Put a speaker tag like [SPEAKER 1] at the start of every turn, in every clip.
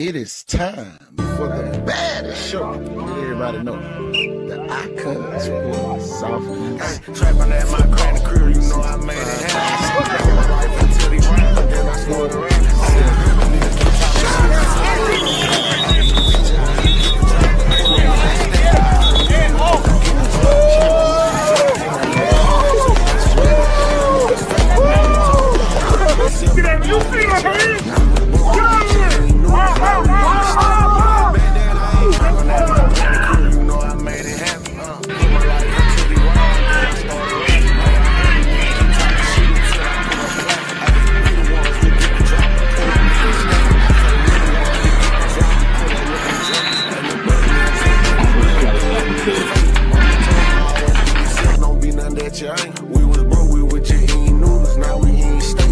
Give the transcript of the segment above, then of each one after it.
[SPEAKER 1] It is time for the baddest show. Let everybody know the icon sports Southeast.
[SPEAKER 2] Trapping at my granny crib, you know I made it happen. My life until he ran, then I started rapping.
[SPEAKER 3] You feel it, Don't be none that you ain't. We was broke, we were just eating noodles, now we eating steak.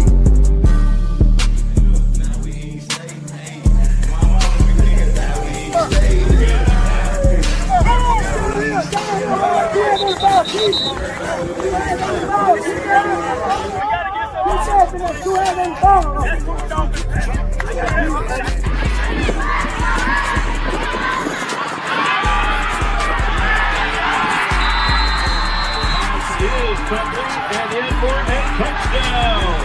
[SPEAKER 4] And in for a touchdown.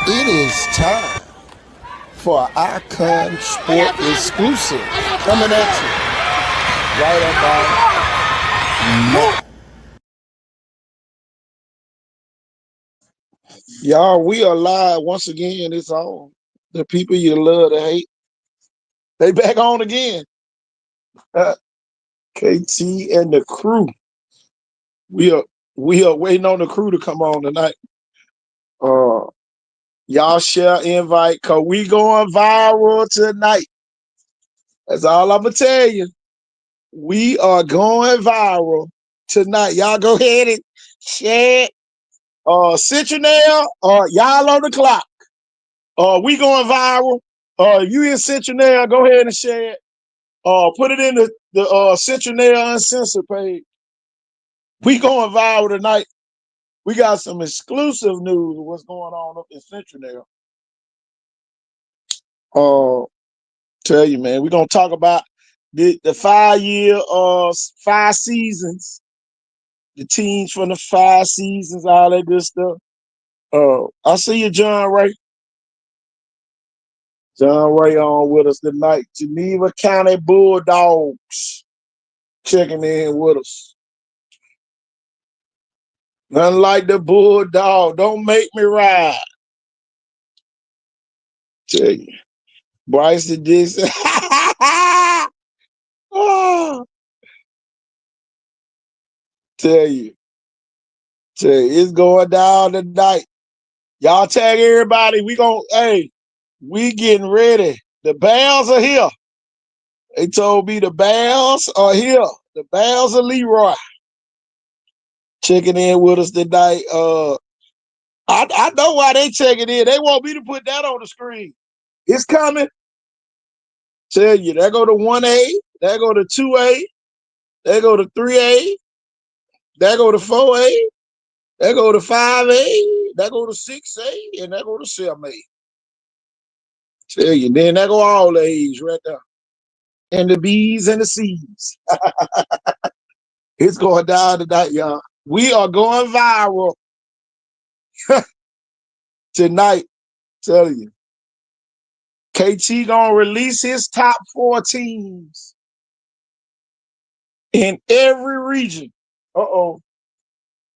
[SPEAKER 1] It is time for an icon sport exclusive coming at you right about now. Y'all, we are live once again. It's on. The people you love to hate, they back on again. KT and the crew. We are waiting on the crew to come on tonight. Y'all share invite, cause we going viral tonight. That's all I'm gonna tell you. We are going viral tonight. Y'all go ahead and share it. Citronelle, y'all on the clock. We going viral. You in Citronelle, go ahead and share it. Put it in the Citronelle Uncensored page. We going viral tonight. We got some exclusive news of what's going on up in Citronelle. Tell you, man, we're gonna talk about the 5-year, 5 seasons, the teams from the 5 seasons, all that good stuff. I see you, John Ray. John Ray on with us tonight. Geneva County Bulldogs checking in with us. Nothing like the Bulldog. Don't make me ride. Tell you. Bryce did this. Oh. Tell you. It's going down tonight. Y'all tag everybody. We getting ready. The Bears are here. They told me the Bears are here. The Bears of Leroy. Checking in with us tonight. I know why they checking in. They want me to put that on the screen. It's coming. Tell you, there go to 1A, there go to 2A, there go to 3A, there go to 4A, there go to 5A, there go to 6A, and there go to 7A. Tell you, then there go all the A's right there. And the B's and the C's. It's going down tonight, y'all. We are going viral tonight. Tell you. KT gonna release his top 4 teams in every region.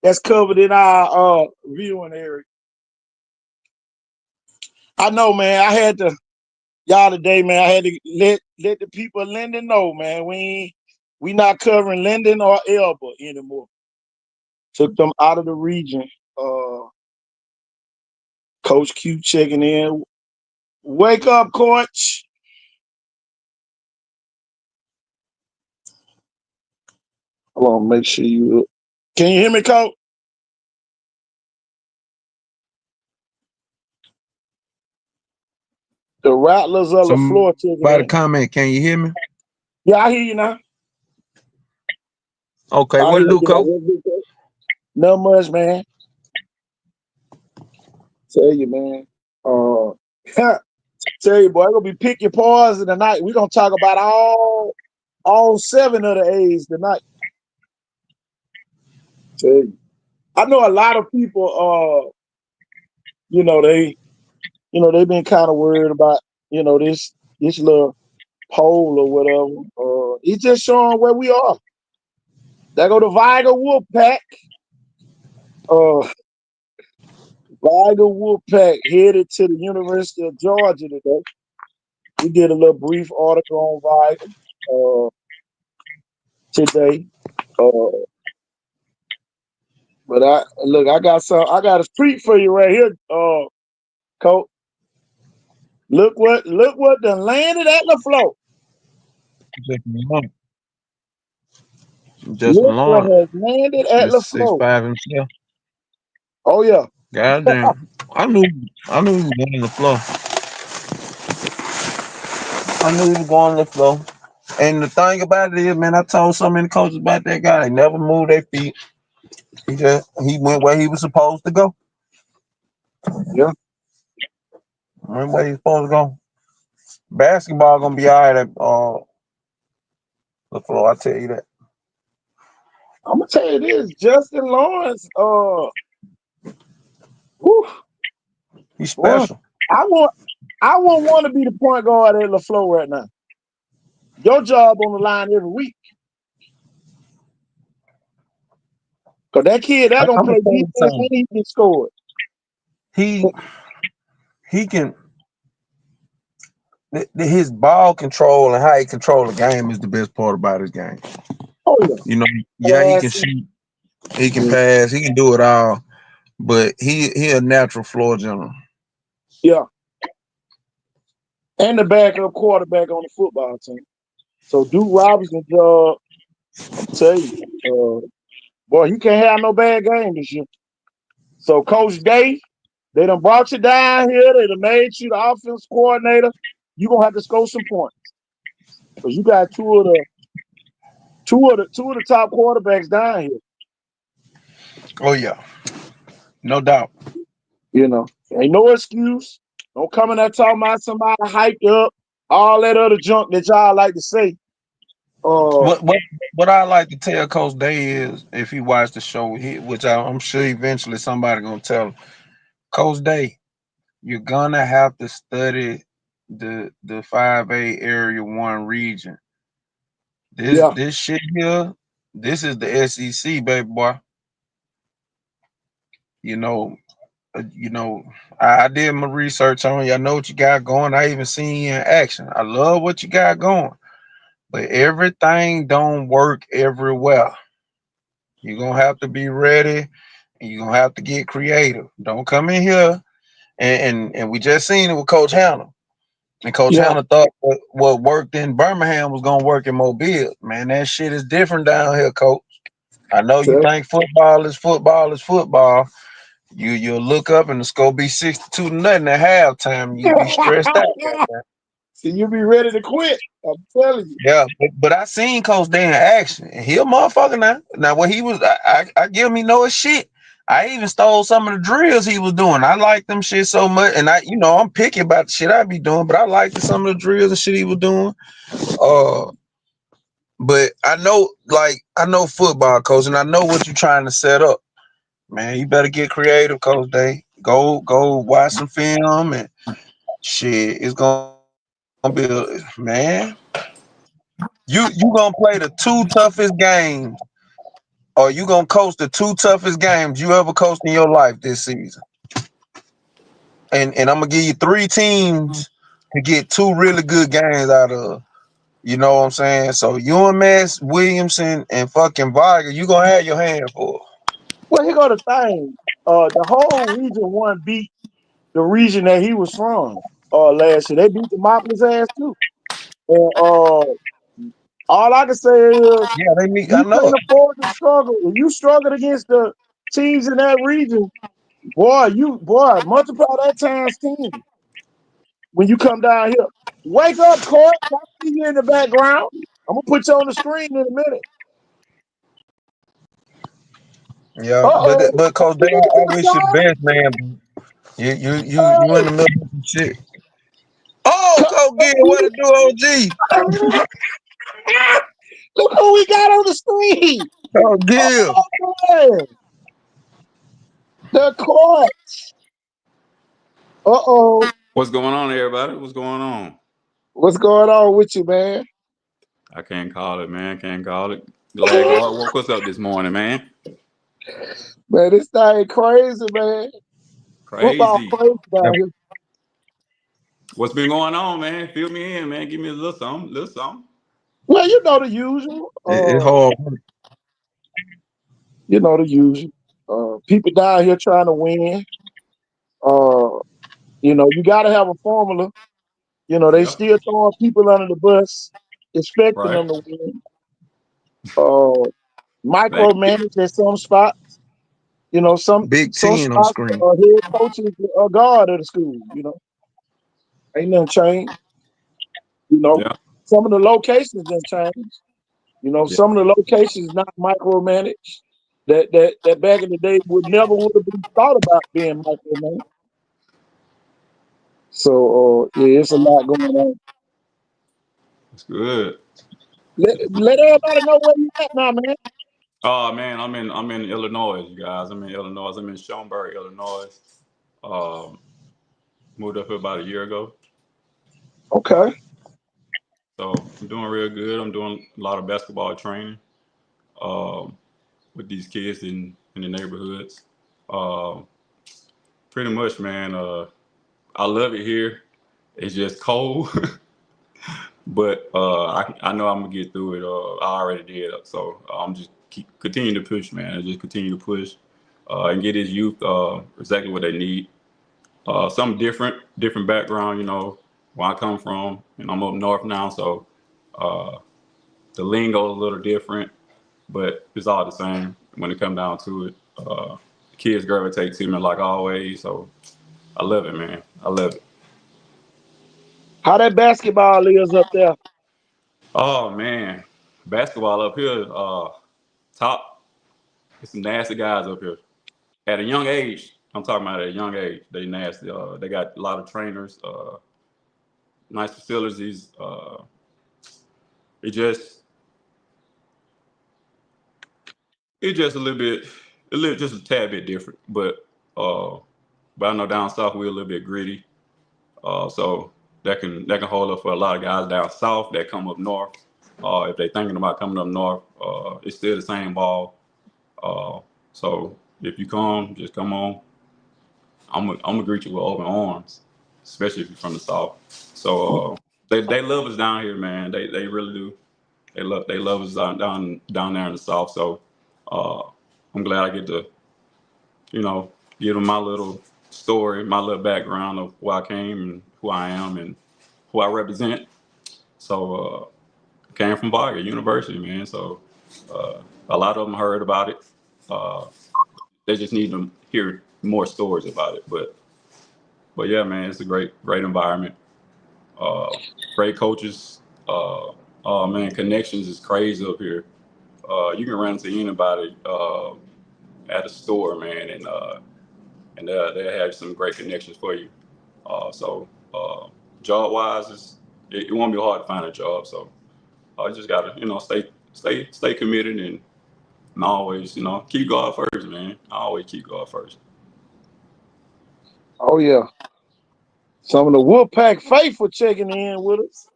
[SPEAKER 1] That's covered in our viewing area. I know, man. I had to today, man. I had to let the people of Linden know, man. We not covering Linden or Elba anymore. Took them out of the region. Coach Q checking in. Wake up, coach. Hold on, make sure you. Can you hear me, coach? The Rattlers of the floor.
[SPEAKER 5] By the comment, can you hear me?
[SPEAKER 1] Yeah, I hear you now.
[SPEAKER 5] Okay, what do, coach?
[SPEAKER 1] Not much, man. Tell you, man. Uh, tell you, boy, I'm gonna be picking poison tonight. We're gonna talk about all seven of the A's tonight. Tell you. I know a lot of people. You know they, they've been kind of worried about, this little poll or whatever. It's just showing where we are. There go the Viger Wolfpack. Uh, Viger Wolfpack headed to the University of Georgia today. We did a little brief article on Viger today. Uh, but I got a treat for you right here, Coach. Look what done landed at the floor.
[SPEAKER 5] Justin Lawrence. Justin
[SPEAKER 1] Look what
[SPEAKER 5] Lawrence,
[SPEAKER 1] has landed at
[SPEAKER 5] Mr.
[SPEAKER 1] the floor.
[SPEAKER 5] 6'5" himself.
[SPEAKER 1] Oh yeah,
[SPEAKER 5] Goddamn. I knew he was going to the floor. I knew he was going to the floor. And the thing about it is, man, I told so many coaches about that guy. They never moved their feet. He went where he was supposed to go.
[SPEAKER 1] yeah.
[SPEAKER 5] Went where he was supposed to go. Basketball gonna be all right at the floor. I tell you that.
[SPEAKER 1] I'm gonna tell you this, Justin Lawrence. Whew,
[SPEAKER 5] He's
[SPEAKER 1] boy,
[SPEAKER 5] special.
[SPEAKER 1] I want, I wouldn't want to be the point guard at LaFleur right now. Your job on the line every week, cause that kid that gonna
[SPEAKER 5] I'm gonna
[SPEAKER 1] play
[SPEAKER 5] tell you
[SPEAKER 1] defense and
[SPEAKER 5] something.
[SPEAKER 1] he can score.
[SPEAKER 5] He he can his ball control and how he control the game is the best part about his game.
[SPEAKER 1] Oh yeah,
[SPEAKER 5] You know, yeah, he can
[SPEAKER 1] passing.
[SPEAKER 5] shoot, he can pass, he can do it all, but he a natural floor general.
[SPEAKER 1] Yeah, and the backup quarterback on the football team. So Duke Robinson job, I'm tell you, boy, you can't have no bad game this year. So Coach Day, they done brought you down here. They done made you the offense coordinator. You gonna have to score some points because you got two of the top quarterbacks down here.
[SPEAKER 5] Oh yeah, no doubt.
[SPEAKER 1] You know, ain't no excuse. Don't come in there talking about somebody hyped up, all that other junk that y'all like to say. Uh,
[SPEAKER 5] What what what I like to tell Coach Day is if he watched the show, which I'm sure eventually somebody gonna tell him, Coach Day, you're gonna have to study the 5A Area 1 region. This
[SPEAKER 1] yeah,
[SPEAKER 5] this shit here, this is the SEC, baby boy. You know, you know, I did my research on you. I know what you got going. I even seen you in action. I love what you got going, but everything don't work everywhere. You're gonna have to be ready, and you're gonna have to get creative. Don't come in here and we just seen it with Coach Hannah. And Coach
[SPEAKER 1] yeah.
[SPEAKER 5] Hannah thought what worked in Birmingham was gonna work in Mobile. Man, that shit is different down here, Coach. I know you
[SPEAKER 1] So,
[SPEAKER 5] think football. You'll look up and the score be 62-0 at halftime. You be stressed out. Goddamn.
[SPEAKER 1] so you be ready to quit. I'm telling you.
[SPEAKER 5] Yeah, but I seen Coach Day in action, and he a motherfucker now. Now when he was, I give him no shit. I even stole some of the drills he was doing. I like them shit so much, and I'm picky about the shit I be doing, but I liked some of the drills and shit he was doing. Uh, but I know football, coach, and I know what you're trying to set up. Man, you better get creative, Coach Day. Go watch some film and shit. It's gonna be man. You gonna play the two toughest games, or you gonna coach the two toughest games you ever coached in your life this season. And I'm gonna give you three teams to get two really good games out of. You know what I'm saying? So UMS, Williamson, and fucking Vargas, you gonna have your hand for.
[SPEAKER 1] Well, here go the thing. The whole region one beat the region that he was from last year. They beat the Moppers ass too. And all I can say is
[SPEAKER 5] Yeah, they meet. I
[SPEAKER 1] you
[SPEAKER 5] know
[SPEAKER 1] can't
[SPEAKER 5] it.
[SPEAKER 1] afford to struggle. If you struggled against the teams in that region, boy, multiply that times 10 when you come down here. Wake up, Court. I see you in the background. I'm gonna put you on the screen in a minute.
[SPEAKER 5] Yeah,
[SPEAKER 1] Uh-oh.
[SPEAKER 5] but Coach Day,
[SPEAKER 1] You get to
[SPEAKER 5] I
[SPEAKER 1] the
[SPEAKER 5] wish you the
[SPEAKER 1] side?
[SPEAKER 5] best, man. You in the middle of some shit. Oh, Coke Gear, what it do, OG?
[SPEAKER 1] Look who we got on the screen.
[SPEAKER 5] Coke Gear.
[SPEAKER 1] Oh, the court. Uh-oh.
[SPEAKER 6] What's going on, everybody? What's going on?
[SPEAKER 1] What's going on with you, man?
[SPEAKER 6] I can't call it, man. Can't call it. Glad God woke us up this morning, man.
[SPEAKER 1] Man, this thing crazy, man. Football
[SPEAKER 6] Crazy.
[SPEAKER 1] crazy down here.
[SPEAKER 6] What's been going on, man? Fill me in, man. Give me a little something, little something.
[SPEAKER 1] Well, you know the usual.
[SPEAKER 5] It's hard.
[SPEAKER 1] You know the usual. People down here trying to win. Uh, you got to have a formula. They
[SPEAKER 6] Yeah,
[SPEAKER 1] still throwing people under the bus, expecting
[SPEAKER 6] right.
[SPEAKER 1] them to win. Uh,
[SPEAKER 6] Thank you.
[SPEAKER 1] Micromanage at some spots. Some
[SPEAKER 5] Big
[SPEAKER 1] some
[SPEAKER 5] 10 on the
[SPEAKER 1] spots
[SPEAKER 5] screen.
[SPEAKER 1] head coaches are guard of the school. Ain't nothing changed.
[SPEAKER 6] Yeah,
[SPEAKER 1] Some of the locations didn't change.
[SPEAKER 6] yeah.
[SPEAKER 1] Some of the locations not micromanaged. That back in the day would have been thought about being micromanaged. So yeah, it's a lot going on.
[SPEAKER 6] It's good.
[SPEAKER 1] Let everybody know where you at now, man.
[SPEAKER 6] Oh man, I'm in Illinois, you guys. I'm in Illinois. I'm in Schaumburg, Illinois. Um, moved up here about a year ago.
[SPEAKER 1] Okay.
[SPEAKER 6] So I'm doing real good. I'm doing a lot of basketball training um, with these kids in the neighborhoods. Um, Pretty much, man. I love it here. It's just cold, but I know I'm gonna get through it. I already did, so I'm just keep continue to push, man. Just continue to push and get his youth exactly what they need. Some different background, where I come from, and I'm up north now, so uh, the lingo a little different, but it's all the same when it comes down to it. Kids gravitate to me like always, so I love it, man. I love it.
[SPEAKER 1] How that basketball is up there?
[SPEAKER 6] Oh man, basketball up here, top. There's some nasty guys up here. At a young age, I'm talking about at a young age, they nasty. They got a lot of trainers, nice facilities. It just, it just just a tad bit different. Uh, but I know down south we're a little bit gritty. So that can hold up for a lot of guys down south that come up north. If they're thinking about coming up north, it's still the same ball. Uh, so if you come, just come on. I'm gonna greet you with open arms, especially if you're from the south. So they love us down here, man. They really do. They love us down there in the south. So uh, I'm glad I get to give them my little story, my little background of where I came and who I am and who I represent. So I came from Varga University, man. So a lot of them heard about it. Uh, they just need to hear more stories about it. But yeah, man, it's a great environment. Uh, Great coaches. Oh man, connections is crazy up here. You can run into anybody at a store, man, and they'll have some great connections for you. So job wise, it won't be hard to find a job. So I just gotta stay committed and always keep God first, man. I always keep God first.
[SPEAKER 1] Oh yeah. Some of the Wolfpack faithful checking in with us.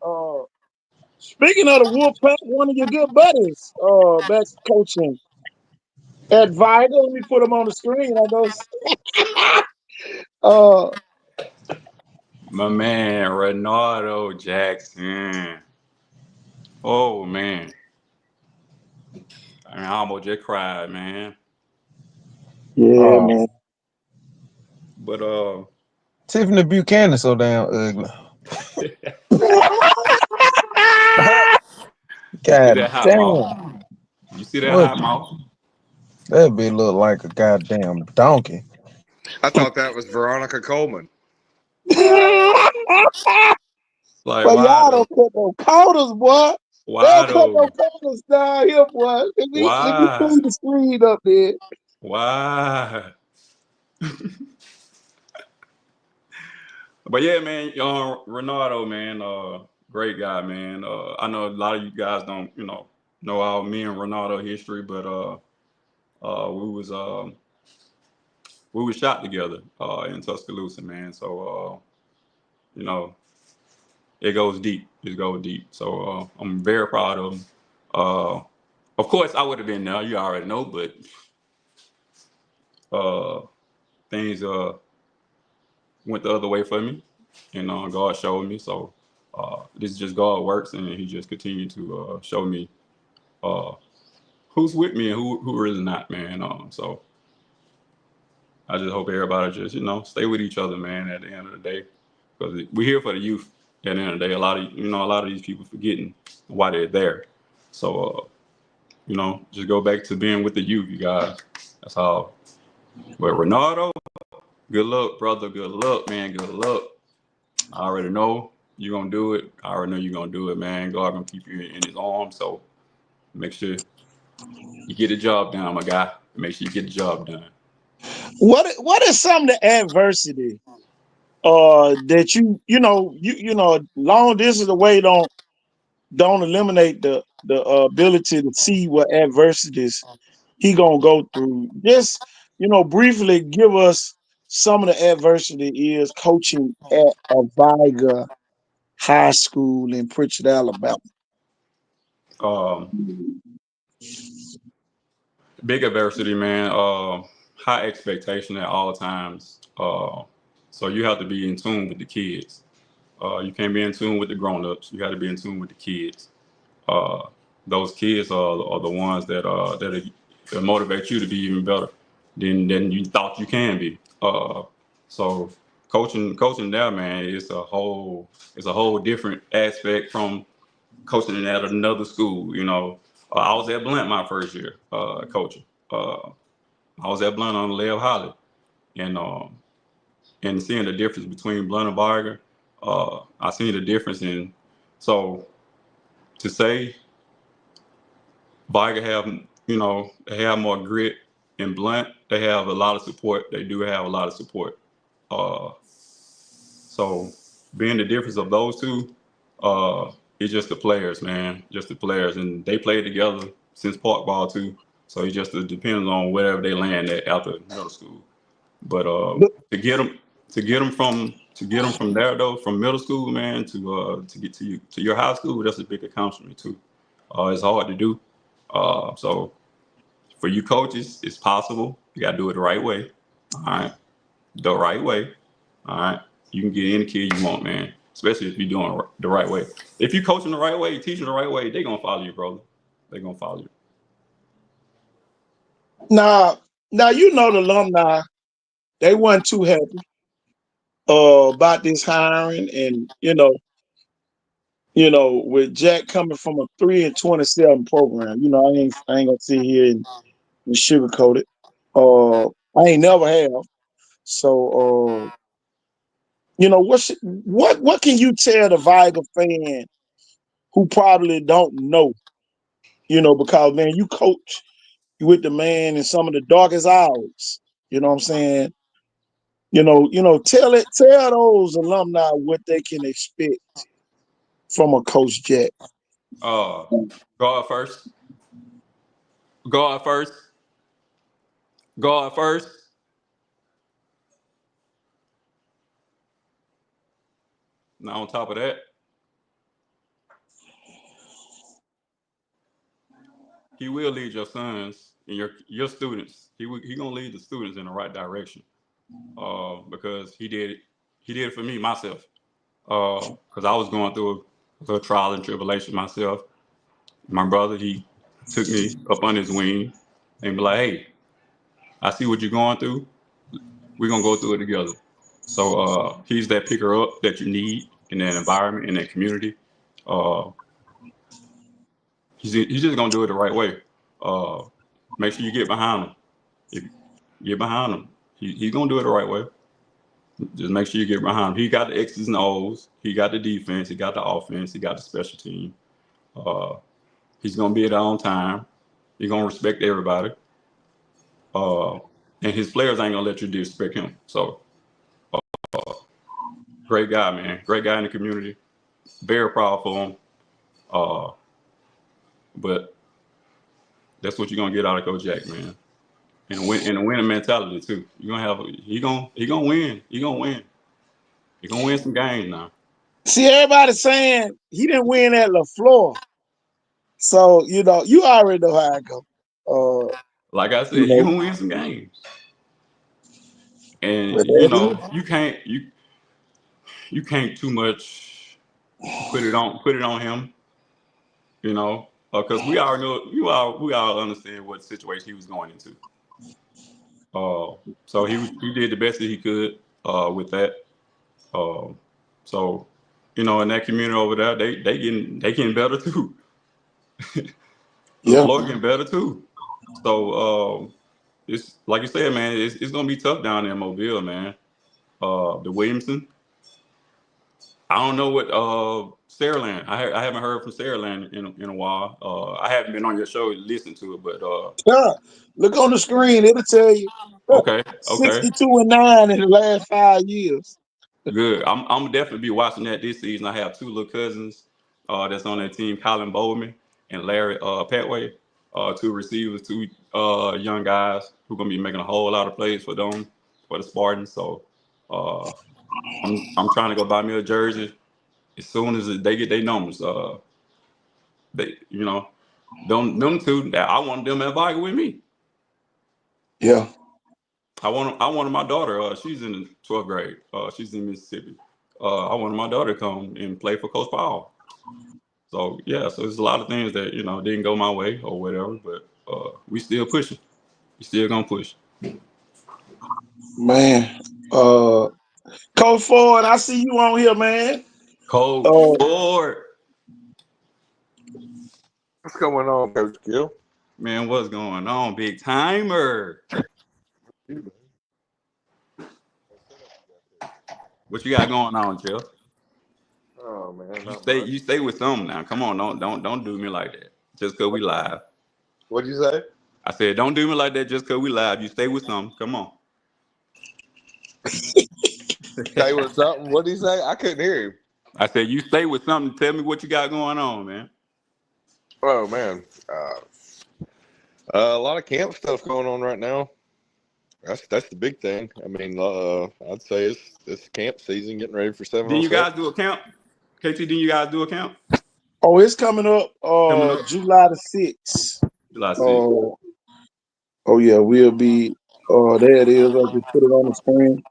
[SPEAKER 1] Speaking of the Wolfpack, one of your good buddies, back coaching at Vida. Let me put him on the screen. I goes, uh,
[SPEAKER 6] My man, Ronaldo Jackson. Oh man, I almost just cried, man.
[SPEAKER 1] yeah,
[SPEAKER 5] Oh,
[SPEAKER 6] Uh,
[SPEAKER 1] man.
[SPEAKER 6] but
[SPEAKER 5] Tiffany Buchanan so damn ugly.
[SPEAKER 6] you see that
[SPEAKER 5] God
[SPEAKER 6] hot mouth?
[SPEAKER 5] damn.
[SPEAKER 6] You see that
[SPEAKER 5] What?
[SPEAKER 6] hot mouth?
[SPEAKER 5] That be look like a goddamn donkey.
[SPEAKER 3] I thought that was Veronica Coleman.
[SPEAKER 6] Like
[SPEAKER 1] But
[SPEAKER 6] why
[SPEAKER 1] y'all
[SPEAKER 6] though?
[SPEAKER 1] don't cut no corners, boy. They
[SPEAKER 6] Why
[SPEAKER 1] don't cut no
[SPEAKER 6] though?
[SPEAKER 1] corners down here, boy. Let me
[SPEAKER 6] Why?
[SPEAKER 1] clean the screen up there.
[SPEAKER 6] Why? But yeah, man, Ronaldo, man, great guy, man. I know a lot of you guys don't, know our me and Ronaldo history, but we was shot together in Tuscaloosa, man. So you know, it goes deep. It goes deep. So I'm very proud of him. Of course, I would have been there. You already know, but uh, things went the other way for me, and God showed me. So this is just God works, and He just continued to show me uh, who's with me and who really not, man. So I just hope everybody just stay with each other, man. At the end of the day, because we're here for the youth. At the end of the day, a lot of these people forgetting why they're there. So just go back to being with the youth, you guys. That's all. But Ronaldo, good luck, brother. Good luck, man. Good luck. I already know you're gonna do it. I already know you're gonna do it, man. God gonna keep you in His arms. So make sure you get the job done, my guy. Make sure you get the job done.
[SPEAKER 1] What is some of the adversity that long distance away don't eliminate the ability to see what adversities he gonna go through. Just briefly give us some of the adversity is coaching at a Viga High School in Pritchard, Alabama.
[SPEAKER 6] Um, Big adversity, man. High expectation at all times. So you have to be in tune with the kids. You can't be in tune with the grown-ups. You got to be in tune with the kids. Uh, those kids are the ones that motivate you to be even better than you thought you can be. So coaching there, man, it's a whole different aspect from coaching at another school. I was at Blunt my first year coaching. I was at Blunt on Lev Holly, and seeing the difference between Blunt and Varga, I seen the difference in. So to say Varga they have more grit, and Blunt they have a lot of support. They do have a lot of support. So being the difference of those two, it's just the players, man, just the players, and they played together since park ball too. So it just depends on wherever they land at after middle school. But to get them from there though, from middle school, man, to get to your high school, that's a big accomplishment too. It's hard to do. So for you coaches, it's possible. You got to do it the right way. All right, the right way. All right, you can get any kid you want, man. Especially if you're doing it the right way. If you coaching the right way, you teaching the right way, they gonna follow you, brother. They gonna follow you.
[SPEAKER 1] Now, the alumni, they weren't too happy about this hiring, and with Jack coming from a 3-27 program, I ain't gonna sit here and sugarcoat it. I ain't never have. So, what can you tell the Viga fan who probably don't know? Because man, you coach with the man in some of the darkest hours. You know what I'm saying? Tell those alumni what they can expect from a Coach Jack.
[SPEAKER 6] Uh, God first. God first. God first. Now on top of that, he will lead your sons and your students. He gonna lead the students in the right direction. Because he did it for me myself. Because I was going through a trial and tribulation myself. My brother, he took me up on his wing and be like, "Hey, I see what you're going through. We're gonna go through it together." So he's that picker up that you need in that environment, in that community. Uh, he's just gonna do it the right way. Uh, Make sure you get behind him. If you get behind him, he's gonna do it the right way. Just make sure you get behind him. He got the X's and O's. He got the defense. He got the offense. He got the special team. Uh, he's gonna be there on time. He's gonna respect everybody. Uh, and his players ain't gonna let you disrespect him. So Great guy, man. Great guy in the community. Very proud for him. Uh, but that's what you're gonna get out of Coach Jack, man. And a winning mentality too. You're gonna have he gonna win. He gonna win some games now.
[SPEAKER 1] See, everybody saying he didn't win at LaFleur. So, you already know how I go.
[SPEAKER 6] Like I
[SPEAKER 1] You
[SPEAKER 6] said, he
[SPEAKER 1] know,
[SPEAKER 6] gonna win some games. And
[SPEAKER 1] but that
[SPEAKER 6] you can't too much put it on him, because we all know we all understand what situation he was going into. Uh, so he did the best that he could with that. Um, so in that community over there, they getting better too.
[SPEAKER 1] yeah,
[SPEAKER 6] LaFleur getting better too. So it's like you said, man. It's gonna be tough down there in Mobile, man. The Williamson. I don't know what Saraland. I haven't heard from Saraland in a while. I haven't been on your show to listen to it, but
[SPEAKER 1] yeah. Look on the screen, it'll tell you.
[SPEAKER 6] okay, okay,
[SPEAKER 1] 62-9 in the last 5 years.
[SPEAKER 6] good. I'm definitely be watching that this season. I have two little cousins that's on that team, Colin Bowman and Larry Petway, two receivers, two young guys who gonna be making a whole lot of plays for them for the Spartans. So uh, I'm trying to go buy me a jersey as soon as they get their numbers. They them two that I want them at Vigo with me.
[SPEAKER 1] Yeah,
[SPEAKER 6] I wanted my daughter. She's in the 12th grade. She's in Mississippi. I wanted my daughter to come and play for Coach Paul. So yeah, so there's a lot of things that didn't go my way or whatever, but we still pushing. We still gonna push.
[SPEAKER 1] man. Uh, Coach Ford, I see you on here, man.
[SPEAKER 6] Coach
[SPEAKER 1] Uh,
[SPEAKER 6] Ford,
[SPEAKER 3] What's going on, Coach Gill?
[SPEAKER 6] man, what's going on, big timer? What you got going on, Jeff?
[SPEAKER 3] Oh man,
[SPEAKER 6] You
[SPEAKER 3] not
[SPEAKER 6] stay
[SPEAKER 3] much.
[SPEAKER 6] you stay with something now. Come on, don't do me like that. Just cause we live.
[SPEAKER 3] What'd you say?
[SPEAKER 6] I said, don't do me like that just cause we live. You stay with something. Come on.
[SPEAKER 3] Stay with something. What'd he say? I couldn't hear him.
[SPEAKER 6] I said, you stay with something. Tell me what you got going on, man.
[SPEAKER 3] Oh man, a lot of camp stuff going on right now. That's the big thing. I mean, I'd say it's camp season, getting ready for seven
[SPEAKER 6] Didn't
[SPEAKER 3] on
[SPEAKER 6] you
[SPEAKER 3] seven.
[SPEAKER 6] guys do a count? KT, didn't you guys do a count?
[SPEAKER 1] oh, it's coming up
[SPEAKER 6] Coming up
[SPEAKER 1] July the 6th.
[SPEAKER 6] July 6th.
[SPEAKER 1] Oh, yeah, we'll be there it is. I just put it on the screen.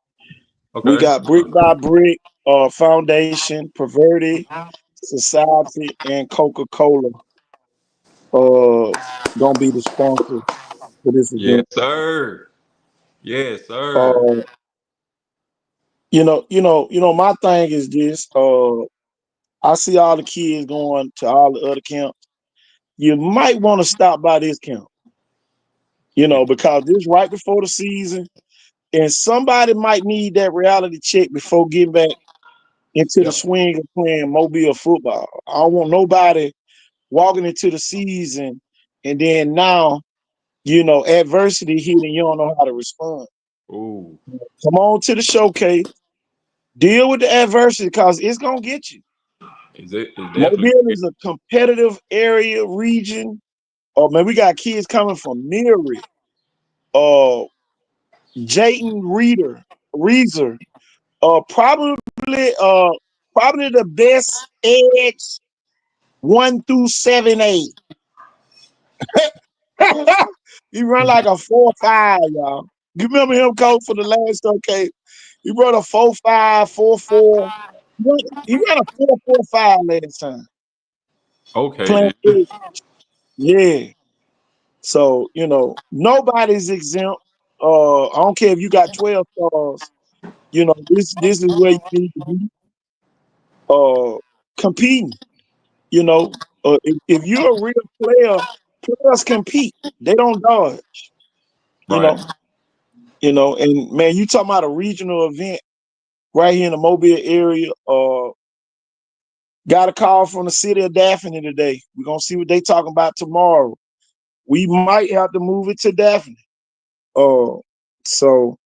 [SPEAKER 1] We
[SPEAKER 6] Okay.
[SPEAKER 1] got Brick by Brick, Foundation, Perverted, Society, and Coca-Cola gonna be the sponsor for this
[SPEAKER 6] Yes,
[SPEAKER 1] event.
[SPEAKER 6] sir. Yes, sir.
[SPEAKER 1] Uh, my thing is this. I see all the kids going to all the other camps. You might want to stop by this camp, because this right before the season, and somebody might need that reality check before getting back into the
[SPEAKER 6] Yep.
[SPEAKER 1] swing of playing mobile football. I don't want nobody walking into the season and then now, adversity hit and you don't know how to respond.
[SPEAKER 6] Ooh.
[SPEAKER 1] Come on to the showcase, deal with the adversity because it's gonna get you.
[SPEAKER 6] It's definitely
[SPEAKER 1] Mobile is a competitive area region. Oh man, we got kids coming from Neary, uh, Jayton Reezer, probably uh probably the best edge 1 through 7A. He run like a 4.5, y'all. You remember him, coach, for the last showcase? He run a 4.5, 4.4. He ran a 4.45 last time.
[SPEAKER 6] okay
[SPEAKER 1] Playing
[SPEAKER 6] then.
[SPEAKER 1] edge. Yeah. So, nobody's exempt. I don't care if you got 12 stars. This is where you need to be competing. If you're a real player, players compete. They don't dodge, you
[SPEAKER 6] Right.
[SPEAKER 1] know. And man, you talking about a regional event right here in the Mobile area. Got a call from the city of Daphne today. We're gonna see what they talking about tomorrow. We might have to move it to Daphne. So,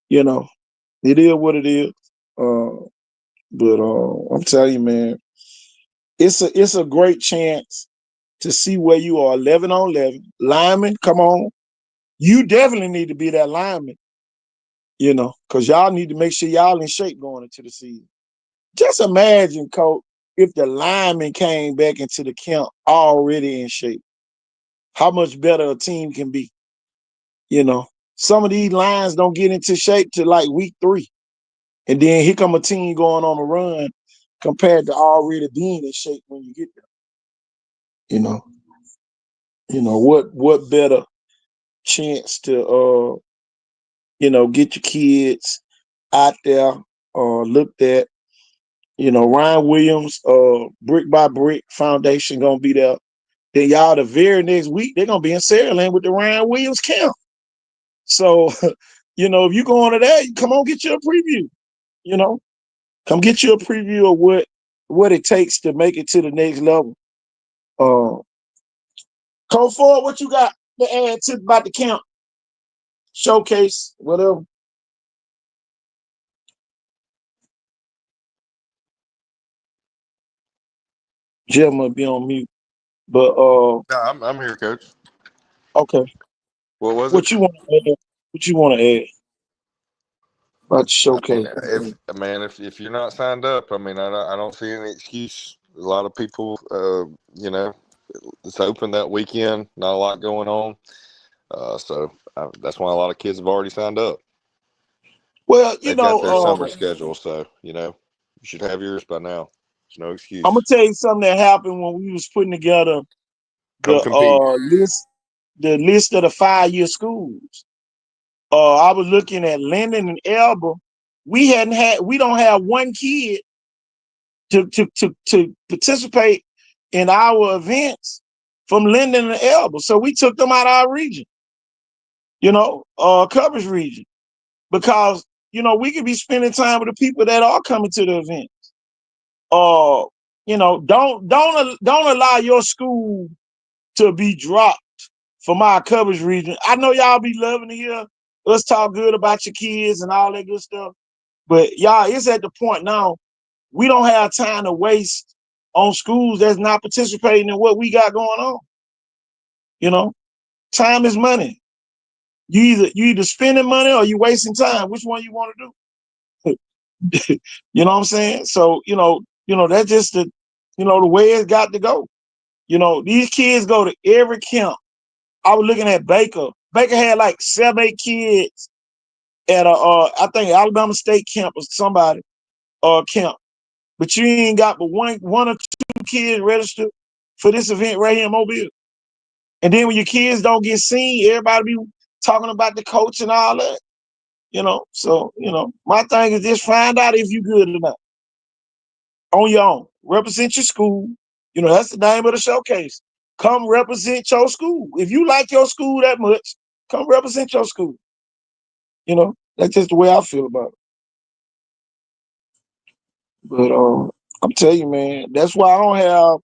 [SPEAKER 1] you know, it is what it is. Uh, But I'm telling you, man, it's a great chance to see where you are 11 on 11. Lineman, come on. You definitely need to be that lineman, because y'all need to make sure y'all in shape going into the season. Just imagine, Coach, if the lineman came back into the camp already in shape, how much better a team can be. Some of these lines don't get into shape till like week 3. And then here come a team going on a run compared to already being in shape when you get there. What better chance to get your kids out there looked at. Ryan Williams, brick by brick foundation gonna be there. Then y'all the very next week, they're gonna be in Saraland with the Ryan Williams camp. So, if you go on to that, come on, get you a preview. Come get you a preview of what it takes to make it to the next level. Coach Ford, what you got to add to about the camp? Showcase, whatever. Jeff might be on mute. But
[SPEAKER 3] No, I'm here, Coach.
[SPEAKER 1] okay.
[SPEAKER 3] What was it?
[SPEAKER 1] What you want to add? What you want to add about the
[SPEAKER 3] I mean,
[SPEAKER 1] showcase?
[SPEAKER 3] if you're not signed up, I mean, I don't see any excuse. A lot of people, it's open that weekend. Not a lot going on, so that's why a lot of kids have already signed up.
[SPEAKER 1] Well,
[SPEAKER 3] They've got their summer schedule, so you should have yours by now. There's no excuse.
[SPEAKER 1] I'm gonna tell you something that happened when we was putting together
[SPEAKER 3] Come compete.
[SPEAKER 1] list of the 5-year schools. I was looking at Linden and Elba. We don't have one kid to participate in our events from Linden and Elba. So we took them out of our region, coverage region, because we could be spending time with the people that are coming to the event. Don't allow your school to be dropped from our coverage region. I know y'all be loving to hear us talk good about your kids and all that good stuff, but y'all, it's at the point now we don't have time to waste on schools that's not participating in what we got going on. Time is money. You either spending money or you wasting time. Which one you want to do? You know what I'm saying? So, that's just the way it's got to go. These kids go to every camp. I was looking at Baker. Baker had like 7, 8 kids at I think Alabama State camp or somebody camp. But you ain't got but one or two kids registered for this event right here in Mobile. And then when your kids don't get seen, everybody be talking about the coach and all that. So my thing is just find out if you good or not. On your own. Represent your school. That's the name of the showcase. Come represent your school. If you like your school that much, come represent your school. That's just the way I feel about it. But I'm telling you, man, that's why I don't have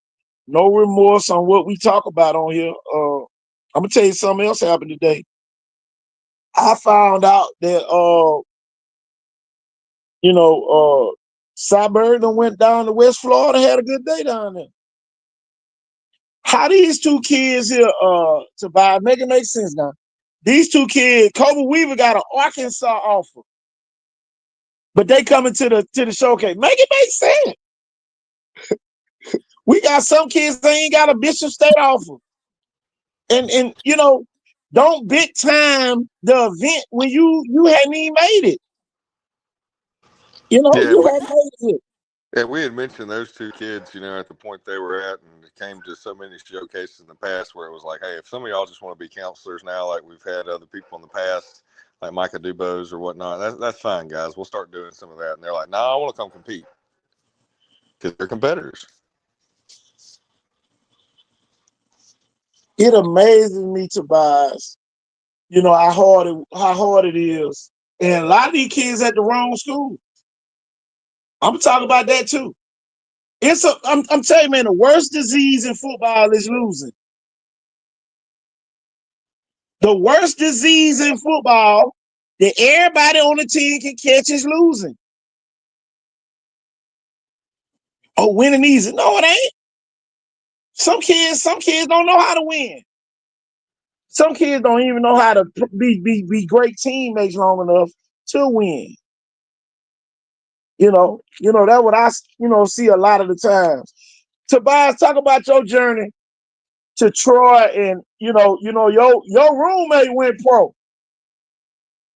[SPEAKER 1] no remorse on what we talk about on here. I'm gonna tell you something else happened today. I found out that Cyberg went down to West Florida, had a good day down there. How these two kids here to buy make it make sense now. These two kids, Kobe Weaver got an Arkansas offer, but they coming to the showcase. Make it make sense. We got some kids that ain't got a Bishop State offer. And don't big time the event when you hadn't even made it.
[SPEAKER 3] Yeah,
[SPEAKER 1] You hadn't made it.
[SPEAKER 3] yeah, we had mentioned those two kids, at the point they were at, and it came to so many showcases in the past where it was like, hey, if some of y'all just want to be counselors now, like we've had other people in the past, like Micah Dubose or whatnot, that's fine, guys. We'll start doing some of that. And they're like, I want to come compete because they're competitors.
[SPEAKER 1] It amazes me, Tobias, how hard it is. And a lot of these kids at the wrong school. I'm talking about that too. I'm telling you, man, the worst disease in football is losing. The worst disease in football that everybody on the team can catch is losing. Oh, winning easy. No, it ain't. Some kids don't know how to win. Some kids don't even know how to be great teammates long enough to win. That's what I see a lot of the times. Tobias, talk about your journey to Troy, and your roommate went pro,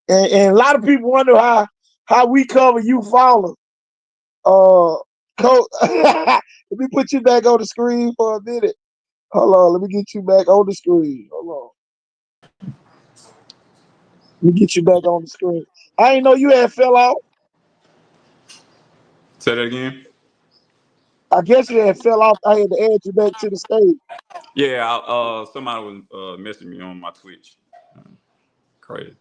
[SPEAKER 1] and a lot of people wonder how we cover you falling. Coach, let me put you back on the screen for a minute. Hold on, let me get you back on the screen. Hold on. Let me get you back on the screen. I didn't know you had fell out.
[SPEAKER 6] Say that again.
[SPEAKER 1] I guess you had fell off. I had to add you back to the stage.
[SPEAKER 6] Yeah, somebody was messaging me on my Twitch. Crazy.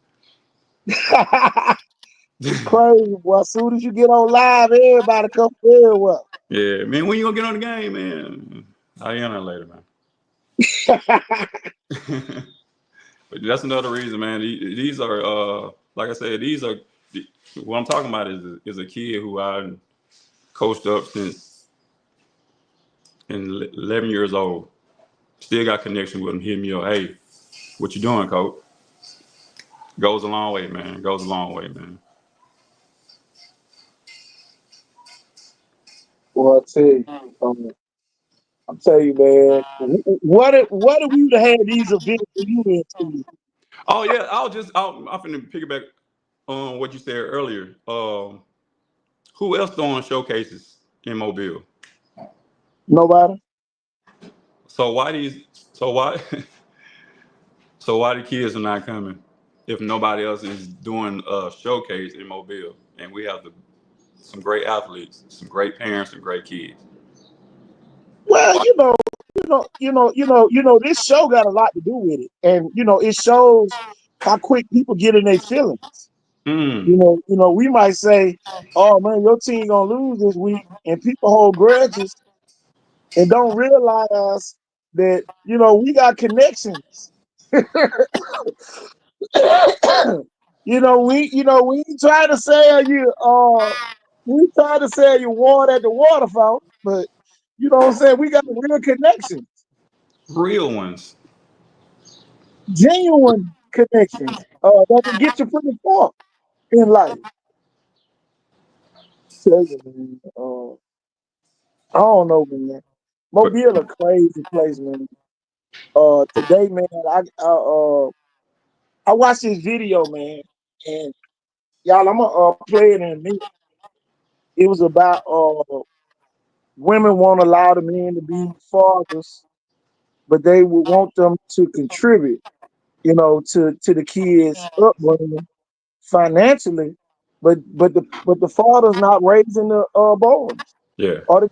[SPEAKER 1] It's crazy, boy. As soon as you get on live, everybody come very well.
[SPEAKER 6] Yeah, man. When you gonna get on the game, man? I'll get on that later, man. But that's another reason, man. These are, like I said, what I'm talking about is a kid who I coached up since in 11 years old. Still got connection with him. Hit me up, hey, what you doing, coach? Goes a long way, man. Goes a long way, man.
[SPEAKER 1] Well, I'll tell you, man. What if we would have had these events for you into?
[SPEAKER 6] Oh yeah, I'm finna piggyback on what you said earlier. Who else throwing showcases in Mobile?
[SPEAKER 1] Nobody.
[SPEAKER 6] So why these? So why? So why the kids are not coming if nobody else is doing a showcase in Mobile, and we have some great athletes, some great parents, and great kids.
[SPEAKER 1] Well, this show got a lot to do with it, and it shows how quick people get in their feelings.
[SPEAKER 6] Mm,
[SPEAKER 1] We might say, "Oh man, your team gonna lose this week," and people hold grudges and don't realize that we got connections. We try to sell you water at the water fountain, but what I'm saying, we got real connections,
[SPEAKER 6] real ones.
[SPEAKER 1] genuine connections, that can get you pretty far in life. Tell you, man, I don't know, man.
[SPEAKER 6] But
[SPEAKER 1] Mobile a crazy place, man. Today, man, I watched this video, man, and y'all, I'm gonna play it in a minute. It was about women won't allow the men to be fathers, but they would want them to contribute, to the kids' upbringing financially, but the father's not raising the boys,
[SPEAKER 6] yeah,
[SPEAKER 1] or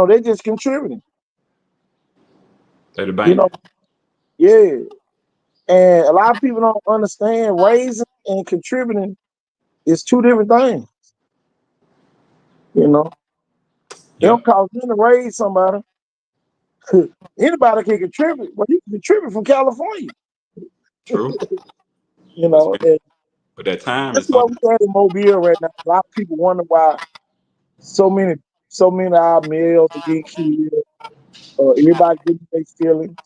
[SPEAKER 1] they just contributing,
[SPEAKER 6] they the
[SPEAKER 1] you
[SPEAKER 6] bank.
[SPEAKER 1] know, yeah. And a lot of people don't understand raising and contributing is two different things. You know, it
[SPEAKER 6] Yeah,
[SPEAKER 1] don't cost nothing to raise somebody. Anybody can contribute, but you can contribute from California.
[SPEAKER 6] true.
[SPEAKER 1] You
[SPEAKER 6] But
[SPEAKER 1] know, and
[SPEAKER 6] but that time
[SPEAKER 1] that's
[SPEAKER 6] is
[SPEAKER 1] why
[SPEAKER 6] something.
[SPEAKER 1] we got in Mobile right now. A lot of people wonder why so many, so many of our males are getting killed. Everybody getting their feelings.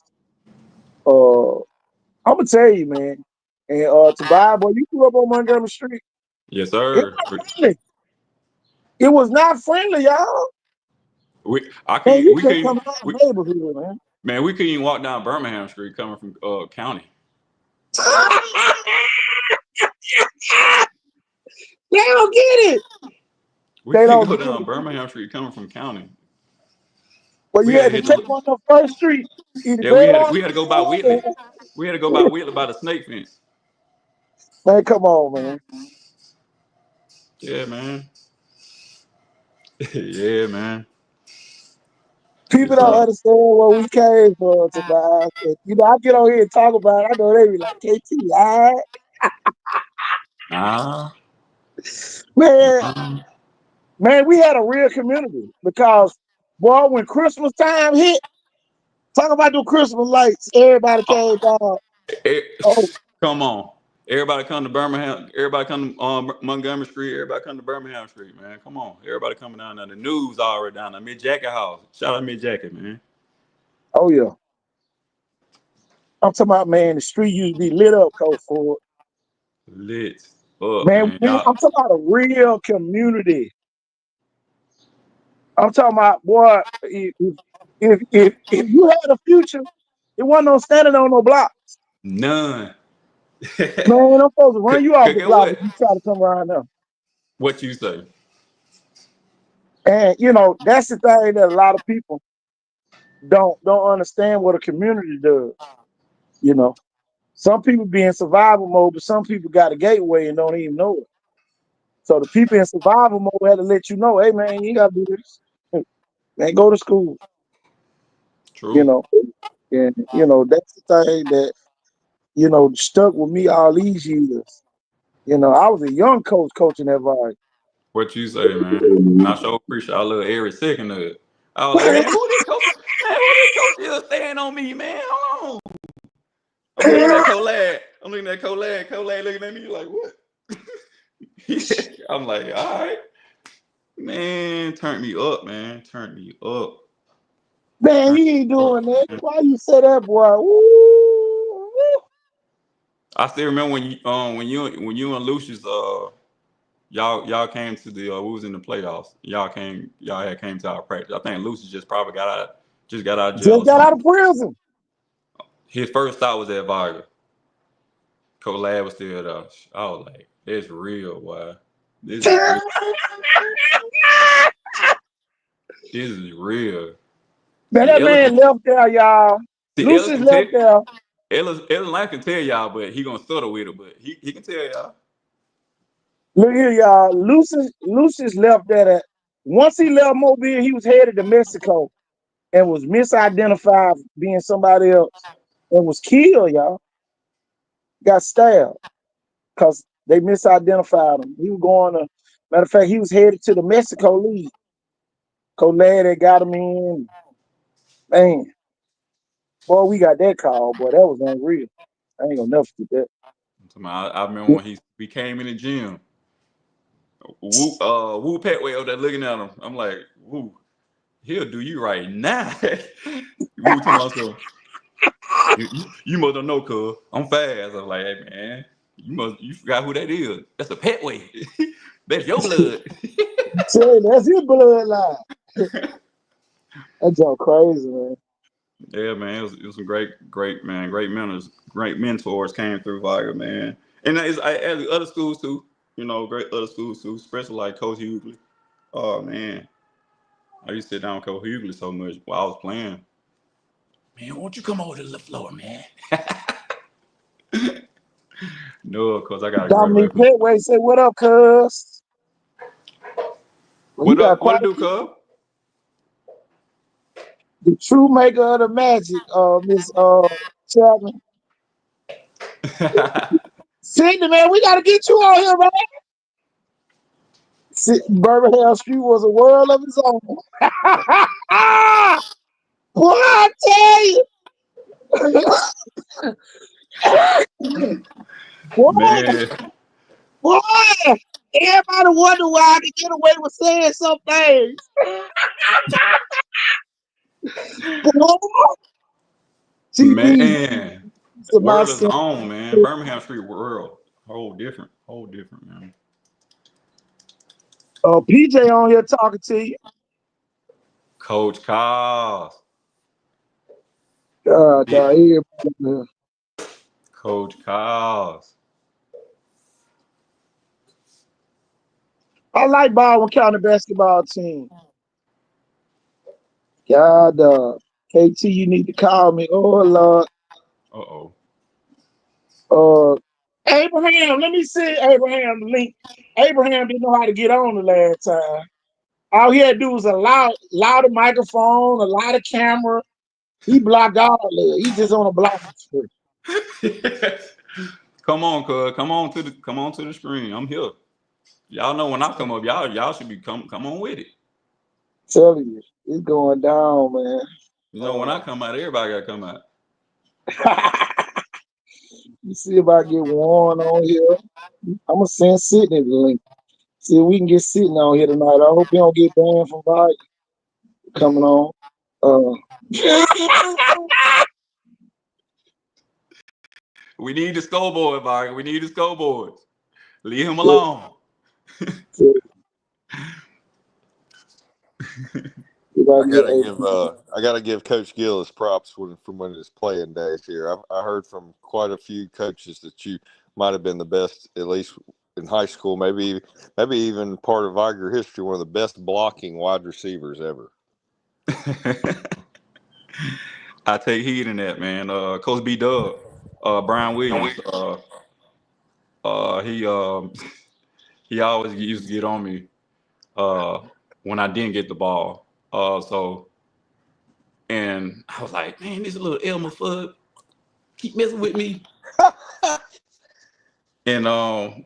[SPEAKER 1] Uh, I'm gonna tell you, man. And Tobias, boy, you grew up on Montgomery Street.
[SPEAKER 6] Yes,
[SPEAKER 1] It
[SPEAKER 6] sir.
[SPEAKER 1] was friendly. It was not friendly, y'all.
[SPEAKER 6] I
[SPEAKER 1] Man,
[SPEAKER 6] can't.
[SPEAKER 1] you
[SPEAKER 6] We
[SPEAKER 1] can't
[SPEAKER 6] couldn't.
[SPEAKER 1] come out of
[SPEAKER 6] We,
[SPEAKER 1] the neighborhood, man.
[SPEAKER 6] man, we couldn't even walk down Birmingham Street coming from county.
[SPEAKER 1] They don't get it.
[SPEAKER 6] We
[SPEAKER 1] They
[SPEAKER 6] couldn't
[SPEAKER 1] don't
[SPEAKER 6] go
[SPEAKER 1] get
[SPEAKER 6] down
[SPEAKER 1] it.
[SPEAKER 6] Birmingham Street coming from county.
[SPEAKER 1] But
[SPEAKER 6] We
[SPEAKER 1] you
[SPEAKER 6] had to
[SPEAKER 1] had to
[SPEAKER 6] hit
[SPEAKER 1] take
[SPEAKER 6] the.
[SPEAKER 1] on the first street. Either
[SPEAKER 6] Yeah,
[SPEAKER 1] go on
[SPEAKER 6] we had to go by Whitley. We had to go by Whitley by the snake fence.
[SPEAKER 1] man, come on, man.
[SPEAKER 6] Yeah, man. Yeah, man.
[SPEAKER 1] People
[SPEAKER 6] It's
[SPEAKER 1] don't understand what we came for, Tobias. I get on here and talk about it. I know they be like, KT, all right?
[SPEAKER 6] nah.
[SPEAKER 1] Man, man, we had a real community because, boy, when Christmas time hit, talk about the Christmas lights, everybody
[SPEAKER 6] Oh,
[SPEAKER 1] came down.
[SPEAKER 6] eh,
[SPEAKER 1] Oh,
[SPEAKER 6] come on. Everybody come to Birmingham. Everybody come to Montgomery Street. Everybody come to Birmingham Street, man. Come on. Everybody coming down there. The news already down there. Mid Jacket House. Shout out Mid Jacket, man.
[SPEAKER 1] Oh yeah. I'm talking about, man, the street used to be lit up, Coach Ford.
[SPEAKER 6] Lit up,
[SPEAKER 1] Man,
[SPEAKER 6] man.
[SPEAKER 1] I'm talking about a real community. I'm talking about, boy, if you had a future, it wasn't no standing on no block.
[SPEAKER 6] None.
[SPEAKER 1] Man, I'm supposed to run you off the
[SPEAKER 6] Get
[SPEAKER 1] block
[SPEAKER 6] what?
[SPEAKER 1] if you try to come around there.
[SPEAKER 6] What you say?
[SPEAKER 1] And that's the thing that a lot of people don't understand what a community does. Some people be in survival mode, but some people got a gateway and don't even know it. So the people in survival mode had to let you know, hey man, you gotta do this. Man, go to school.
[SPEAKER 6] True.
[SPEAKER 1] You know, and that's the thing that stuck with me all these years. I was a young coach coaching that vibe.
[SPEAKER 6] What you say, man? And I sure appreciate. I love every second of it. I was like, man, who this coach? Man, who this coach is staying on me, man? Hold on. I'm looking at Colad. Colad looking at me like, what? I'm like, all right. Man, turn me up, man. Turn me up.
[SPEAKER 1] Man,
[SPEAKER 6] Turn
[SPEAKER 1] you ain't
[SPEAKER 6] me up,
[SPEAKER 1] doing that.
[SPEAKER 6] man.
[SPEAKER 1] Why you say that, boy? Ooh.
[SPEAKER 6] I still remember when you and Lucius y'all came to the we was in the playoffs. Y'all had came to our practice. I think Lucius just probably got out of jail
[SPEAKER 1] Just
[SPEAKER 6] or
[SPEAKER 1] got out of
[SPEAKER 6] something.
[SPEAKER 1] prison.
[SPEAKER 6] His first thought was at Vargas. Colad was still there. I was like, "It's real, boy. This is real. This is real."
[SPEAKER 1] Man,
[SPEAKER 6] See,
[SPEAKER 1] that man left there, y'all.
[SPEAKER 6] Ella
[SPEAKER 1] Lucius
[SPEAKER 6] can tell
[SPEAKER 1] left there.
[SPEAKER 6] Ella can tell y'all, but he gonna stutter with it. But he can tell y'all.
[SPEAKER 1] Look here, y'all. Lucius left there. Once he left Mobile, he was headed to Mexico and was misidentified being somebody else and was killed, y'all. Got stabbed because they misidentified him. He was going to, matter of fact, he was headed to the Mexico League. Colad that got him in. Man, boy, we got that call, boy. That was unreal. I ain't gonna never forget that.
[SPEAKER 6] I remember when we came in the gym. Woo Petway over there looking at him. I'm like, Woo, he'll do you right now. Woo to myself, you must don't know, cuz I'm fast. I was like, hey man, you forgot who that is. That's a Petway. That's your blood.
[SPEAKER 1] Say, that's his bloodline. That's all crazy, man.
[SPEAKER 6] Yeah, man, it was some great mentors came through Viger, man. And as other schools too, great other schools too, especially like Coach Hughley. Oh man, I used to sit down with Coach Hughley so much while I was playing. Man, won't you come over to the floor, man? No, cause I gotta
[SPEAKER 1] Dominique
[SPEAKER 6] graduate from.
[SPEAKER 1] Petway say, "What up, cuz?" Well, he
[SPEAKER 6] What
[SPEAKER 1] got
[SPEAKER 6] up? What
[SPEAKER 1] quite
[SPEAKER 6] to
[SPEAKER 1] a
[SPEAKER 6] do,
[SPEAKER 1] few.
[SPEAKER 6] cuz?
[SPEAKER 1] The true maker of the magic, Miss Chapman. Sydney, man, we gotta get you on here, man. Birmingham Street was a world of its own. Boy, I tell you. boy,
[SPEAKER 6] Man,
[SPEAKER 1] boy. Everybody wonder why I can get away with saying some things. Boy, TV.
[SPEAKER 6] man,
[SPEAKER 1] To my
[SPEAKER 6] world is
[SPEAKER 1] son.
[SPEAKER 6] on, man. Birmingham Street world, whole different, man.
[SPEAKER 1] PJ on here talking to you.
[SPEAKER 6] Coach Cos, big
[SPEAKER 1] Everybody.
[SPEAKER 6] Coach Cos.
[SPEAKER 1] I like Baldwin County basketball team. God, KT, you need to call me. Oh Lord.
[SPEAKER 6] Uh-oh.
[SPEAKER 1] Uh, Abraham, let me see Abraham the link. Abraham didn't know how to get on the last time. All he had to do was allow the microphone, allow the camera. He blocked all of it. He just on a block screen.
[SPEAKER 6] Come on, cuz. Come on to the screen. I'm here. Y'all know when I come up, y'all should be come on with it.
[SPEAKER 1] Telling you, it's going down, man.
[SPEAKER 6] When I come out, everybody gotta come out.
[SPEAKER 1] me see if I get one on here. I'm gonna send Sydney the link. See if we can get Sydney on here tonight. I hope he don't get banned from Volume coming on.
[SPEAKER 6] We need the scoreboard, Vargas. We need the scoreboard. Leave him alone.
[SPEAKER 3] I gotta give Coach Gillis props from when his playing days here. I heard from quite a few coaches that you might have been the best, at least in high school, maybe even part of Viger history, one of the best blocking wide receivers ever.
[SPEAKER 6] I take heed in that, man. Coach B Dub, Brian Williams, he he always used to get on me when I didn't get the ball. And I was like, man, this little Elmer Fudd keep messing with me. And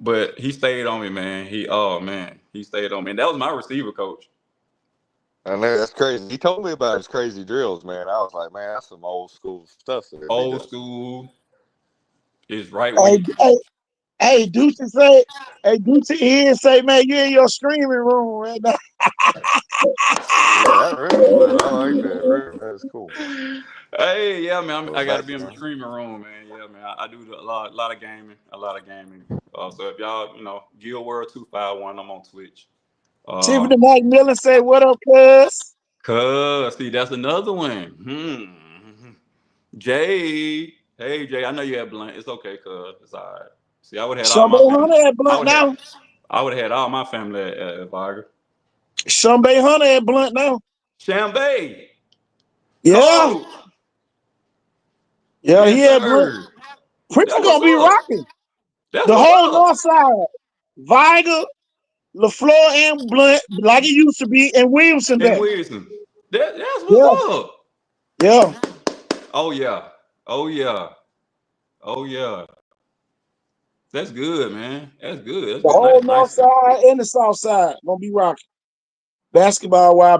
[SPEAKER 6] but he stayed on me, man. He stayed on me. And that was my receiver coach.
[SPEAKER 3] I know, that's crazy. He told me about his crazy drills, man. I was like, man, that's some old school stuff.
[SPEAKER 6] Old school is right where you.
[SPEAKER 1] Hey, Deuce say, here say, man, you in your streaming room right now.
[SPEAKER 3] Yeah, that room's lit. I like that room. That's cool.
[SPEAKER 6] Hey, yeah, man. I got to be in the streaming room, man. Yeah, man. I do a lot of gaming. So if y'all, Gil World 251, I'm on Twitch.
[SPEAKER 1] Tiffany McMillan say, what up, cuz?
[SPEAKER 6] See, that's another one. Jay. Hey, Jay, I know you had blunt. It's okay, cuz. It's all right. See, I would have had all my family.
[SPEAKER 1] At blunt now.
[SPEAKER 6] I would have had all my family at Viger.
[SPEAKER 1] Shumbay Hunter at blunt now.
[SPEAKER 6] Shambay.
[SPEAKER 1] Yeah.
[SPEAKER 6] Cold.
[SPEAKER 1] Yeah, he had blunt. Princeton gonna be rocking.
[SPEAKER 6] That's
[SPEAKER 1] the whole north side. Viger, LaFleur, and Blunt, like it used to be, and Williamson back.
[SPEAKER 6] That's what's up.
[SPEAKER 1] Yeah.
[SPEAKER 6] Oh yeah. That's good, man. That's good.
[SPEAKER 1] The whole north side and the south side gonna be rocking. Basketball wise,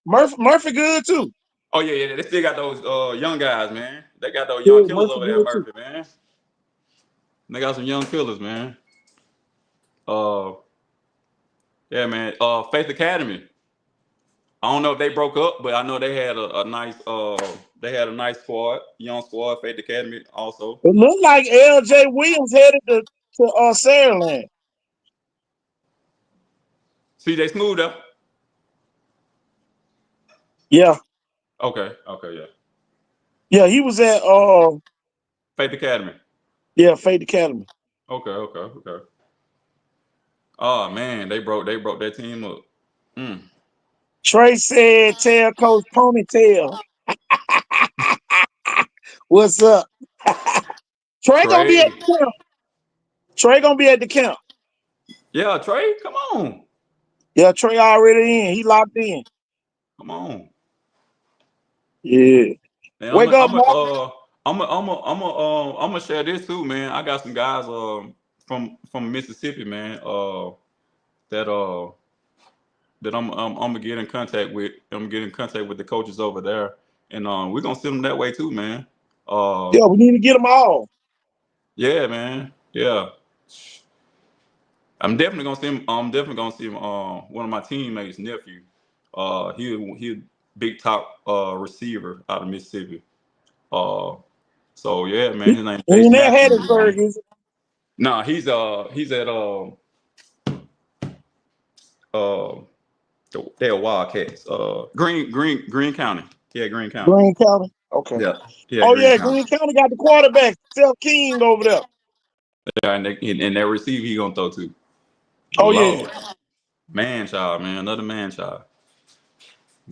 [SPEAKER 1] Murphy good too.
[SPEAKER 6] Oh yeah. They still got those young guys, man. They got those young killers over there, Murphy, man. They got some young killers, man. Yeah, man. Faith Academy. I don't know if they broke up, but I know they had a nice squad, young squad. Faith Academy also.
[SPEAKER 1] It looked like L.J. Williams headed to Saraland.
[SPEAKER 6] CJ Smooth up.
[SPEAKER 1] Yeah.
[SPEAKER 6] Okay, yeah.
[SPEAKER 1] Yeah, he was at
[SPEAKER 6] Faith Academy.
[SPEAKER 1] Yeah, Faith Academy.
[SPEAKER 6] Okay. Oh man, they broke that team up.
[SPEAKER 1] Trey said, "Tell Coach Ponytail." What's up? Trey gonna be at the camp. Trey gonna be at the camp.
[SPEAKER 6] Yeah, Trey, come on.
[SPEAKER 1] Yeah, Trey already in. He locked in.
[SPEAKER 6] Come on.
[SPEAKER 1] Yeah.
[SPEAKER 6] And
[SPEAKER 1] Wake up, man.
[SPEAKER 6] I'm gonna share this too, man. I got some guys from Mississippi, man. That I'm gonna get in contact with. I'm gonna get in contact with the coaches over there, and we're gonna send them that way too, man.
[SPEAKER 1] Yeah, we need to get them all.
[SPEAKER 6] Yeah, man. Yeah. I'm definitely gonna see him. One of my teammates' nephew. He big top receiver out of Mississippi. So yeah, man. His name's
[SPEAKER 1] Ain't that Hattiesburg, is it?
[SPEAKER 6] Nah, he's at they're Wildcats. Green County. Yeah, Green County.
[SPEAKER 1] Green County. Okay.
[SPEAKER 6] Yeah.
[SPEAKER 1] Green County got the quarterback, Seth King over there.
[SPEAKER 6] Yeah, and that receiver he gonna throw to.
[SPEAKER 1] Yeah.
[SPEAKER 6] Man-child, man. Another man-child.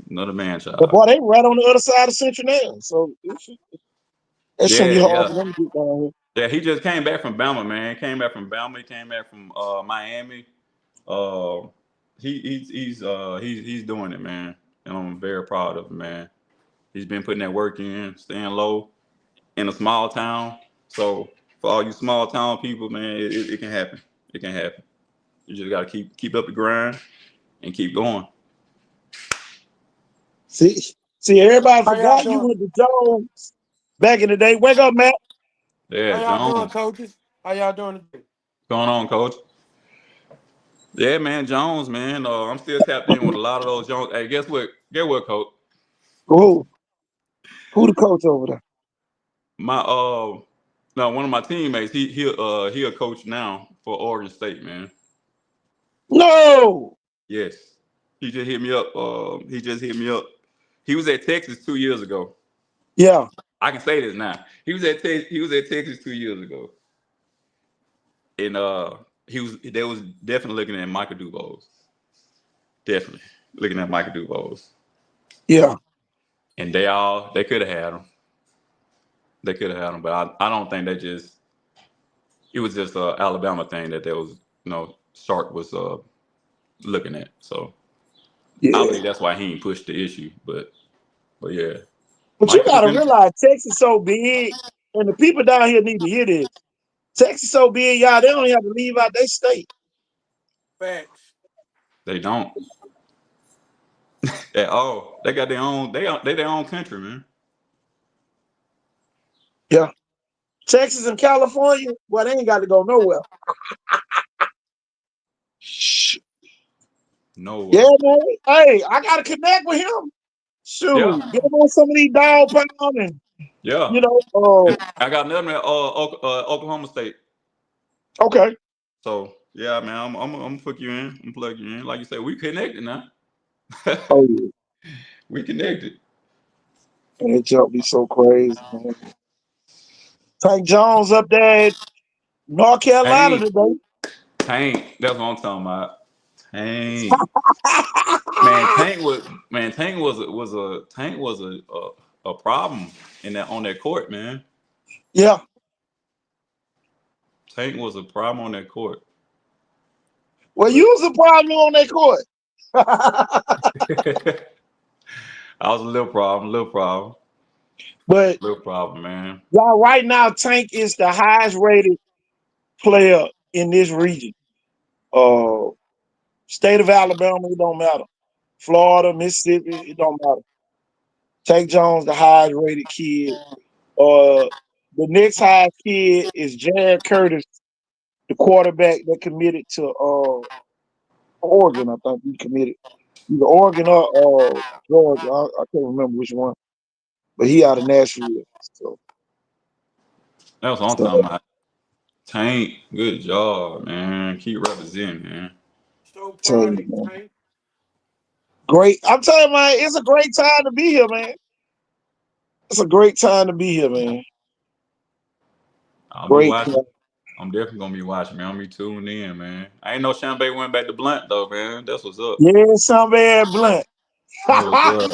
[SPEAKER 1] But boy, they right on the other side of Central now. So that shouldn't be hard for them to get down here.
[SPEAKER 6] Yeah, he just came back from Bama, man. He came back from Miami. He's doing it, man. And I'm very proud of him, man. He's been putting that work in, staying low in a small town. So for all you small town people, man, it can happen. It can happen. You just gotta keep up the grind and keep going.
[SPEAKER 1] See, everybody forgot you went to Jones back in the day. Wake up, Matt.
[SPEAKER 6] Yeah,
[SPEAKER 7] How y'all doing,
[SPEAKER 6] Jones.
[SPEAKER 7] coaches? How y'all doing today?
[SPEAKER 6] Going on, coach? Yeah, man, Jones, man. I'm still tapped in with a lot of those Jones. Hey, guess what? Guess what, coach?
[SPEAKER 1] Who? Who the coach over there?
[SPEAKER 6] My no, one of my teammates. He a coach now for Oregon State, man.
[SPEAKER 1] No.
[SPEAKER 6] Yes, he just hit me up. He just hit me up. He was at Texas 2 years ago.
[SPEAKER 1] Yeah.
[SPEAKER 6] I can say this now. He was at Texas 2 years ago, and they was definitely looking at Michael Dubose. Definitely looking at Michael Dubose.
[SPEAKER 1] Yeah.
[SPEAKER 6] And they could have had him. They could have had him, but I don't think they just. It was just a Alabama thing that there was, Shark was looking at. So I
[SPEAKER 1] Yeah.
[SPEAKER 6] believe that's why he ain't pushed the issue. But yeah,
[SPEAKER 1] But you
[SPEAKER 6] Michael was
[SPEAKER 1] gotta
[SPEAKER 6] in.
[SPEAKER 1] realize Texas so big, and the people down here need to hear this. Texas so big, y'all, they don't have to leave out their state.
[SPEAKER 7] Facts.
[SPEAKER 6] They don't at all. They got their own. They their own country, man.
[SPEAKER 1] Yeah. Texas and California, well, they ain't got to go nowhere. Shh.
[SPEAKER 6] No.
[SPEAKER 1] Yeah, man. Hey, I gotta connect with him.
[SPEAKER 6] Yeah.
[SPEAKER 1] Shoot, get him on some of these dog pound and
[SPEAKER 6] Yeah.
[SPEAKER 1] you know,
[SPEAKER 6] And I got another at Oklahoma State.
[SPEAKER 1] okay.
[SPEAKER 6] So yeah, man, I'm gonna put you in. I'm plug you in. Like you said, we connected now.
[SPEAKER 1] Oh yeah.
[SPEAKER 6] We connected.
[SPEAKER 1] And it jump be so crazy, man. Tank Jones up there at North Carolina
[SPEAKER 6] Tank,
[SPEAKER 1] today.
[SPEAKER 6] Tank. That's what I'm talking about. Tank. Man, Tank was a problem in that on that court, man.
[SPEAKER 1] Yeah.
[SPEAKER 6] Tank was a problem on that court.
[SPEAKER 1] Well, you
[SPEAKER 6] But
[SPEAKER 1] was a problem on that court.
[SPEAKER 6] I was a little problem,
[SPEAKER 1] But
[SPEAKER 6] man.
[SPEAKER 1] y'all, right now, Tank is the highest rated player in this region. Uh, State of Alabama, it don't matter. Florida, Mississippi, it don't matter. Tank Jones, the highest rated kid. The next highest kid is Jared Curtis, the quarterback that committed to Oregon. I think he committed either Oregon or Georgia. I can't remember which one, but he out of Nashville.
[SPEAKER 6] That's what I'm
[SPEAKER 1] So
[SPEAKER 6] talking about. Tank, good job, man. Keep representing, man.
[SPEAKER 7] So
[SPEAKER 1] tell
[SPEAKER 7] proud
[SPEAKER 1] you,
[SPEAKER 7] of you,
[SPEAKER 1] man.
[SPEAKER 7] Tank.
[SPEAKER 1] Great. I'm telling you, man, it's a great time to be here, man. It's a great time to be here, man.
[SPEAKER 6] I'll be
[SPEAKER 1] Great
[SPEAKER 6] watching.
[SPEAKER 1] time.
[SPEAKER 6] I'm definitely gonna be watching, man. I'm gonna be tuned in, man. I ain't know Shanbay went back to Blunt though, man. That's what's up.
[SPEAKER 1] Yeah, somebody blunt.
[SPEAKER 6] That's what's up.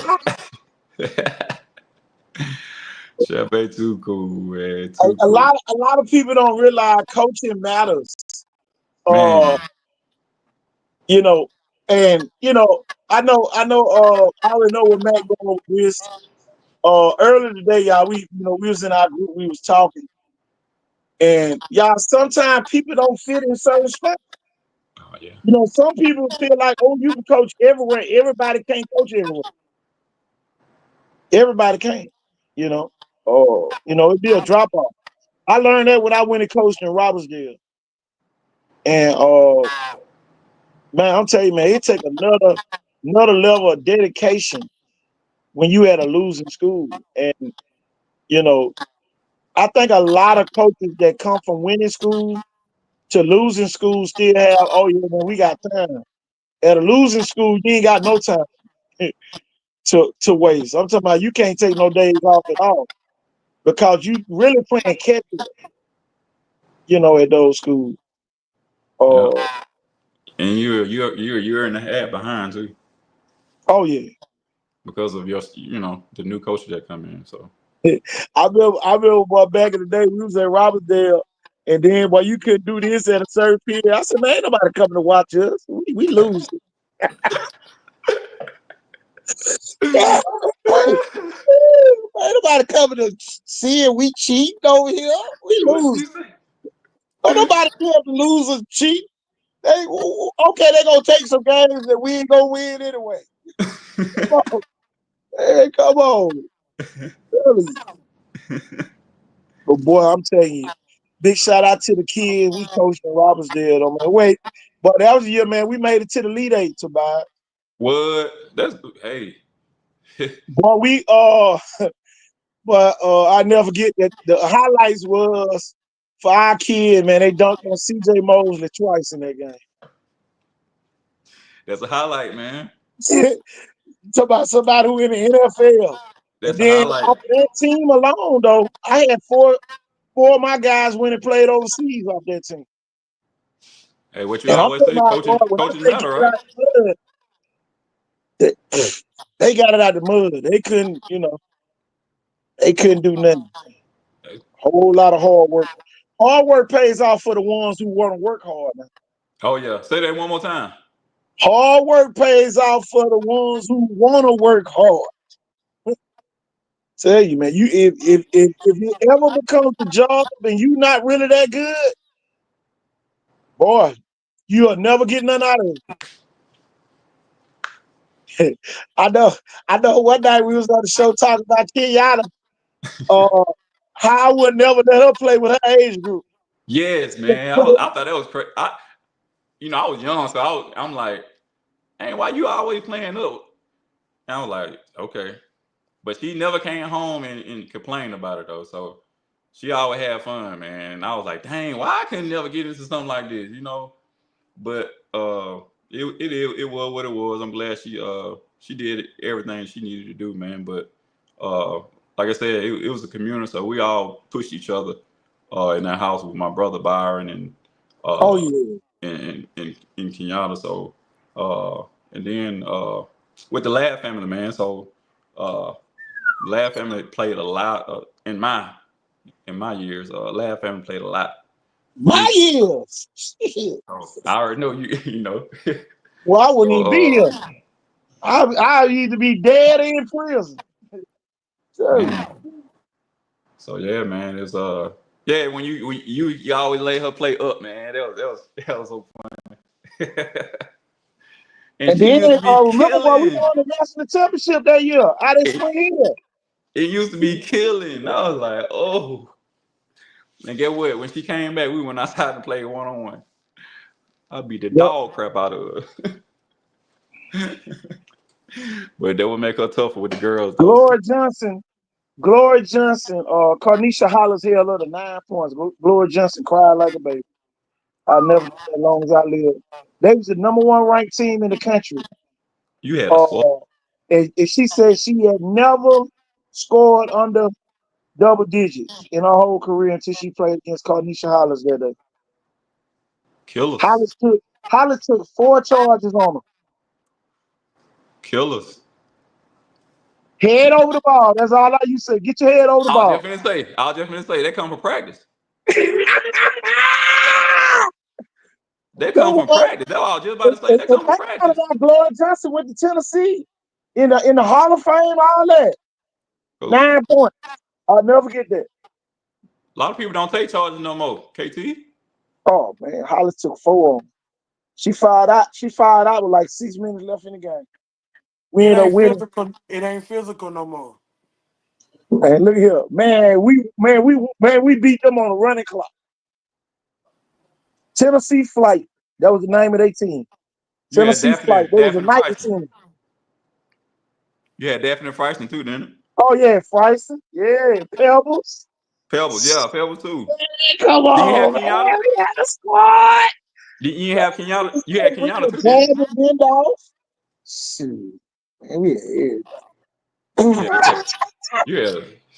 [SPEAKER 6] Shanbay too cool, man. Too
[SPEAKER 1] a
[SPEAKER 6] cool.
[SPEAKER 1] lot of people don't realize coaching matters. Uh,
[SPEAKER 6] Man,
[SPEAKER 1] you know, and I already know what Matt going with this. Earlier today, y'all, we was in our group, we was talking, and y'all, sometimes people don't fit in certain spots.
[SPEAKER 6] oh yeah.
[SPEAKER 1] Some people feel like, oh, you can coach everywhere. Everybody can't coach everywhere. Everybody can't, you know. It'd be a drop off. I learned that when I went and coached in Robertsdale. And man, I'm telling you, man, it take another level of dedication when you at a losing school. And, you know, I think a lot of coaches that come from winning school to losing school still have, oh yeah, man, we got time. At a losing school, you ain't got no time to waste. I'm talking about you can't take no days off at all because you really playing catch up, at those schools.
[SPEAKER 6] Yeah.
[SPEAKER 1] Uh,
[SPEAKER 6] And you're a year and a half behind too
[SPEAKER 1] oh yeah.
[SPEAKER 6] because of the new coach that come in. So
[SPEAKER 1] I remember boy, back in the day, we was at Robertsdale, and then boy, you couldn't do this at a certain period. I said, man, ain't nobody coming to watch us. We lose. Yeah, hey, ain't nobody coming to see it. We cheat over here. We
[SPEAKER 6] what
[SPEAKER 1] lose.
[SPEAKER 6] you say?
[SPEAKER 1] Don't nobody care if the losers cheat. Okay, they gonna take some games that we ain't gonna win anyway. Come on. Hey, come on. Really. But boy, I'm telling you, big shout out to the kids we coached in Robertsdale. Though, man. Wait, but that was the year, man. We made it to the Elite Eight, to buy.
[SPEAKER 6] What? That's hey.
[SPEAKER 1] Boy, but I never forget that the highlights was for our kid, man. They dunked on CJ Mosley twice in that game.
[SPEAKER 6] That's a highlight, man.
[SPEAKER 1] Talk about somebody who in the NFL. And
[SPEAKER 6] That's a
[SPEAKER 1] then
[SPEAKER 6] highlight.
[SPEAKER 1] off that team alone, though, I had four of my guys went and played overseas off that team.
[SPEAKER 6] Hey, what you
[SPEAKER 1] And I'm
[SPEAKER 6] always
[SPEAKER 1] talking
[SPEAKER 6] say,
[SPEAKER 1] about, boy,
[SPEAKER 6] coaching,
[SPEAKER 1] when I
[SPEAKER 6] coaching
[SPEAKER 1] say get
[SPEAKER 6] matter,
[SPEAKER 1] it
[SPEAKER 6] right?
[SPEAKER 1] out the mud, they got it out the mud. They couldn't, they couldn't do nothing. Whole lot of hard work. Hard work pays off for the ones who want to work hard. Now.
[SPEAKER 6] Oh yeah. Say that one more time.
[SPEAKER 1] Hard work pays off for the ones who want to work hard. Tell you, man, you if it ever becomes a job and you not really that good, boy, you'll never get none out of it. I know. One night we was on the show talking about Kenyatta. How I would never let her play with her age group.
[SPEAKER 6] Yes, man. I thought that was crazy. I was young, so I'm like, hey, why you always playing up? And I was like, okay. But she never came home and complained about it though. So she always had fun, man. And I was like, dang, why I couldn't never get into something like this, But it was what it was. I'm glad she did everything she needed to do, man. But uh, like I said, it was a community, so we all pushed each other in that house with my brother Byron and
[SPEAKER 1] Oh
[SPEAKER 6] uh,
[SPEAKER 1] yeah.
[SPEAKER 6] in Kenyatta. So and then with the Ladd family, man. So uh, Ladd family played a lot in my years. Ladd family played a lot.
[SPEAKER 1] My
[SPEAKER 6] Big.
[SPEAKER 1] years. Shit.
[SPEAKER 6] I already know you. You know.
[SPEAKER 1] Well, I wouldn't even be
[SPEAKER 6] So
[SPEAKER 1] here. I'd either be dead or in prison. Tell you.
[SPEAKER 6] man. So yeah, man. It's yeah. When you always let her play up, man. That was so fun. And
[SPEAKER 1] And
[SPEAKER 6] she
[SPEAKER 1] then
[SPEAKER 6] used to be
[SPEAKER 1] remember when we
[SPEAKER 6] killing.
[SPEAKER 1] won the national championship that year out in
[SPEAKER 6] It,
[SPEAKER 1] Spring Hill.
[SPEAKER 6] it used to be killing. I was like, oh. And get what? When she came back, we went outside to play 1-on-1. I beat the
[SPEAKER 1] Yep.
[SPEAKER 6] dog crap out of her. But that would make her tougher with the girls, though. So.
[SPEAKER 1] Glory Johnson, Carnisha Hollis held her to 9 points. Glory Johnson cried like a baby. I'll never forget as long as I live. They was the number one ranked team in the country.
[SPEAKER 6] You had a slow.
[SPEAKER 1] Uh, and she said she had never scored under double digits in her whole career until she played against Carnisha Hollis that day.
[SPEAKER 6] Killers.
[SPEAKER 1] Hollis took 4 charges on her.
[SPEAKER 6] Killers.
[SPEAKER 1] Head over the ball. That's all I used to say. Get your head over the ball.
[SPEAKER 6] I was just gonna say, they come from practice. They come
[SPEAKER 1] No,
[SPEAKER 6] from practice. That's all I was just about to say. They
[SPEAKER 1] and
[SPEAKER 6] come from
[SPEAKER 1] that kind of
[SPEAKER 6] practice.
[SPEAKER 1] that Gloria Johnson went to Tennessee in the Hall of Fame, all that.
[SPEAKER 6] Cool.
[SPEAKER 1] 9 points. I'll never forget that.
[SPEAKER 6] A lot of people don't take charges no more. KT?
[SPEAKER 1] Oh man, Hollis took 4 on. She fired out. She fired out with like 6 minutes left in the game. We
[SPEAKER 7] It
[SPEAKER 1] ended up
[SPEAKER 7] ain't
[SPEAKER 1] winning.
[SPEAKER 7] physical. It ain't physical no more.
[SPEAKER 1] Man, look here, man. We beat them on a running clock. Tennessee Flight. That was the name of their team.
[SPEAKER 6] You had
[SPEAKER 1] Tennessee Flight. They was a
[SPEAKER 6] Daphne
[SPEAKER 1] night
[SPEAKER 6] Fryston.
[SPEAKER 1] team.
[SPEAKER 6] You had Daphne Fryston too, didn't it?
[SPEAKER 1] Oh yeah, Frison. Yeah, Pebbles.
[SPEAKER 6] Pebbles, yeah, Pebbles too.
[SPEAKER 1] Man, come
[SPEAKER 6] Did you have
[SPEAKER 1] on, man.
[SPEAKER 6] Kenyatta?
[SPEAKER 1] We had a squad.
[SPEAKER 6] Did you have Kenyatta? You had
[SPEAKER 1] We
[SPEAKER 6] Kenyatta
[SPEAKER 1] could
[SPEAKER 6] too, didn't you?
[SPEAKER 1] jab and bend off. Shoot. Man, we had
[SPEAKER 6] Yeah,
[SPEAKER 1] everybody.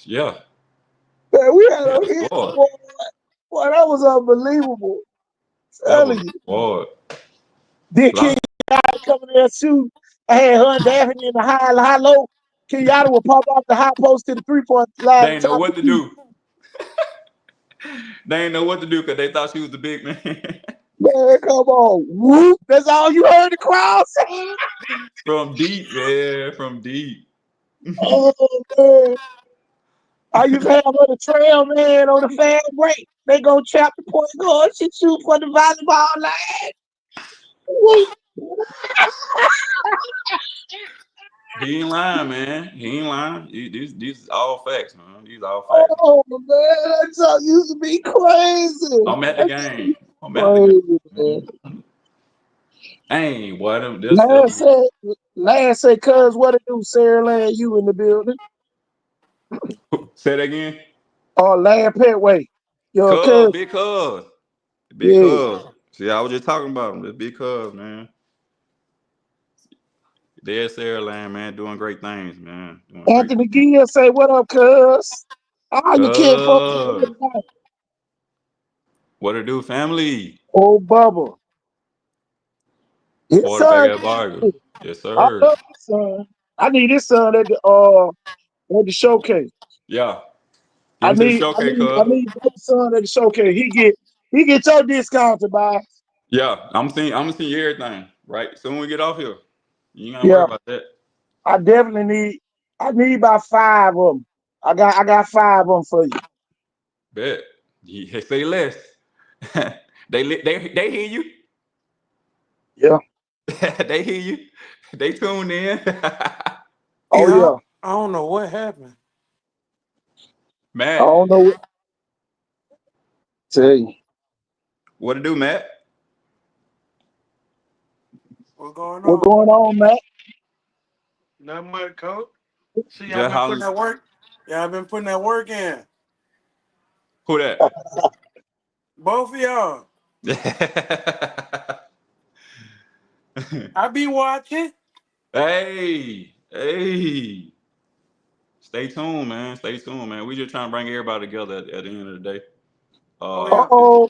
[SPEAKER 6] yeah.
[SPEAKER 1] Man, we had
[SPEAKER 6] You had
[SPEAKER 1] a
[SPEAKER 6] a
[SPEAKER 1] hit
[SPEAKER 6] squad.
[SPEAKER 1] squad. Boy, that was unbelievable.
[SPEAKER 6] That was
[SPEAKER 1] Telling
[SPEAKER 6] a
[SPEAKER 1] you.
[SPEAKER 6] squad.
[SPEAKER 1] Did
[SPEAKER 6] A lot of
[SPEAKER 1] Kenyatta come in there shooting? I had her and Daphne in the high low. Kenyatta would pop off the high post to the 3-point line
[SPEAKER 6] they
[SPEAKER 1] and
[SPEAKER 6] ain't know
[SPEAKER 1] top the
[SPEAKER 6] what to
[SPEAKER 1] key.
[SPEAKER 6] do. They ain't know what to do because they thought she was the big man.
[SPEAKER 1] Man, come on. Whoop. That's all you heard the crowd say.
[SPEAKER 6] From deep, man. From deep.
[SPEAKER 1] Oh, man. I used to have her the trail man on the fan break. They go trap the point guard. She shoot for the volleyball line. Whoop.
[SPEAKER 6] He ain't lying, man. He ain't lying. These is all facts, man. These all facts.
[SPEAKER 1] Oh man, that talk used to be crazy.
[SPEAKER 6] I'm at the
[SPEAKER 1] That used to
[SPEAKER 6] game.
[SPEAKER 1] be
[SPEAKER 6] I'm at the
[SPEAKER 1] crazy, man.
[SPEAKER 6] game. Hey, boy, them
[SPEAKER 1] Last say, cuz what it do, Sarah Land, you in the building?
[SPEAKER 6] say that again.
[SPEAKER 1] Or Land Petway. Your
[SPEAKER 6] Cuz,
[SPEAKER 1] cuz,
[SPEAKER 6] big cuz. Big
[SPEAKER 1] yeah.
[SPEAKER 6] cuz. See, I was just talking about him. The big cuz, man. There's Sarah Land, man, doing great things, man. Doing great
[SPEAKER 1] Anthony
[SPEAKER 6] things.
[SPEAKER 1] Gill say, what up, cuz? Ah, you can't fuck
[SPEAKER 6] Cuz.
[SPEAKER 1] with that.
[SPEAKER 6] What it do, family?
[SPEAKER 1] Old Bubba. His
[SPEAKER 6] Quarterback
[SPEAKER 1] son.
[SPEAKER 6] at Vargas. Yes,
[SPEAKER 1] I
[SPEAKER 6] sir.
[SPEAKER 1] love his son. I need his son at the showcase.
[SPEAKER 6] Yeah. Get
[SPEAKER 1] I
[SPEAKER 6] him to the
[SPEAKER 1] need I
[SPEAKER 6] showcase,
[SPEAKER 1] need I
[SPEAKER 6] cuz.
[SPEAKER 1] need his son at the showcase. He get your discount to buy.
[SPEAKER 6] Yeah, I'm gonna see everything, right? Soon we get off here. You ain't gotta worry
[SPEAKER 1] Yeah,
[SPEAKER 6] about that.
[SPEAKER 1] I definitely need. I need about 5 of them. I got 5 of them for you.
[SPEAKER 6] Bet. You say less. They hear you.
[SPEAKER 1] Yeah.
[SPEAKER 6] They hear you. They tuned in.
[SPEAKER 1] Oh
[SPEAKER 7] Yeah,
[SPEAKER 1] yeah.
[SPEAKER 7] I don't know what happened.
[SPEAKER 1] I
[SPEAKER 6] Matt,
[SPEAKER 1] don't know what to tell you.
[SPEAKER 6] what to do, Matt?
[SPEAKER 7] What's going
[SPEAKER 1] What
[SPEAKER 7] on?
[SPEAKER 1] going on, Matt?
[SPEAKER 7] Not much, coach. See, y'all
[SPEAKER 6] Just
[SPEAKER 7] been putting
[SPEAKER 6] holler.
[SPEAKER 7] that work. Y'all been putting that work in.
[SPEAKER 6] Who that?
[SPEAKER 7] Both of y'all. I be watching.
[SPEAKER 6] Hey. Stay tuned, man. Stay tuned, man. We just trying to bring everybody together at the end of the day.
[SPEAKER 7] Oh
[SPEAKER 1] Uh
[SPEAKER 7] yeah.
[SPEAKER 6] It's,
[SPEAKER 1] oh.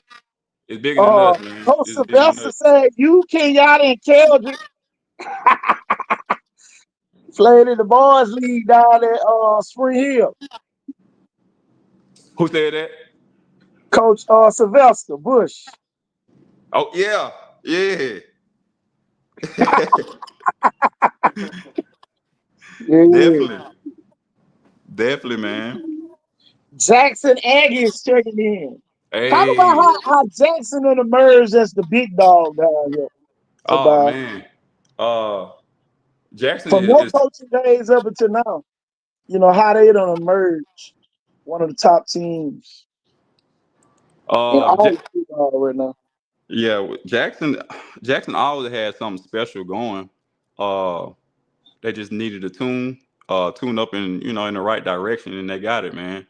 [SPEAKER 6] it's bigger than us, man.
[SPEAKER 1] Coach
[SPEAKER 6] It's bigger than
[SPEAKER 1] Sylvester
[SPEAKER 6] us.
[SPEAKER 1] said you Kenyatta and Keldrick played in the boys league down at Spring Hill.
[SPEAKER 6] Who said that?
[SPEAKER 1] Coach Sylvester Bush.
[SPEAKER 6] Oh yeah, yeah.
[SPEAKER 1] Yeah.
[SPEAKER 6] Definitely, definitely, man.
[SPEAKER 1] Jackson Aggies checking in. Talk about
[SPEAKER 6] Hey,
[SPEAKER 1] how Jackson and emerged as the big dog down here.
[SPEAKER 6] oh
[SPEAKER 1] About
[SPEAKER 6] man. Uh, Jackson
[SPEAKER 1] from your
[SPEAKER 6] is
[SPEAKER 1] coaching days up until now, you know how they done emerge one of the top teams in all
[SPEAKER 6] Ja-
[SPEAKER 1] of football right now.
[SPEAKER 6] yeah. Jackson, Jackson always had something special going. Uh, they just needed to tune up in in the right direction, and they got it, man.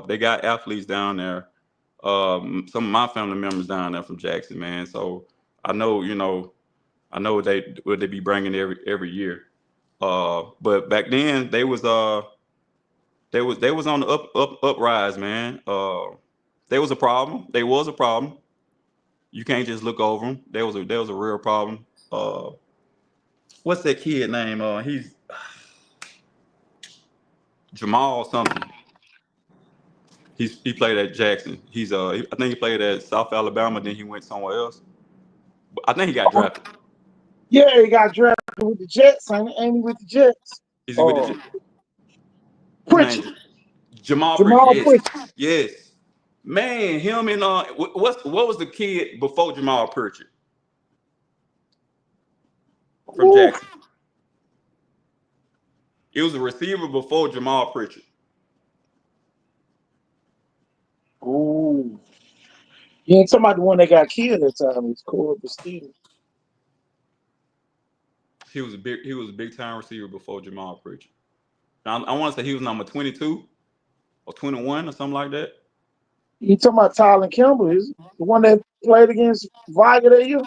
[SPEAKER 6] They got athletes down there. Some of my family members down there from Jackson, man. So I know, I know what they be bringing every year. But back then they was on the uprise, man. They was a problem. They was a problem. You can't just look over them. There was a real problem. What's that kid name? He's Jamal something. He played at Jackson. I think he played at South Alabama. Then he went somewhere else. But I think he got drafted.
[SPEAKER 1] Yeah, he got drafted with the Jets, ain't he with the Jets?
[SPEAKER 6] Is he with
[SPEAKER 1] Oh,
[SPEAKER 6] his name?
[SPEAKER 1] Pritchard,
[SPEAKER 6] Jamal Pritchard.
[SPEAKER 1] Jamal
[SPEAKER 6] Yes,
[SPEAKER 1] Pritchard.
[SPEAKER 6] yes. Man, him and what was the kid before Jamal Pritchard from
[SPEAKER 1] Ooh,
[SPEAKER 6] Jackson? It was a receiver before Jamal Pritchard.
[SPEAKER 1] ooh. You ain't talking about the one that got killed that time. It's Corey Bastille.
[SPEAKER 6] He was a big time receiver before Jamal Pritchard. Now, I want to say he was number 22 or 21 or something like that.
[SPEAKER 1] You talking about Tyler Campbell? Is the one that played against Viger that year?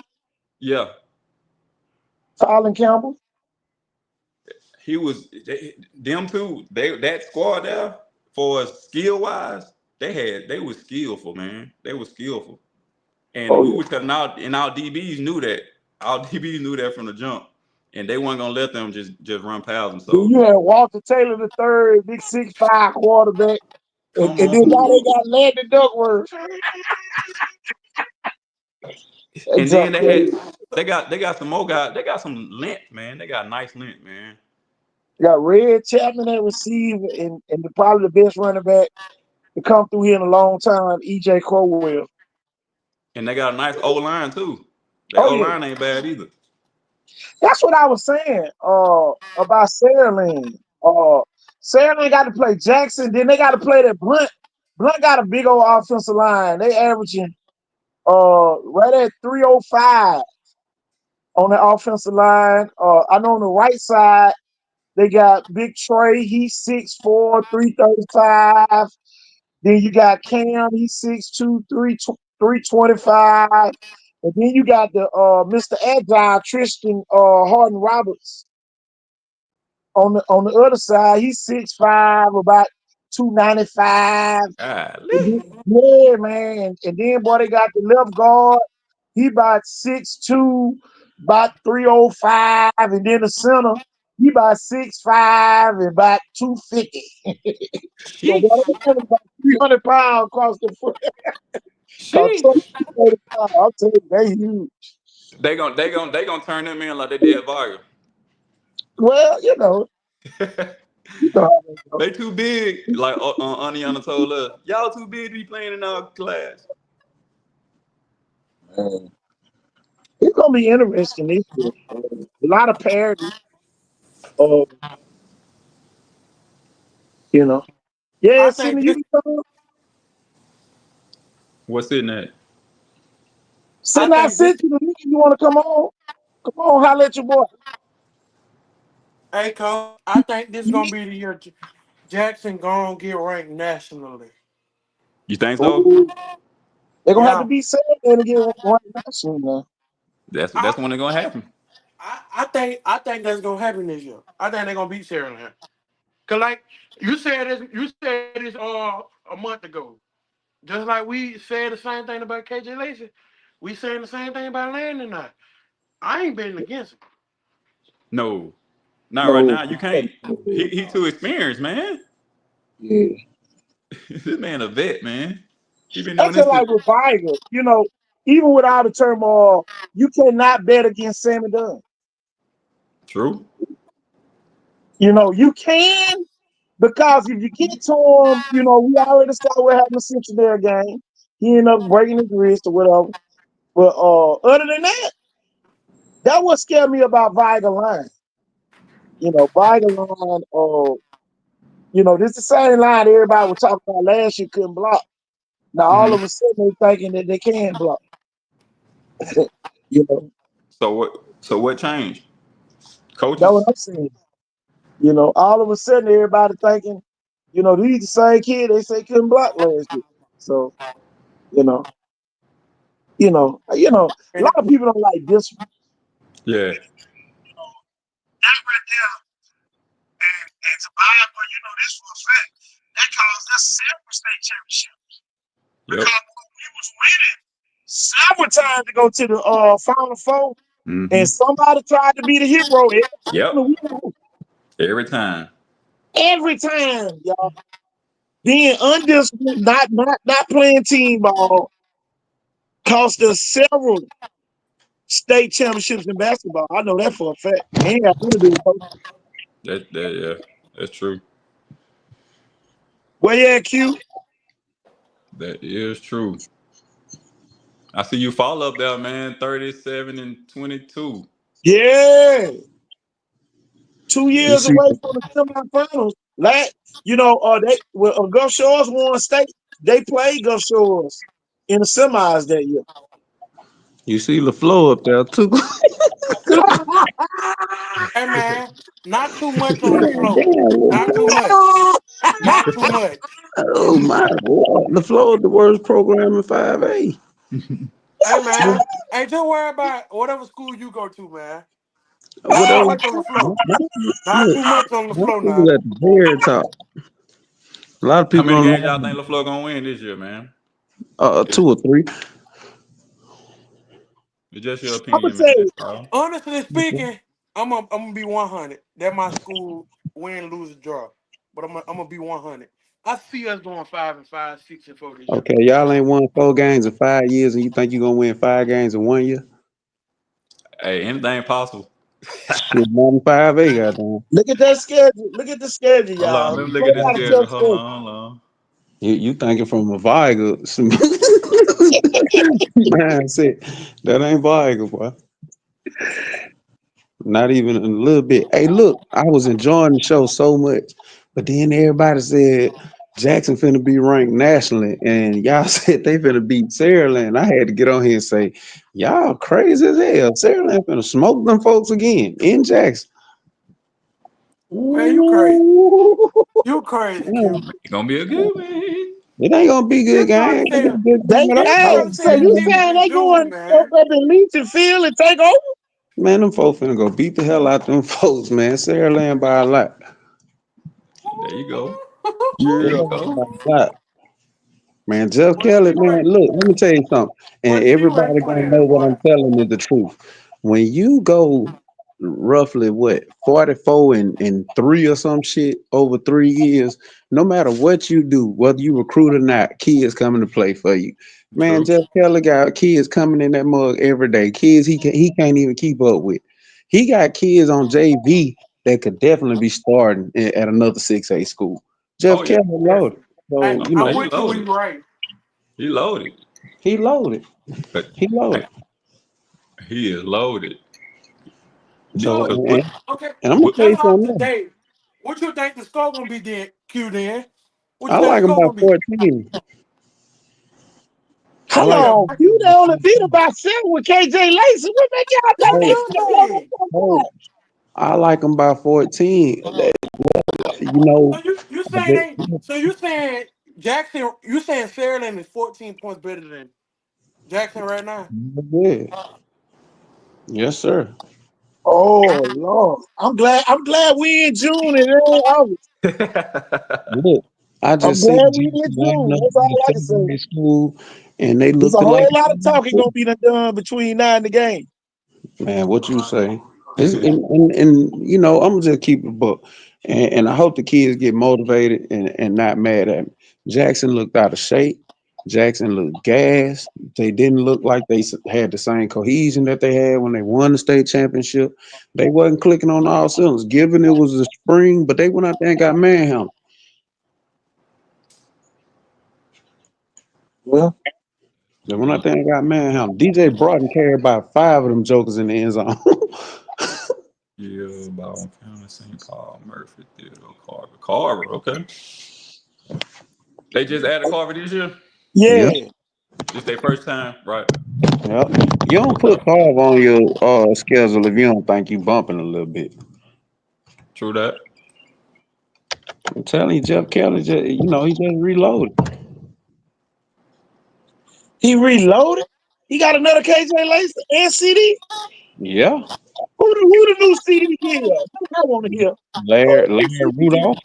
[SPEAKER 6] Yeah,
[SPEAKER 1] Tyler Campbell.
[SPEAKER 6] he was them two. That squad there for skill wise, they was skillful, man. They was skillful, and
[SPEAKER 1] Oh
[SPEAKER 6] we
[SPEAKER 1] yeah.
[SPEAKER 6] was cutting out, and our DBs knew that. Our DBs knew that from the jump, and they weren't gonna let them just run past them.
[SPEAKER 1] Then
[SPEAKER 6] So
[SPEAKER 1] you had Walter Taylor the third, big 6'5" quarterback,
[SPEAKER 6] come
[SPEAKER 1] and then now
[SPEAKER 6] on,
[SPEAKER 1] they got Landon Duckworth. They
[SPEAKER 6] and then
[SPEAKER 1] jump crazy.
[SPEAKER 6] they got some more guys. They got some length, man. They got nice length, man.
[SPEAKER 1] They got Red Chapman at receiver, and probably the best running back to come through here in a long time, EJ Crowell.
[SPEAKER 6] And they got a nice O line too. Their
[SPEAKER 1] Oh
[SPEAKER 6] O
[SPEAKER 1] yeah.
[SPEAKER 6] line ain't bad either.
[SPEAKER 1] That's what I was saying. About Saraland. Saraland got to play Jackson. Then they got to play that Blunt. Blunt got a big old offensive line. They averaging right at 305 on the offensive line. I know on the right side they got Big Trey. He's 6'4", 335. Then you got Cam. He's 6'2", 325. And then you got the Mr. Agile Tristan Harden Roberts on the other side. He's 6'5", about 295.
[SPEAKER 6] Golly.
[SPEAKER 1] Yeah, man. And then boy, they got the left guard. He about 6'2", about 305. And then the center, he about 6'5" and about 250. So boy,
[SPEAKER 6] Sheesh.
[SPEAKER 1] they got about 300 pounds across the foot. Cause
[SPEAKER 6] Sheesh.
[SPEAKER 1] 30 pounds, I'll tell you, they huge.
[SPEAKER 6] They gonna turn them in like they did Vargas.
[SPEAKER 1] Well, you know how they go.
[SPEAKER 6] They too big. Like Aniana told us, y'all too big to be playing in our class.
[SPEAKER 1] Man, it's gonna be interesting this year. A lot of parity. Uh, you know. Yeah,
[SPEAKER 7] I think
[SPEAKER 1] Sydney, you
[SPEAKER 7] this,
[SPEAKER 1] be coming?
[SPEAKER 6] What's in that?
[SPEAKER 7] I
[SPEAKER 1] Sydney, I
[SPEAKER 7] think this.
[SPEAKER 1] sent you the link. You want to come on? Come on, holla at your boy.
[SPEAKER 7] Hey, coach. I think this gonna be the year Jackson gonna get ranked nationally.
[SPEAKER 6] You think so?
[SPEAKER 1] Ooh, they're gonna have to
[SPEAKER 7] Yeah.
[SPEAKER 1] be sad and get one national now.
[SPEAKER 6] That's
[SPEAKER 7] I,
[SPEAKER 6] when it's gonna happen.
[SPEAKER 7] I think that's gonna happen this year. I think they're gonna beat Maryland. Cause like you said this a month ago. Just like we said the same thing about KJ Lacey, we saying the same thing about Landon now. I ain't betting against him.
[SPEAKER 6] No, not right
[SPEAKER 1] No.
[SPEAKER 6] now. You can't. He too experienced, man.
[SPEAKER 1] Yeah.
[SPEAKER 6] This man a vet, man. He been doing
[SPEAKER 1] That's
[SPEAKER 6] this.
[SPEAKER 1] just like with Viger. Even with all the turmoil, you cannot bet against Sammy Dunn.
[SPEAKER 6] True.
[SPEAKER 1] You can, because if you get to him, we already saw what happened to Cincinnati game. He ended up breaking his wrist or whatever. But other than that, that what scared me about Viger line. Viger line, this the same line everybody was talking about last year couldn't block. Now all
[SPEAKER 6] Hmm.
[SPEAKER 1] of a sudden they thinking that they can block. you know,
[SPEAKER 6] So what? So what changed?
[SPEAKER 1] that's what
[SPEAKER 6] Coaches.
[SPEAKER 1] I'm saying. All of a sudden everybody thinking, these the same kid they say couldn't block last year. So, you know, a
[SPEAKER 7] And
[SPEAKER 1] lot of people don't like this one.
[SPEAKER 6] Yeah.
[SPEAKER 1] That right there, and to buy it, well, this for a fact. That caused us several state championships
[SPEAKER 6] Yep.
[SPEAKER 1] because we was winning several times to go to the Final Four,
[SPEAKER 6] Hmm.
[SPEAKER 1] and somebody tried to be the hero every
[SPEAKER 6] Yep.
[SPEAKER 1] time we lost.
[SPEAKER 6] Every time.
[SPEAKER 1] Every time, y'all. Being undisciplined, not playing team ball, cost us several state championships in basketball. I know that for a fact. Ain't got nothing to do with coaching.
[SPEAKER 6] Yeah. That's true.
[SPEAKER 1] Where you at, Q?
[SPEAKER 6] That is true. I see you follow up there, man. 37-22.
[SPEAKER 1] Yeah. 2 years
[SPEAKER 5] You
[SPEAKER 1] away from the semifinals. Gulf Shores won state. They played Gulf Shores in the semis that year.
[SPEAKER 5] see LaFleur up there too.
[SPEAKER 7] hey man, not too much on the floor. Not too much. Not too much.
[SPEAKER 5] Oh my lord, LaFleur the worst program in 5A.
[SPEAKER 7] Hey man, hey, just worry about whatever school you go to, man. Not too
[SPEAKER 5] Whatever.
[SPEAKER 7] much on the floor. Not
[SPEAKER 5] Look,
[SPEAKER 7] too much on the
[SPEAKER 5] my
[SPEAKER 7] floor
[SPEAKER 5] school
[SPEAKER 7] now.
[SPEAKER 5] at the very top. A lot of
[SPEAKER 6] How
[SPEAKER 5] people
[SPEAKER 6] many
[SPEAKER 5] don't
[SPEAKER 6] games y'all think
[SPEAKER 5] know.
[SPEAKER 6] LaFleur gonna win this year, man?
[SPEAKER 5] Two
[SPEAKER 6] It's,
[SPEAKER 5] or three.
[SPEAKER 6] it's just your
[SPEAKER 1] I'm gonna
[SPEAKER 6] opinion, man.
[SPEAKER 1] tell you,
[SPEAKER 6] That's all.
[SPEAKER 7] Honestly speaking, I'm gonna be 100. That my school win, lose, or draw. But I'm gonna be 100. I see us going 5-5, 6-4 this year.
[SPEAKER 5] Okay, y'all ain't won 4 games in 5 years, and you think you gonna win 5 games in 1 year?
[SPEAKER 6] Hey, anything possible.
[SPEAKER 5] Shit, more than 5A, goddamn.
[SPEAKER 1] look at that schedule. Look at the schedule,
[SPEAKER 6] Hold on,
[SPEAKER 1] y'all.
[SPEAKER 6] let me look
[SPEAKER 1] Play
[SPEAKER 6] at this
[SPEAKER 1] out a
[SPEAKER 6] schedule.
[SPEAKER 1] tough
[SPEAKER 6] Hold
[SPEAKER 1] schedule.
[SPEAKER 6] on, hold on.
[SPEAKER 5] You thinking from a Viger man? Said that ain't Viger, boy. Not even a little bit. Hey, look, I was enjoying the show so much, but then everybody said Jackson finna be ranked nationally, and y'all said they finna beat Saraland. I had to get on here and say, y'all crazy as hell. Saraland finna smoke them folks again in Jackson.
[SPEAKER 7] Man, you crazy.
[SPEAKER 5] Ooh.
[SPEAKER 7] You crazy, Q.
[SPEAKER 6] It's gonna be a good one.
[SPEAKER 5] It ain't gonna be good
[SPEAKER 7] You
[SPEAKER 5] game.
[SPEAKER 7] trying to
[SPEAKER 5] Ain't gonna
[SPEAKER 7] say
[SPEAKER 5] be good
[SPEAKER 1] They
[SPEAKER 5] game at
[SPEAKER 7] you
[SPEAKER 1] hey,
[SPEAKER 7] trying to
[SPEAKER 5] all.
[SPEAKER 7] say
[SPEAKER 1] so
[SPEAKER 7] the
[SPEAKER 1] you
[SPEAKER 7] season's
[SPEAKER 1] saying
[SPEAKER 7] in
[SPEAKER 1] they
[SPEAKER 7] June,
[SPEAKER 1] going up
[SPEAKER 7] man.
[SPEAKER 1] in Legion Field and take over?
[SPEAKER 5] Man, them folks finna go beat the hell out them folks, man. Saraland by a lot.
[SPEAKER 6] There you go. There you
[SPEAKER 1] Yeah.
[SPEAKER 6] go.
[SPEAKER 5] By a lot. Man, Jeff
[SPEAKER 7] But
[SPEAKER 5] Kelly,
[SPEAKER 7] Q
[SPEAKER 5] man,
[SPEAKER 7] ain't
[SPEAKER 5] look, let me tell you something. And
[SPEAKER 7] but Q
[SPEAKER 5] everybody
[SPEAKER 7] ain't
[SPEAKER 5] gonna
[SPEAKER 7] playing,
[SPEAKER 5] know what
[SPEAKER 7] boy.
[SPEAKER 5] I'm telling is the truth. When you go roughly what 44 and 3 or some shit over 3 years, no matter what you do, whether you recruit or not, kids coming to play for you. Man,
[SPEAKER 6] True.
[SPEAKER 5] Jeff Kelly got kids coming in that mug every day. Kids he can't even keep up with. He got kids on JV that could definitely be starting at another 6A school.
[SPEAKER 6] Oh
[SPEAKER 5] Jeff
[SPEAKER 6] yeah.
[SPEAKER 5] Kelly loaded.
[SPEAKER 7] I,
[SPEAKER 5] So,
[SPEAKER 6] No,
[SPEAKER 5] you
[SPEAKER 7] I'm
[SPEAKER 5] know,
[SPEAKER 6] he
[SPEAKER 7] with you when
[SPEAKER 6] loaded.
[SPEAKER 7] you right.
[SPEAKER 6] He loaded.
[SPEAKER 5] he loaded.
[SPEAKER 6] But
[SPEAKER 5] He loaded.
[SPEAKER 6] hey, he is loaded.
[SPEAKER 5] So,
[SPEAKER 7] So
[SPEAKER 6] Cause
[SPEAKER 5] and,
[SPEAKER 6] what?
[SPEAKER 7] okay,
[SPEAKER 5] and I'm gonna
[SPEAKER 6] What?
[SPEAKER 5] tell you
[SPEAKER 7] just off
[SPEAKER 5] something else.
[SPEAKER 7] today, what you think the score gonna be then, Q then? What
[SPEAKER 5] I
[SPEAKER 7] you think the
[SPEAKER 5] like him
[SPEAKER 7] score
[SPEAKER 5] by
[SPEAKER 7] gonna be?
[SPEAKER 5] 14. I
[SPEAKER 1] Hold
[SPEAKER 5] like
[SPEAKER 7] Yeah.
[SPEAKER 1] on. You they only beat about 7 with KJ Lacey. What make y'all think
[SPEAKER 7] What
[SPEAKER 5] oh,
[SPEAKER 1] they
[SPEAKER 7] you
[SPEAKER 1] finna blow them
[SPEAKER 7] say?
[SPEAKER 5] oh,
[SPEAKER 1] folks out?
[SPEAKER 5] I like him by 14. You know,
[SPEAKER 7] So you saying they so you saying Jackson you saying Fairland is 14 points better than Jackson right now?
[SPEAKER 5] yeah. Yes, sir.
[SPEAKER 1] Oh Lord. I'm glad we in June and it ain't August.
[SPEAKER 5] Look, I
[SPEAKER 1] I'm
[SPEAKER 5] just see
[SPEAKER 1] glad we in
[SPEAKER 5] Jackson lining
[SPEAKER 1] June.
[SPEAKER 5] up
[SPEAKER 1] That's
[SPEAKER 5] in
[SPEAKER 1] all
[SPEAKER 5] the
[SPEAKER 1] I can say.
[SPEAKER 5] 7A school, and they
[SPEAKER 1] There's a
[SPEAKER 5] looking like
[SPEAKER 1] whole lot of talking gonna be done between now and the game.
[SPEAKER 5] man, what you say? It's, and you know, I'm gonna just keep it a book, and I hope the kids get motivated and not mad at me. Jackson looked out of shape. Jackson looked gas. They didn't look like they had the same cohesion that they had when they won the state championship. They wasn't clicking on all cylinders. Given it was the spring, but they went out there and got manhandled.
[SPEAKER 1] Well,
[SPEAKER 5] They went out there and got manhandled. DJ Broughton carried about 5 of them jokers in the end zone.
[SPEAKER 6] Yeah, Baldwin County, St. Paul, Murphy, Theodore, Carver. Carver, okay. They just added Carver this year.
[SPEAKER 5] Yeah,
[SPEAKER 1] yeah.
[SPEAKER 6] This their first time, right?
[SPEAKER 5] yeah. You don't put
[SPEAKER 6] Okay.
[SPEAKER 5] carve on your schedule if you don't think you bumping a little bit.
[SPEAKER 6] True that.
[SPEAKER 5] I'm telling you, Jeff Kelly, just, you know, he just reloaded.
[SPEAKER 1] He reloaded. He got another KJ Lacey and CD.
[SPEAKER 5] Yeah,
[SPEAKER 1] Who the new CD is? I want to hear. Who the new
[SPEAKER 5] Larry
[SPEAKER 1] CD is?
[SPEAKER 5] Rudolph,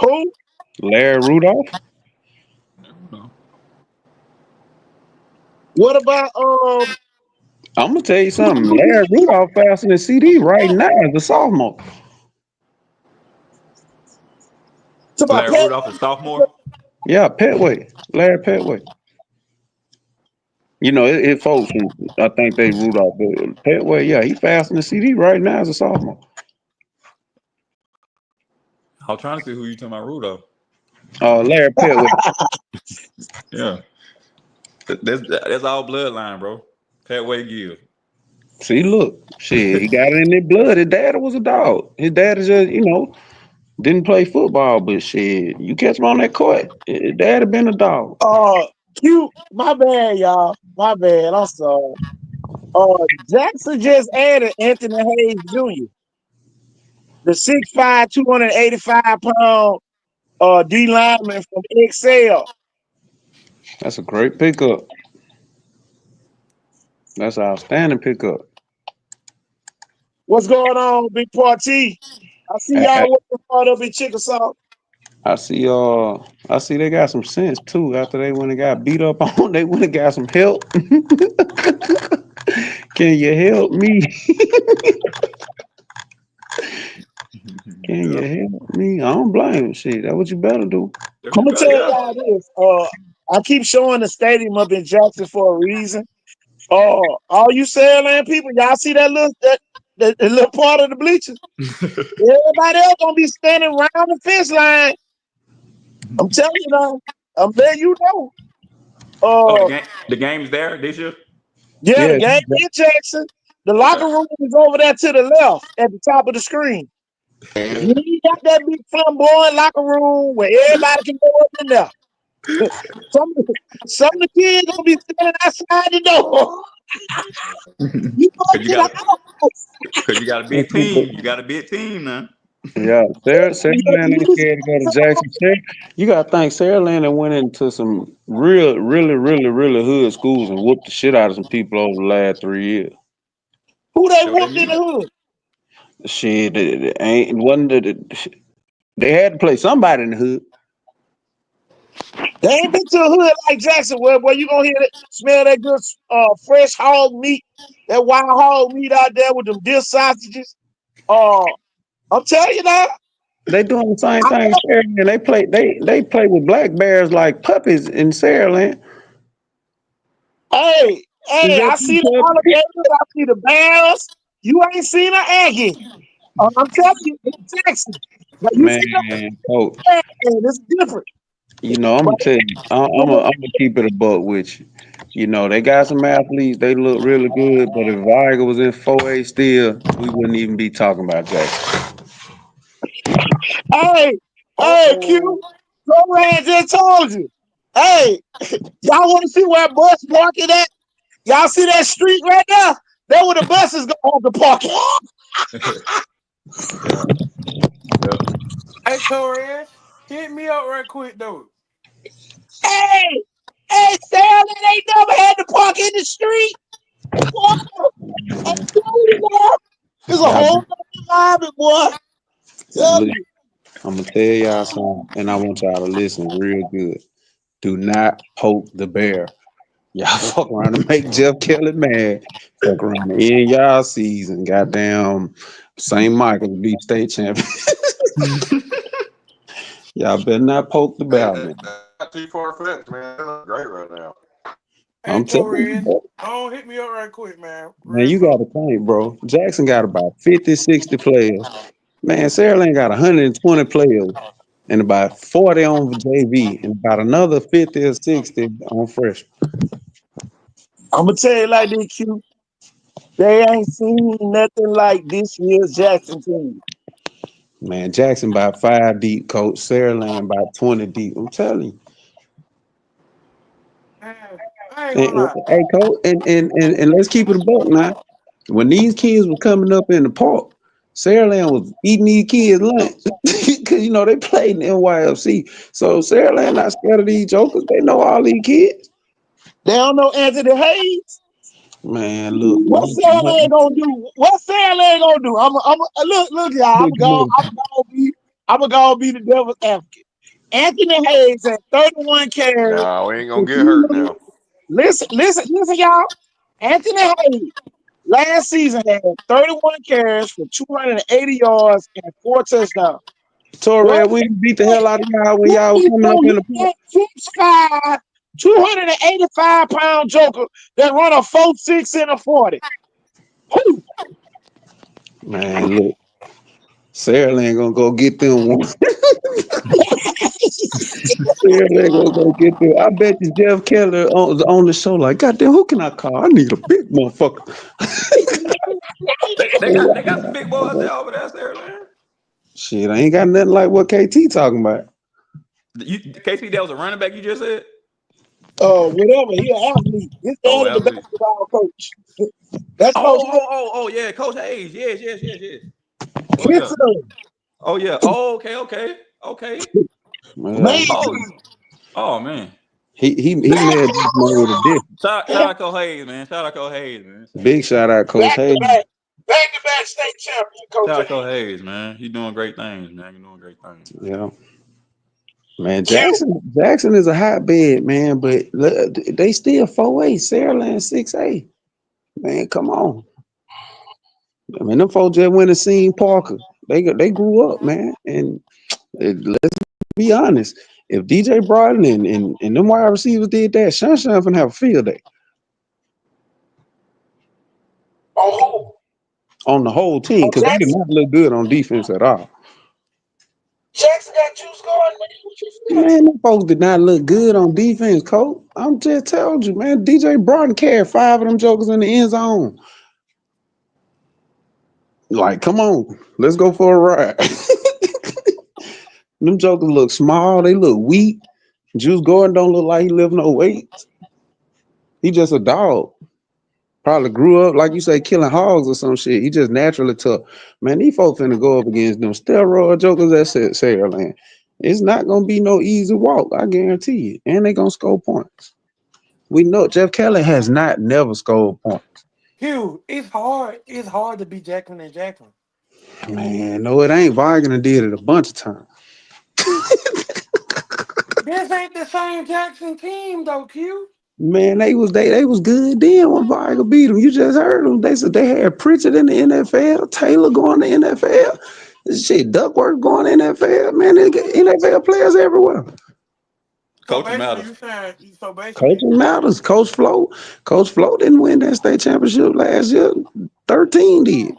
[SPEAKER 1] Who?
[SPEAKER 5] Larry Rudolph.
[SPEAKER 6] Never know.
[SPEAKER 1] What about
[SPEAKER 5] I'm gonna tell you
[SPEAKER 1] who the
[SPEAKER 5] something.
[SPEAKER 1] new
[SPEAKER 5] Larry Rudolph faster than CD right now as a sophomore.
[SPEAKER 1] it's about
[SPEAKER 6] Larry
[SPEAKER 1] Pat?
[SPEAKER 6] Rudolph is sophomore.
[SPEAKER 5] Yeah, Petway, Larry Petway. You know, it folks who I think they Rudolph, but Petway, yeah, he faster than CD right now as a sophomore.
[SPEAKER 6] I was trying to see who you talking about, Rudolph.
[SPEAKER 5] Larry Petway.
[SPEAKER 6] Yeah, that's all bloodline, bro. Patway Gill.
[SPEAKER 5] See, look, shit, he got it in his blood. His dad was a dog. His dad is just, you know, didn't play football, but shit, you catch him on that court, his dad had been a dog.
[SPEAKER 1] uh Q? My bad, y'all. My bad. I'm sorry. Jackson just added Anthony Hayes Jr., the 6'5", 285 pound D lineman from Excel.
[SPEAKER 5] That's a great pickup. That's an outstanding pickup.
[SPEAKER 1] What's going on, Big Party? I see
[SPEAKER 5] I, I,
[SPEAKER 1] y'all working hard up in Chickasaw.
[SPEAKER 5] I see they got some sense too. After they went and got beat up on, they went and got some help. Can you help me? Can you
[SPEAKER 6] Yeah,
[SPEAKER 5] help me? I don't blame him. Shit, that's what you better do.
[SPEAKER 6] if
[SPEAKER 1] I'm
[SPEAKER 6] you
[SPEAKER 1] gonna
[SPEAKER 6] better,
[SPEAKER 1] tell
[SPEAKER 6] yeah.
[SPEAKER 1] y'all this. I keep showing the stadium up in Jackson for a reason. All you Sandland people, y'all see that little part of the bleachers? Everybody else gonna be standing around the fence line. I'm telling you now. I'm letting you know.
[SPEAKER 6] Oh,
[SPEAKER 1] Uh,
[SPEAKER 6] the game's there this year.
[SPEAKER 1] yeah, the
[SPEAKER 5] Yeah,
[SPEAKER 1] game in Jackson. The locker room is over there to the left at the top of the screen. You ain't got that big flamboyant locker room where everybody can go up in there. Some, some of the kids gonna be standing outside the door. You gonna
[SPEAKER 6] Cause you
[SPEAKER 1] get
[SPEAKER 6] got
[SPEAKER 1] out.
[SPEAKER 6] cause you got a big team. You got a big team now.
[SPEAKER 5] Yeah, Sarah Land ain't scared to go to Jackson. You gotta think Sarah Land went into some really hood schools and whooped the shit out of some people over the last 3 years.
[SPEAKER 1] Who they
[SPEAKER 6] That's what they
[SPEAKER 1] whooped in the
[SPEAKER 6] need.
[SPEAKER 1] hood?
[SPEAKER 5] Shit, it ain't wasn't they had to play somebody in the hood.
[SPEAKER 1] They ain't been to the hood like Jackson, where you gonna hear that, smell that good fresh hog meat, that wild hog meat out there with them deer sausages. Uh, I'm telling you now.
[SPEAKER 5] They doing the same
[SPEAKER 1] I,
[SPEAKER 5] thing in Sarah Land. They play with black bears like puppies in Sarah Land.
[SPEAKER 1] hey,
[SPEAKER 5] Is that
[SPEAKER 1] I
[SPEAKER 5] true,
[SPEAKER 1] see the
[SPEAKER 5] puppy?
[SPEAKER 1] alligators, I see the bears. You ain't seen an Aggie. I'm telling you, it's Jackson. But you see the
[SPEAKER 5] Man, coach.
[SPEAKER 1] bear, it's different.
[SPEAKER 5] You know, I'm
[SPEAKER 1] But
[SPEAKER 5] gonna tell you, I'm gonna keep it a buck with you. You know, they got some athletes, they look really good, but if Viger was in 4A still, we wouldn't even be talking about Jackson.
[SPEAKER 1] hey,
[SPEAKER 7] Oh,
[SPEAKER 1] Q, Conrad just told you. Hey, y'all want to see where bus parking at? Y'all see that street right there? That's where the buses go on the parking.
[SPEAKER 6] Yeah. Yeah.
[SPEAKER 7] hey, Torres, hit me up right quick though.
[SPEAKER 1] Hey, hey, Sam, they ain't never had to park in the street. Boy, I'm telling you, man. It's a
[SPEAKER 5] Y'all,
[SPEAKER 1] whole other environment, boy. Tell
[SPEAKER 5] look,
[SPEAKER 1] you.
[SPEAKER 5] I'm gonna tell y'all something, and I want y'all to listen real good. Do not poke the bear. Y'all fuck around and make Jeff Kelly mad. Fuck around and end y'all season. Goddamn St. Michael's be state champion. Y'all better not poke the
[SPEAKER 3] Hey,
[SPEAKER 5] bear, man.
[SPEAKER 3] that's not too far fetched, man. They're not great right now.
[SPEAKER 7] Hey,
[SPEAKER 5] I'm telling you,
[SPEAKER 7] Torres,
[SPEAKER 5] bro.
[SPEAKER 7] hit me up right quick, man.
[SPEAKER 5] Man,
[SPEAKER 7] Real
[SPEAKER 5] you
[SPEAKER 7] talk.
[SPEAKER 5] gotta think, bro. Jackson got about 50, 60 players. Man, Sarah Lane got 120 players and about 40 on JV and about another 50 or 60 on freshman.
[SPEAKER 1] I'm going to tell you like this, Q. They ain't seen nothing like this year's Jackson team.
[SPEAKER 5] Man, Jackson about 5 deep, coach. Sarah Lane about 20 deep. I'm telling you.
[SPEAKER 7] Man, I ain't gonna lie.
[SPEAKER 5] Hey, coach, and let's keep it a buck now. When these kids were coming up in the park, Sarah Land was eating these kids' lunch because you know they played in the NYFC. So Sarah Land not scared of these jokers. They know all these kids.
[SPEAKER 1] They don't know Anthony Hayes.
[SPEAKER 5] Man, look,
[SPEAKER 1] What Sarah Lane gonna do? What Sarah Lane gonna do? Look, y'all. I'm gonna go be the devil's advocate. Anthony Hayes had 31 carries.
[SPEAKER 3] No, we ain't
[SPEAKER 1] For
[SPEAKER 3] gonna get hurt now.
[SPEAKER 1] listen, y'all. Anthony Hayes last season had 31 carries for 280 yards and 4 touchdowns. What?
[SPEAKER 5] Torred, we beat the hell out of y'all when y'all was coming up in the park.
[SPEAKER 1] That 6'5", 285-pound joker that run a 4.6 and a 40. Who?
[SPEAKER 5] Man, look, Sarah Land gonna go get them one. Sarah Land gonna go get them. I bet you Jeff Keller on the show like, goddamn, who can I call? I need a big motherfucker.
[SPEAKER 6] They got some big boys there over there, Sarah Land.
[SPEAKER 5] Shit, I ain't got nothing like what KT talking about.
[SPEAKER 6] KC, that was a running back you just said?
[SPEAKER 1] Whatever. He an athlete. His
[SPEAKER 6] Oh,
[SPEAKER 1] dad is the
[SPEAKER 6] athlete.
[SPEAKER 1] basketball coach. That's Coach
[SPEAKER 6] Yeah, Coach Hayes. Yes. Oh yeah.
[SPEAKER 1] Hitson.
[SPEAKER 6] Oh yeah. Oh, okay.
[SPEAKER 1] Man,
[SPEAKER 5] Man,
[SPEAKER 6] Oh, oh man.
[SPEAKER 5] he made this man with a difference.
[SPEAKER 6] Shout out Coach Hayes, man. Shout out Coach Hayes, man.
[SPEAKER 5] Big shout out, Coach
[SPEAKER 1] back to
[SPEAKER 5] Hayes.
[SPEAKER 1] back state champion, Coach
[SPEAKER 6] Shout out
[SPEAKER 1] Hayes.
[SPEAKER 6] Coach Hayes, man. He doing great things, man. He doing great things.
[SPEAKER 5] Yeah, man.
[SPEAKER 1] Q.
[SPEAKER 5] Jackson is a hotbed, man. But they still 4A. Saraland 6A. Man, come on. I mean, them folks just went and seen Parker. They grew up, man. And let's be honest. If DJ Broughton and them wide receivers did that, Sunshine finna have a field day
[SPEAKER 1] Oh,
[SPEAKER 5] on the whole team because they did
[SPEAKER 1] Jackson.
[SPEAKER 5] not look good on defense at all.
[SPEAKER 1] Jackson got juice going, man. What you saying?
[SPEAKER 5] Man, them folks did not look good on defense, Coach. I'm just telling you, man. DJ Broughton carried 5 of them jokers in the end zone.
[SPEAKER 8] Like, come on, let's go for a ride. Them jokers look small. They look weak. Juice Gordon don't look like he lift no weights. He just a dog. Probably grew up, like you say, killing hogs or some shit. He just naturally tough. Man, these folks finna go up against them steroid jokers that said Saraland. It's not gonna be no easy walk, I guarantee you. And they gonna score points. We know Jeff Kelly has not never scored points.
[SPEAKER 7] Hugh, it's hard. It's hard to be Jacqueline and Jacqueline.
[SPEAKER 8] Man, no, it ain't. Wagner did it a bunch of times.
[SPEAKER 7] This ain't the same Jackson team though, Q.
[SPEAKER 8] Man, they was good then when Wagner beat them. You just heard them. They said they had Pritchard in the NFL, Taylor going to NFL. Shit, Duckworth going to NFL. Man, they get NFL players everywhere.
[SPEAKER 7] So
[SPEAKER 6] Coaching
[SPEAKER 7] basically,
[SPEAKER 6] matters.
[SPEAKER 7] you saying
[SPEAKER 8] Coaching matters. Coach Flo didn't win that state championship last year. 13 did.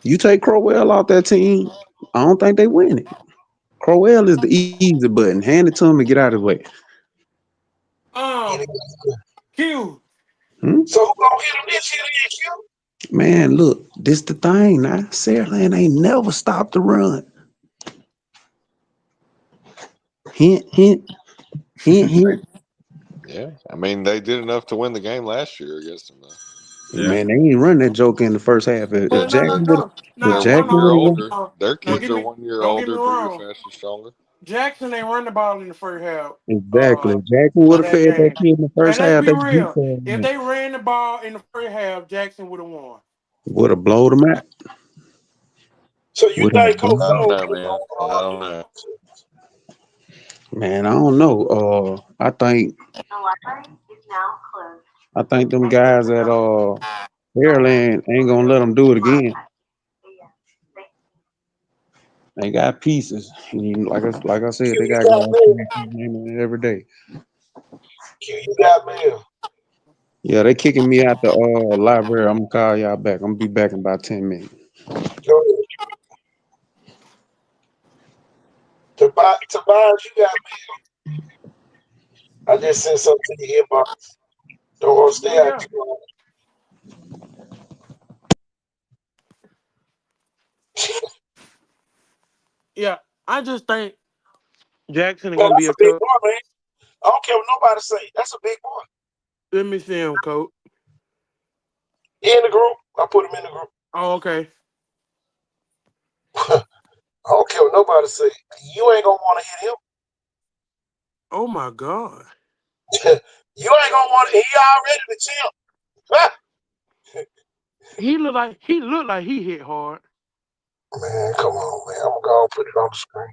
[SPEAKER 8] You take Crowell off that team, I don't think they win it. Crowell is the easy button. Hand it to him and get out of his way.
[SPEAKER 7] Q.
[SPEAKER 8] Hmm?
[SPEAKER 1] So who gonna hit him this year then, Q?
[SPEAKER 8] Man, look, this the thing now. Saraland ain't never stopped the run. Hint, hint, hint, hint.
[SPEAKER 3] Yeah, I mean they did enough to win the game last year against them. Though.
[SPEAKER 6] Yeah.
[SPEAKER 8] Man, they ain't run that joke in the first half.
[SPEAKER 7] No, no, no, no,
[SPEAKER 8] If
[SPEAKER 3] They're
[SPEAKER 7] no,
[SPEAKER 3] one
[SPEAKER 8] Jackson
[SPEAKER 3] year
[SPEAKER 8] would have
[SPEAKER 7] no,
[SPEAKER 8] won,
[SPEAKER 3] older.
[SPEAKER 7] no.
[SPEAKER 3] Their
[SPEAKER 7] No,
[SPEAKER 3] kids are 1 year
[SPEAKER 7] don't get me
[SPEAKER 3] older, bigger,
[SPEAKER 7] wrong.
[SPEAKER 3] faster, stronger.
[SPEAKER 7] Jackson ain't run the ball in the first half.
[SPEAKER 8] exactly.
[SPEAKER 7] Uh,
[SPEAKER 8] If Jackson would
[SPEAKER 7] of
[SPEAKER 8] have
[SPEAKER 7] that
[SPEAKER 8] fed that
[SPEAKER 7] game.
[SPEAKER 8] kid in the
[SPEAKER 7] And
[SPEAKER 8] first
[SPEAKER 7] let's
[SPEAKER 8] half,
[SPEAKER 7] be
[SPEAKER 8] they beat
[SPEAKER 7] real. If
[SPEAKER 8] Saraland.
[SPEAKER 7] they ran the ball in the first half, Jackson would have won.
[SPEAKER 8] Would have blowed them out.
[SPEAKER 1] So you
[SPEAKER 8] Would
[SPEAKER 1] think
[SPEAKER 8] have.
[SPEAKER 1] Coach
[SPEAKER 3] I don't
[SPEAKER 1] Flo
[SPEAKER 3] know, man. I don't know.
[SPEAKER 8] Man, I don't know. I think them guys at Maryland ain't gonna let them do it again. They got pieces. Like I said,
[SPEAKER 1] Q,
[SPEAKER 8] they
[SPEAKER 1] you
[SPEAKER 8] got
[SPEAKER 1] got
[SPEAKER 8] guys
[SPEAKER 1] mail.
[SPEAKER 8] playing every day.
[SPEAKER 1] Q, you got mail.
[SPEAKER 8] Yeah, they kicking me out the library. I'm gonna call y'all back. I'm gonna be back in about 10 minutes.
[SPEAKER 1] Go ahead. Tobias, you got mail. I just sent something to your inbox. Don't want to stay
[SPEAKER 7] Oh
[SPEAKER 1] out
[SPEAKER 7] yeah,
[SPEAKER 1] too long.
[SPEAKER 7] yeah. I just think Jackson is
[SPEAKER 1] Man,
[SPEAKER 7] gonna be
[SPEAKER 1] that's a
[SPEAKER 7] a
[SPEAKER 1] big
[SPEAKER 7] tough.
[SPEAKER 1] boy, man. I don't care what nobody say. That's a big boy.
[SPEAKER 7] Let me see him, coach.
[SPEAKER 1] He in the group. I put him in the group.
[SPEAKER 7] Oh, okay.
[SPEAKER 1] I don't care what nobody say. You ain't gonna want to hit
[SPEAKER 7] Oh my God.
[SPEAKER 1] him. You ain't gonna want to. He already the champ.
[SPEAKER 7] He looked like he hit hard.
[SPEAKER 1] Man, come on, man. I'm gonna go and put it on the screen.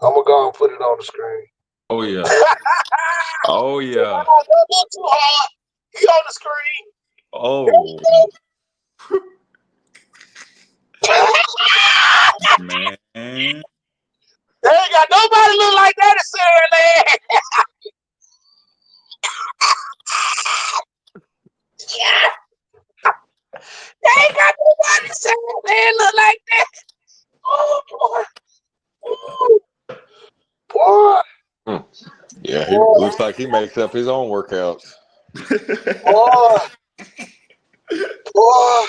[SPEAKER 1] I'm gonna go and put it on the screen.
[SPEAKER 6] Oh yeah. Oh yeah.
[SPEAKER 1] Don't go too hard. He on the screen.
[SPEAKER 6] Oh man.
[SPEAKER 1] They ain't got nobody look like that in Saraland. They ain't got nobody in Saraland look like that. Oh boy. Ooh, boy.
[SPEAKER 3] Yeah, he
[SPEAKER 1] Boy.
[SPEAKER 3] looks like he makes up his own workouts.
[SPEAKER 1] Boy. Boy.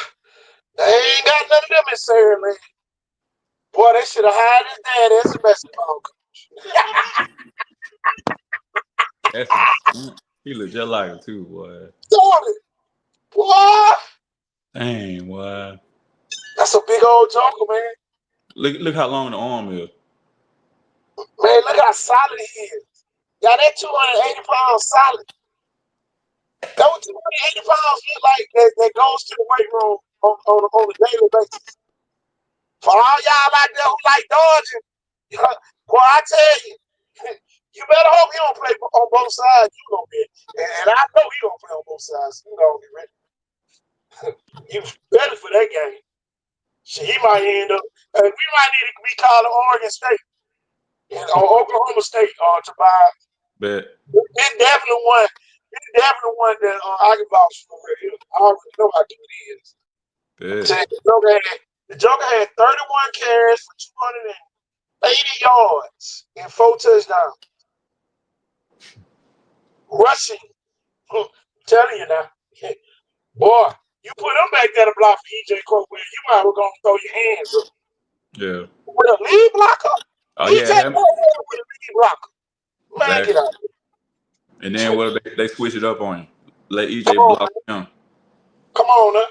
[SPEAKER 1] They ain't got none of them in Saraland. Boy, they should have hired his dad as a basketball
[SPEAKER 6] That's he look just like him too, boy.
[SPEAKER 1] coach. Boy.
[SPEAKER 6] Dang, boy.
[SPEAKER 1] That's a big old joker, man.
[SPEAKER 6] Look how long the arm is.
[SPEAKER 1] Man, look how solid he is. Yeah, that 280 pounds solid. That was 280 pounds look like that goes to the weight room on a daily basis. For all y'all out there who like dodging, boy, I tell you, you better hope he don't play on both sides. You gonna be, and I know he don't play on both sides. You gonna be ready. You better for that game. Shit, he might end up. We might need to be calling Oregon State or Oklahoma State to buy.
[SPEAKER 6] Bet.
[SPEAKER 1] It's definitely one. It's definitely one that I can vouch for. I already know how good he is.
[SPEAKER 6] Bet.
[SPEAKER 1] The Joker had 31 carries for 280 yards and 4 touchdowns. Rushing, I'm telling you now. Boy, you put him back there to block for EJ Crowell, you might as well go throw your hands up.
[SPEAKER 6] Yeah.
[SPEAKER 1] With a lead blocker?
[SPEAKER 6] Oh
[SPEAKER 1] EJ
[SPEAKER 6] yeah,
[SPEAKER 1] Crowell with a lead blocker. Man, get out.
[SPEAKER 6] and then what? They switch it up on you. Let
[SPEAKER 1] Come
[SPEAKER 6] EJ
[SPEAKER 1] on,
[SPEAKER 6] block
[SPEAKER 1] man.
[SPEAKER 6] him.
[SPEAKER 1] Come on, man.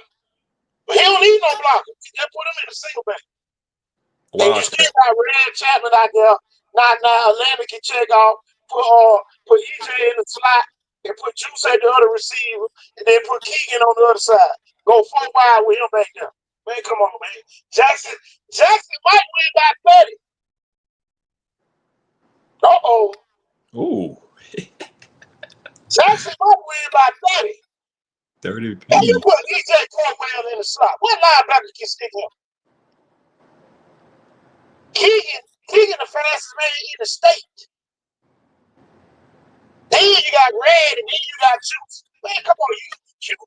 [SPEAKER 1] But he don't need no blocker. Just put him in a single back. And you
[SPEAKER 6] Wow.
[SPEAKER 1] still got Red Chapman out there. Now Atlanta can check off, put EJ in the slot, and put Juice at the other receiver, and then put Keegan on the other side. Go 4 wide with him back there. Man, come on, man. Jackson might win by 30. Uh-oh.
[SPEAKER 6] Ooh.
[SPEAKER 1] Jackson might win by 30.
[SPEAKER 6] 30
[SPEAKER 1] And you
[SPEAKER 6] P.
[SPEAKER 1] put EJ Cornwell in the slot. What linebacker can stick him? Keegan the fastest man in the state. Then you got Red, and then you got Juice. Man, come on, you ain't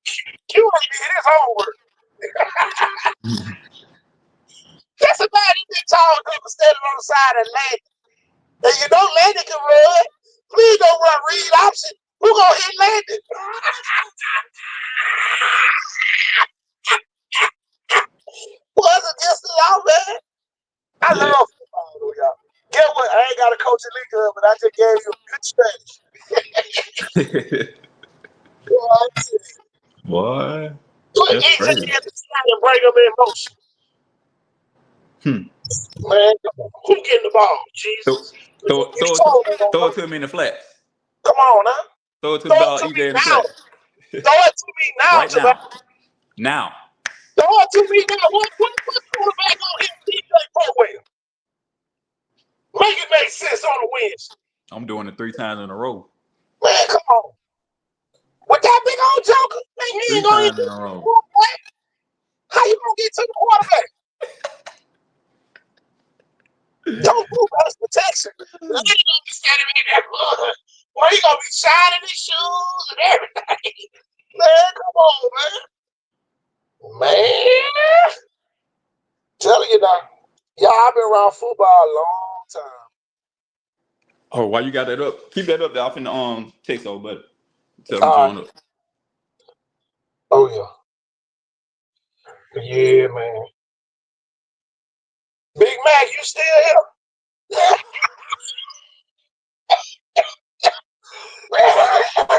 [SPEAKER 1] did his homework. That's about it. Big tall people standing on the side of Landon. And you know Landon can run. Please don't run read option. Who gonna hit Landon? Wasn't just y'all, man. I love football, though, y'all. Get what? I ain't got a coach in league good, but I just gave you a good strategy.
[SPEAKER 6] Boy,
[SPEAKER 1] Put
[SPEAKER 6] that's
[SPEAKER 1] EJ
[SPEAKER 6] crazy.
[SPEAKER 1] in the slot and bring him in motion. Man, who getting the ball? Jesus.
[SPEAKER 6] Throw,
[SPEAKER 1] You
[SPEAKER 6] throw, it to,
[SPEAKER 1] told me,
[SPEAKER 6] throw it to him in the flats.
[SPEAKER 1] come on, now.
[SPEAKER 6] Throw it to
[SPEAKER 1] Throw it to me
[SPEAKER 6] EJ in the
[SPEAKER 1] now.
[SPEAKER 6] flats.
[SPEAKER 1] Throw it to me now,
[SPEAKER 6] Right
[SPEAKER 1] Javon.
[SPEAKER 6] now.
[SPEAKER 1] Throw it to me now. What quarterback on hit DJ Crowell? Make it make sense on the Wednesday.
[SPEAKER 6] I'm doing it 3 times in a row.
[SPEAKER 1] Man, come on. With that big old joker, man, he
[SPEAKER 6] 3
[SPEAKER 1] ain't gonna
[SPEAKER 6] times
[SPEAKER 1] hit
[SPEAKER 6] in
[SPEAKER 1] the
[SPEAKER 6] a row.
[SPEAKER 1] quarterback. How you gonna get to the quarterback? Don't do best protection. Then he gonna be standing in that blood. Boy, he gonna be shining his shoes and everything. Man, come on, man. Man. Telling you now. Y'all, I've been around football a long time.
[SPEAKER 6] Oh, why you got that up? Keep that up there. I'm finna text old buddy. Tell him
[SPEAKER 1] All right.
[SPEAKER 6] join up.
[SPEAKER 1] Oh, yeah. Yeah, man. Big Mac, you still here?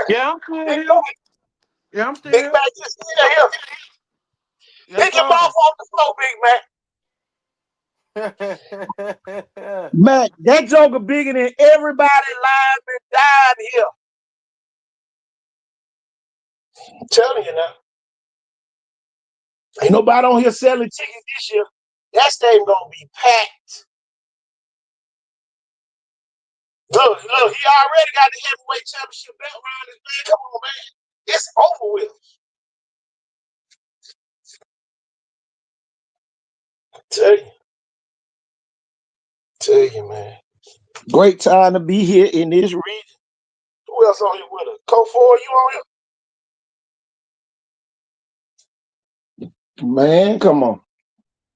[SPEAKER 7] Yeah, I'm still
[SPEAKER 1] Big
[SPEAKER 7] here.
[SPEAKER 1] Mac,
[SPEAKER 7] Yeah, I'm still
[SPEAKER 1] Big
[SPEAKER 7] here.
[SPEAKER 1] Mac, you still here?
[SPEAKER 7] Yes,
[SPEAKER 1] Pick your mouth off the floor, Big Mac.
[SPEAKER 7] sir.
[SPEAKER 1] Mac, that joker bigger than everybody live and died here. I'm telling you now. Ain't nobody on here selling tickets this year. That stadium gonna be packed. Look, he already got the heavyweight championship belt around his neck. Come on, man. It's over with. Tell you, man. Great time to be here in this region. Who else on here with us? Coach Ford, you on here? Man, come on.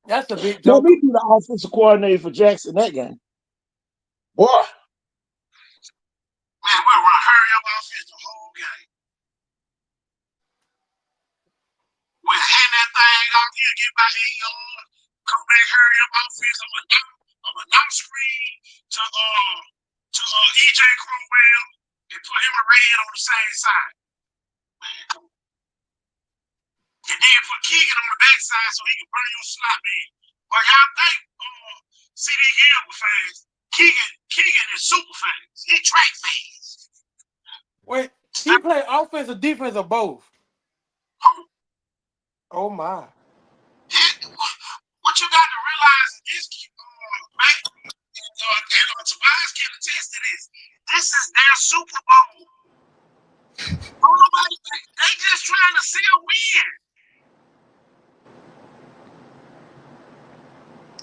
[SPEAKER 7] That's a big
[SPEAKER 1] Let
[SPEAKER 7] joker.
[SPEAKER 1] me be the offensive coordinator for Jackson that game. Boy. Man, we're going to hurry up offense the whole game. We're hitting that thing out here, get by 8 yards. Come back, hurry up offense. I'm a knock screen to EJ Crowell and put him and Red on the same side. Man, come on. And then put Keegan on the backside so he can burn your slot man. But y'all think CD Hill was fast. Keegan is super fast. He track fast.
[SPEAKER 7] Wait, he play offense or defense or both? Oh my.
[SPEAKER 1] What you got to realize is, man, and Tobias can attest to this. This is their Super Bowl. They just trying to sell win.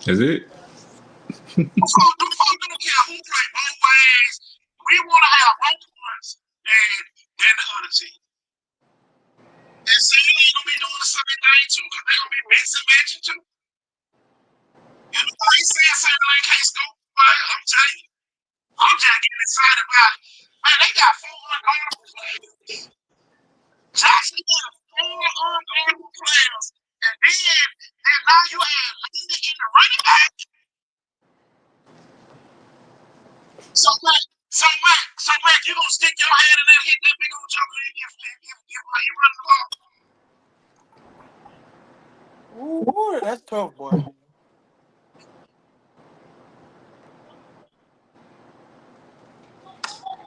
[SPEAKER 6] Is it?
[SPEAKER 1] Don't care who play both ways. We want to have both ones and the other team. And see, you ain't gonna be doing the same thing too, because they're gonna be mixing matching too. And the thing saying something like K-Scope, I'm telling you, I'm just getting excited about it. Man, they got 4 unguardable players. Jackson got 4
[SPEAKER 7] Boy, that's tough, boy.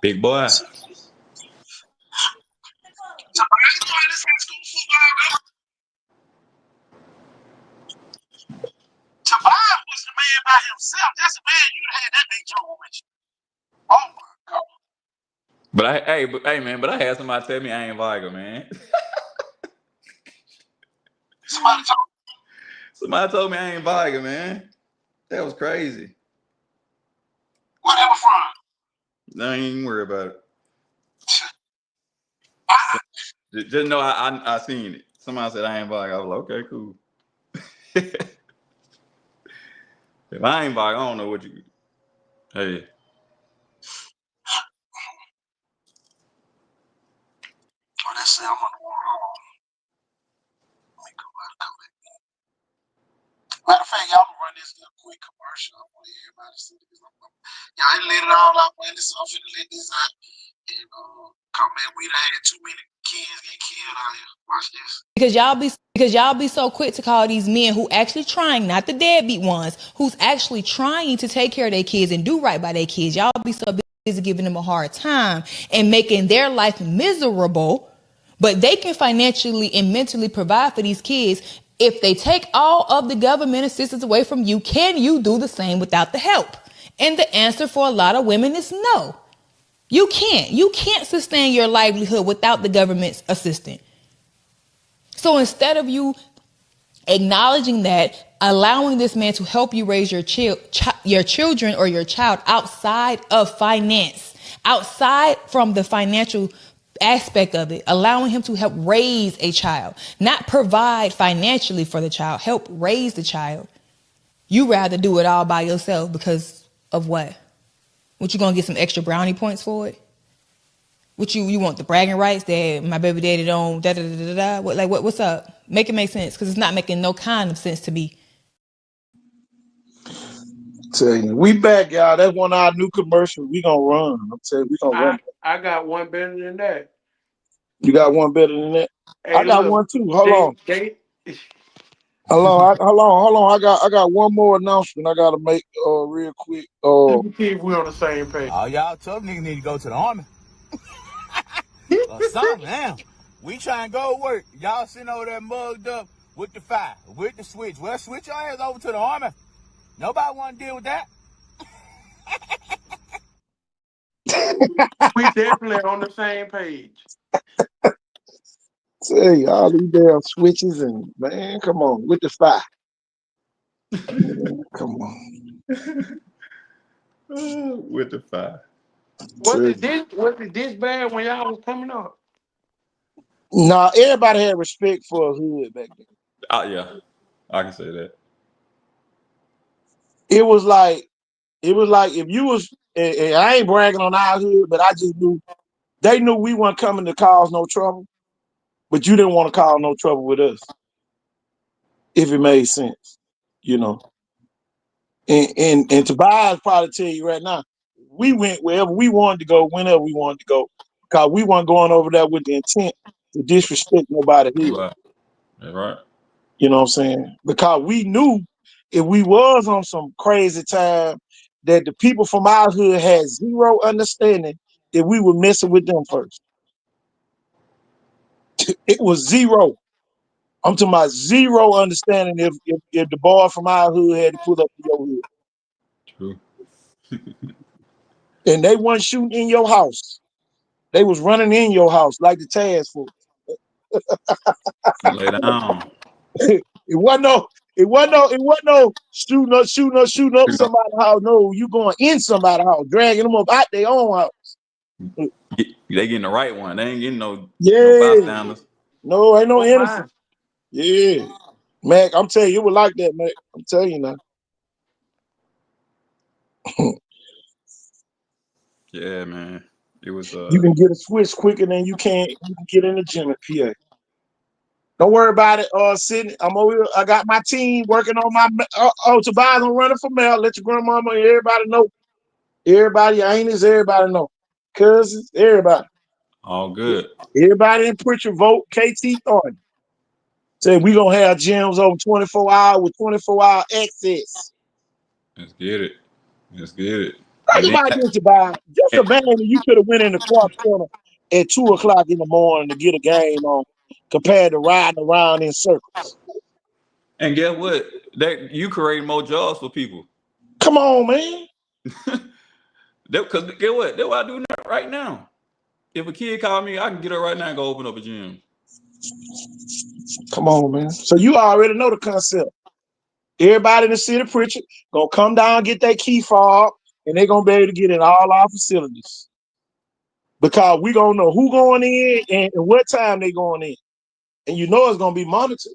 [SPEAKER 6] Big boy.
[SPEAKER 1] Tobias was the man by himself. That's the man you had that big trouble with you. Oh my God.
[SPEAKER 6] But I had somebody tell me I ain't Viger, man.
[SPEAKER 1] Somebody
[SPEAKER 6] Somebody told me I ain't Viger, man. That was crazy.
[SPEAKER 1] where they were from.
[SPEAKER 6] I ain't even worry about it. Just know I seen it. Somebody said I ain't Viger. I was like, okay, cool. If I ain't Viger, I don't know what you. Hey.
[SPEAKER 1] Oh, they say I'm on the wall. Let me go out and come back. Matter of fact, y'all gonna run this little quick commercial. I want everybody to see this. Y'all ain't let it all out, man. This I'm finna let this out. And come back. We done had too many kids get killed out here. Watch this.
[SPEAKER 9] Because y'all be so quick to call these men who actually trying, not the deadbeat ones, who's actually trying to take care of their kids and do right by their kids. Y'all be so busy giving them a hard time and making their life miserable, but they can financially and mentally provide for these kids. If they take all of the government assistance away from you, can you do the same without the help? And the answer for a lot of women is no. You can't. You can't sustain your livelihood without the government's assistance. So instead of you acknowledging that, allowing this man to help you raise your children or your child outside of finance, outside from the financial aspect of it, allowing him to help raise a child, not provide financially for the child, help raise the child. You rather do it all by yourself because of what? What, you gonna get some extra brownie points for it? What you want, the bragging rights that my baby daddy don't da da da da da? What's up? Make it make sense, because it's not making no kind of sense to me.
[SPEAKER 1] Tell you, we back, y'all. That's one of our new commercials. We gonna run. I'm telling you, we gonna run.
[SPEAKER 7] I got one better than that.
[SPEAKER 1] You got one better than that?
[SPEAKER 7] Hey,
[SPEAKER 1] I got
[SPEAKER 7] look,
[SPEAKER 1] one too. Hold on.
[SPEAKER 7] they
[SPEAKER 1] Hold on. I got one more announcement I gotta make real quick.
[SPEAKER 7] let me see if we're on the same page.
[SPEAKER 10] All y'all tough niggas need to go to the army or something. Damn. We try and go to work. Y'all sitting over there mugged up with the fire, with the switch. Well, switch your ass over to the army. Nobody want to deal with that.
[SPEAKER 7] We definitely on the same page.
[SPEAKER 1] Tell you, all these damn switches and man, come on with the fire. Come on.
[SPEAKER 6] With the fire.
[SPEAKER 7] Was it this bad when y'all was coming up?
[SPEAKER 1] Nah, everybody had respect for a hood back then.
[SPEAKER 6] Yeah, I can say that.
[SPEAKER 1] It was like if you was, and I ain't bragging on our hood, but I just knew they knew we weren't coming to cause no trouble, but you didn't want to cause no trouble with us, if it made sense, you know. And Tobias probably tell you right now, we went wherever we wanted to go, whenever we wanted to go, because we weren't going over there with the intent to disrespect nobody here.
[SPEAKER 6] Right. That's right.
[SPEAKER 1] You know what I'm saying? Because we knew if we was on some crazy time that the people from our hood had zero understanding that we were messing with them first. It was zero. I'm talking about zero understanding if the boy from our hood had to put up to your hood.
[SPEAKER 6] True.
[SPEAKER 1] And they weren't shooting in your house. They was running in your house like the task force.
[SPEAKER 6] Lay down.
[SPEAKER 1] It wasn't no shooting up somebody's house. No, you going in somebody's house, dragging them up out their own house.
[SPEAKER 6] They getting the right one. They ain't getting no
[SPEAKER 1] Yeah.
[SPEAKER 6] bystanders.
[SPEAKER 1] No, ain't no
[SPEAKER 7] Oh my.
[SPEAKER 1] innocent. Yeah. Mac, I'm telling you, it was like that, Mac. I'm telling you now.
[SPEAKER 6] Yeah, man. It was
[SPEAKER 1] You can get a switch quicker than you can get in the gym at PA. Don't worry about it, Sydney. I'm over here. I got my team working on my Tobias, I'm running for mayor. Let your grandmama and everybody know. Everybody, aunties, everybody know. Cousins, everybody.
[SPEAKER 6] all good.
[SPEAKER 1] Everybody in Pritchard vote KT Thornton. Say we gonna have gyms over 24 hours with 24-hour access.
[SPEAKER 6] Let's get it. Let's get it.
[SPEAKER 1] Think
[SPEAKER 6] And then
[SPEAKER 1] about this about just
[SPEAKER 6] and,
[SPEAKER 1] imagine you could have went in the Clark Center at 2 o'clock in the morning to get a game on compared to riding around in circles.
[SPEAKER 6] and guess what? That you create more jobs for people.
[SPEAKER 1] Come on, man.
[SPEAKER 6] Because guess what? That's what I do right now. If a kid call me, I can get up right now and go open up a gym.
[SPEAKER 1] Come on, man. So you already know the concept. Everybody in the city preacher gonna come down, get that key fob, and they're gonna be able to get in all our facilities. Because we gonna know who going in and what time they going in. And you know it's gonna be monitored.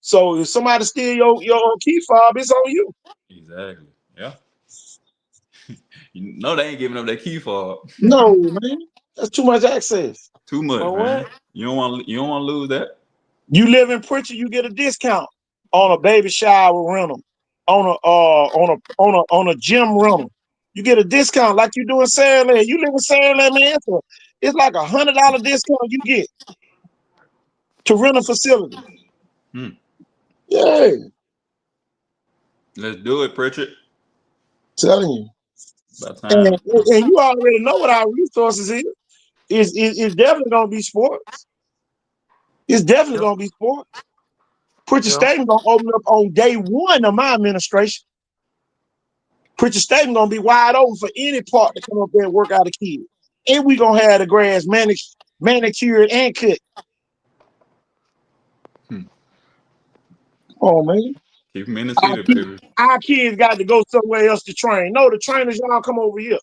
[SPEAKER 1] So if somebody steal your key fob, it's on you.
[SPEAKER 6] Exactly. Yeah. You know they ain't giving up that key for
[SPEAKER 1] No, man. That's too much access.
[SPEAKER 6] too much,
[SPEAKER 7] But
[SPEAKER 6] man.
[SPEAKER 7] what?
[SPEAKER 6] You don't want to lose that.
[SPEAKER 1] You live in Pritchard, you get a discount on a baby shower rental, on a gym rental. You get a discount like you do in Saraland. You live in Saraland, man. It's like $100 discount you get to rent a facility.
[SPEAKER 6] Hmm.
[SPEAKER 1] Yeah,
[SPEAKER 6] Let's do it, Pritchard.
[SPEAKER 1] telling you.
[SPEAKER 6] About
[SPEAKER 1] And,
[SPEAKER 6] time.
[SPEAKER 1] and you already know what our resources is. It's definitely gonna be sports. It's definitely
[SPEAKER 7] Yep.
[SPEAKER 1] gonna be sports. Pritchard
[SPEAKER 7] Yep.
[SPEAKER 1] Stadium gonna open up on day one of my administration. Pritchard Stadium gonna be wide open for any park to come up there and work out a kid. And we gonna have the grass manicured and cut.
[SPEAKER 6] Hmm.
[SPEAKER 1] Oh man.
[SPEAKER 6] Keep them in the
[SPEAKER 1] Our
[SPEAKER 6] city,
[SPEAKER 1] kids,
[SPEAKER 6] baby.
[SPEAKER 1] our kids got to go somewhere else to train. No, the trainers, y'all come over here.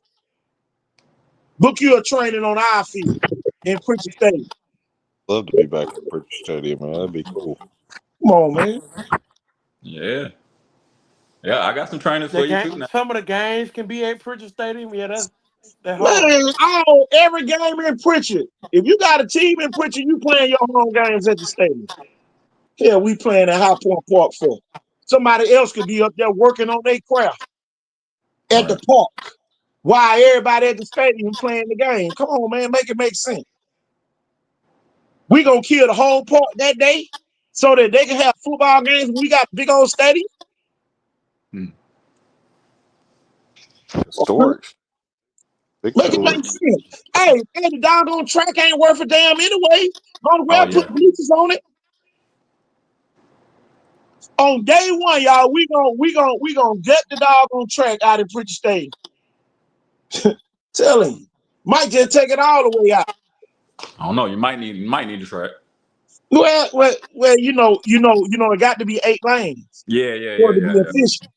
[SPEAKER 1] Book you a training on our field in Pritchard Stadium.
[SPEAKER 3] Love to be back at Bridge Stadium, man. That'd be cool.
[SPEAKER 1] Come on, man.
[SPEAKER 6] Yeah. Yeah, I got some trainers
[SPEAKER 7] The
[SPEAKER 6] for you
[SPEAKER 7] game,
[SPEAKER 6] too now.
[SPEAKER 7] some of the games can be at Pritchard Stadium. Yeah, that's hard.
[SPEAKER 1] Man, every game in Pritchard. If you got a team in Pritchard, you playing your home games at the stadium. Hell, we playing at High Point Park for. Somebody else could be up there working on their craft at the
[SPEAKER 6] Right.
[SPEAKER 1] park while everybody at the stadium playing the game. Come on, man, make it make sense. We gonna kill the whole park that day so that they can have football games when we got big old stadium.
[SPEAKER 6] Hmm.
[SPEAKER 3] Historic. Big
[SPEAKER 1] Make it
[SPEAKER 6] So
[SPEAKER 1] make
[SPEAKER 3] story.
[SPEAKER 1] sense. Hey, the doggone track ain't worth a damn anyway. Might as
[SPEAKER 6] oh
[SPEAKER 1] well put
[SPEAKER 6] yeah.
[SPEAKER 1] bleachers on it. On day one, y'all, we gonna get the doggone track out in Pritchard Stadium. Telling you. Might just take it all the way out.
[SPEAKER 6] I don't know. You might need to try it.
[SPEAKER 1] Well, it got to be 8 lanes
[SPEAKER 6] Yeah, yeah,
[SPEAKER 1] for
[SPEAKER 6] yeah,
[SPEAKER 1] it to be
[SPEAKER 6] yeah, yeah.
[SPEAKER 1] efficient.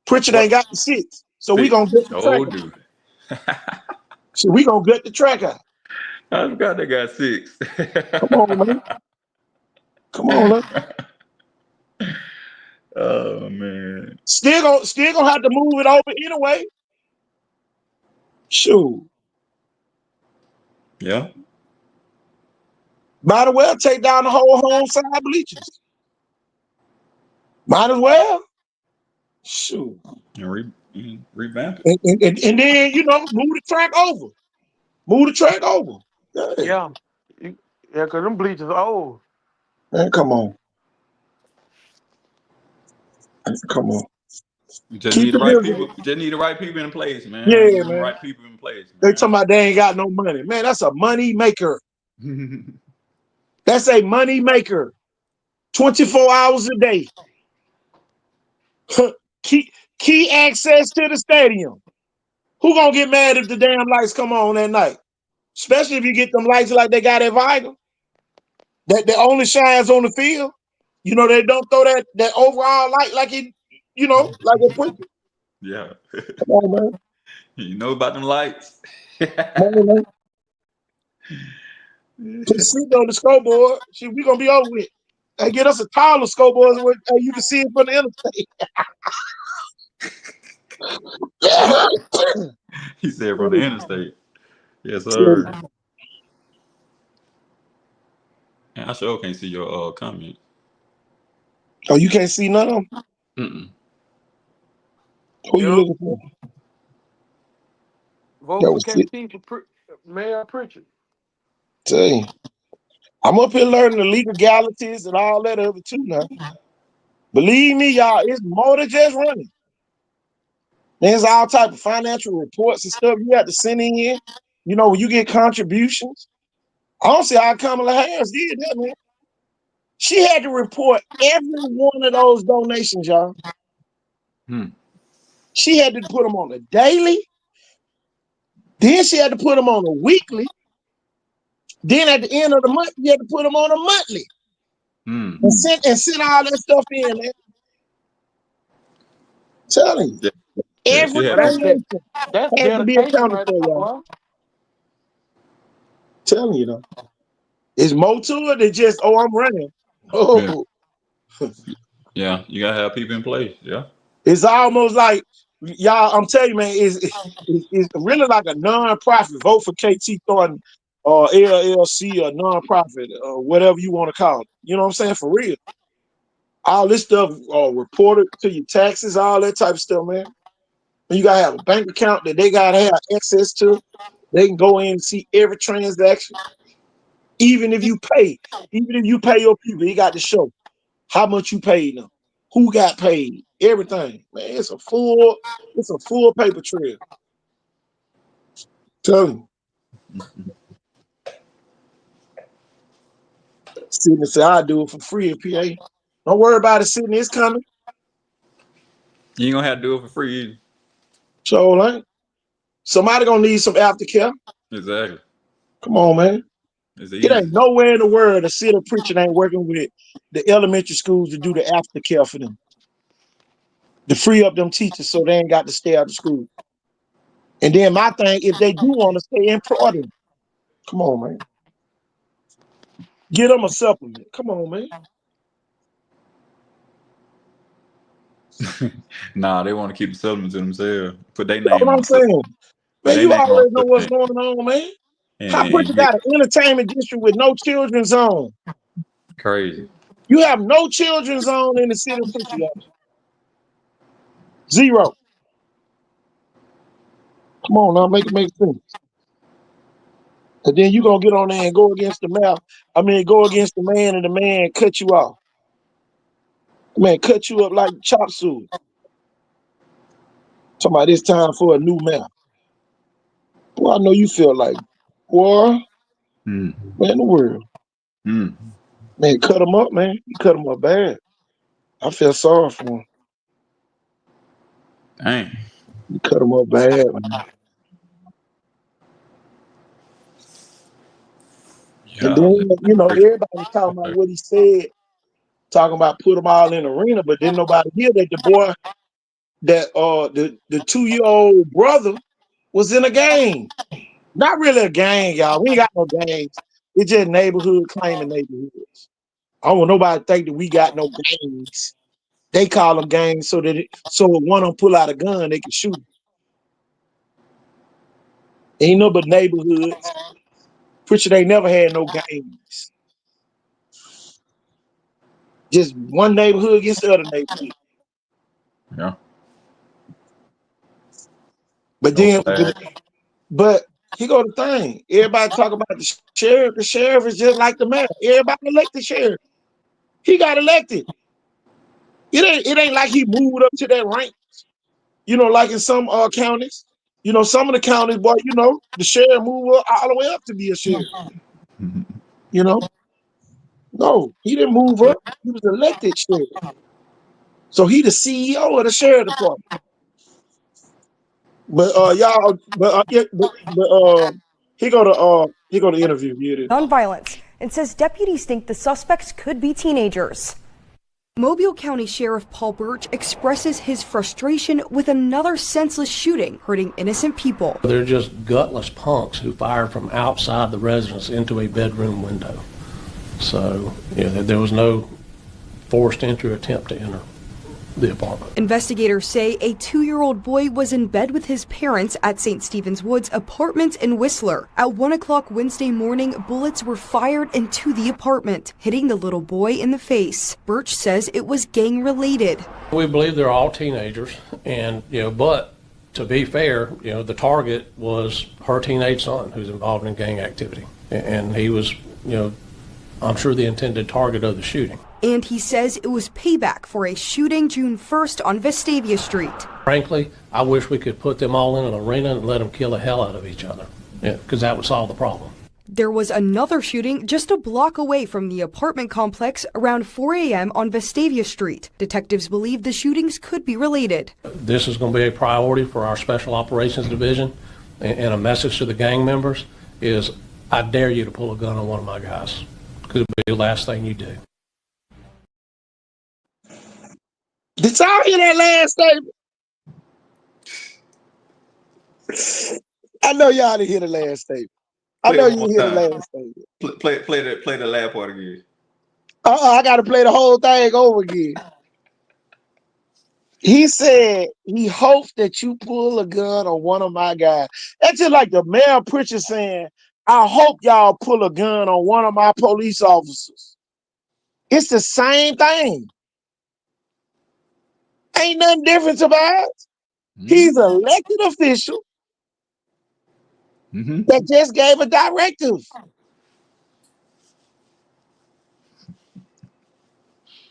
[SPEAKER 1] Pritchard ain't
[SPEAKER 6] What?
[SPEAKER 1] got the 6. So we gonna
[SPEAKER 6] Six.
[SPEAKER 1] get the track
[SPEAKER 6] Oh,
[SPEAKER 1] out.
[SPEAKER 6] dude.
[SPEAKER 1] So we gonna get the track out.
[SPEAKER 6] I forgot they got 6.
[SPEAKER 1] Come on, man. Come on, man.
[SPEAKER 6] Oh man.
[SPEAKER 1] Still gonna have to move it over anyway. Shoot.
[SPEAKER 6] Yeah.
[SPEAKER 1] Might as well take down the whole home side bleachers. Might as well. Shoot.
[SPEAKER 6] And revamp it.
[SPEAKER 1] And then, move the track over. Move the track over. Yeah.
[SPEAKER 7] Yeah, yeah, cause them bleachers are old.
[SPEAKER 1] Man, come on. Come on.
[SPEAKER 6] You just
[SPEAKER 1] Keep
[SPEAKER 6] need the
[SPEAKER 1] it
[SPEAKER 6] right
[SPEAKER 1] visible.
[SPEAKER 6] people. You just need the right people in place, man.
[SPEAKER 1] Yeah,
[SPEAKER 6] Get the
[SPEAKER 1] man.
[SPEAKER 6] right people in place,
[SPEAKER 1] They
[SPEAKER 6] man.
[SPEAKER 1] talking about they ain't got no money. Man, that's a money maker. That's a money maker. 24 hours a day. Key access to the stadium. Who gonna get mad if the damn lights come on at night? Especially if you get them lights like they got at Vital. That only shines on the field. They don't throw that overall light like it put.
[SPEAKER 6] Yeah.
[SPEAKER 1] Come on, man.
[SPEAKER 6] You know about them lights.
[SPEAKER 1] Come on, man. Put sleep on the scoreboard. Shit, we gonna be over with. Hey, get us a taller scoreboard where you can see it from the interstate.
[SPEAKER 6] He said from the interstate. Yes, sir. And I sure can't see your comment.
[SPEAKER 1] Oh, you can't see none of them?
[SPEAKER 6] Mm-mm.
[SPEAKER 1] Who you
[SPEAKER 7] Yep.
[SPEAKER 1] looking for?
[SPEAKER 7] Vote
[SPEAKER 1] That
[SPEAKER 7] for
[SPEAKER 1] was it.
[SPEAKER 7] KT for Mayor Pritchard.
[SPEAKER 1] Tell you. I'm up here learning the legalities and all that other too now. Believe me, y'all, it's more than just running. There's all type of financial reports and stuff you have to send in. You know, when you get contributions. I don't see how Kamala Harris did that, man. She had to report every one of those donations, y'all. She had to put them on a daily. Then she had to put them on a weekly. Then at the end of the month, you had to put them on a monthly. And send all that stuff in, man. Telling you. Every
[SPEAKER 6] Yeah,
[SPEAKER 1] donation
[SPEAKER 7] That's
[SPEAKER 1] has to be
[SPEAKER 7] dedication
[SPEAKER 1] accounted
[SPEAKER 7] right
[SPEAKER 1] for,
[SPEAKER 7] there,
[SPEAKER 1] y'all.
[SPEAKER 7] boy.
[SPEAKER 1] Telling you, though. It's more to it than just, oh, I'm running. Oh,
[SPEAKER 6] yeah, you gotta have people in place. Yeah.
[SPEAKER 1] it's almost like, y'all, I'm telling you, man, it's really like a non-profit. Vote for KT Thornton or LLC or non-profit or whatever you want to call it. You know what I'm saying? For real. All this stuff reported to your taxes, all that type of stuff, man. And you got to have a bank account that they got to have access to. They can go in and see every transaction. Even if you pay your people, you got to show how much you paid them, who got paid, everything. Man, it's a full paper trail. Tell you. Sydney said, I'll do it for free in PA. Don't worry about it, Sydney. It's coming.
[SPEAKER 6] You ain't gonna have to do it for free either.
[SPEAKER 1] So, like, somebody gonna need some aftercare.
[SPEAKER 6] Exactly.
[SPEAKER 1] Come on, man.
[SPEAKER 6] It's
[SPEAKER 1] It ain't
[SPEAKER 6] easy.
[SPEAKER 1] nowhere in the world a city preacher ain't working with the elementary schools to do the aftercare for them. To free up them teachers so they ain't got to stay out of school. And then my thing, if they do want to stay, employ them. Come on, man. Get them a supplement. Come on, man.
[SPEAKER 6] Nah, they want to keep the supplement to themselves. Put their
[SPEAKER 1] That's
[SPEAKER 6] name
[SPEAKER 1] what
[SPEAKER 6] on
[SPEAKER 1] I'm
[SPEAKER 6] the supplement.
[SPEAKER 1] saying.
[SPEAKER 6] Put
[SPEAKER 1] Man,
[SPEAKER 6] their
[SPEAKER 1] you
[SPEAKER 6] name on
[SPEAKER 1] already
[SPEAKER 6] the
[SPEAKER 1] know what's
[SPEAKER 6] supplement.
[SPEAKER 1] going on, man. How
[SPEAKER 6] And
[SPEAKER 1] preacher
[SPEAKER 6] get
[SPEAKER 1] got an entertainment district with no children's zone?
[SPEAKER 6] crazy.
[SPEAKER 1] You have no children's zone in the city of preacher, y'all. Zero. Come on now, make it make sense. And then you gonna get on there and go against the mouth. Go against the man and the man cut you off. Man, cut you up like chop suey. Talking about it's time for a new mouth. Boy, I know you feel like, boy,
[SPEAKER 6] Mm.
[SPEAKER 1] man, the world.
[SPEAKER 6] Mm.
[SPEAKER 1] Man, cut him up, man. You cut him up bad. I feel sorry for him.
[SPEAKER 6] Dang.
[SPEAKER 1] You cut him up bad, man. And
[SPEAKER 6] Yeah.
[SPEAKER 1] then, everybody's talking about what he said, talking about put them all in the arena, but then nobody hear that the boy, that the 2-year-old brother was in a game. Not really a gang, y'all. We ain't got no gangs. It's just neighborhood claiming neighborhoods. I don't want nobody to think that we got no gangs. They call them gangs so if one of them pull out a gun, they can shoot. Ain't no but neighborhoods. Pritchard ain't never had no gangs. Just one neighborhood against the other neighborhood.
[SPEAKER 6] Yeah.
[SPEAKER 1] But
[SPEAKER 6] No
[SPEAKER 1] then,
[SPEAKER 6] flag.
[SPEAKER 1] but here go the thing. Everybody talk about the sheriff. The sheriff is just like the mayor. Everybody elect the sheriff. He got elected. It ain't like he moved up to that rank. Like in some counties. Some of the counties, boy, the sheriff moved up all the way up to be a sheriff. No, he didn't move up. He was elected sheriff. So he the CEO of the sheriff department. But y'all, he go to interview. Here it is.
[SPEAKER 11] Nonviolence and says deputies think the suspects could be teenagers. Mobile County Sheriff Paul Birch expresses his frustration with another senseless shooting hurting innocent people.
[SPEAKER 12] They're just gutless punks who fired from outside the residence into a bedroom window. So, there was no forced entry attempt to enter the apartment.
[SPEAKER 11] Investigators say a 2-year-old boy was in bed with his parents at St. Stephen's Woods apartment in Whistler. At 1 o'clock Wednesday morning, bullets were fired into the apartment, hitting the little boy in the face. Birch says it was gang-related.
[SPEAKER 12] We believe they're all teenagers, and, but to be fair, the target was her teenage son who's involved in gang activity. And he was, I'm sure the intended target of the shooting.
[SPEAKER 11] And he says it was payback for a shooting June 1st on Vestavia Street.
[SPEAKER 12] Frankly, I wish we could put them all in an arena and let them kill the hell out of each other, because that would solve the problem.
[SPEAKER 11] There was another shooting just a block away from the apartment complex around 4 a.m. on Vestavia Street. Detectives believe the shootings could be related.
[SPEAKER 12] This is going to be a priority for our Special Operations Division, and a message to the gang members is, I dare you to pull a gun on one of my guys. Could be the last thing you do.
[SPEAKER 1] Did y'all hear that last statement? I know y'all didn't hear the last statement. I
[SPEAKER 6] Play
[SPEAKER 1] know
[SPEAKER 6] it
[SPEAKER 1] you
[SPEAKER 6] one
[SPEAKER 1] hear the
[SPEAKER 6] more time.
[SPEAKER 1] last statement.
[SPEAKER 6] Play the last part again.
[SPEAKER 1] I got to play the whole thing over again. He said he hopes that you pull a gun on one of my guys. That's just like the mayor preacher saying, I hope y'all pull a gun on one of my police officers. It's the same thing. Ain't nothing different about it. He's an elected official that just gave a directive.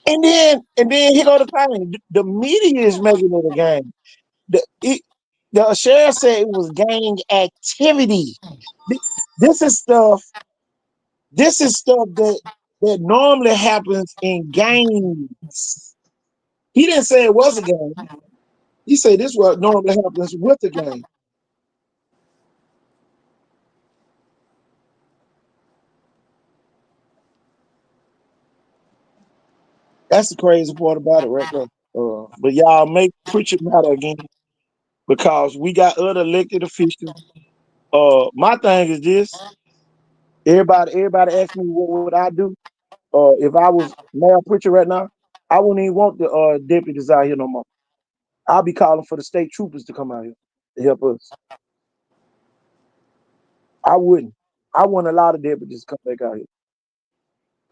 [SPEAKER 1] And then here go the thing. The media is making it a game. The sheriff said it was gang activity. This is stuff that normally happens in gangs. He didn't say it was a gang. He said this is what normally happens with the gang. That's the crazy part about it right there. But y'all make preaching matter again because we got other elected officials. My thing is this. Everybody ask me what would I do if I was mayor preacher right now. I wouldn't even want the deputies out here no more. I'll be calling for the state troopers to come out here to help us. I wouldn't. I want a lot of deputies to come back out here.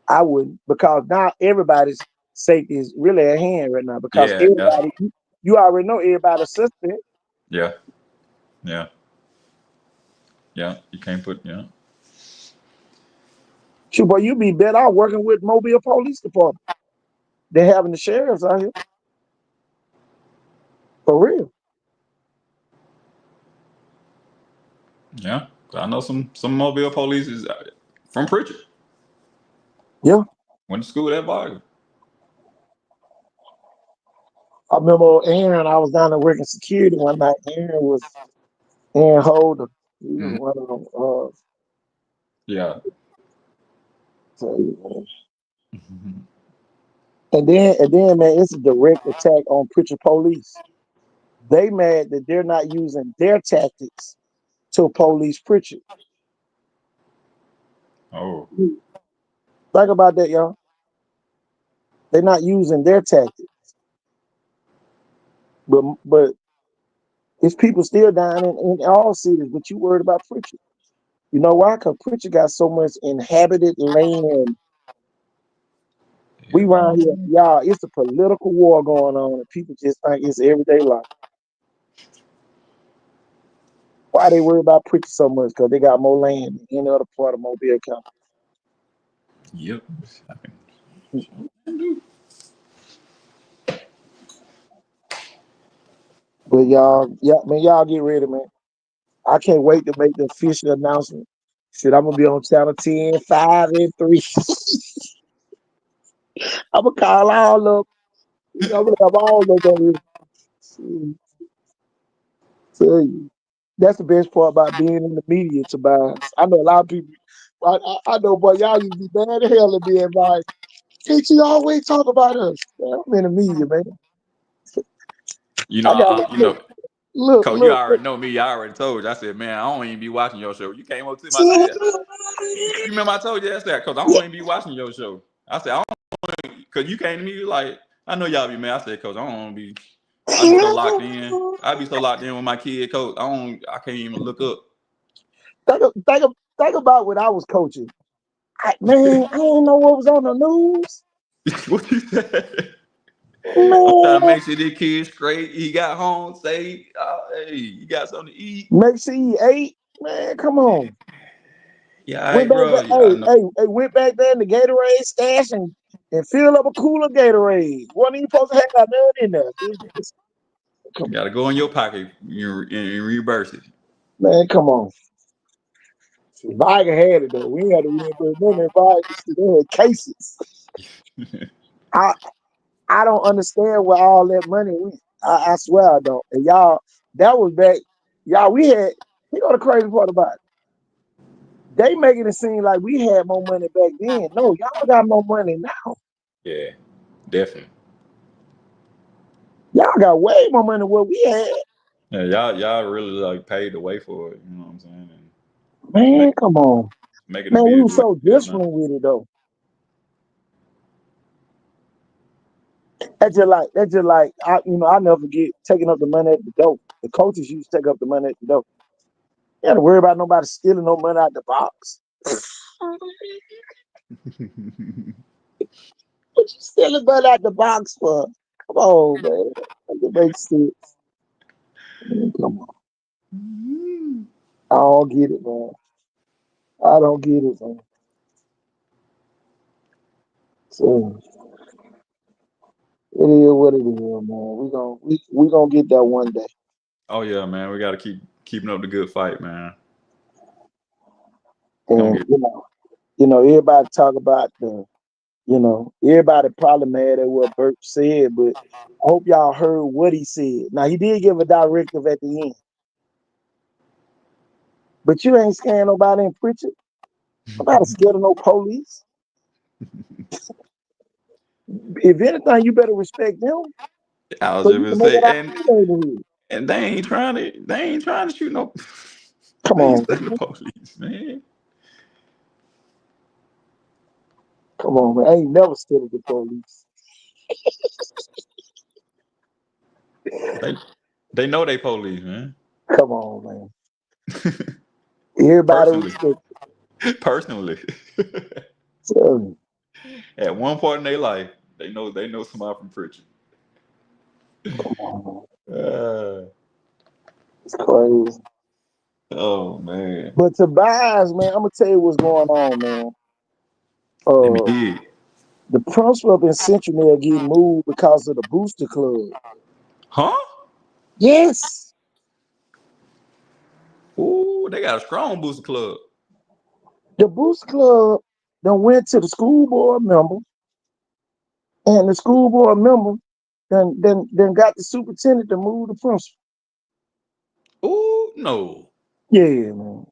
[SPEAKER 1] I wouldn't, because now everybody's safety is really at hand right now. Because
[SPEAKER 6] Yeah,
[SPEAKER 1] everybody, you already know everybody's suspect.
[SPEAKER 6] yeah. You can't put
[SPEAKER 1] Shoot, boy, you be better off working with Mobile Police Department than having the sheriffs out here. For real.
[SPEAKER 6] Yeah. I know some Mobile police is from Pritchard.
[SPEAKER 1] Yeah.
[SPEAKER 6] Went to school at Vargas.
[SPEAKER 1] I remember Aaron, I was down there working security one night. Aaron Holder. He was one of them.
[SPEAKER 6] Yeah.
[SPEAKER 1] And then, man, it's a direct attack on Pritchard police. They mad that they're not using their tactics to police Pritchard.
[SPEAKER 6] Oh.
[SPEAKER 1] Think about that, y'all. They're not using their tactics. But it's people still dying in all cities, but you worried about Pritchard. You know why? Because Pritchard got so much inhabited land. We around here, y'all, it's a political war going on, and people just think it's everyday life. Why they worry about Pritchard so much? Because they got more land than any other part of Mobile County.
[SPEAKER 6] Yep.
[SPEAKER 1] But y'all get ready, man. I can't wait to make the official announcement. Shit, I'm gonna be on channel 10, 5, and 3. I'm gonna call all of them. I'm gonna have all of them on here. Tell you. That's the best part about being in the media, Tobias. I know a lot of people. I know, boy, y'all used to be mad at hell and being like, can't you always talk about us? Man, I'm in the media, man.
[SPEAKER 6] You know,
[SPEAKER 1] I got look.
[SPEAKER 6] Coach, you already know me. I already told you. I said, man, I don't even be watching your show. You came up to me. I said, you remember I told you that, Coach? I don't even be watching your show. I said, I don't, because you came to me like, I know y'all be mad. I said, Coach, I don't be. I be so locked in. I be so locked in with my kid, Coach. I can't even look up.
[SPEAKER 1] Think about when I was coaching. Man, I didn't know what was on the news.
[SPEAKER 6] What you said?
[SPEAKER 1] Man.
[SPEAKER 6] I'm trying to make sure this kid straight. He got home safe. Hey, you got something to eat.
[SPEAKER 1] Make sure he ate. Man, come on.
[SPEAKER 6] Yeah, I
[SPEAKER 1] Went back
[SPEAKER 6] bro.
[SPEAKER 1] there,
[SPEAKER 6] I know.
[SPEAKER 1] went back there in the Gatorade stash and filled up a cooler Gatorade. Wasn't even supposed to have none in there.
[SPEAKER 6] You
[SPEAKER 1] Come on,
[SPEAKER 6] gotta go in your pocket and reverse it.
[SPEAKER 1] man, come on. Viger had it though. We ain't had to reimburse them in Viger. They had cases. I I don't understand where all that money went. I swear I don't. And y'all, that was back. Y'all, we had. You know the crazy part about it? They making it seem like we had more money back then. No, y'all got more money now.
[SPEAKER 6] Yeah, definitely.
[SPEAKER 1] Y'all got way more money than what we had.
[SPEAKER 6] Yeah, y'all really like paid the way for it. You know what I'm saying? And make
[SPEAKER 1] Man, come on.
[SPEAKER 6] making it
[SPEAKER 1] Man,
[SPEAKER 6] be
[SPEAKER 1] we
[SPEAKER 6] a
[SPEAKER 1] were
[SPEAKER 6] good
[SPEAKER 1] so
[SPEAKER 6] deal now.
[SPEAKER 1] different with it though. That's just like I never forget taking up the money at the door. The coaches used to take up the money at the door. You had to worry about nobody stealing no money out the box. What you stealing money out the box for? Come on, man. That makes sense. Man, come on. I don't get it, man. I don't get it, man. So it is what it is, man. We gonna get that one day.
[SPEAKER 6] Oh yeah, man. We gotta keeping up the good fight, man. Gonna
[SPEAKER 1] And
[SPEAKER 6] get.
[SPEAKER 1] everybody talk about everybody probably mad at what Burt said, but I hope y'all heard what he said. Now he did give a directive at the end, but you ain't scaring nobody in preaching. Nobody scared of no police. If anything, you better respect them
[SPEAKER 6] I was
[SPEAKER 1] so
[SPEAKER 6] just
[SPEAKER 1] you
[SPEAKER 6] gonna
[SPEAKER 1] can make
[SPEAKER 6] say,
[SPEAKER 1] it out of the neighborhood.
[SPEAKER 6] and they ain't trying to shoot no.
[SPEAKER 1] Come
[SPEAKER 6] They ain't
[SPEAKER 1] on,
[SPEAKER 6] studying the
[SPEAKER 1] man.
[SPEAKER 6] police, man.
[SPEAKER 1] Come on, man. I ain't never scared of the police.
[SPEAKER 6] They they know they police, man.
[SPEAKER 1] Come on, man. Everybody
[SPEAKER 6] Personally,
[SPEAKER 1] respect.
[SPEAKER 6] personally,
[SPEAKER 1] So,
[SPEAKER 6] at one point in their life, they know somebody from preaching.
[SPEAKER 1] come on, man.
[SPEAKER 6] Uh,
[SPEAKER 1] It's crazy.
[SPEAKER 6] oh man,
[SPEAKER 1] But Tobias, man, I'm gonna tell you what's going on, man.
[SPEAKER 6] let me
[SPEAKER 1] Uh,
[SPEAKER 6] dig.
[SPEAKER 1] the principal up in Central getting moved because of the Booster Club.
[SPEAKER 6] Huh?
[SPEAKER 1] Yes,
[SPEAKER 6] Ooh, they got a strong booster club.
[SPEAKER 1] the Booster Club then went to the school board member, and the school board member then got the superintendent to move the principal.
[SPEAKER 6] Ooh, no.
[SPEAKER 1] Yeah, man.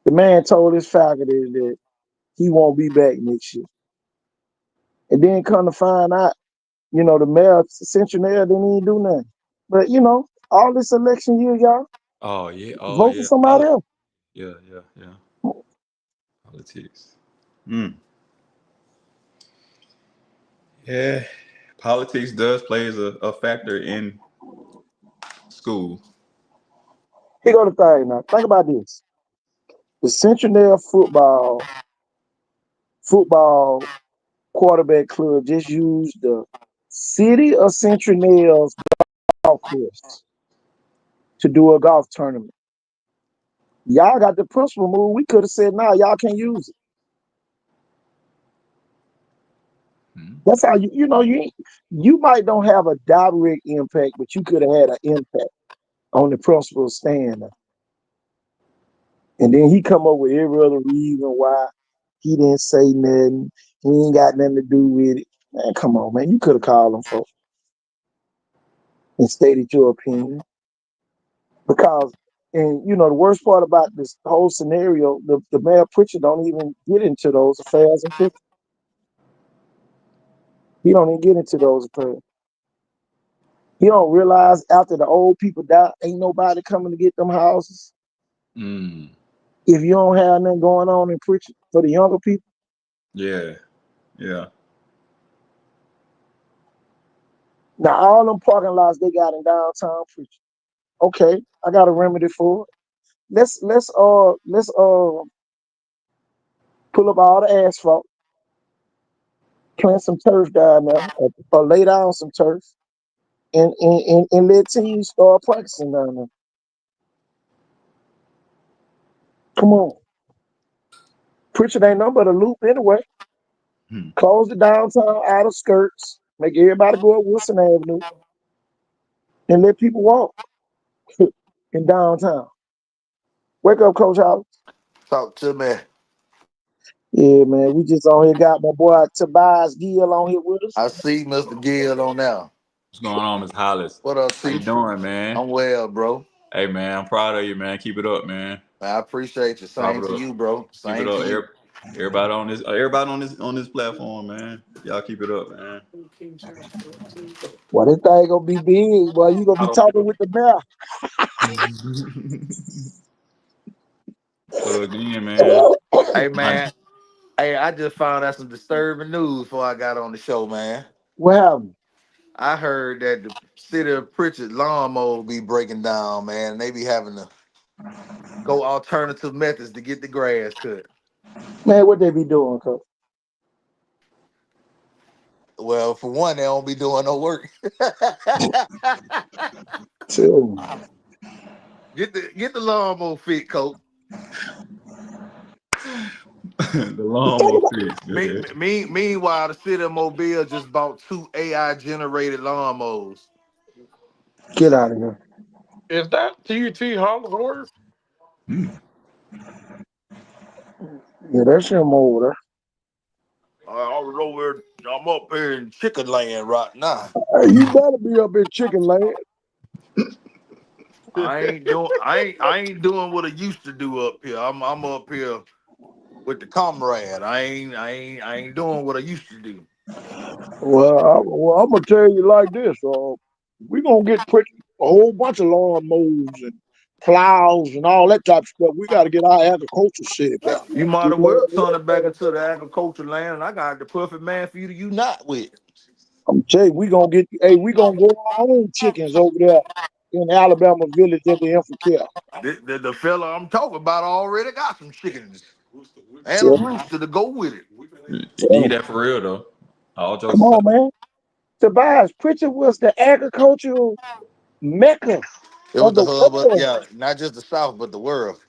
[SPEAKER 1] The man told his faculty that he won't be back next year. And then come to find out, the mayor, Central Mayor didn't even do nothing. But all this election year, y'all,
[SPEAKER 6] Oh yeah. Oh
[SPEAKER 1] vote for
[SPEAKER 6] yeah.
[SPEAKER 1] somebody else.
[SPEAKER 6] Yeah. Yeah. Yeah. Politics. Mm. Yeah. Politics does plays a factor in school.
[SPEAKER 1] Here go the thing now. Think about this. The Central football quarterback club just used the city of Central golf course to do a golf tournament. Y'all got the principal move. We could have said, nah, y'all can't use it.
[SPEAKER 6] Mm.
[SPEAKER 1] That's how you might don't have a direct impact, but you could have had an impact on the principal stand. And then he come up with every other reason why he didn't say nothing. He ain't got nothing to do with it. Man, come on, man. You could have called him folks and stated your opinion. Because and the worst part about this whole scenario, the mayor preacher don't even get into those affairs and put he don't even get into those affairs. He don't realize after the old people die, ain't nobody coming to get them houses.
[SPEAKER 6] Mm.
[SPEAKER 1] If you don't have nothing going on in preaching for the younger people.
[SPEAKER 6] Yeah. Yeah.
[SPEAKER 1] Now all them parking lots they got in downtown preaching. Okay, I got a remedy for it. Let's pull up all the asphalt, plant some turf down there, or lay down some turf, and let teams start practicing down there. Come on. Pritchard ain't nothing but a loop anyway.
[SPEAKER 13] Hmm.
[SPEAKER 1] Close the downtown outer skirts, make everybody go up Wilson Avenue, and let people walk in downtown. Wake up, Coach Hollis.
[SPEAKER 13] Talk to me.
[SPEAKER 1] Yeah, man. We just on here got my boy Tobias Gill on here with us.
[SPEAKER 13] I see Mr. Gill on now.
[SPEAKER 6] What's going on, Miss Hollis?
[SPEAKER 13] What up,
[SPEAKER 6] How you
[SPEAKER 13] T?
[SPEAKER 6] doing, man?
[SPEAKER 13] I'm well, bro.
[SPEAKER 6] Hey, man, I'm proud of you, man. Keep it up, man.
[SPEAKER 13] I appreciate you.
[SPEAKER 6] Keep
[SPEAKER 13] Same
[SPEAKER 6] it
[SPEAKER 13] to
[SPEAKER 6] up.
[SPEAKER 13] you, bro.
[SPEAKER 6] Keep it
[SPEAKER 13] Same to
[SPEAKER 6] up.
[SPEAKER 13] you.
[SPEAKER 6] Everybody on this platform, man. Y'all keep it up, man.
[SPEAKER 1] Well, this thing gonna be big. Well, you gonna be talking with the mayor.
[SPEAKER 6] Plug in, man.
[SPEAKER 13] Hey,
[SPEAKER 6] Might-
[SPEAKER 13] man. Hey, I just found out some disturbing news before I got on the show, man.
[SPEAKER 1] What happened?
[SPEAKER 13] I heard that the city of Pritchard lawnmower be breaking down, man. And they be having to go alternative methods to get the grass cut.
[SPEAKER 1] Man, what they be doing, Coach?
[SPEAKER 13] Well, for one, they don't be doing no work.
[SPEAKER 1] Tell me.
[SPEAKER 13] Get the lawnmower fit, coach.
[SPEAKER 6] the lawnmower fix, man.
[SPEAKER 13] Meanwhile, the city of Mobile just bought 2 AI generated lawnmowers.
[SPEAKER 1] Get out of here.
[SPEAKER 7] Is that TT Hollis order?
[SPEAKER 1] Yeah, that's him over
[SPEAKER 13] I was over. I'm up here in chicken land right now.
[SPEAKER 1] there. Hey, you better be up in chicken land.
[SPEAKER 13] I ain't doing what I used to do up here. I'm up here with the comrade. I ain't doing what I used to do.
[SPEAKER 1] Well, I'm gonna tell you like this. We gonna get put a whole bunch of lawn moves and plows and all that type of stuff. We got to get our agriculture shit back.
[SPEAKER 13] You might
[SPEAKER 1] You
[SPEAKER 13] as
[SPEAKER 1] know
[SPEAKER 13] well
[SPEAKER 1] what
[SPEAKER 13] turn it back into the agriculture land, and I got the perfect man for you to unite with.
[SPEAKER 1] I'm telling you, we gonna get. Hey, we gonna grow our own chickens over there in Alabama Village at the Infant Care.
[SPEAKER 13] The fella I'm talking about already got some chickens and a
[SPEAKER 1] Tell,
[SPEAKER 13] rooster to go with it.
[SPEAKER 1] tell
[SPEAKER 6] Need
[SPEAKER 1] 'em.
[SPEAKER 6] that for real though. All
[SPEAKER 1] Come
[SPEAKER 6] jokes aside.
[SPEAKER 1] on, man. Tobias Pritchard was the agricultural mecca
[SPEAKER 13] It was
[SPEAKER 1] of
[SPEAKER 13] the
[SPEAKER 1] the
[SPEAKER 13] hub, of,
[SPEAKER 1] world.
[SPEAKER 13] yeah, not just the South, but the world.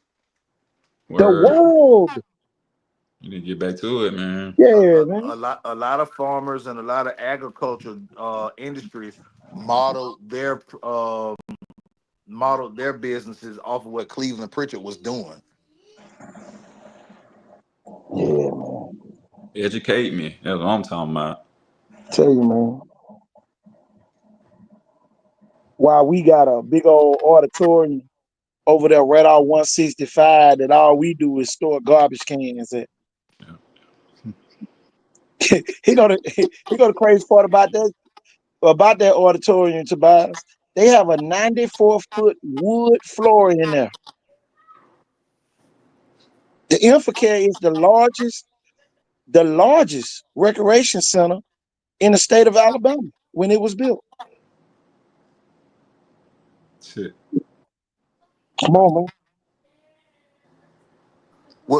[SPEAKER 1] The
[SPEAKER 6] Word.
[SPEAKER 1] world.
[SPEAKER 6] You need to get back to it, man.
[SPEAKER 1] Yeah, man.
[SPEAKER 13] A lot of farmers and a lot of agriculture industries modeled their businesses off of what Cleveland Pritchard was doing.
[SPEAKER 1] Yeah, man.
[SPEAKER 6] Educate me. That's what I'm talking about.
[SPEAKER 1] Tell you, man. While we got a big old auditorium over there right off 165 that all we do is store garbage cans at. he know the crazy part about that auditorium, Tobias. They have a 94-foot wood floor in there. The Infocare is the largest recreation center in the state of Alabama when it was built.
[SPEAKER 6] Shit.
[SPEAKER 1] Come on, man.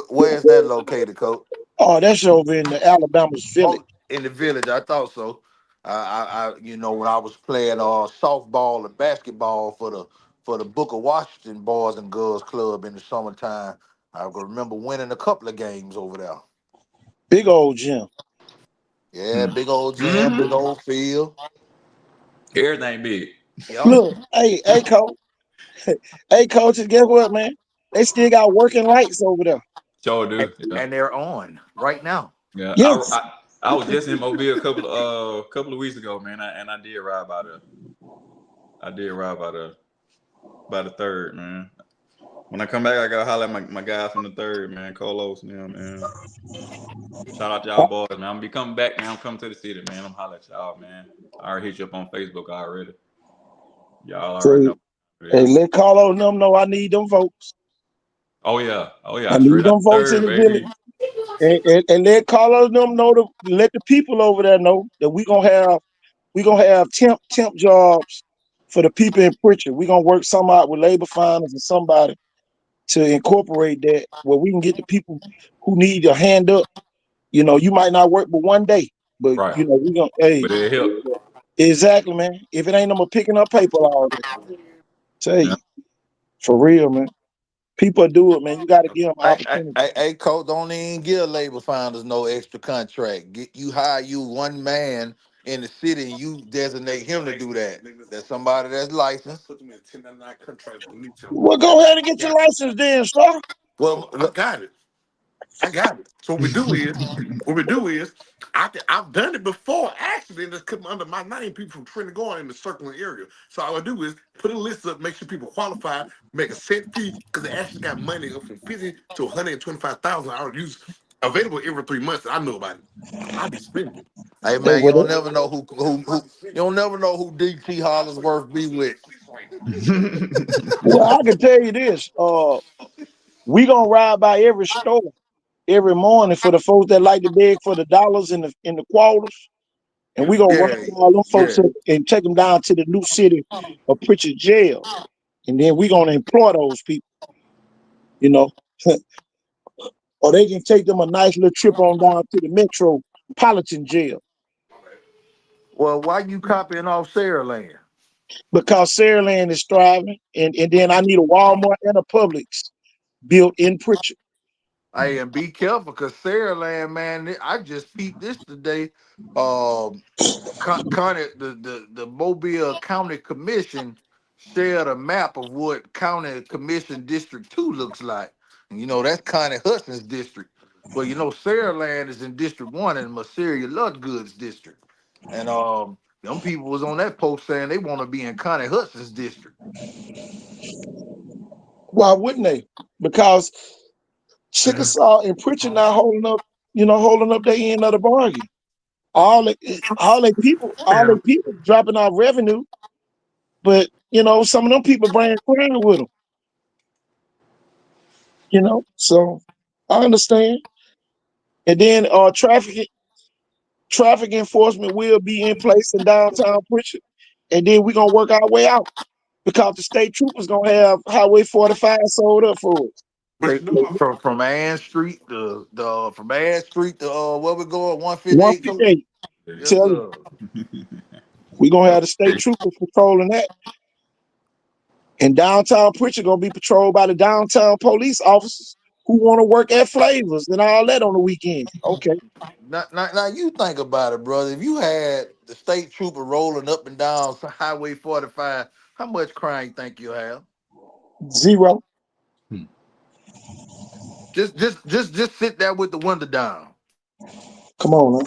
[SPEAKER 13] Where is that located, Coach?
[SPEAKER 1] Oh, that's over in the Alabama's village.
[SPEAKER 13] Oh, in the village. I thought so. When I was playing softball and basketball for the Booker Washington Boys and Girls Club in the summertime, I can remember winning a couple of games over there.
[SPEAKER 1] Big old gym.
[SPEAKER 13] Yeah, big old gym, big
[SPEAKER 6] Mm-hmm.
[SPEAKER 13] old field.
[SPEAKER 6] Everything big.
[SPEAKER 13] Yep.
[SPEAKER 1] Look, hey, coach. Hey, coaches, guess what, man? They still got working lights over there.
[SPEAKER 6] Sure
[SPEAKER 13] And,
[SPEAKER 6] do. Yeah.
[SPEAKER 13] and they're on right now.
[SPEAKER 6] Yeah.
[SPEAKER 1] Yes.
[SPEAKER 6] I was just in Mobile a couple of weeks ago, man. I did ride by the by the third, man. When I come back, I gotta holler at my guys from the third, man. Carlos and them, man. Shout out to y'all boys, man. I'm gonna be coming back, man. I'm coming to the city, man. I'm holler at y'all, man. I already hit you up on Facebook already. Y'all already
[SPEAKER 1] Say,
[SPEAKER 6] know.
[SPEAKER 1] hey,
[SPEAKER 6] Yeah.
[SPEAKER 1] let Carlo and them know I need them votes.
[SPEAKER 6] Oh yeah. Oh
[SPEAKER 1] I
[SPEAKER 6] yeah.
[SPEAKER 1] need
[SPEAKER 6] Straight out
[SPEAKER 1] them
[SPEAKER 6] the
[SPEAKER 1] votes in
[SPEAKER 6] third,
[SPEAKER 1] the village.
[SPEAKER 6] baby.
[SPEAKER 1] And let Carlos and them know let the people over there know that we gonna have temp jobs for the people in Pritchard. We're gonna work some out with labor finders and somebody to incorporate that where we can get the people who need a hand up. You know, you might not work but one day, but
[SPEAKER 6] Right.
[SPEAKER 1] we gonna hey
[SPEAKER 6] But it help.
[SPEAKER 1] exactly, man. If it ain't no more picking up paper all day, tell
[SPEAKER 6] Yeah.
[SPEAKER 1] you for real, man. People do it, man. You got to give them
[SPEAKER 13] I,
[SPEAKER 1] opportunity.
[SPEAKER 13] coach, don't even give labor finders no extra contract. You hire you one man in the city and you designate him to do that. That's somebody that's licensed.
[SPEAKER 2] Put them in 1099 contract with me too.
[SPEAKER 1] Well, go ahead and get your license then, sir.
[SPEAKER 13] Well,
[SPEAKER 2] I got it. I got it. So what we do is, I've done it before. Actually, and it's come under my name. People from Trinity going in the circling area. So all I do is put a list up, make sure people qualify, make a set fee because they actually got money up from 50 to 125,000. I would use available every 3 months. That I know about it. I be spending it.
[SPEAKER 13] hey
[SPEAKER 1] Hey,
[SPEAKER 13] man, you
[SPEAKER 1] well,
[SPEAKER 13] don't never know who you don't never know who DT Hollingsworth be with.
[SPEAKER 1] well, I can tell you this. We gonna ride by every store every morning for the folks that like to beg for the dollars and the quarters, and we gonna ride
[SPEAKER 13] Yeah,
[SPEAKER 1] all them folks
[SPEAKER 13] yeah.
[SPEAKER 1] up and take them down to the new city of Pritchard Jail, and then we gonna employ those people, you know, or they can take them a nice little trip on down to the Metropolitan Jail
[SPEAKER 13] Well, why you copying off Sarah Land?
[SPEAKER 1] because Saraland is thriving, and then I need a Walmart and a Publix built in Pritchard.
[SPEAKER 13] Hey, and be careful, cause Sarah Land, man, I just peeped this today. County, the Mobile County Commission shared a map of what County Commission District 2 looks like. And that's Connie Hudson's district. Well, Sarah Land is in District 1 in Merceria Ludgood's district. And them people was on that post saying they want to be in Connie Hudson's district.
[SPEAKER 1] Why wouldn't they? Because Chickasaw and Pritchard not holding up, holding up their end of the bargain. All they people dropping off revenue, but some of them people bring crime with them. So I understand. And then traffic enforcement will be in place in downtown Pritchard, and then we're gonna work our way out because the state troopers gonna have Highway 45 sold up for us.
[SPEAKER 2] But you know what?
[SPEAKER 13] From Ann Street to the from Ann Street to where we going, 158 coach?
[SPEAKER 1] 158.
[SPEAKER 13] Yes,
[SPEAKER 1] Tell you,
[SPEAKER 13] sir.
[SPEAKER 1] we're gonna have the state troopers patrolling that. And downtown Pritchard gonna be patrolled by the downtown police officers who want to work at Flavors and all that on the weekend. Okay,
[SPEAKER 13] Now you think about it, brother. If you had the state trooper rolling up and down Highway 45, how much crime you think you have?
[SPEAKER 1] zero.
[SPEAKER 13] Just sit there with the window down.
[SPEAKER 1] Come on, man.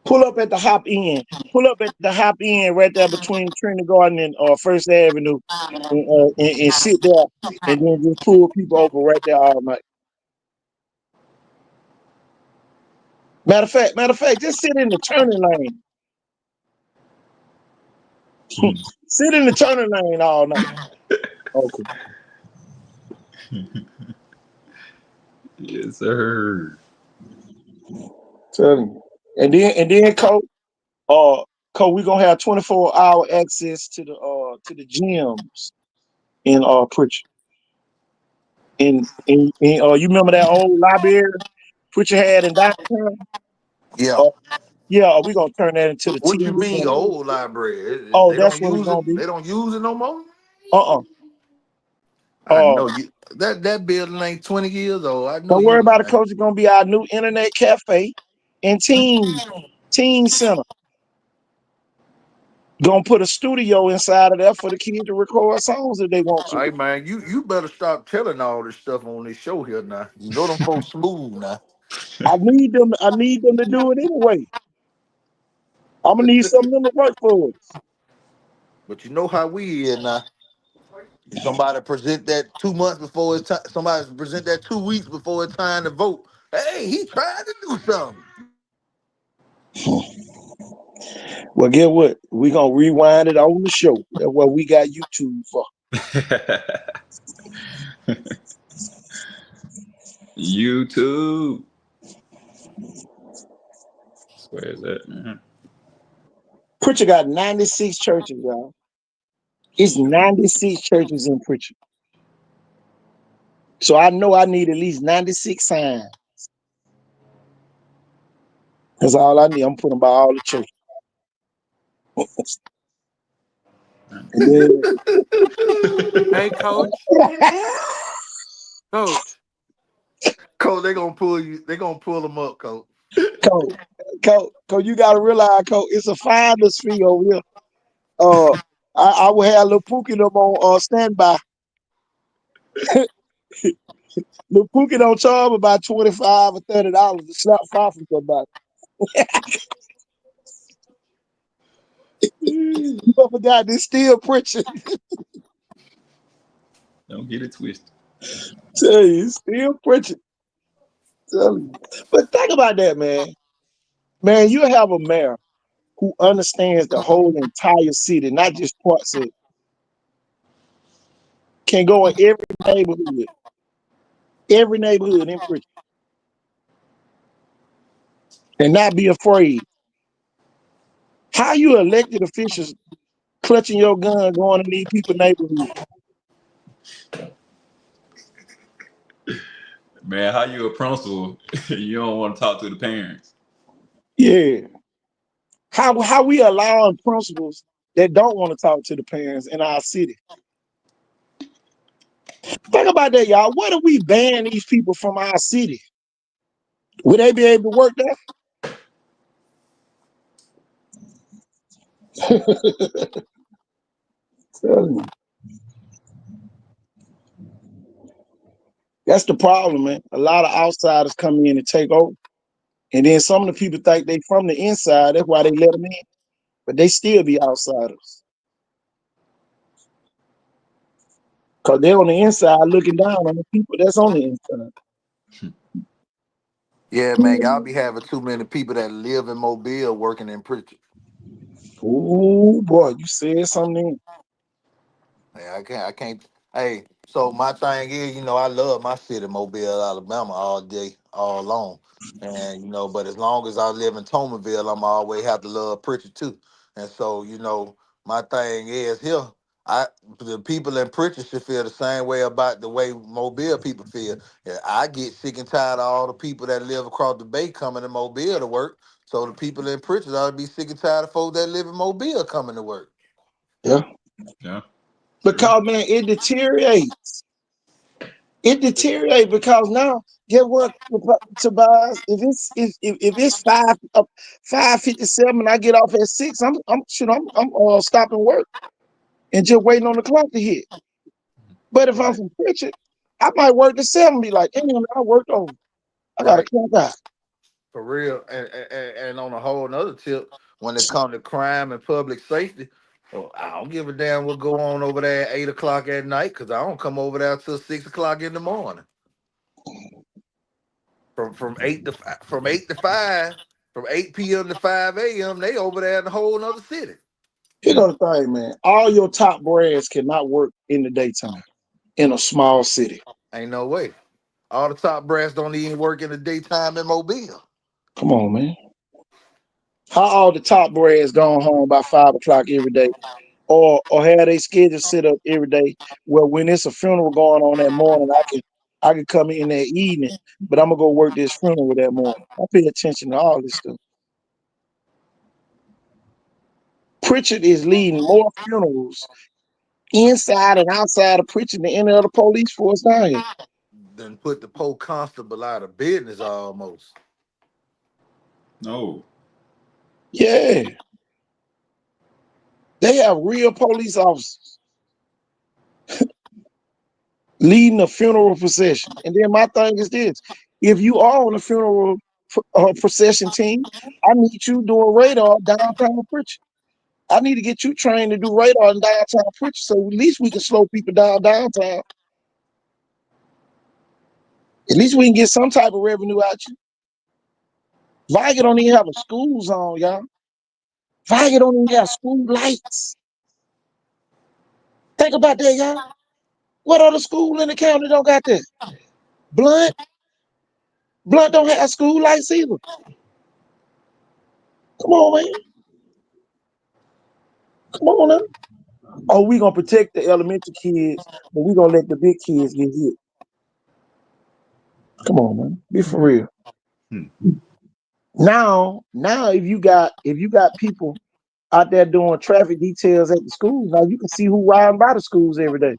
[SPEAKER 1] Pull up at the Hop Inn. Pull up at the Hop Inn right there between Trinity Garden and First Avenue, and sit there, and then just pull people over right there all night. Matter of fact, just sit in the turning lane. Sit in the turning lane all night. Okay.
[SPEAKER 6] Yes, sir.
[SPEAKER 1] Tell you. And then, Coach, we're gonna have 24-hour access to the gyms in Pritchard. And you remember that old library Pritchard had in downtown?
[SPEAKER 13] Yeah.
[SPEAKER 1] Uh, yeah, we're gonna turn that into the
[SPEAKER 13] What you
[SPEAKER 1] TMB
[SPEAKER 13] mean
[SPEAKER 1] Center.
[SPEAKER 13] old library?
[SPEAKER 1] Oh,
[SPEAKER 13] They
[SPEAKER 1] that's
[SPEAKER 13] don't
[SPEAKER 1] what it's
[SPEAKER 13] use
[SPEAKER 1] gonna
[SPEAKER 13] it.
[SPEAKER 1] be.
[SPEAKER 13] They don't use it no more.
[SPEAKER 1] Uh-uh.
[SPEAKER 13] I
[SPEAKER 1] Uh,
[SPEAKER 13] know you. That building ain't 20 years old. I know
[SPEAKER 1] don't
[SPEAKER 13] you
[SPEAKER 1] worry about
[SPEAKER 13] lying.
[SPEAKER 1] it, Coach. It's gonna be our new internet cafe and teen center. Gonna put a studio inside of there for the kids to record songs if they want to.
[SPEAKER 13] Hey man, you better stop telling all this stuff on this show here now. You know them folks smooth now.
[SPEAKER 1] I need them to do it anyway. I'm gonna need some of them to work for us.
[SPEAKER 13] But you know how we is now. If somebody present that 2 months before it's time, somebody present that 2 weeks before it's time to vote. Hey, he tried to do something.
[SPEAKER 1] Well, get what? We gonna rewind it on the show. That's what we got YouTube for.
[SPEAKER 6] YouTube. Where is that? Man?
[SPEAKER 1] Preacher got 96 churches, y'all. It's 96 churches in Preacher. So I know I need at least 96 signs. That's all I need. I'm putting about all the churches. And then
[SPEAKER 7] Hey, coach. Coach.
[SPEAKER 13] Coach, they gonna pull you. They gonna pull them up, coach.
[SPEAKER 1] Coach, Coach, you gotta realize, Coach, it's a finder's fee over here. Uh, I will have little Pookie them on standby. Little Pookie don't charge about $25 or $30 to slap far from somebody. You forgot this still preaching.
[SPEAKER 6] Don't get it twisted.
[SPEAKER 1] Tell you, it's still preaching. Tell you. But think about that, man. Man, you have a mayor who understands the whole entire city, not just parts of it. Can go in every neighborhood in Pritchard, and not be afraid. How you elected officials clutching your gun going in these people's neighborhood?
[SPEAKER 6] Man, how you a principal? You don't want to talk to the parents.
[SPEAKER 1] Yeah. How we allowing principals that don't want to talk to the parents in our city? Think about that, y'all. What if we ban these people from our city? Would they be able to work there? That's the problem, man. A lot of outsiders come in and take over. And then some of the people think they from the inside. That's why they let them in. But they still be outsiders. Because they're on the inside looking down on the people that's on the inside.
[SPEAKER 13] Yeah, man, y'all be having too many people that live in Mobile working in Pritchard.
[SPEAKER 1] Oh boy, you said something.
[SPEAKER 13] Yeah, I can't. Hey, so my thing is, I love my city, Mobile, Alabama, all day, all long. And, but as long as I live in Tomerville, I'm always have to love Pritchard too. And so, my thing is here, the people in Pritchard should feel the same way about the way Mobile people feel. Yeah, I get sick and tired of all the people that live across the bay coming to Mobile to work. So the people in Pritchard ought to be sick and tired of folks that live in Mobile coming to work.
[SPEAKER 1] Yeah.
[SPEAKER 6] Yeah. True.
[SPEAKER 1] Because man, it deteriorates. It deteriorates because now, get what, Tobias? If it's 5:57, I get off at 6. I'm stopping work and just waiting on the clock to hit. But if I'm
[SPEAKER 13] Right.
[SPEAKER 1] from Pritchard, I might work to 7. Be like, damn, I worked over. I got to
[SPEAKER 13] Right.
[SPEAKER 1] clock out.
[SPEAKER 13] For real, and on a whole nother tip, when it comes to crime and public safety, well, I don't give a damn what go on over there at 8 o'clock at night, because I don't come over there till 6 o'clock in the morning. From 8 to 5, from 8 p.m. to 5 a.m. They over there in a whole nother city.
[SPEAKER 1] You know the thing, man. All your top brands cannot work in the daytime in a small city.
[SPEAKER 13] Ain't no way. All the top brass don't even work in the daytime in Mobile.
[SPEAKER 1] Come on, man. How all the top brands gone home by 5 o'clock every day? Or have they schedule sit up every day where when it's a funeral going on that morning, I can come in that evening, but I'm gonna go work this funeral that morning. I pay attention to all this stuff. Pritchard is leading more funerals inside and outside of Pritchard than any other police force down here.
[SPEAKER 13] Then put the poor constable out of business almost.
[SPEAKER 6] No.
[SPEAKER 1] Yeah, they have real police officers leading a funeral procession. And then my thing is this: if you are on a funeral procession team, I need you doing radar downtown Pritchard. I need to get you trained to do radar in downtown Pritchard, so at least we can slow people down downtown. At least we can get some type of revenue out you. Viga don't even have a school zone, y'all. Viga don't even have school lights. Think about that, y'all. What other school in the county don't got that? Blunt. Blunt don't have school lights either. Come on, man. Come on now. Oh, we gonna protect the elementary kids, but we gonna let the big kids get hit. Come on, man. Be for real.
[SPEAKER 6] Hmm.
[SPEAKER 1] Now, if you got people out there doing traffic details at the schools. Now you can see who riding by the schools every day.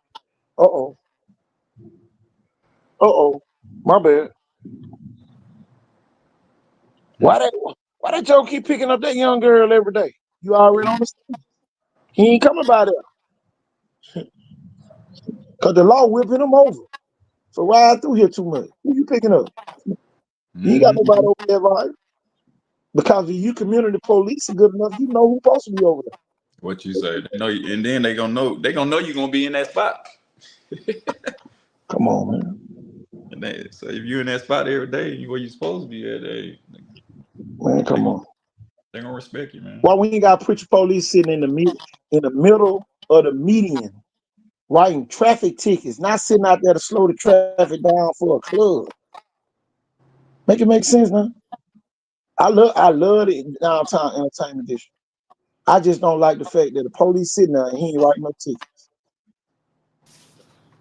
[SPEAKER 1] Uh-oh. Uh-oh. My bad. Why that Joe keep picking up that young girl every day? You already on the scene. He ain't coming by there. Cause the law whipping him over for riding through here too much. Who you picking up? You ain't got nobody over there, right? Because if you community police are good enough, you know who's supposed to be over there.
[SPEAKER 6] What you say? They know, and then they gonna know. They gonna know you gonna be in that spot.
[SPEAKER 1] Come on, man.
[SPEAKER 6] And so if you're in that spot every day, where you supposed to be at,
[SPEAKER 1] Man, come on.
[SPEAKER 6] they gonna respect you, man.
[SPEAKER 1] Why we ain't got preacher police sitting in the middle of the median writing traffic tickets, not sitting out there to slow the traffic down for a club? Make it make sense, man. I love the downtown entertainment district. I just don't like the fact that the police sitting there and he ain't writing no tickets.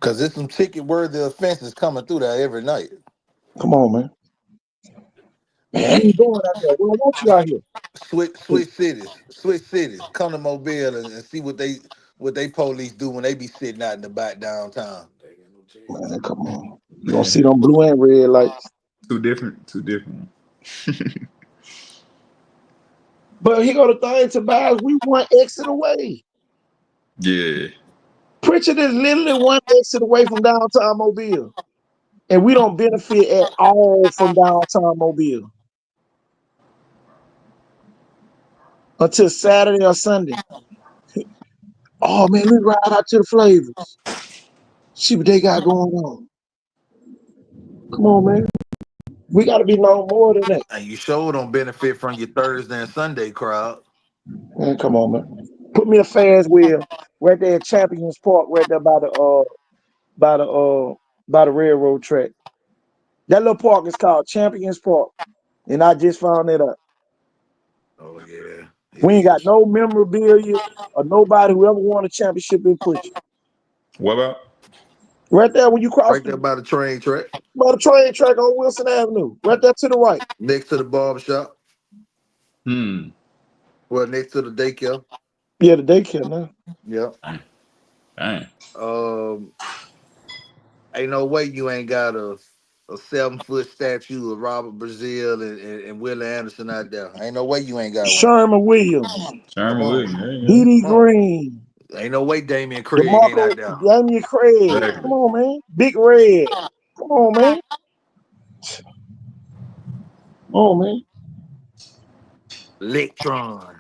[SPEAKER 13] Cause there's some ticket-worthy offenses coming through there every night.
[SPEAKER 1] Come on, man. Man, I ain't going out there. We don't want you out here.
[SPEAKER 13] Switch cities. Come to Mobile and see what they police do when they be sitting out in the back downtown.
[SPEAKER 1] Man, come on. You gonna see them blue and red lights.
[SPEAKER 6] Too different. Too different.
[SPEAKER 1] But here go the thing, Tobias. We one exit away.
[SPEAKER 6] Yeah.
[SPEAKER 1] Pritchard is literally one exit away from downtown Mobile. And we don't benefit at all from downtown Mobile until Saturday or Sunday. Oh man, we ride out to the flavors. See what they got going on. Come on, man. We got to be known more than that.
[SPEAKER 13] And you sure don't benefit from your Thursday and Sunday crowd.
[SPEAKER 1] Man, come on, man. Put me a fans wheel right there at Champions Park, right there by the railroad track. That little park is called Champions Park, and I just found it out.
[SPEAKER 13] Oh yeah, it
[SPEAKER 1] We ain't got
[SPEAKER 13] is.
[SPEAKER 1] no memorabilia or nobody who ever won a championship in Pritchard.
[SPEAKER 6] What about?
[SPEAKER 1] Right there when you cross
[SPEAKER 13] Right there by the train track,
[SPEAKER 1] by the train track on Wilson Avenue, right there to the right.
[SPEAKER 13] next to the barber shop.
[SPEAKER 6] Hmm.
[SPEAKER 13] Well, next to the daycare.
[SPEAKER 1] Yeah, the daycare now.
[SPEAKER 13] Yep.
[SPEAKER 6] Dang.
[SPEAKER 13] Um, ain't no way you ain't got a 7-foot statue of Robert Brazil and Willie Anderson out there. Ain't no way you ain't got one.
[SPEAKER 1] Sherman Williams,
[SPEAKER 13] Come
[SPEAKER 6] Sherman
[SPEAKER 13] on,
[SPEAKER 6] Williams. There you
[SPEAKER 1] D.D.
[SPEAKER 13] come on.
[SPEAKER 1] Green,
[SPEAKER 13] Ain't no way Damian Craig ain't
[SPEAKER 1] DeMarco,
[SPEAKER 13] out there.
[SPEAKER 1] Damian
[SPEAKER 6] go.
[SPEAKER 1] Craig. Come
[SPEAKER 6] Exactly.
[SPEAKER 1] on, man. Big Red. Come on, man. Come on, man.
[SPEAKER 13] Electron.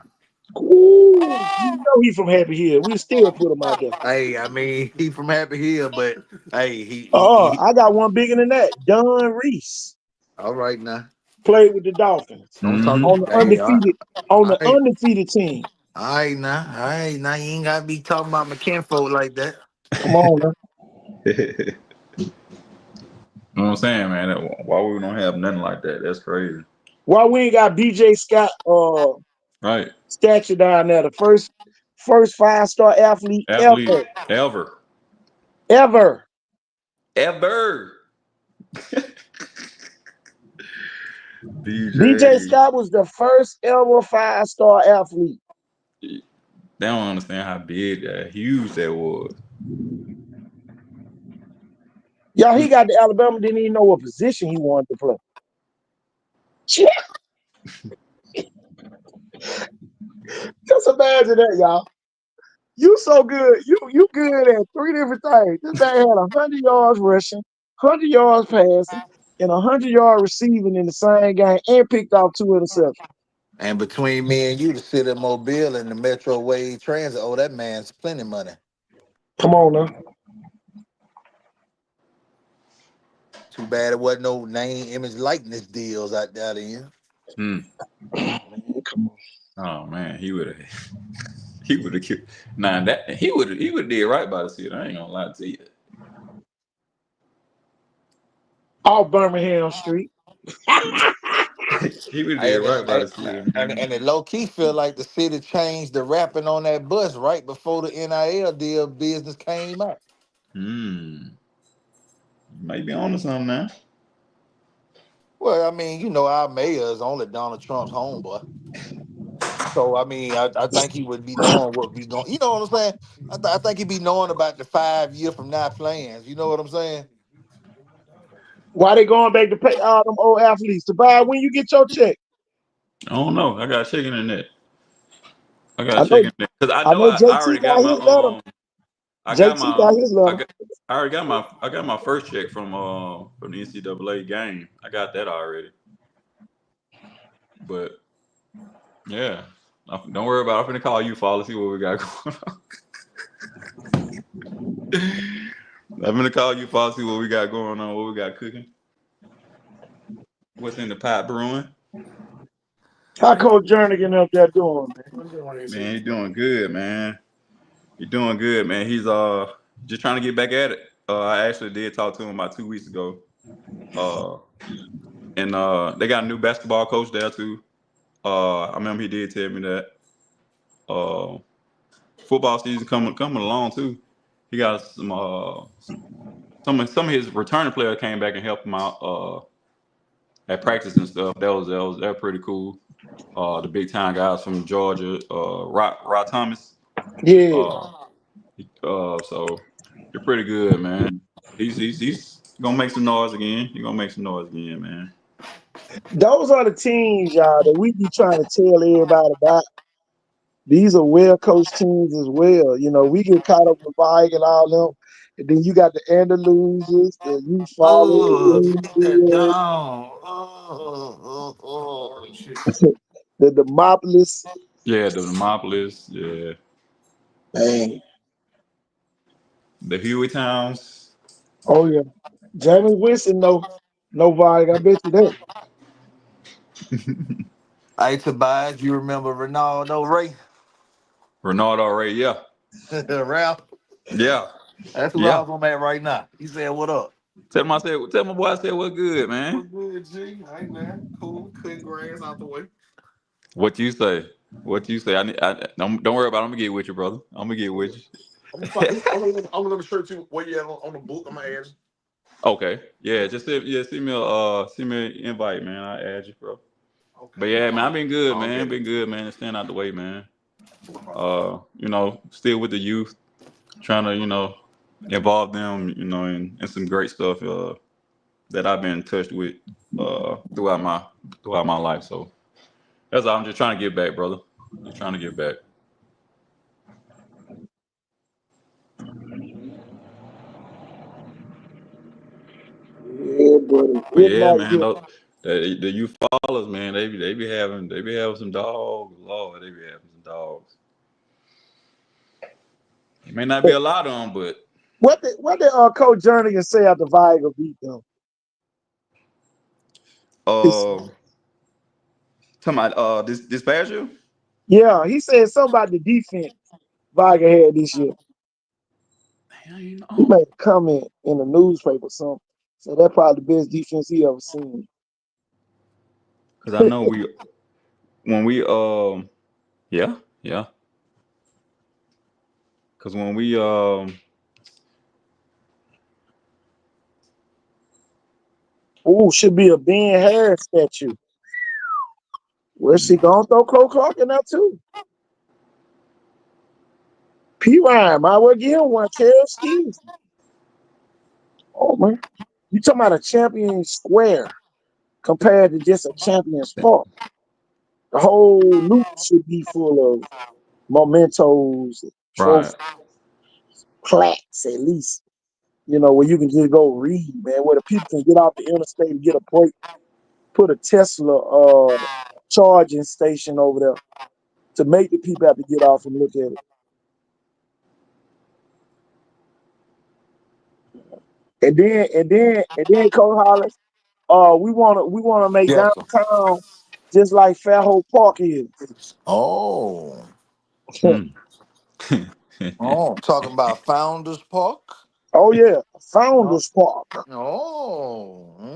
[SPEAKER 1] Ooh, you know he from Happy Hill. We still put him out there.
[SPEAKER 13] Hey, I mean, he from Happy Hill, but hey, he
[SPEAKER 1] I got one bigger than that. Don Reese
[SPEAKER 13] all right now.
[SPEAKER 1] played with the Dolphins
[SPEAKER 13] Don't talk.
[SPEAKER 1] on the
[SPEAKER 13] Hey, I
[SPEAKER 1] undefeated team.
[SPEAKER 13] all right now. All right now. You ain't gotta be talking about my kinfolk like that.
[SPEAKER 1] Come on, man.
[SPEAKER 6] You know what I'm saying, man? Why we don't have nothing like that? That's crazy.
[SPEAKER 1] Why we ain't got BJ Scott
[SPEAKER 6] Right.
[SPEAKER 1] statue down there? The first 5-star athlete
[SPEAKER 6] Athlete
[SPEAKER 1] ever.
[SPEAKER 6] ever.
[SPEAKER 1] Ever.
[SPEAKER 6] Ever.
[SPEAKER 1] BJ
[SPEAKER 6] DJ.
[SPEAKER 1] Scott was the first ever 5-star athlete.
[SPEAKER 6] They don't understand how big that, huge that was.
[SPEAKER 1] Y'all, he got to Alabama, didn't even know what position he wanted to play. Yeah. Just imagine that, y'all. You so good. You good at 3 different things. This man had 100 yards rushing, 100 yards passing, and 100-yard receiving in the same game, and picked off 2 interceptions.
[SPEAKER 13] And between me and you, the city of Mobile and the Metro Wave Transit, oh, that man's plenty money.
[SPEAKER 1] Come on now.
[SPEAKER 13] Too bad it wasn't no name, image, likeness deals out there then.
[SPEAKER 6] Hmm.
[SPEAKER 1] Come on.
[SPEAKER 6] Oh man, he would have. He would have killed. Nah, that he would did right by the city. I ain't gonna lie to you.
[SPEAKER 1] Off Birmingham Street.
[SPEAKER 6] He would did
[SPEAKER 13] And
[SPEAKER 6] right
[SPEAKER 13] it,
[SPEAKER 6] by the city, man.
[SPEAKER 13] and it low key feel like the city changed the rapping on that bus right before the NIL deal business came out.
[SPEAKER 6] Hmm. You might be on to something now.
[SPEAKER 13] Well, I mean, you know, our mayor is only Donald Trump's homeboy. So I mean, I think he would be knowing what he's going. You know what I'm saying? I think he'd be knowing about the 5 year from now plans. You know what I'm saying?
[SPEAKER 1] Why they going back to pay all them old athletes to buy when you get your check?
[SPEAKER 6] I don't know. I got to check in that. I got
[SPEAKER 1] I
[SPEAKER 6] to check
[SPEAKER 1] know
[SPEAKER 6] in that because I
[SPEAKER 1] I
[SPEAKER 6] know
[SPEAKER 1] know
[SPEAKER 6] I
[SPEAKER 1] JT
[SPEAKER 6] already got
[SPEAKER 1] got
[SPEAKER 6] my
[SPEAKER 1] his letter.
[SPEAKER 6] I got
[SPEAKER 1] JT
[SPEAKER 6] my
[SPEAKER 1] got his letter.
[SPEAKER 6] I already got my first check from the NCAA game. I got that already. But yeah, don't worry about it. I'm finna call you, Fall, see what we got going on. I'm gonna call you, Fall, see what we got going on, what we got cooking, what's in the pot brewing.
[SPEAKER 1] How Coach Jernigan up there doing, man?
[SPEAKER 6] Man, he doing good, man. He doing good, man. He's just trying to get back at it. I actually did talk to him about 2 weeks ago. Uh, and they got a new basketball coach there too. I remember he did tell me that. Uh, Football season coming along too. He got some of his returning players came back and helped him out at practice and stuff. That was pretty cool. The big time guys from Georgia, Rod Thomas.
[SPEAKER 1] Yeah.
[SPEAKER 6] Uh, so you're pretty good, man. He's gonna make some noise again. He's gonna make some noise again, man.
[SPEAKER 1] Those are the teams, y'all, that we be trying to tell everybody about. These are well coached teams as well. You know, we get caught up with Vike and all them. And then you got the Andalusians, the you follow
[SPEAKER 13] Oh, take that
[SPEAKER 1] the
[SPEAKER 13] down. Oh, shit.
[SPEAKER 1] the Demopolis.
[SPEAKER 6] Yeah, the Demopolis, yeah,
[SPEAKER 1] Man.
[SPEAKER 6] the Huey Towns.
[SPEAKER 1] Oh yeah. Jamie Winston, no Vike, I bet you that.
[SPEAKER 13] Hey, Tobias, you remember Ronaldo Ray?
[SPEAKER 6] Ronaldo Ray, yeah,
[SPEAKER 13] Ralph?
[SPEAKER 6] yeah,
[SPEAKER 13] That's who I
[SPEAKER 6] yeah.
[SPEAKER 13] was on at right now. He said, "What up?"
[SPEAKER 6] Tell my boy I said what's good, man.
[SPEAKER 2] What's good, G? Hey man, cool. Cutting grass out the way.
[SPEAKER 6] What you say? What you say? Don't worry about it. I'm gonna get with you, brother. I'm gonna get with
[SPEAKER 2] I'm gonna
[SPEAKER 6] you.
[SPEAKER 2] find. I'm gonna let me show you where you at on the book. I'm gonna add you.
[SPEAKER 6] Okay. Yeah, just send me an invite, man. I'll add you, bro. But
[SPEAKER 2] Okay,
[SPEAKER 6] yeah, man, I've been good,
[SPEAKER 2] I'll
[SPEAKER 6] man.
[SPEAKER 2] get it.
[SPEAKER 6] Been good, man. Staying out the way, man. Still with the youth, trying to, involve them, in some great stuff that I've been touched with throughout my life. So that's all. I'm just trying to get back, brother. Just trying to get back.
[SPEAKER 1] Yeah, buddy.
[SPEAKER 6] But
[SPEAKER 1] Good
[SPEAKER 6] yeah,
[SPEAKER 1] night
[SPEAKER 6] man,
[SPEAKER 1] here.
[SPEAKER 6] the youth followers, man, they be having some dogs. Lord, they be having some dogs. It may not be a lot of them, but
[SPEAKER 1] What did Coach Jernigan say after Viger beat them? His-
[SPEAKER 6] uh, talking about this past year.
[SPEAKER 1] yeah, he said something about the defense Viger had this year.
[SPEAKER 6] Man, you
[SPEAKER 1] He
[SPEAKER 6] know,
[SPEAKER 1] made a comment in the newspaper or something. So that's probably the best defense he ever seen.
[SPEAKER 6] because I know when we yeah, yeah, because when we
[SPEAKER 1] Ooh, should be a Ben Harris statue. Where's she gonna throw Cole Clark in there too? P. Ryan, might well give him one. Terrell Stevenson. Oh man. You talking about a champion square compared to just a champion's park. The whole loop should be full of mementos, trophies,
[SPEAKER 6] right,
[SPEAKER 1] plaques at least. You know, where you can just go read, man, where the people can get off the interstate and get a break, put a Tesla charging station over there to make the people have to get off and look at it. And then Coach Hollis, we wanna make
[SPEAKER 13] Yes, sir.
[SPEAKER 1] downtown just like Fairhope Park is.
[SPEAKER 13] Oh,
[SPEAKER 6] mm.
[SPEAKER 13] talking about Founders Park.
[SPEAKER 1] Oh yeah,
[SPEAKER 13] Oh,
[SPEAKER 1] Founders Park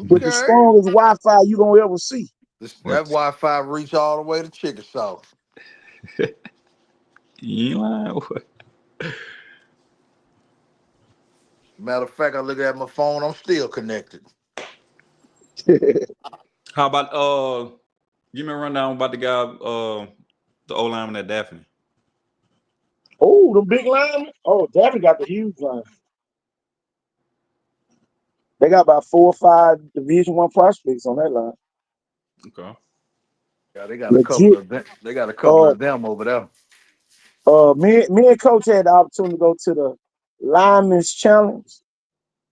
[SPEAKER 1] with the
[SPEAKER 13] okay.
[SPEAKER 1] strongest Wi-Fi you gonna ever see.
[SPEAKER 13] That
[SPEAKER 6] What?
[SPEAKER 13] Wi-Fi reach all the way to Chickasaw.
[SPEAKER 6] You ain't lying. What?
[SPEAKER 13] Matter of fact, I look at my phone. I'm still connected.
[SPEAKER 6] How about give me a rundown about the guy the old lineman at Daphne?
[SPEAKER 1] Oh, the big linemen. Oh, Daphne got the huge line. They got about 4 or 5 Division One prospects on that line.
[SPEAKER 6] Okay.
[SPEAKER 13] Yeah, they got a couple
[SPEAKER 1] Legit.
[SPEAKER 13] of them. They got a couple
[SPEAKER 1] Uh,
[SPEAKER 13] of them over there.
[SPEAKER 1] me and Coach had the opportunity to go to the Lineman's Challenge,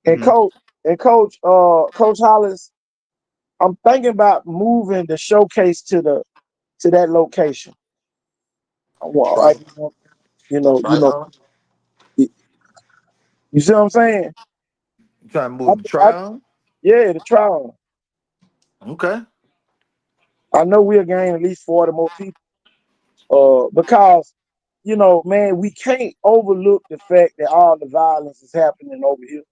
[SPEAKER 1] and
[SPEAKER 6] Mm-hmm.
[SPEAKER 1] Coach Hollis. I'm thinking about moving the showcase to that location.
[SPEAKER 13] Try,
[SPEAKER 1] You know,
[SPEAKER 13] try on.
[SPEAKER 1] you see what I'm saying?
[SPEAKER 13] You trying to
[SPEAKER 1] I,
[SPEAKER 13] move the
[SPEAKER 1] I,
[SPEAKER 13] try on?
[SPEAKER 1] yeah, the trial.
[SPEAKER 13] Okay.
[SPEAKER 1] I know we'll gain at least 40 more people. Because man, we can't overlook the fact that all the violence is happening over here,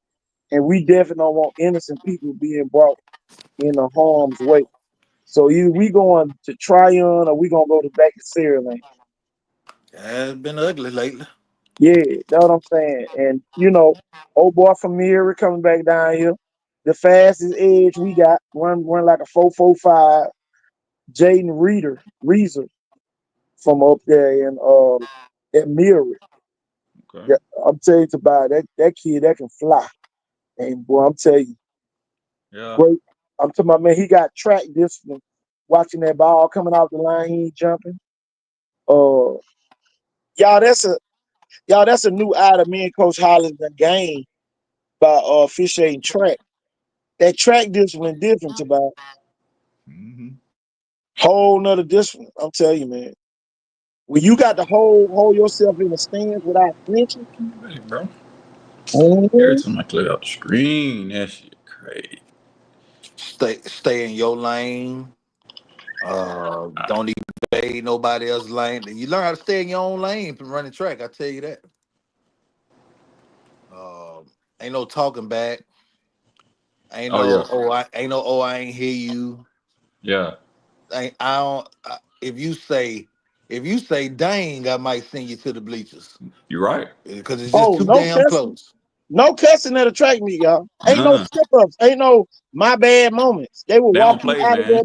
[SPEAKER 1] and we definitely don't want innocent people being brought into harm's way. So either we going to Tryon or we gonna go to back to Sierra Lane.
[SPEAKER 13] Yeah, it's been ugly lately.
[SPEAKER 1] Yeah, that's what I'm saying. And old boy from Mira coming back down here. The fastest edge we got run like a 4.45. Jaden Reezer from up there in Mira.
[SPEAKER 6] Okay.
[SPEAKER 1] Yeah, I'm telling you about that kid that can fly. And boy, I'm telling you,
[SPEAKER 6] Yeah.
[SPEAKER 1] great. I'm talking about, man, he got track discipline. Watching that ball coming off the line, he ain't jumping. Uh, y'all, that's a new item me and Coach Hollis done gained by officiating track. That track discipline difference about
[SPEAKER 6] Mm-hmm.
[SPEAKER 1] whole nother discipline. I'm telling you, man. When you got to hold yourself in the stands without flinching,
[SPEAKER 6] Hey, bro. Every
[SPEAKER 1] mhm.
[SPEAKER 6] time I clear out the screen, that shit crazy.
[SPEAKER 13] Stay in your lane. Don't even invade nobody else's lane. You learn how to stay in your own lane from running track. I tell you that. Uh, ain't no talking back.
[SPEAKER 6] Oh yeah.
[SPEAKER 13] I ain't hear you.
[SPEAKER 6] Yeah.
[SPEAKER 13] I don't. If you say dang, I might send you to the bleachers
[SPEAKER 6] You're right.
[SPEAKER 13] because it's just
[SPEAKER 1] Oh,
[SPEAKER 13] too
[SPEAKER 1] no
[SPEAKER 13] damn
[SPEAKER 1] cussing.
[SPEAKER 13] close.
[SPEAKER 1] No cussing at a track meet, y'all. Ain't no
[SPEAKER 6] None.
[SPEAKER 1] slip ups. Ain't no my bad moments. They will
[SPEAKER 6] They
[SPEAKER 1] walk
[SPEAKER 6] don't
[SPEAKER 1] you
[SPEAKER 6] play,
[SPEAKER 1] out of
[SPEAKER 6] man.
[SPEAKER 1] there.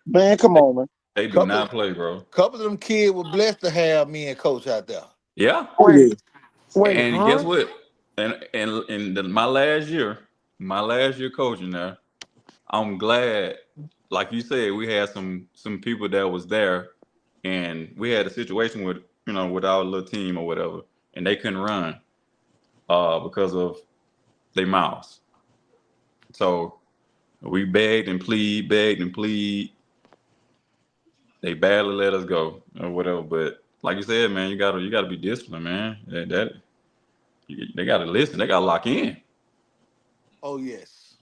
[SPEAKER 1] Man, come
[SPEAKER 6] They,
[SPEAKER 1] on, man.
[SPEAKER 6] they do
[SPEAKER 13] Couple
[SPEAKER 6] not play, bro.
[SPEAKER 13] couple of them kids were blessed to have me and coach out there.
[SPEAKER 6] Yeah.
[SPEAKER 1] Oh yeah.
[SPEAKER 7] Wait,
[SPEAKER 6] And guess
[SPEAKER 7] huh?
[SPEAKER 6] what? My last year coaching there, I'm glad, like you said, we had some people that was there, and we had a situation with with our little team or whatever, and they couldn't run because of their mouths. So we begged and plead. They badly let us go or whatever. But like you said, man, you gotta be disciplined, man. They gotta listen. They gotta lock in.
[SPEAKER 13] Oh yes.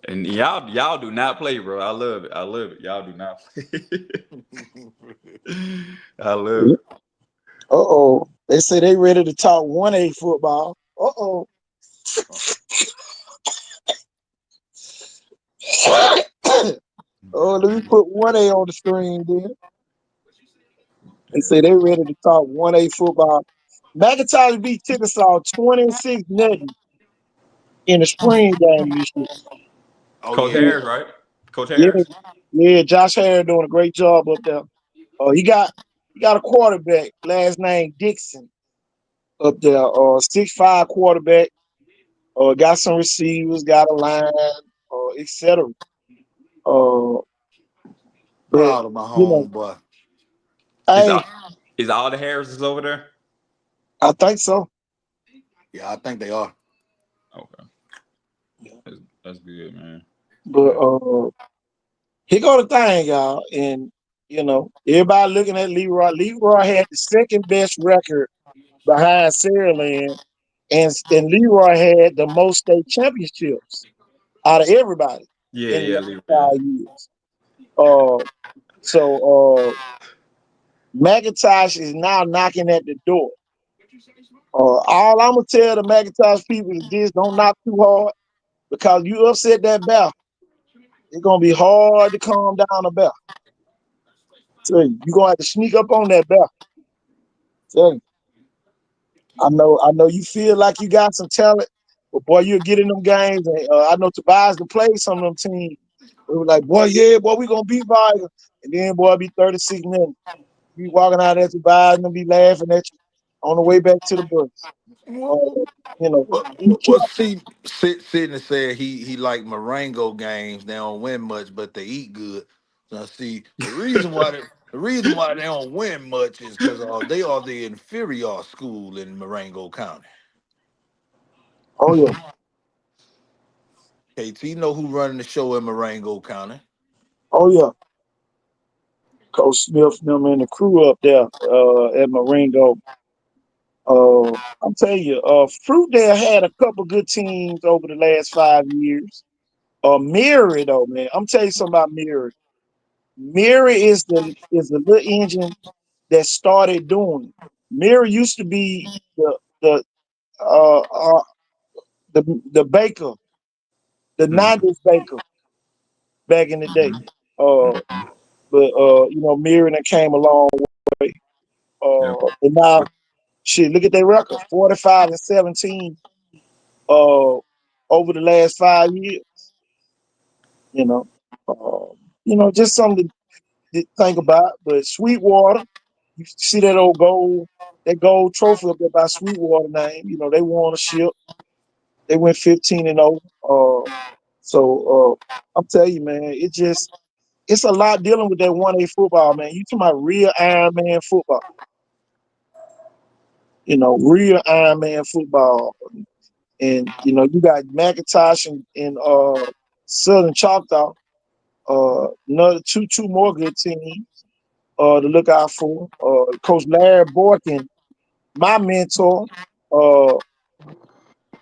[SPEAKER 6] And y'all do not play, bro. I love it. I love it. Y'all do not play. I love it.
[SPEAKER 1] Uh-oh. They say they ready to talk 1A football. Uh-oh. Oh, let me put 1A on the screen then. They
[SPEAKER 6] Yeah.
[SPEAKER 1] say they ready to talk 1A football. McIntyre beat Chickasaw 26-0 in the spring game this year.
[SPEAKER 13] Oh
[SPEAKER 6] Coach
[SPEAKER 13] yeah.
[SPEAKER 6] Harris, right? Coach
[SPEAKER 1] Yeah,
[SPEAKER 6] Harris.
[SPEAKER 1] yeah, Josh Harris doing a great job up there. He got a quarterback, last name Dixon, up there. 6'5" quarterback. Got some receivers, got a line, etc. Uh, but
[SPEAKER 13] Proud of my
[SPEAKER 1] you know,
[SPEAKER 13] homeboy.
[SPEAKER 6] Is all
[SPEAKER 1] hey,
[SPEAKER 6] is all the Harrises over there?
[SPEAKER 1] I think so.
[SPEAKER 13] Yeah, I think they are.
[SPEAKER 6] Okay, that's good, man.
[SPEAKER 1] But
[SPEAKER 6] Yeah.
[SPEAKER 1] here go the thing, y'all, and everybody looking at Leroy. Leroy had the second best record behind Saraland, and Leroy had the most state championships out of everybody
[SPEAKER 6] Yeah,
[SPEAKER 1] in the
[SPEAKER 6] yeah,
[SPEAKER 1] last
[SPEAKER 6] Leroy. Yeah.
[SPEAKER 1] 5 years. Uh, so McIntosh is now knocking at the door. All I'm gonna tell the McIntosh people is this: don't knock too hard because you upset that bell. It's gonna be hard to calm down a bell. So you're gonna have to sneak up on that bell. So I know you feel like you got some talent, but boy, you'll get in them games. And I know Tobias to play some of them teams. We were like, boy, yeah, boy, we gonna beat Viger. And then boy, it'll be 36 minutes. be walking out at the bar and be laughing at you on the way back to the bus. Uh, you know, be
[SPEAKER 13] Well,
[SPEAKER 1] careful.
[SPEAKER 13] see, Sidney said he like Marengo games. They don't win much, but they eat good. Now, see, the reason why they don't win much is because they are the inferior school in Marengo County.
[SPEAKER 1] Oh yeah,
[SPEAKER 13] KT know who running the show in Marengo County.
[SPEAKER 1] oh yeah. Coach Smith, them and the crew up there at Marengo. I'm telling you, Fruitdale had a couple good teams over the last 5 years. Mary though, man, I'm telling you something about Mary. Mary is the little engine that started doing it. Mary used to be the uh, uh the baker, the
[SPEAKER 13] Mhm.
[SPEAKER 1] '90s baker back in the day. Uh, but Mary that came a long way.
[SPEAKER 13] Yeah.
[SPEAKER 1] And now shit, look at their record, 45-17 uh over the last 5 years. You know, just something to think about. But Sweetwater, you see that gold trophy up there by Sweetwater name. They won a ship. They went 15-0. I'm telling you, man, it's a lot dealing with that 1A football, man. You talking about real Iron Man football. Real Iron Man football. And you got McIntosh and Southern Choctaw, another two more good teams to look out for. Coach Larry Borkin, my mentor, uh,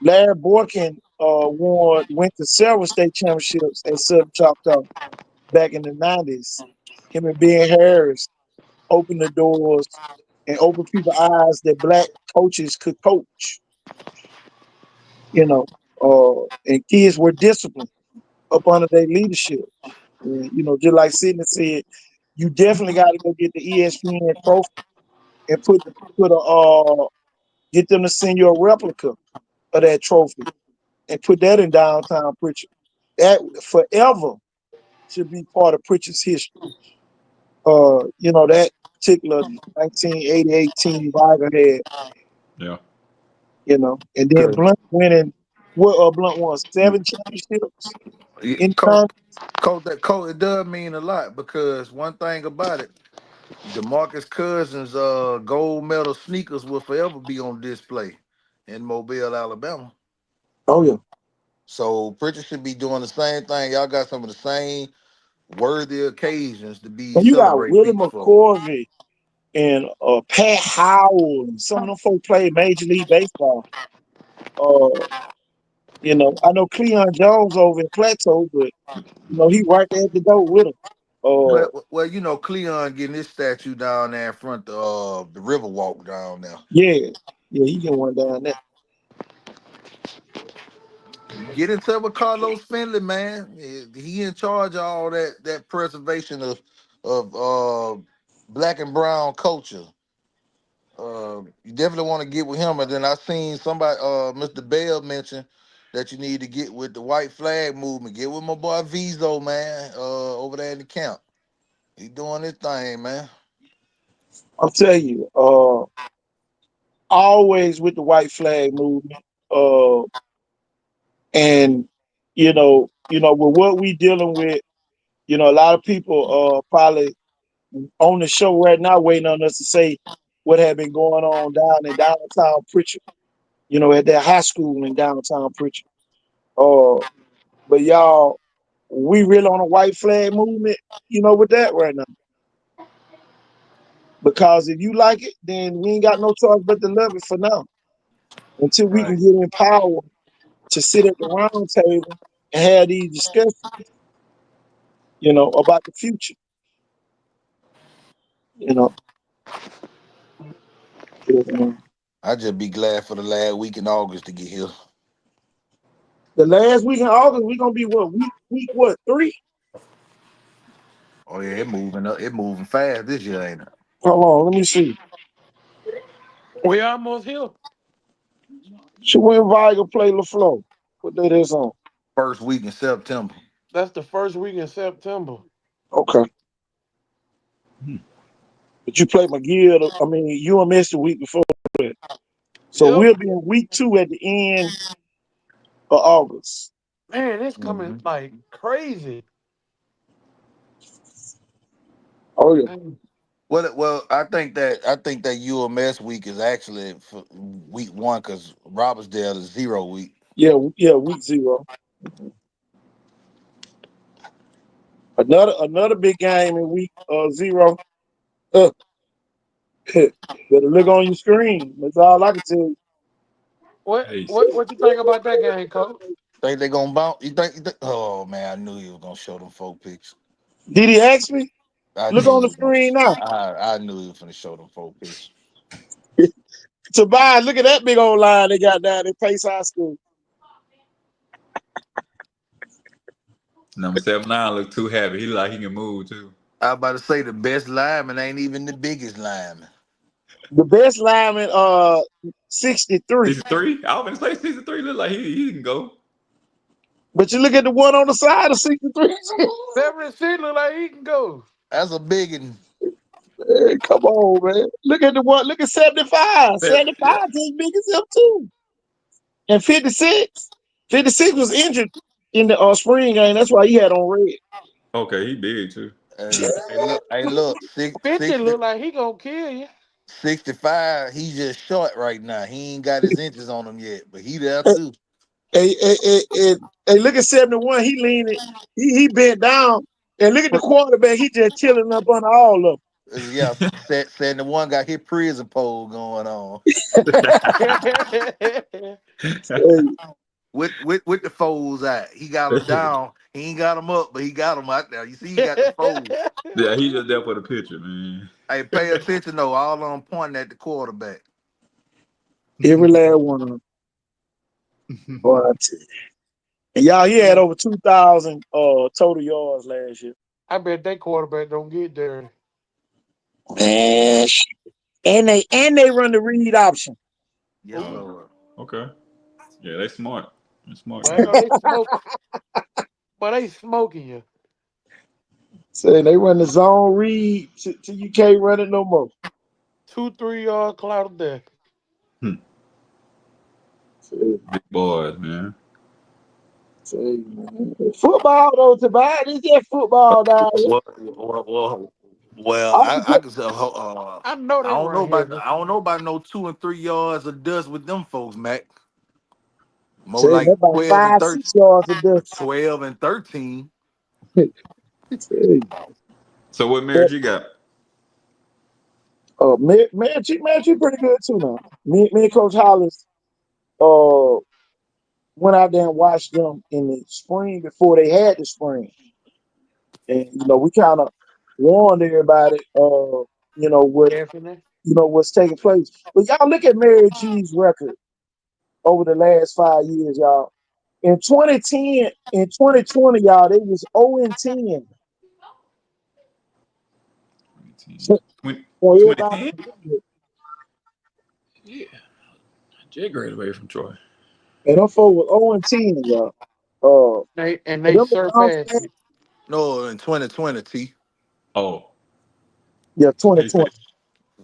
[SPEAKER 1] Larry Borkin went to several state championships at Southern Choctaw back in the '90s. Him and Ben Harris opened the doors and opened people's eyes that black coaches could coach. And kids were disciplined up under their leadership. And, just like Sidney said, you definitely got to go get the ESPN trophy and get them to send you a replica of that trophy and put that in downtown Pritchard. That forever should be part of Pritchard's history. That particular 1988 team Viger had,
[SPEAKER 6] Yeah.
[SPEAKER 1] and then
[SPEAKER 13] Good.
[SPEAKER 1] Blunt winning Blunt won 7 championships in
[SPEAKER 13] Coach,
[SPEAKER 1] time.
[SPEAKER 13] Coach, it does mean a lot because one thing about it, DeMarcus Cousins' gold medal sneakers will forever be on display in Mobile, Alabama.
[SPEAKER 1] Oh yeah.
[SPEAKER 13] So Pritchard should be doing the same thing. Y'all got some of the same worthy occasions to be
[SPEAKER 1] And you got
[SPEAKER 13] celebrating
[SPEAKER 1] Willie
[SPEAKER 13] people for.
[SPEAKER 1] McCorvey and Pat Howell and some of them folks played Major League Baseball. Uh, I know Cleon Jones over in Plateau, but he right there at the door with him.
[SPEAKER 13] Well, Cleon getting his statue down there in front of the Riverwalk down there.
[SPEAKER 1] Yeah, yeah, he get one down there.
[SPEAKER 13] Get in touch with Carlos Finley, man. He in charge of all that preservation of black and brown culture. You definitely want to get with him. And then I seen somebody, Mr. Bell mention that you need to get with the white flag movement. Get with my boy Vizo, man, over there in the camp. He doing his thing, man.
[SPEAKER 1] I'll tell you, always with the white flag movement. And with what we dealing with, a lot of people probably on the show right now waiting on us to say what had been going on down in downtown Pritchard, at that high school in downtown Pritchard. Uh, but y'all, we really on a white flag movement, with that right now. Because if you like it, then we ain't got no choice but to love it for now. Until we can
[SPEAKER 13] Right.
[SPEAKER 1] get empowered to sit at the round table and have these discussions, about the future. You know, 'Cause,
[SPEAKER 13] I just be glad for the last week in August to get here.
[SPEAKER 1] the last week in August, we gonna be what week what 3?
[SPEAKER 13] Oh yeah, it moving up. It moving fast this year, ain't it?
[SPEAKER 1] Hold on, let me see.
[SPEAKER 7] We almost here.
[SPEAKER 1] Should we invite to play LaFleur? What day that's on?
[SPEAKER 13] First week in September.
[SPEAKER 7] That's the first week in September.
[SPEAKER 1] Okay. But you play McGill, UMS the week before that. So
[SPEAKER 7] Yep.
[SPEAKER 1] we'll be in week 2 at the end of August.
[SPEAKER 7] Man, it's coming
[SPEAKER 13] Mm-hmm.
[SPEAKER 7] like crazy.
[SPEAKER 1] Oh yeah.
[SPEAKER 7] Man,
[SPEAKER 13] Well, I think that UMS week is actually for week 1 because Robertsdale is 0 week.
[SPEAKER 1] Yeah, week 0. Another big game in week 0. Uh, better look on your screen. That's all I can tell you.
[SPEAKER 7] what
[SPEAKER 6] Hey,
[SPEAKER 7] what what you think about that game, coach?
[SPEAKER 13] Think they gonna bounce? You think? Oh man, I knew he was gonna show them folk pics.
[SPEAKER 1] Did he ask me?
[SPEAKER 13] I
[SPEAKER 1] Look
[SPEAKER 13] knew
[SPEAKER 1] on
[SPEAKER 13] he
[SPEAKER 1] the
[SPEAKER 13] was gonna.
[SPEAKER 1] screen now.
[SPEAKER 13] I knew he was gonna show them folk pics.
[SPEAKER 1] Tobias, look at that big old line they got down at Pace High School.
[SPEAKER 6] number 79 look too happy. He look like he can move too.
[SPEAKER 13] I about to say the best lineman ain't even the biggest lineman.
[SPEAKER 1] The best lineman, 63.
[SPEAKER 6] 63. I was gonna say 63. Look like he can go.
[SPEAKER 1] But you look at the one on the side of 63.
[SPEAKER 7] 76 look like he can go.
[SPEAKER 13] That's a big one.
[SPEAKER 1] Hey, come on, man. Look at the one. Look at 75.
[SPEAKER 6] Yeah.
[SPEAKER 1] 75 is as big as him too. And 56. 56 was injured in the spring game. That's why he had on red.
[SPEAKER 6] Okay, he big too.
[SPEAKER 13] Hey, look,
[SPEAKER 7] 50 look like he gonna kill you.
[SPEAKER 13] 65. He's just short right now. He ain't got his inches on him yet, but he there too.
[SPEAKER 1] Hey, look at 71. He leaning. He bent down. And look at the quarterback. He just chilling up under all of
[SPEAKER 13] Yeah, 71 got his prison pole going on
[SPEAKER 1] them.
[SPEAKER 13] with the folds out. He got them down. He ain't got them up, but he got them out there. You see, he got the folds.
[SPEAKER 6] Yeah, he just there for the picture, man.
[SPEAKER 13] Hey, pay attention though. All of them pointing at the quarterback.
[SPEAKER 1] Every last one of them. Boy, I tell you. And y'all, he had over 2,000 total yards last year.
[SPEAKER 7] I bet that quarterback don't get there.
[SPEAKER 1] Man, and they run the read option.
[SPEAKER 13] Yes,
[SPEAKER 7] Ooh,
[SPEAKER 13] Lord.
[SPEAKER 6] Okay. Yeah, they smart. They smart
[SPEAKER 7] but I
[SPEAKER 6] guys.
[SPEAKER 7] know they smoke, but they smoking you.
[SPEAKER 1] Saying they run the zone read till you can't run it no more.
[SPEAKER 7] 2, 3 yard cloud of death.
[SPEAKER 6] Hmm.
[SPEAKER 1] Say,
[SPEAKER 6] Big boys, man.
[SPEAKER 1] man. Football though, Tobias, it's just football down here.
[SPEAKER 13] Well,
[SPEAKER 1] I
[SPEAKER 13] I
[SPEAKER 1] was
[SPEAKER 13] can say,
[SPEAKER 7] I know
[SPEAKER 13] I
[SPEAKER 7] they
[SPEAKER 13] don't know
[SPEAKER 7] run
[SPEAKER 13] about
[SPEAKER 7] heavy.
[SPEAKER 13] I don't know about no 2 and 3 yards of dust with them folks, Mac. More
[SPEAKER 1] saying
[SPEAKER 13] like
[SPEAKER 1] about
[SPEAKER 13] 12 and 13,
[SPEAKER 1] 5, 6 yards of dust.
[SPEAKER 13] 12 and 13.
[SPEAKER 1] Say,
[SPEAKER 6] So what
[SPEAKER 1] but
[SPEAKER 6] marriage you got?
[SPEAKER 1] man, pretty good too now. Me and Coach Hollis uh went out there and watched them in the spring before they had the spring. And we kind of warned everybody,
[SPEAKER 7] Definitely.
[SPEAKER 1] what's taking place. But y'all look at Mary G's record over the last 5 years, y'all. In 2020, y'all, they was 0-10.
[SPEAKER 6] 2010.
[SPEAKER 1] So,
[SPEAKER 6] 2010? Yeah. Jay graduated from Troy.
[SPEAKER 1] and them folks was 0-10, y'all.
[SPEAKER 7] And
[SPEAKER 1] For
[SPEAKER 7] they
[SPEAKER 1] them to bounce
[SPEAKER 7] surpassed
[SPEAKER 1] back,
[SPEAKER 7] it.
[SPEAKER 13] No, in 2020, T.
[SPEAKER 6] Oh,
[SPEAKER 1] yeah,
[SPEAKER 6] he said,
[SPEAKER 1] 2020,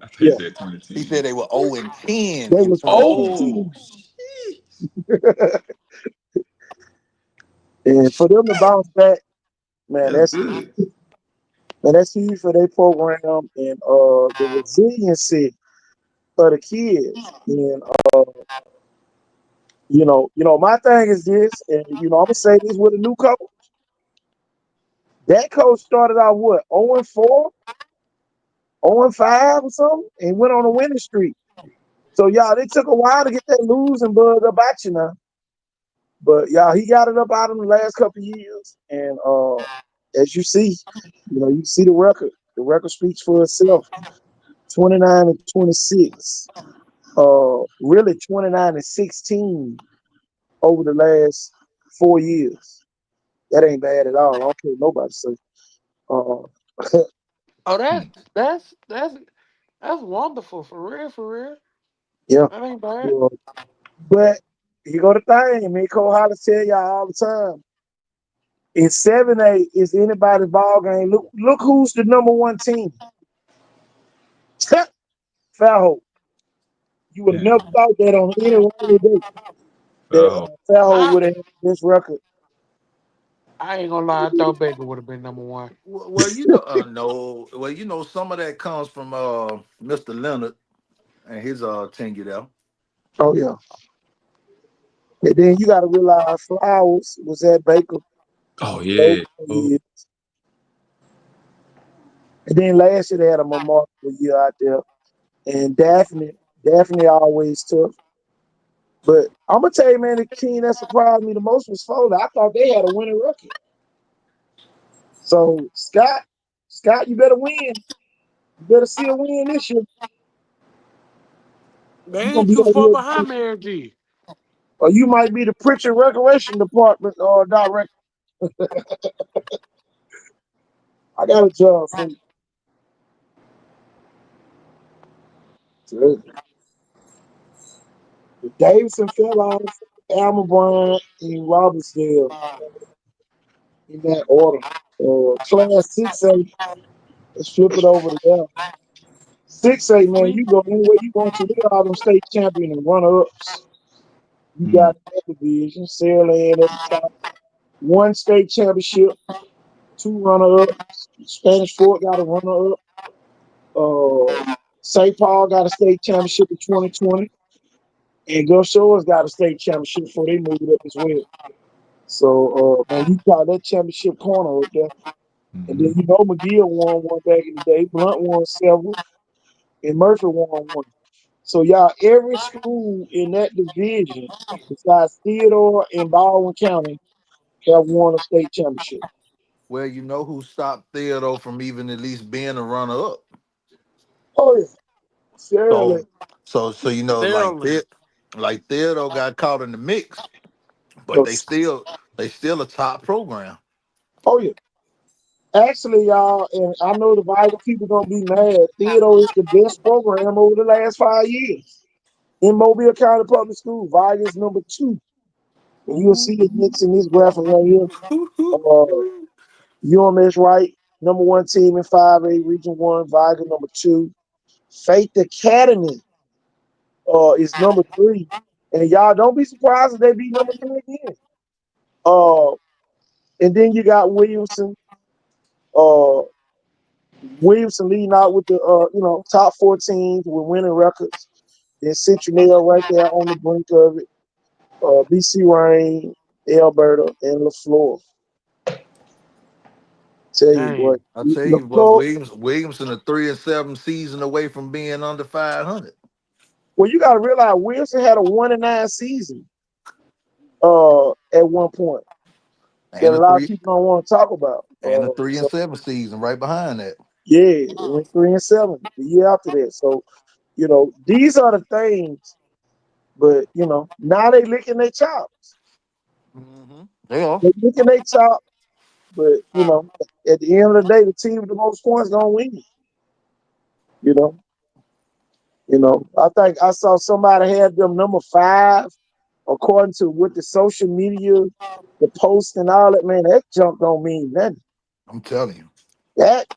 [SPEAKER 6] I thought he
[SPEAKER 1] yeah,
[SPEAKER 6] said
[SPEAKER 13] He
[SPEAKER 6] 2010.
[SPEAKER 13] said they were 0 and 10
[SPEAKER 1] they
[SPEAKER 13] in
[SPEAKER 1] was
[SPEAKER 13] 2020.
[SPEAKER 6] Oh,
[SPEAKER 1] 0-10.
[SPEAKER 6] shit.
[SPEAKER 1] And for them to bounce back, man,
[SPEAKER 6] That's
[SPEAKER 1] that's
[SPEAKER 6] good.
[SPEAKER 1] huge for their program and the resiliency of the kids. And my thing is this, and I'm gonna say this with a new coach. That coach started out what 0-4, 0-5 or something, and went on a winning streak. So y'all, it took a while to get that losing bug up at you now. But y'all, he got it up out in the last couple of years. And as you see, you see the record. The record speaks for itself. 29-26. Really 29-16 over the last 4 years. That ain't bad at all. I don't care what nobody say. Uh,
[SPEAKER 7] Oh,
[SPEAKER 6] Hmm.
[SPEAKER 7] that's wonderful for real, for real.
[SPEAKER 1] yeah.
[SPEAKER 7] That ain't bad.
[SPEAKER 1] Well, but you go to thing. Me and Cole Hollis tell y'all all the time. In 7A is anybody's ball game. Look who's the number one team. Fairhope. You would have
[SPEAKER 6] Yeah.
[SPEAKER 1] never thought that on any rainy day that
[SPEAKER 6] Oh,
[SPEAKER 1] Fairhope
[SPEAKER 7] I
[SPEAKER 1] would have this record.
[SPEAKER 7] I ain't gonna lie, I thought Baker would have been number one.
[SPEAKER 13] Well, no. Well, some of that comes from Mr. Leonard and his tenure there.
[SPEAKER 1] Oh yeah. And then you got to realize Flowers was at Baker
[SPEAKER 6] oh
[SPEAKER 1] those
[SPEAKER 6] yeah. Oh,
[SPEAKER 1] years. And then last year they had a remarkable year out there. And Daphne always tough. But I'm gonna tell you, man, the team that surprised me the most was Florida. I thought they had a winning record. So Scott, you better win. You better see a win this year.
[SPEAKER 7] They
[SPEAKER 1] You're gonna
[SPEAKER 7] ain't
[SPEAKER 1] be
[SPEAKER 7] too
[SPEAKER 1] over
[SPEAKER 7] far
[SPEAKER 1] here,
[SPEAKER 7] behind Mary G.
[SPEAKER 1] or you might be the Pritchard Recreation Department or director. I got a job for you. The Davidson fell off, Alma Bryant, and Robertsdale in that order. Class 6A, let's flip it over to there. 6A, man,
[SPEAKER 7] Sweet.
[SPEAKER 1] you go anywhere you want to. Look at all them state champion and runner-ups. You
[SPEAKER 6] mm.
[SPEAKER 1] got that division, Sarah Land at the top. One state championship, two runner-ups. Spanish Fort got a runner-up. St. Paul got a state championship in 2020. And Gulf Shores got a state championship before they moved up as well. So, man, you got that championship corner up there. And then
[SPEAKER 6] Mhm.
[SPEAKER 1] you know McGill won one back in the day. Blunt won several. And Murphy won one. So, y'all, every school in that division, besides Theodore and Baldwin County, have won a state championship.
[SPEAKER 13] Well, you know who stopped Theodore from even at least being a runner up.
[SPEAKER 1] Oh, yeah. Shirley.
[SPEAKER 13] So, so
[SPEAKER 7] Sterling.
[SPEAKER 13] like Theodore got caught in the mix, but
[SPEAKER 1] No,
[SPEAKER 13] they still a top program.
[SPEAKER 1] oh, yeah. Actually, y'all, and I know the Vital people gonna be mad. Theodore is the best program over the last 5 years in Mobile County Public School. Vital is number 2, and you'll
[SPEAKER 13] Ooh.
[SPEAKER 1] see it next in this graphic right here. UMS right, number 1 team in 5A Region 1. Vital number 2. Faith Academy is number 3, and y'all don't be surprised if they be number 3 again. Uh, and then you got Williamson. Uh, Williamson leading out with the top 4 teams with winning records. Then Central right there on the brink of it. BC Rain, Alberta, and LaFleur. Tell you, boy,
[SPEAKER 7] Dang.
[SPEAKER 13] I tell you what,
[SPEAKER 1] LaFleur.
[SPEAKER 13] Williamson a 3-7 season away from being under 500,
[SPEAKER 1] Well, you got to realize Wilson had a 1-9 season at one point that
[SPEAKER 13] and
[SPEAKER 1] a
[SPEAKER 13] a
[SPEAKER 1] lot of
[SPEAKER 13] three
[SPEAKER 1] people don't want to talk about.
[SPEAKER 13] and a three and
[SPEAKER 1] So
[SPEAKER 13] seven season right behind that.
[SPEAKER 1] yeah, it went 3-7 the year after that. So these are the things. But now they licking their chops.
[SPEAKER 13] They are.
[SPEAKER 1] They licking their chops. But at the end of the day, the team with the most points gonna win. You know, I think I saw somebody had them number 5, according to what the social media, the post and all that. Man, that jump don't mean nothing.
[SPEAKER 13] I'm telling you,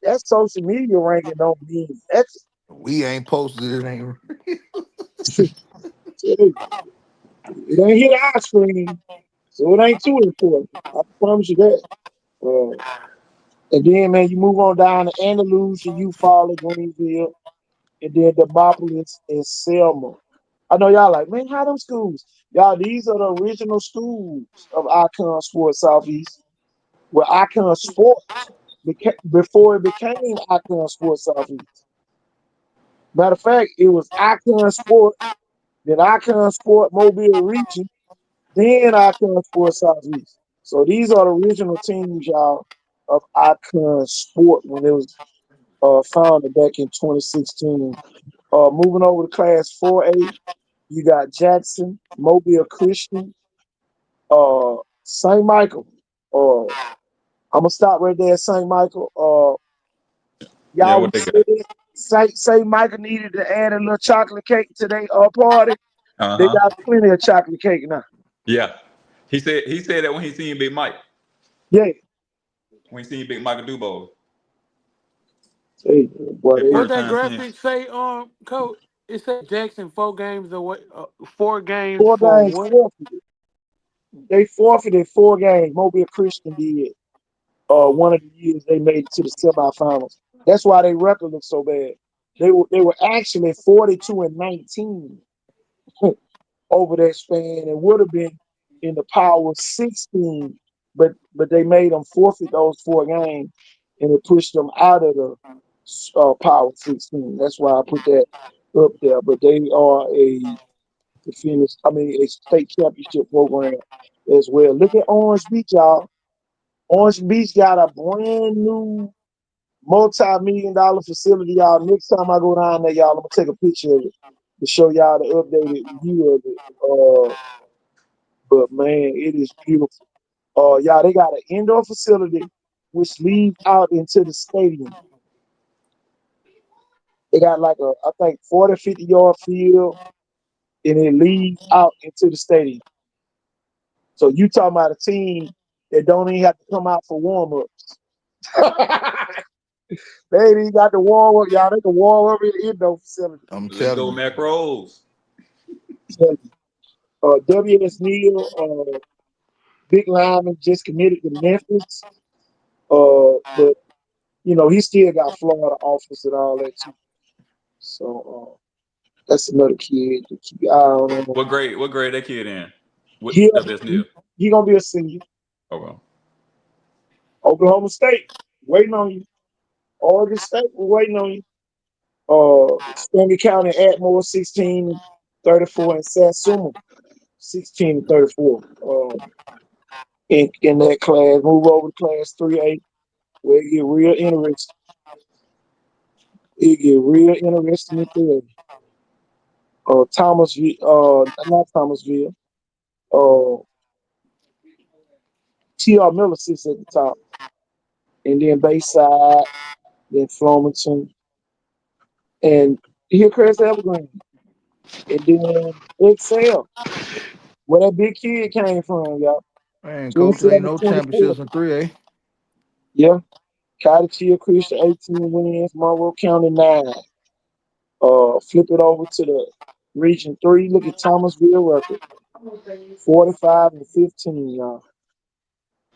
[SPEAKER 1] That social media ranking don't mean that.
[SPEAKER 13] we ain't posted it. Ain't
[SPEAKER 1] It ain't hit our screen, so it ain't too important. I promise you that. Uh, and then, man, you move on down to Andalusia, you follow Greenville, and then Demopolis and Selma. I know y'all like, man, how them schools? Y'all, these are the original schools of Icon Sports Southeast, where Icon Sports before it became Icon Sports Southeast. Matter of fact, it was Icon Sport, then Icon Sport Mobile Region, then Icon Sports Southeast. So these are the original teams, y'all, of Icon Sport when it was founded back in 2016. Moving over to Class 4A, you got Jackson, Mobile Christian, St. Michael. I'm gonna stop right there at St. Michael.
[SPEAKER 6] Yeah,
[SPEAKER 1] Y'all
[SPEAKER 6] what
[SPEAKER 1] would
[SPEAKER 6] they
[SPEAKER 1] say
[SPEAKER 6] got?
[SPEAKER 1] that St. Michael needed to add a little chocolate cake to their party.
[SPEAKER 6] Uh
[SPEAKER 1] They
[SPEAKER 6] huh.
[SPEAKER 1] got plenty of chocolate cake now.
[SPEAKER 6] Yeah. He said that when he seen Big Mike,
[SPEAKER 1] Yeah.
[SPEAKER 6] when he seen Big Michael Dubo,
[SPEAKER 1] Hey, boy,
[SPEAKER 6] his
[SPEAKER 7] What
[SPEAKER 6] first
[SPEAKER 7] that
[SPEAKER 6] time seeing.
[SPEAKER 7] graphic say, coach? It said Jackson 4 games away, 4 games
[SPEAKER 1] 4
[SPEAKER 7] for
[SPEAKER 1] games
[SPEAKER 7] what?
[SPEAKER 1] forfeited. They forfeited 4 games. Mobile Christian did.
[SPEAKER 7] Oh,
[SPEAKER 1] One of the years they made it to the semifinals. That's why their record looks so bad. They were actually 42-19 over that span. It would have been in the Power 16, but they made them forfeit those 4 games, and it pushed them out of the Power 16. That's why I put that up there. But they are a state championship program as well. Look at Orange Beach, y'all. Orange Beach got a brand new multi-million-dollar facility, y'all. Next time I go down there, y'all, I'm gonna take a picture of it to show y'all the updated view of it. But man, it is beautiful. Y'all, they got an indoor facility which leads out into the stadium. They got like I think 40, 50-yard field, and it leads out into the stadium. So you talking about a team that don't even have to come out for warm-ups. They ain't even got to warm up, y'all. They can warm up in the indoor facility.
[SPEAKER 13] I'm
[SPEAKER 6] Let's
[SPEAKER 13] telling
[SPEAKER 6] go,
[SPEAKER 13] you.
[SPEAKER 6] Mac Rose.
[SPEAKER 1] W.S. Neal, big lineman, just committed to Memphis. But he still got Florida offers and all that too. So that's another kid to keep your eye on.
[SPEAKER 6] What grade? What grade that kid in? What
[SPEAKER 1] He,
[SPEAKER 6] WS
[SPEAKER 1] he
[SPEAKER 6] Neal?
[SPEAKER 1] he gonna be a senior.
[SPEAKER 6] Okay.
[SPEAKER 1] Oklahoma State waiting on you. Oregon State we're waiting on you. Stanley County, Atmore 16-34, and Satsuma 16-34. In that class, move over to class 3A, where it get real interesting. It get real interesting in 3A. Not Thomasville. Uh, T.R. Miller sits at the top, and then Bayside, then Flomaton, and Hillcrest Evergreen, and then Excel, where that big kid came from, y'all.
[SPEAKER 13] Man, coach, there ain't
[SPEAKER 1] 27
[SPEAKER 13] no
[SPEAKER 1] 24.
[SPEAKER 13] championships in 3A.
[SPEAKER 1] Yeah. Cottage Hill Christian 18 wins, Monroe County 9. Flip it over to the Region 3. Look at Thomasville record, 45-15, y'all.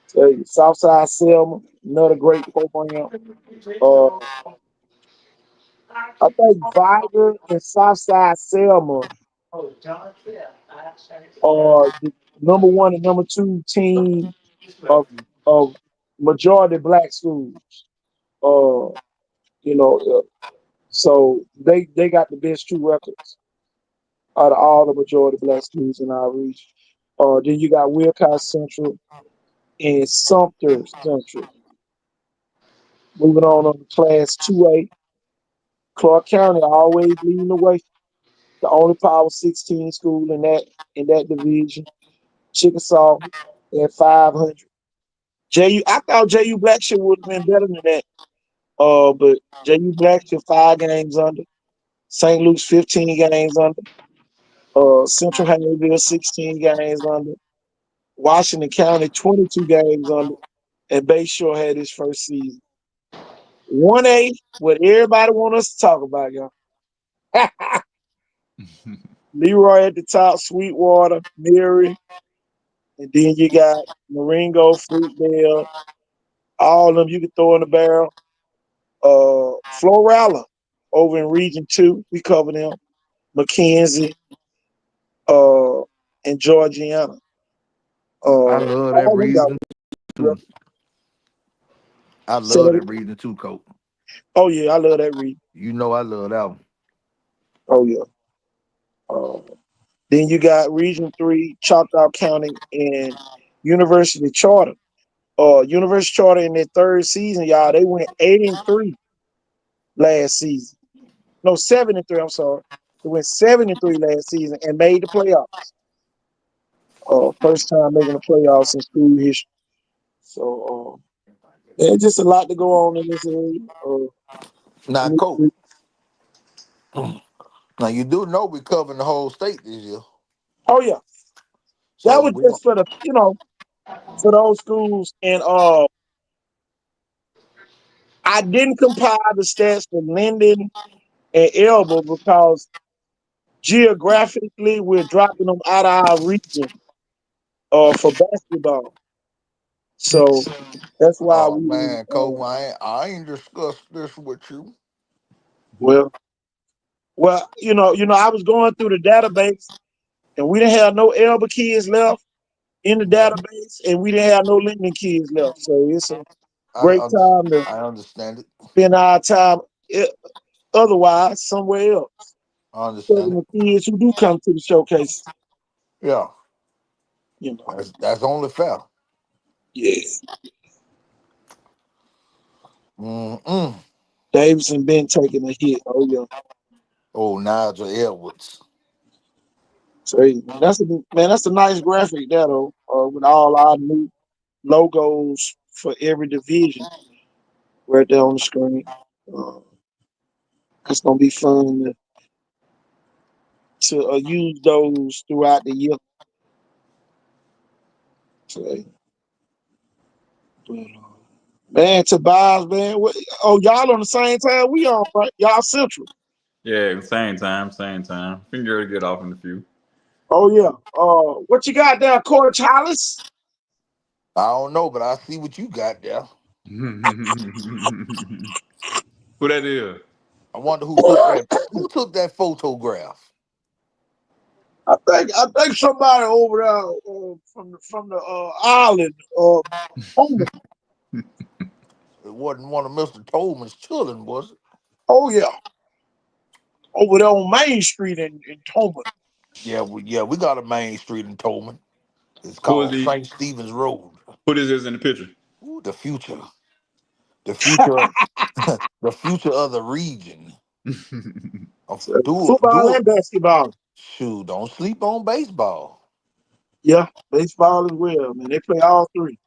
[SPEAKER 1] Tell you, Southside Selma, another great program. Uh, I think Viber and Southside Selma are the number one and number two team of majority black schools. Uh, so they got the best two records out of all the majority black schools in our region. Then you got Wilcox Central and Sumter Central. Moving on to Class 2A, Clark County always leading the way. The only Power 16 school in that division. Chickasaw at 500. I thought JU Blackshear would have been better than that. But JU Blackshear 5 games under. St. Luke's 15 games under. Central Haynesville 16 games under. Washington County 22 games under. And Bayshore had his first season. 1A, what everybody want us to talk about, y'all. Leroy at the top, Sweetwater, Mary, and then you got Marengo, Fruitvale, all of them you can throw in the barrel. Florala over in Region 2, we cover them. McKenzie, uh, and Georgiana.
[SPEAKER 13] I love that
[SPEAKER 1] All them got
[SPEAKER 13] reason
[SPEAKER 1] real.
[SPEAKER 13] too. I
[SPEAKER 1] So
[SPEAKER 13] love that reason too, coach.
[SPEAKER 1] oh yeah, I love that region.
[SPEAKER 13] You know I love that one.
[SPEAKER 1] Oh yeah. Uh, then you got Region 3, Choctaw County, and University Charter. University Charter in their third season, y'all, they went 8-3 last season. No, 7-3. I'm sorry. They went 7-3 last season and made the playoffs. First time making the playoffs in school history. So there's just a lot to go on in this area.
[SPEAKER 13] Now, coach. Now you do know we covering the whole state this year.
[SPEAKER 1] Oh yeah, that
[SPEAKER 13] So
[SPEAKER 1] was
[SPEAKER 13] we
[SPEAKER 1] just for for those schools. And I didn't compile the stats for Linden and Elba because geographically, we're dropping them out of our region for basketball. So that's why
[SPEAKER 13] Oh
[SPEAKER 1] we
[SPEAKER 13] man, Cole, I ain't discussed this with you.
[SPEAKER 1] well, I was going through the database and we didn't have no Elba kids left in the
[SPEAKER 13] Yeah,
[SPEAKER 1] database, and we didn't have no Linden kids left. So it's a
[SPEAKER 13] I
[SPEAKER 1] great time to
[SPEAKER 13] I understand it.
[SPEAKER 1] spend our time otherwise somewhere else.
[SPEAKER 13] I understand
[SPEAKER 1] Serving
[SPEAKER 13] it.
[SPEAKER 1] the kids who do come to the showcase,
[SPEAKER 13] Yeah,
[SPEAKER 1] you know.
[SPEAKER 13] that's only fair.
[SPEAKER 1] Yeah.
[SPEAKER 13] Mm-mm.
[SPEAKER 1] Davidson been taking a hit. Oh yeah.
[SPEAKER 13] Oh, Nigel Edwards.
[SPEAKER 1] So that's a nice graphic there though, with all our new logos for every division right there on the screen. Uh, it's gonna be fun to use those throughout the year. So, but, man, Tobias, man, y'all on the same time we on, right? Y'all central.
[SPEAKER 6] Yeah, same time, same time. Finger to get off in a few.
[SPEAKER 1] Oh yeah. What you got there, Coach Hollis?
[SPEAKER 13] I don't know, but I see what you got there.
[SPEAKER 6] Who that is?
[SPEAKER 13] I wonder who took that photograph.
[SPEAKER 1] I think somebody over there from the island. Homer.
[SPEAKER 13] It wasn't one of Mr. Tolman's children, was it?
[SPEAKER 1] Oh yeah, over there on Main Street in Toma.
[SPEAKER 13] Yeah, we got a main street in Tolman. It's
[SPEAKER 6] Who is
[SPEAKER 13] called
[SPEAKER 6] he?
[SPEAKER 13] St. Stephen's Road.
[SPEAKER 6] Who this is in the picture?
[SPEAKER 13] Ooh, the future, the future of the region.
[SPEAKER 1] So,
[SPEAKER 13] Do
[SPEAKER 1] football
[SPEAKER 13] do
[SPEAKER 1] and basketball.
[SPEAKER 13] shoot. Don't sleep on baseball.
[SPEAKER 1] Yeah, baseball as well, man. They play all three.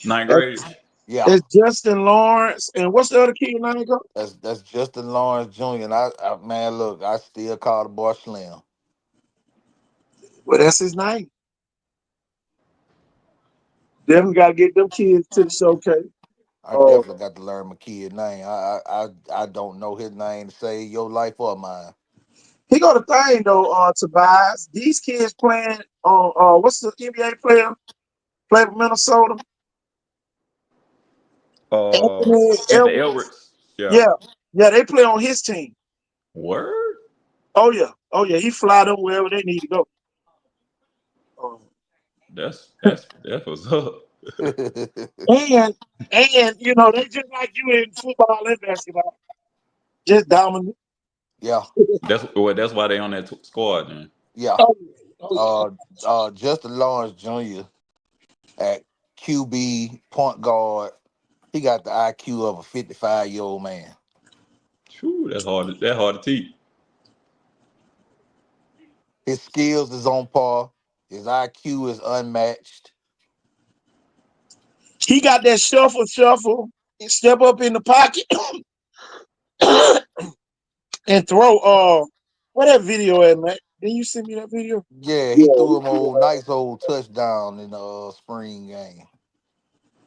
[SPEAKER 6] Ninth grade.
[SPEAKER 1] That's,
[SPEAKER 13] Yeah,
[SPEAKER 1] that's Justin Lawrence and what's the other kid name? Go?
[SPEAKER 13] that's Justin Lawrence Jr. And I man, look, I still call the boy Slim.
[SPEAKER 1] Well, that's his name. Definitely got to get them kids to the showcase.
[SPEAKER 13] I
[SPEAKER 1] Uh,
[SPEAKER 13] definitely got to learn my kid name. I don't know his name to save your life or mine.
[SPEAKER 1] he got a thing though. Tobias. These kids playing on what's the NBA player? Play for Minnesota.
[SPEAKER 6] Uh,
[SPEAKER 1] Anthony
[SPEAKER 6] Anthony
[SPEAKER 1] Edwards.
[SPEAKER 6] Edwards. Yeah.
[SPEAKER 1] Yeah, yeah, they play on his team.
[SPEAKER 6] Word.
[SPEAKER 1] Oh yeah, he fly them wherever they need to go. Um,
[SPEAKER 6] That's what's up.
[SPEAKER 1] and they just like you in football and basketball, just dominant.
[SPEAKER 13] Yeah,
[SPEAKER 6] That's why they on that squad then.
[SPEAKER 13] yeah.
[SPEAKER 1] Oh, yeah.
[SPEAKER 13] Uh, Justin Lawrence Jr. at QB point guard. He got the IQ of a 55-year-old man.
[SPEAKER 6] Phew, that's hard to teach.
[SPEAKER 13] His skills is on par. His IQ is unmatched.
[SPEAKER 1] He got that shuffle, and step up in the pocket and throw. What that video at, man? Didn't you send me that video?
[SPEAKER 13] Yeah, he
[SPEAKER 1] Yeah,
[SPEAKER 13] threw him a nice old touchdown in the spring game.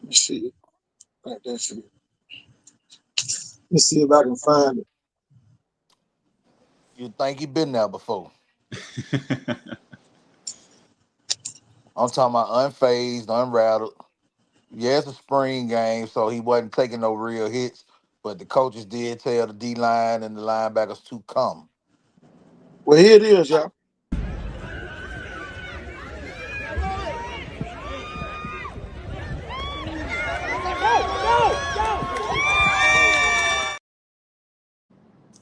[SPEAKER 1] let me see it. Let me see if I can find it.
[SPEAKER 13] You think he been there before? I'm talking about unfazed, unrattled. Yeah, it's a spring game, so he wasn't taking no real hits. But the coaches did tell the D line and the linebackers to come.
[SPEAKER 1] Well, here it is, y'all.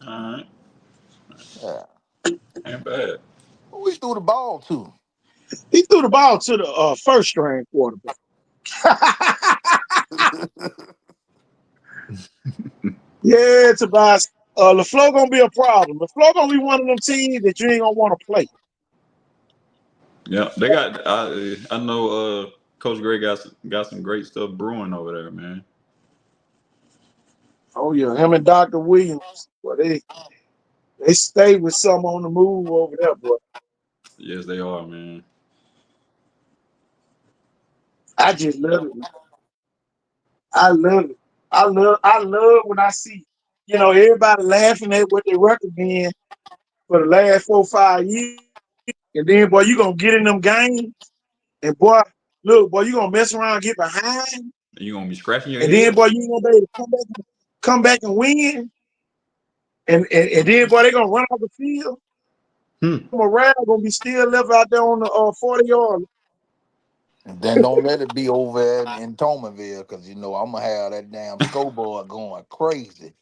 [SPEAKER 6] All right.
[SPEAKER 13] Yeah.
[SPEAKER 6] Ain't bad.
[SPEAKER 13] Who we threw the ball to?
[SPEAKER 1] He threw the ball to the first string quarterback. Yeah, Tobias. LaFleur gonna be a problem. LaFleur gonna be one of them teams that you ain't gonna want to play.
[SPEAKER 6] Yeah, they got. I know. Coach Gray got some great stuff brewing over there, man.
[SPEAKER 1] Oh yeah, him and Dr. Williams. Well, they stay with some on the move over there, boy.
[SPEAKER 6] Yes, they are, man.
[SPEAKER 1] I just love it. I love it. I love when I see everybody laughing at what their record been for the last 4, 5 years. And then, boy, you gonna get in them games, and boy, look, boy, you gonna mess around, get behind,
[SPEAKER 6] You gonna be scratching your
[SPEAKER 1] and then,
[SPEAKER 6] head?
[SPEAKER 1] boy, you ain't gonna be able to come back and win. And then, boy, they gonna run off the field.
[SPEAKER 6] Hmm.
[SPEAKER 1] Morale gonna be still left out there on the 40 yard.
[SPEAKER 13] And then don't let it be over in Tomanville, because I'm gonna have that damn scoreboard going crazy.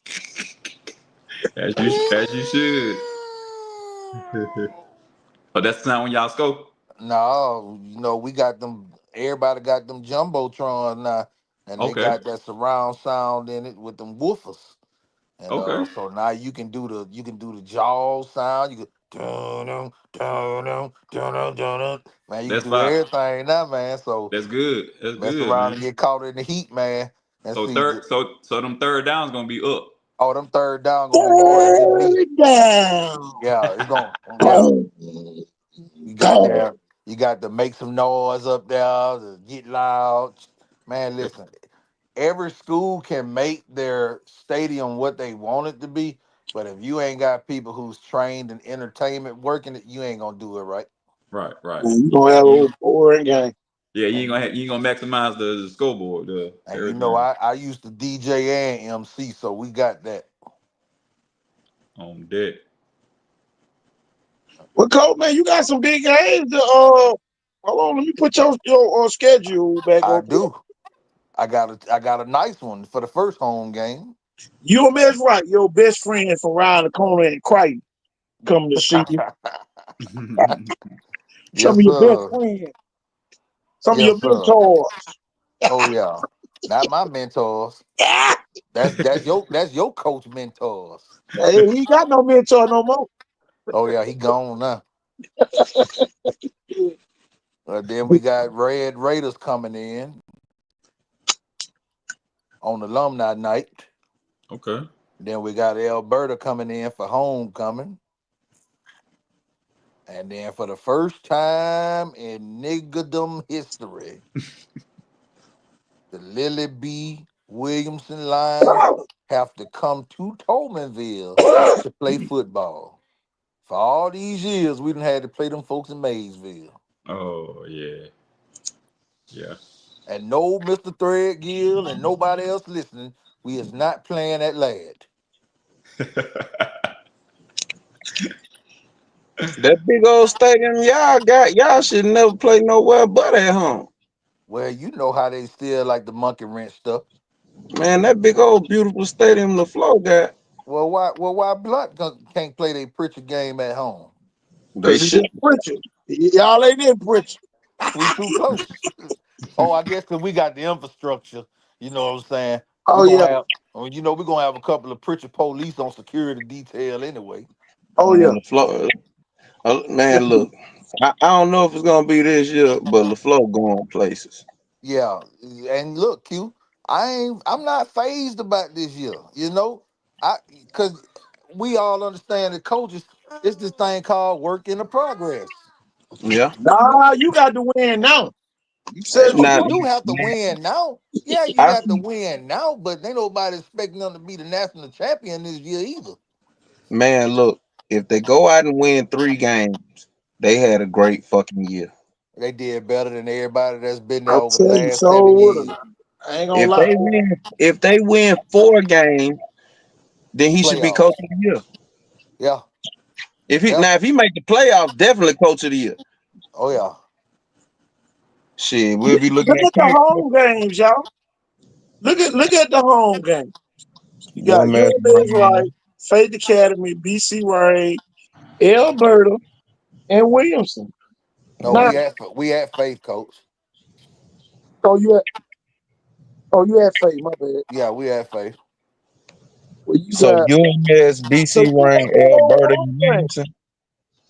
[SPEAKER 6] As you should. But that's not when y'all scope.
[SPEAKER 13] No, we got them. Everybody got them jumbotrons now, and they
[SPEAKER 6] Okay.
[SPEAKER 13] got that surround sound in it with them woofers. And
[SPEAKER 6] Okay.
[SPEAKER 13] so now you can do the jaw sound. You can dun dun dun dun dun. Man, you can
[SPEAKER 6] That's
[SPEAKER 13] do
[SPEAKER 6] fine.
[SPEAKER 13] everything now, man. So
[SPEAKER 6] That's good. That's
[SPEAKER 13] mess
[SPEAKER 6] good,
[SPEAKER 13] around and
[SPEAKER 6] man.
[SPEAKER 13] get caught in the heat, man. And
[SPEAKER 6] So
[SPEAKER 13] see,
[SPEAKER 6] them third downs gonna be up.
[SPEAKER 13] them third down gonna be hard as it be.
[SPEAKER 1] Third down.
[SPEAKER 13] Yeah, it's gonna. Yeah,
[SPEAKER 1] Boom,
[SPEAKER 13] you got
[SPEAKER 1] boom.
[SPEAKER 13] there. You got to make some noise up there to get loud. Man,
[SPEAKER 6] Yep.
[SPEAKER 13] listen. Every school can make their stadium what they want it to be, but if you ain't got people who's trained in entertainment working it, you ain't gonna do it right.
[SPEAKER 6] Right, right.
[SPEAKER 1] Man, you gonna have a
[SPEAKER 6] You
[SPEAKER 1] little boring game.
[SPEAKER 6] yeah,
[SPEAKER 13] And
[SPEAKER 6] you ain't gonna maximize the scoreboard, the
[SPEAKER 13] and
[SPEAKER 6] everything
[SPEAKER 13] I used to DJ and MC, so we got that.
[SPEAKER 6] on deck.
[SPEAKER 1] Well, Coach, man, you got some big games. Hold on, let me put your schedule back
[SPEAKER 13] I
[SPEAKER 1] up here.
[SPEAKER 13] do. I got a nice one for the first home game.
[SPEAKER 1] You and Miss Right, your best friend from around the corner in Crichton, coming to see you. Some
[SPEAKER 13] Yes,
[SPEAKER 1] of your best
[SPEAKER 13] sir.
[SPEAKER 1] friends, some of your
[SPEAKER 13] Yes, sir.
[SPEAKER 1] mentors.
[SPEAKER 13] Oh yeah. Not my mentors.
[SPEAKER 1] Ah!
[SPEAKER 13] That's your coach mentors.
[SPEAKER 1] Hey, he ain't got no mentor no more.
[SPEAKER 13] Oh yeah, he gone now. Then we got Red Raiders coming in on alumni night.
[SPEAKER 6] Okay.
[SPEAKER 13] Then we got Alberta coming in for homecoming. And then for the first time in niggerdom history, the Lily B. Williamson Lions have to come to Tolmanville to play football. For all these years, we done had to play them folks in Maysville.
[SPEAKER 6] Oh yeah. Yeah.
[SPEAKER 13] And no Mr. Threadgill and nobody else listening, we is not playing at Lad.
[SPEAKER 5] That big old stadium y'all should never play nowhere but at home.
[SPEAKER 13] Well, you know how they still like the monkey wrench stuff.
[SPEAKER 5] Man, that big old beautiful stadium the flow got.
[SPEAKER 13] Why Blunt can't play their Pritchard game at home?
[SPEAKER 5] They
[SPEAKER 1] Because he
[SPEAKER 5] should.
[SPEAKER 1] didn't preach it. Y'all ain't in preach.
[SPEAKER 13] We too close. Oh, I guess because we got the infrastructure. You know what I'm saying? We're
[SPEAKER 1] Oh
[SPEAKER 13] gonna
[SPEAKER 1] yeah.
[SPEAKER 13] have we're gonna have a couple of Pritchard police on security detail anyway.
[SPEAKER 1] Oh yeah.
[SPEAKER 5] Man, the flow. Man, look. I don't know if it's gonna be this year, but the flow going places.
[SPEAKER 13] Yeah. And look, I'm not phased about this year, because we all understand that coaches, it's this thing called work in the progress.
[SPEAKER 5] Yeah.
[SPEAKER 1] Nah, you got to win now. You said
[SPEAKER 13] Oh,
[SPEAKER 1] you
[SPEAKER 5] Now,
[SPEAKER 13] you
[SPEAKER 1] do.
[SPEAKER 13] do have to
[SPEAKER 5] man,
[SPEAKER 13] win now. Yeah, you
[SPEAKER 5] I
[SPEAKER 13] got to
[SPEAKER 5] see.
[SPEAKER 13] win now, but ain't nobody expecting them to be the national champion this year either.
[SPEAKER 5] Man, look. If they go out and win 3 games, they had a great fucking year.
[SPEAKER 13] They did better than everybody that's been there
[SPEAKER 1] I
[SPEAKER 13] over the
[SPEAKER 1] tell you,
[SPEAKER 13] last
[SPEAKER 1] so
[SPEAKER 13] 7 years.
[SPEAKER 1] would I ain't gonna lie.
[SPEAKER 5] If they win 4 games, then he should be coach
[SPEAKER 13] Playoffs.
[SPEAKER 5] of the year.
[SPEAKER 13] Yeah, yeah.
[SPEAKER 5] If he make the playoffs, definitely coach of the year.
[SPEAKER 13] Oh yeah.
[SPEAKER 5] Shit, we'll be looking
[SPEAKER 1] Look
[SPEAKER 5] at
[SPEAKER 1] at the home games, y'all. Look at the home game. You got
[SPEAKER 5] UMS
[SPEAKER 1] UMS
[SPEAKER 5] Brown.
[SPEAKER 1] right, Faith Academy, BC Ray, Alberta, and Williamson.
[SPEAKER 13] No,
[SPEAKER 1] Now,
[SPEAKER 13] we at Faith, coach.
[SPEAKER 1] oh you at Faith, my bad.
[SPEAKER 13] Yeah, we at Faith.
[SPEAKER 1] Well, you
[SPEAKER 5] So
[SPEAKER 1] got
[SPEAKER 5] UMS,
[SPEAKER 1] so
[SPEAKER 5] BC
[SPEAKER 1] you got
[SPEAKER 5] Rank,
[SPEAKER 1] the whole
[SPEAKER 5] Alberta,
[SPEAKER 1] home
[SPEAKER 5] and
[SPEAKER 1] game.
[SPEAKER 5] Williamson.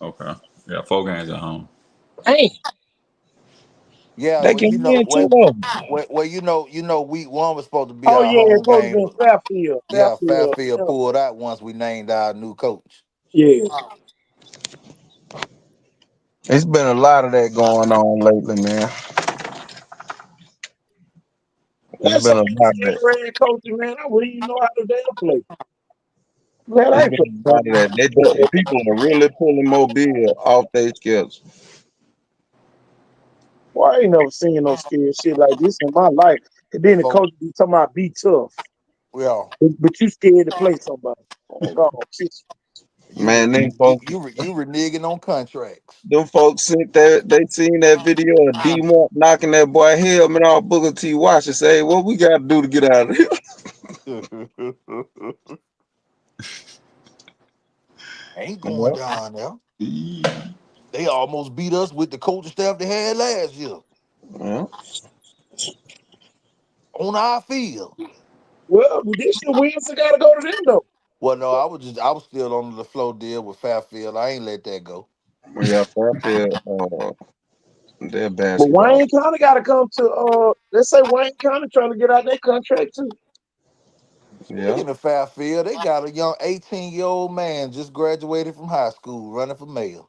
[SPEAKER 6] Okay. Yeah, 4 games at home.
[SPEAKER 1] Dang.
[SPEAKER 13] Yeah,
[SPEAKER 5] They
[SPEAKER 13] well,
[SPEAKER 5] can win 2 of them.
[SPEAKER 13] week one was supposed to be
[SPEAKER 1] Oh
[SPEAKER 13] our
[SPEAKER 1] yeah, it's
[SPEAKER 13] home
[SPEAKER 1] supposed to
[SPEAKER 13] game,
[SPEAKER 1] be in
[SPEAKER 13] but
[SPEAKER 1] Fairfield.
[SPEAKER 13] yeah,
[SPEAKER 1] Fairfield.
[SPEAKER 13] Fairfield pulled out once we named our new coach.
[SPEAKER 1] Yeah.
[SPEAKER 5] It's been a lot of that going on lately, man. It's
[SPEAKER 1] That's
[SPEAKER 5] been
[SPEAKER 1] some
[SPEAKER 5] a lot of that.
[SPEAKER 1] red coaching, man. I wouldn't even know how to damn play. Man, I
[SPEAKER 5] It's
[SPEAKER 1] ain't
[SPEAKER 5] been a lot of that. People are really pulling Mobile off their skills.
[SPEAKER 1] Boy, I ain't never seen no scared shit like this in my life. And then the
[SPEAKER 13] Folk,
[SPEAKER 1] coach be talking about be tough.
[SPEAKER 13] yeah,
[SPEAKER 1] But you scared to play somebody. Oh, God, kiss
[SPEAKER 5] Man,
[SPEAKER 13] you reneging on contracts.
[SPEAKER 5] them folks sent that they seen that video of D Mark knocking that boy helmet off Booker T. Watch and say, what we gotta do to get out of here?
[SPEAKER 13] Ain't going down there. They almost beat us with the coaching staff they had last year
[SPEAKER 5] Yeah.
[SPEAKER 13] on our field.
[SPEAKER 1] Well, this shit wins got to go to them, though.
[SPEAKER 13] Well, no, I was still on the flow deal with Fairfield. I ain't let that go.
[SPEAKER 5] Yeah, Fairfield, their
[SPEAKER 1] But
[SPEAKER 5] basketball.
[SPEAKER 1] Wayne County got to come to, let's say Wayne County trying to get out their contract, too.
[SPEAKER 5] Yeah.
[SPEAKER 13] Speaking of Fairfield, they got a young 18-year-old man just graduated from high school running for mayor.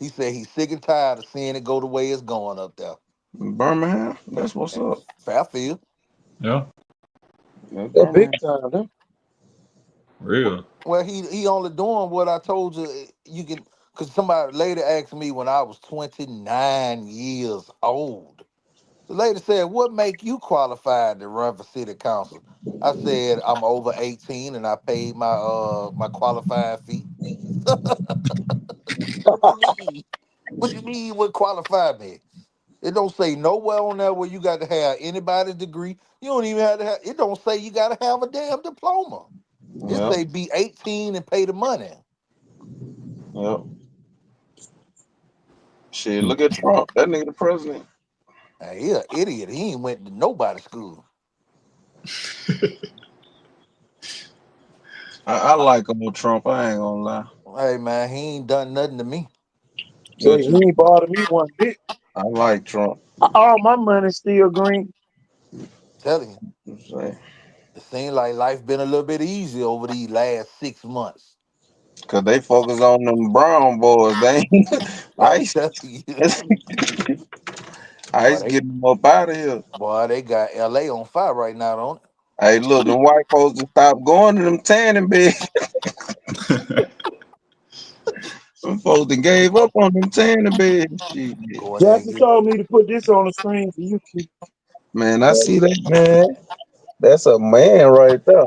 [SPEAKER 13] He said he's sick and tired of seeing it go the way it's going up there.
[SPEAKER 5] Birmingham, that's what's up.
[SPEAKER 13] Fairfield.
[SPEAKER 6] Yeah,
[SPEAKER 5] That's
[SPEAKER 1] They're big
[SPEAKER 5] Birmingham.
[SPEAKER 1] time, huh?
[SPEAKER 6] real.
[SPEAKER 13] Well, he only doing what I told you. You can, because somebody later asked me when I was 29 years old. The lady said, "What make you qualified to run for city council?" I said, "I'm over 18 and I paid my qualifying fee." What you mean? What you mean? What qualified me? It don't say nowhere on there where you got to have anybody's degree. You don't even have to have. It don't say you got to have a damn diploma. It
[SPEAKER 5] Yep.
[SPEAKER 13] say be 18 and pay the money.
[SPEAKER 5] Yep. Shit, look at Trump. That nigga the president.
[SPEAKER 13] Hey, he an idiot. He ain't went to nobody's school.
[SPEAKER 5] I like old Trump. I ain't gonna lie.
[SPEAKER 13] Hey man, he ain't done nothing to me.
[SPEAKER 1] So
[SPEAKER 5] But
[SPEAKER 1] he ain't bothered me one bit.
[SPEAKER 5] I like Trump.
[SPEAKER 1] All my money still green.
[SPEAKER 13] Telling you,
[SPEAKER 5] Say,
[SPEAKER 13] it seems like life been a little bit easier over these last 6 months.
[SPEAKER 5] cause they focus on them brown boys. They ain't
[SPEAKER 13] I'm
[SPEAKER 5] ice.
[SPEAKER 13] telling you, boy,
[SPEAKER 5] Ice getting them up out of here.
[SPEAKER 13] they got LA on fire right now, don't it?
[SPEAKER 5] Hey, look, them white folks to stop going to them tanning beds. Some folks that gave up on them tanning beds. Shit.
[SPEAKER 13] Go there and
[SPEAKER 1] Jackson
[SPEAKER 13] get
[SPEAKER 1] told me to put this on the screen for you, Keith.
[SPEAKER 5] Man, I see that, man. That's a man right there.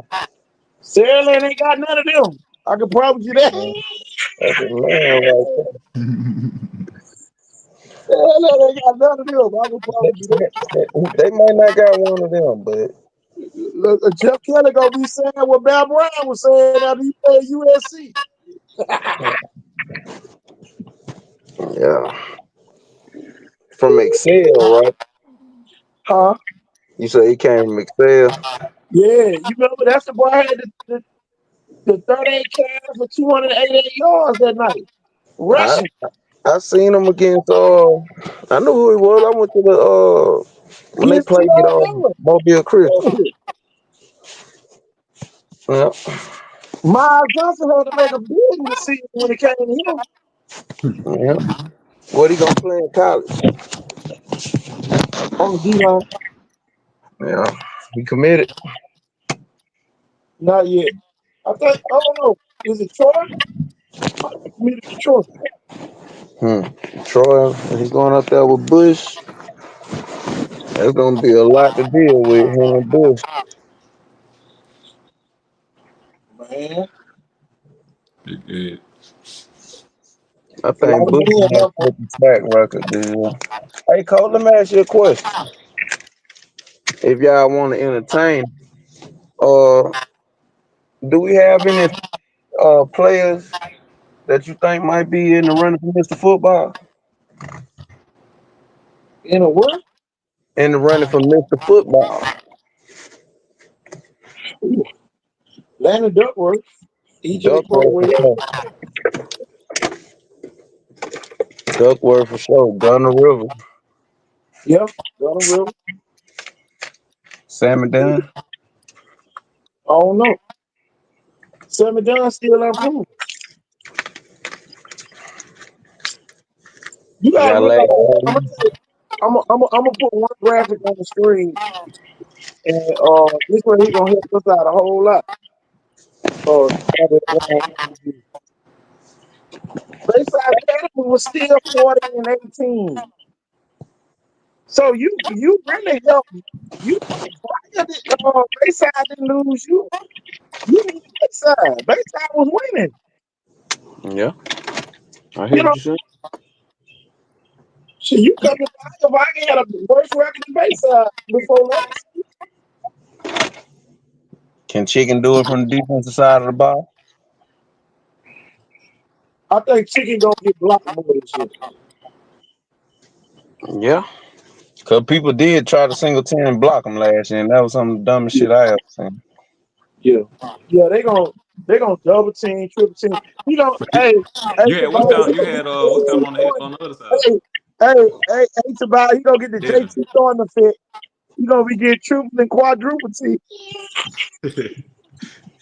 [SPEAKER 1] Sarah ain't got none of them. I can promise you that.
[SPEAKER 5] Man, that's a man right there.
[SPEAKER 1] Sarah ain't got none of them. I can promise you that.
[SPEAKER 5] They might not got one of them, but
[SPEAKER 1] Look, Jeff Kelly gonna be saying what Bal Brown was saying after he played USC.
[SPEAKER 5] yeah. From Excel, right?
[SPEAKER 1] Huh?
[SPEAKER 5] You say he came from Excel?
[SPEAKER 1] Yeah, you remember that's the boy had the 38 carries for 288 yards that night.
[SPEAKER 5] I
[SPEAKER 1] Rushing.
[SPEAKER 5] I seen him against I knew who he was. I went to the when they
[SPEAKER 1] Against
[SPEAKER 5] played
[SPEAKER 1] Alabama.
[SPEAKER 5] Mobile Christian. Yeah.
[SPEAKER 1] Miles Johnson had to make a big decision when it came to him.
[SPEAKER 5] Yeah. What he gonna play in college?
[SPEAKER 1] On the D line.
[SPEAKER 5] Yeah. He committed.
[SPEAKER 1] Not yet. I think, I don't know. Is it Troy? I think committed to Troy.
[SPEAKER 5] Hmm. Troy, he's going up there with Bush. That's gonna be a lot to deal with him and Bush.
[SPEAKER 1] Man.
[SPEAKER 6] Big Ed.
[SPEAKER 5] I
[SPEAKER 1] A lot
[SPEAKER 5] think
[SPEAKER 1] of
[SPEAKER 5] Bush
[SPEAKER 1] men
[SPEAKER 5] might
[SPEAKER 1] have
[SPEAKER 5] set the track record this year. Hey Cole, let me ask you a question. If y'all want to entertain, uh, do we have any players that you think might be in the running for Mr. Football?
[SPEAKER 1] in a what?
[SPEAKER 5] In the running for Mr. Football.
[SPEAKER 1] Ooh. Landon Duckworth. EJ
[SPEAKER 5] Duckworth for
[SPEAKER 1] Caldwell.
[SPEAKER 5] sure. Duckworth for sure. Gunner River.
[SPEAKER 1] Yeah. Donald River.
[SPEAKER 5] Sammy Dunn.
[SPEAKER 1] I don't know. Sammy Dunn still unproven. You
[SPEAKER 5] We
[SPEAKER 1] gotta
[SPEAKER 5] got
[SPEAKER 1] realize, I'm
[SPEAKER 5] last.
[SPEAKER 1] gonna say, I'm gonna put one graphic on the screen, and this way he gonna help us out a whole lot. Bayside Academy was still 40-18. So you really helped. You Bayside didn't lose you. You need Bayside. Bayside was winning.
[SPEAKER 8] Yeah, I hear
[SPEAKER 1] You know,
[SPEAKER 8] what you're
[SPEAKER 1] so you come to I had a worse record than Bayside before last.
[SPEAKER 5] Can Chicken do it from the defensive side of the ball?
[SPEAKER 1] I think Chicken gonna get blocked more this year.
[SPEAKER 5] saying. Yeah. Because people did try to single team and block him last year, and that was some of the dumbest
[SPEAKER 1] Yeah,
[SPEAKER 5] shit I ever seen.
[SPEAKER 1] yeah, yeah. They gonna double team, triple team. You know,
[SPEAKER 6] You had what's
[SPEAKER 1] Tobias,
[SPEAKER 6] down?
[SPEAKER 1] you
[SPEAKER 6] You
[SPEAKER 1] gonna get
[SPEAKER 6] had
[SPEAKER 1] the
[SPEAKER 6] what's down
[SPEAKER 1] JT
[SPEAKER 6] on
[SPEAKER 1] throwing.
[SPEAKER 6] on the other side?
[SPEAKER 1] Tobias, you gonna get the
[SPEAKER 6] Devin.
[SPEAKER 1] JT throwing the fit. You gonna be getting triple and quadruple team.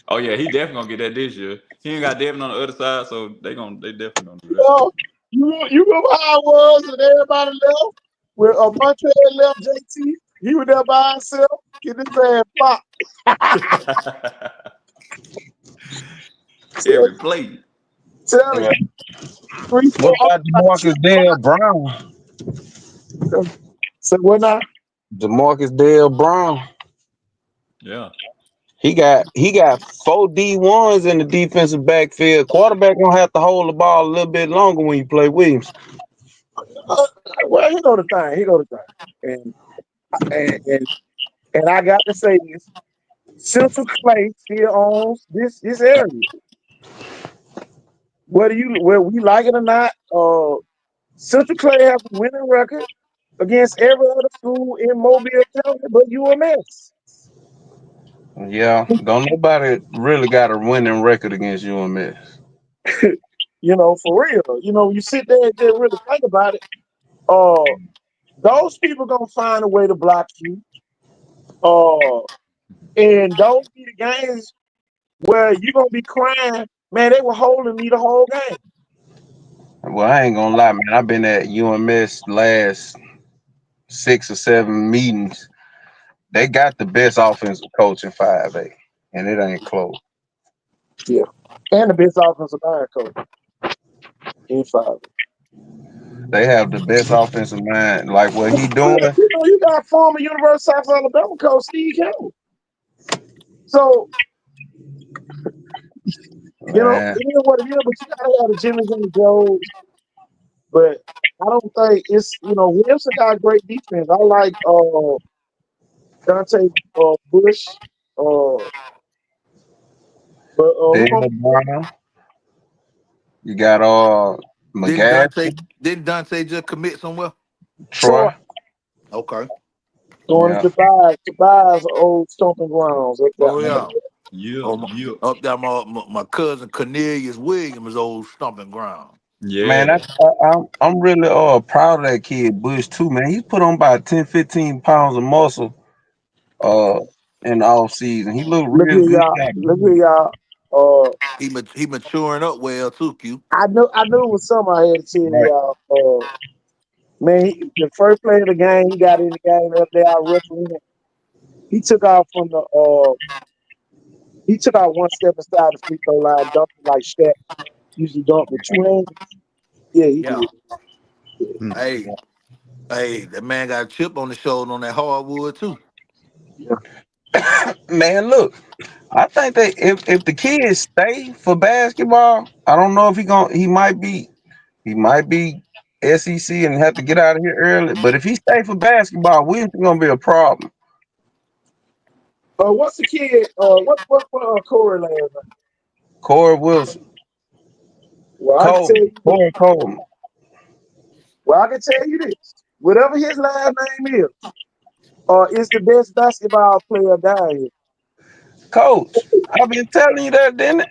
[SPEAKER 6] Oh yeah, he definitely gonna get that this year. He ain't got Devin on the other side, so they definitely gonna do
[SPEAKER 1] You know, you remember how it was and everybody left? With Montreal left JT, he was there by himself, get his ass blocked.
[SPEAKER 6] that.
[SPEAKER 1] Tell,
[SPEAKER 6] Every play.
[SPEAKER 1] tell
[SPEAKER 5] Yeah.
[SPEAKER 1] you, three,
[SPEAKER 5] What
[SPEAKER 1] four,
[SPEAKER 5] about
[SPEAKER 1] like two,
[SPEAKER 5] DeMarcus Dale Brown?
[SPEAKER 1] so what now?
[SPEAKER 5] DeMarcus Dale Brown.
[SPEAKER 6] Yeah.
[SPEAKER 5] He got 4 D1s in the defensive backfield. Quarterback gonna have to hold the ball a little bit longer when you play Williams.
[SPEAKER 1] Well, he know the thing. He know the thing. And and and I got to say this: Central Clay still owns this area. Whether we like it or not, Central Clay has a winning record against every other school in Mobile County but UMS.
[SPEAKER 5] Yeah, don't nobody really got a winning record against UMS.
[SPEAKER 1] You know, for real. You know, you sit there and just really think about it. Uh, those people gonna find a way to block you. Uh, and those be the games where you gonna be crying. Man, they were holding me the whole game.
[SPEAKER 5] Well, I ain't gonna lie, man. I've been at UMS last 6 or 7 meetings. They got the best offensive coach in 5A, and it ain't close.
[SPEAKER 1] Yeah, and the best offensive line coach in five.
[SPEAKER 5] They have the best offensive line. Like what he doing,
[SPEAKER 1] You know, you got former University of South Alabama coach Steve Campbell. So you know,
[SPEAKER 5] man.
[SPEAKER 1] it is what it is. But you gotta have the Jimmys and the Joes. But I don't think it's Wilson got great defense. I like Dante Bush. Uh, but who gonna
[SPEAKER 5] Dale Brown. You got
[SPEAKER 13] Didn't Dante
[SPEAKER 5] McGaffrey,
[SPEAKER 13] didn't Dante just commit somewhere?
[SPEAKER 1] Troy
[SPEAKER 5] Troy.
[SPEAKER 13] Okay.
[SPEAKER 1] going
[SPEAKER 5] Yeah.
[SPEAKER 1] to Tobias old stomping grounds up
[SPEAKER 13] Oh
[SPEAKER 1] there.
[SPEAKER 13] yeah.
[SPEAKER 6] Yeah.
[SPEAKER 13] Oh,
[SPEAKER 6] Yeah.
[SPEAKER 13] up there, my cousin Cornelius Williams' old stomping ground.
[SPEAKER 5] Man,
[SPEAKER 6] Yeah.
[SPEAKER 5] I'm really proud of that kid Bush too, man. He's put on about 10, 15 pounds of muscle uh in the off season. He looked
[SPEAKER 1] Look
[SPEAKER 5] real
[SPEAKER 1] here,
[SPEAKER 5] good.
[SPEAKER 1] y'all. Look here, y'all. Uh,
[SPEAKER 13] He maturing up well too, Q.
[SPEAKER 1] I knew it was something I had to tell
[SPEAKER 5] Right.
[SPEAKER 1] y'all. Man, the first play of the game, he got in the game up there. I wrestling. He took off from the he took out one step inside the free throw line, dunking like Shaq usually dunk with two hands. Yeah, he
[SPEAKER 13] Yeah.
[SPEAKER 1] did.
[SPEAKER 6] Hmm.
[SPEAKER 13] Hey, hey, that man got a chip on the shoulder on that hardwood too.
[SPEAKER 1] Yeah.
[SPEAKER 5] Man, look, I think that if the kids stay for basketball, I don't know if he might be SEC and have to get out of here early. But if he stay for basketball, we ain't gonna be a problem.
[SPEAKER 1] What's the kid? What Corey last name?
[SPEAKER 5] Corey Wilson,
[SPEAKER 1] Well, I can tell
[SPEAKER 5] Coleman,
[SPEAKER 1] you this.
[SPEAKER 5] Corey Coleman,
[SPEAKER 1] Well, I can tell you this. Whatever his last name is the best basketball player down here.
[SPEAKER 5] Coach. I've been telling you that, didn't it?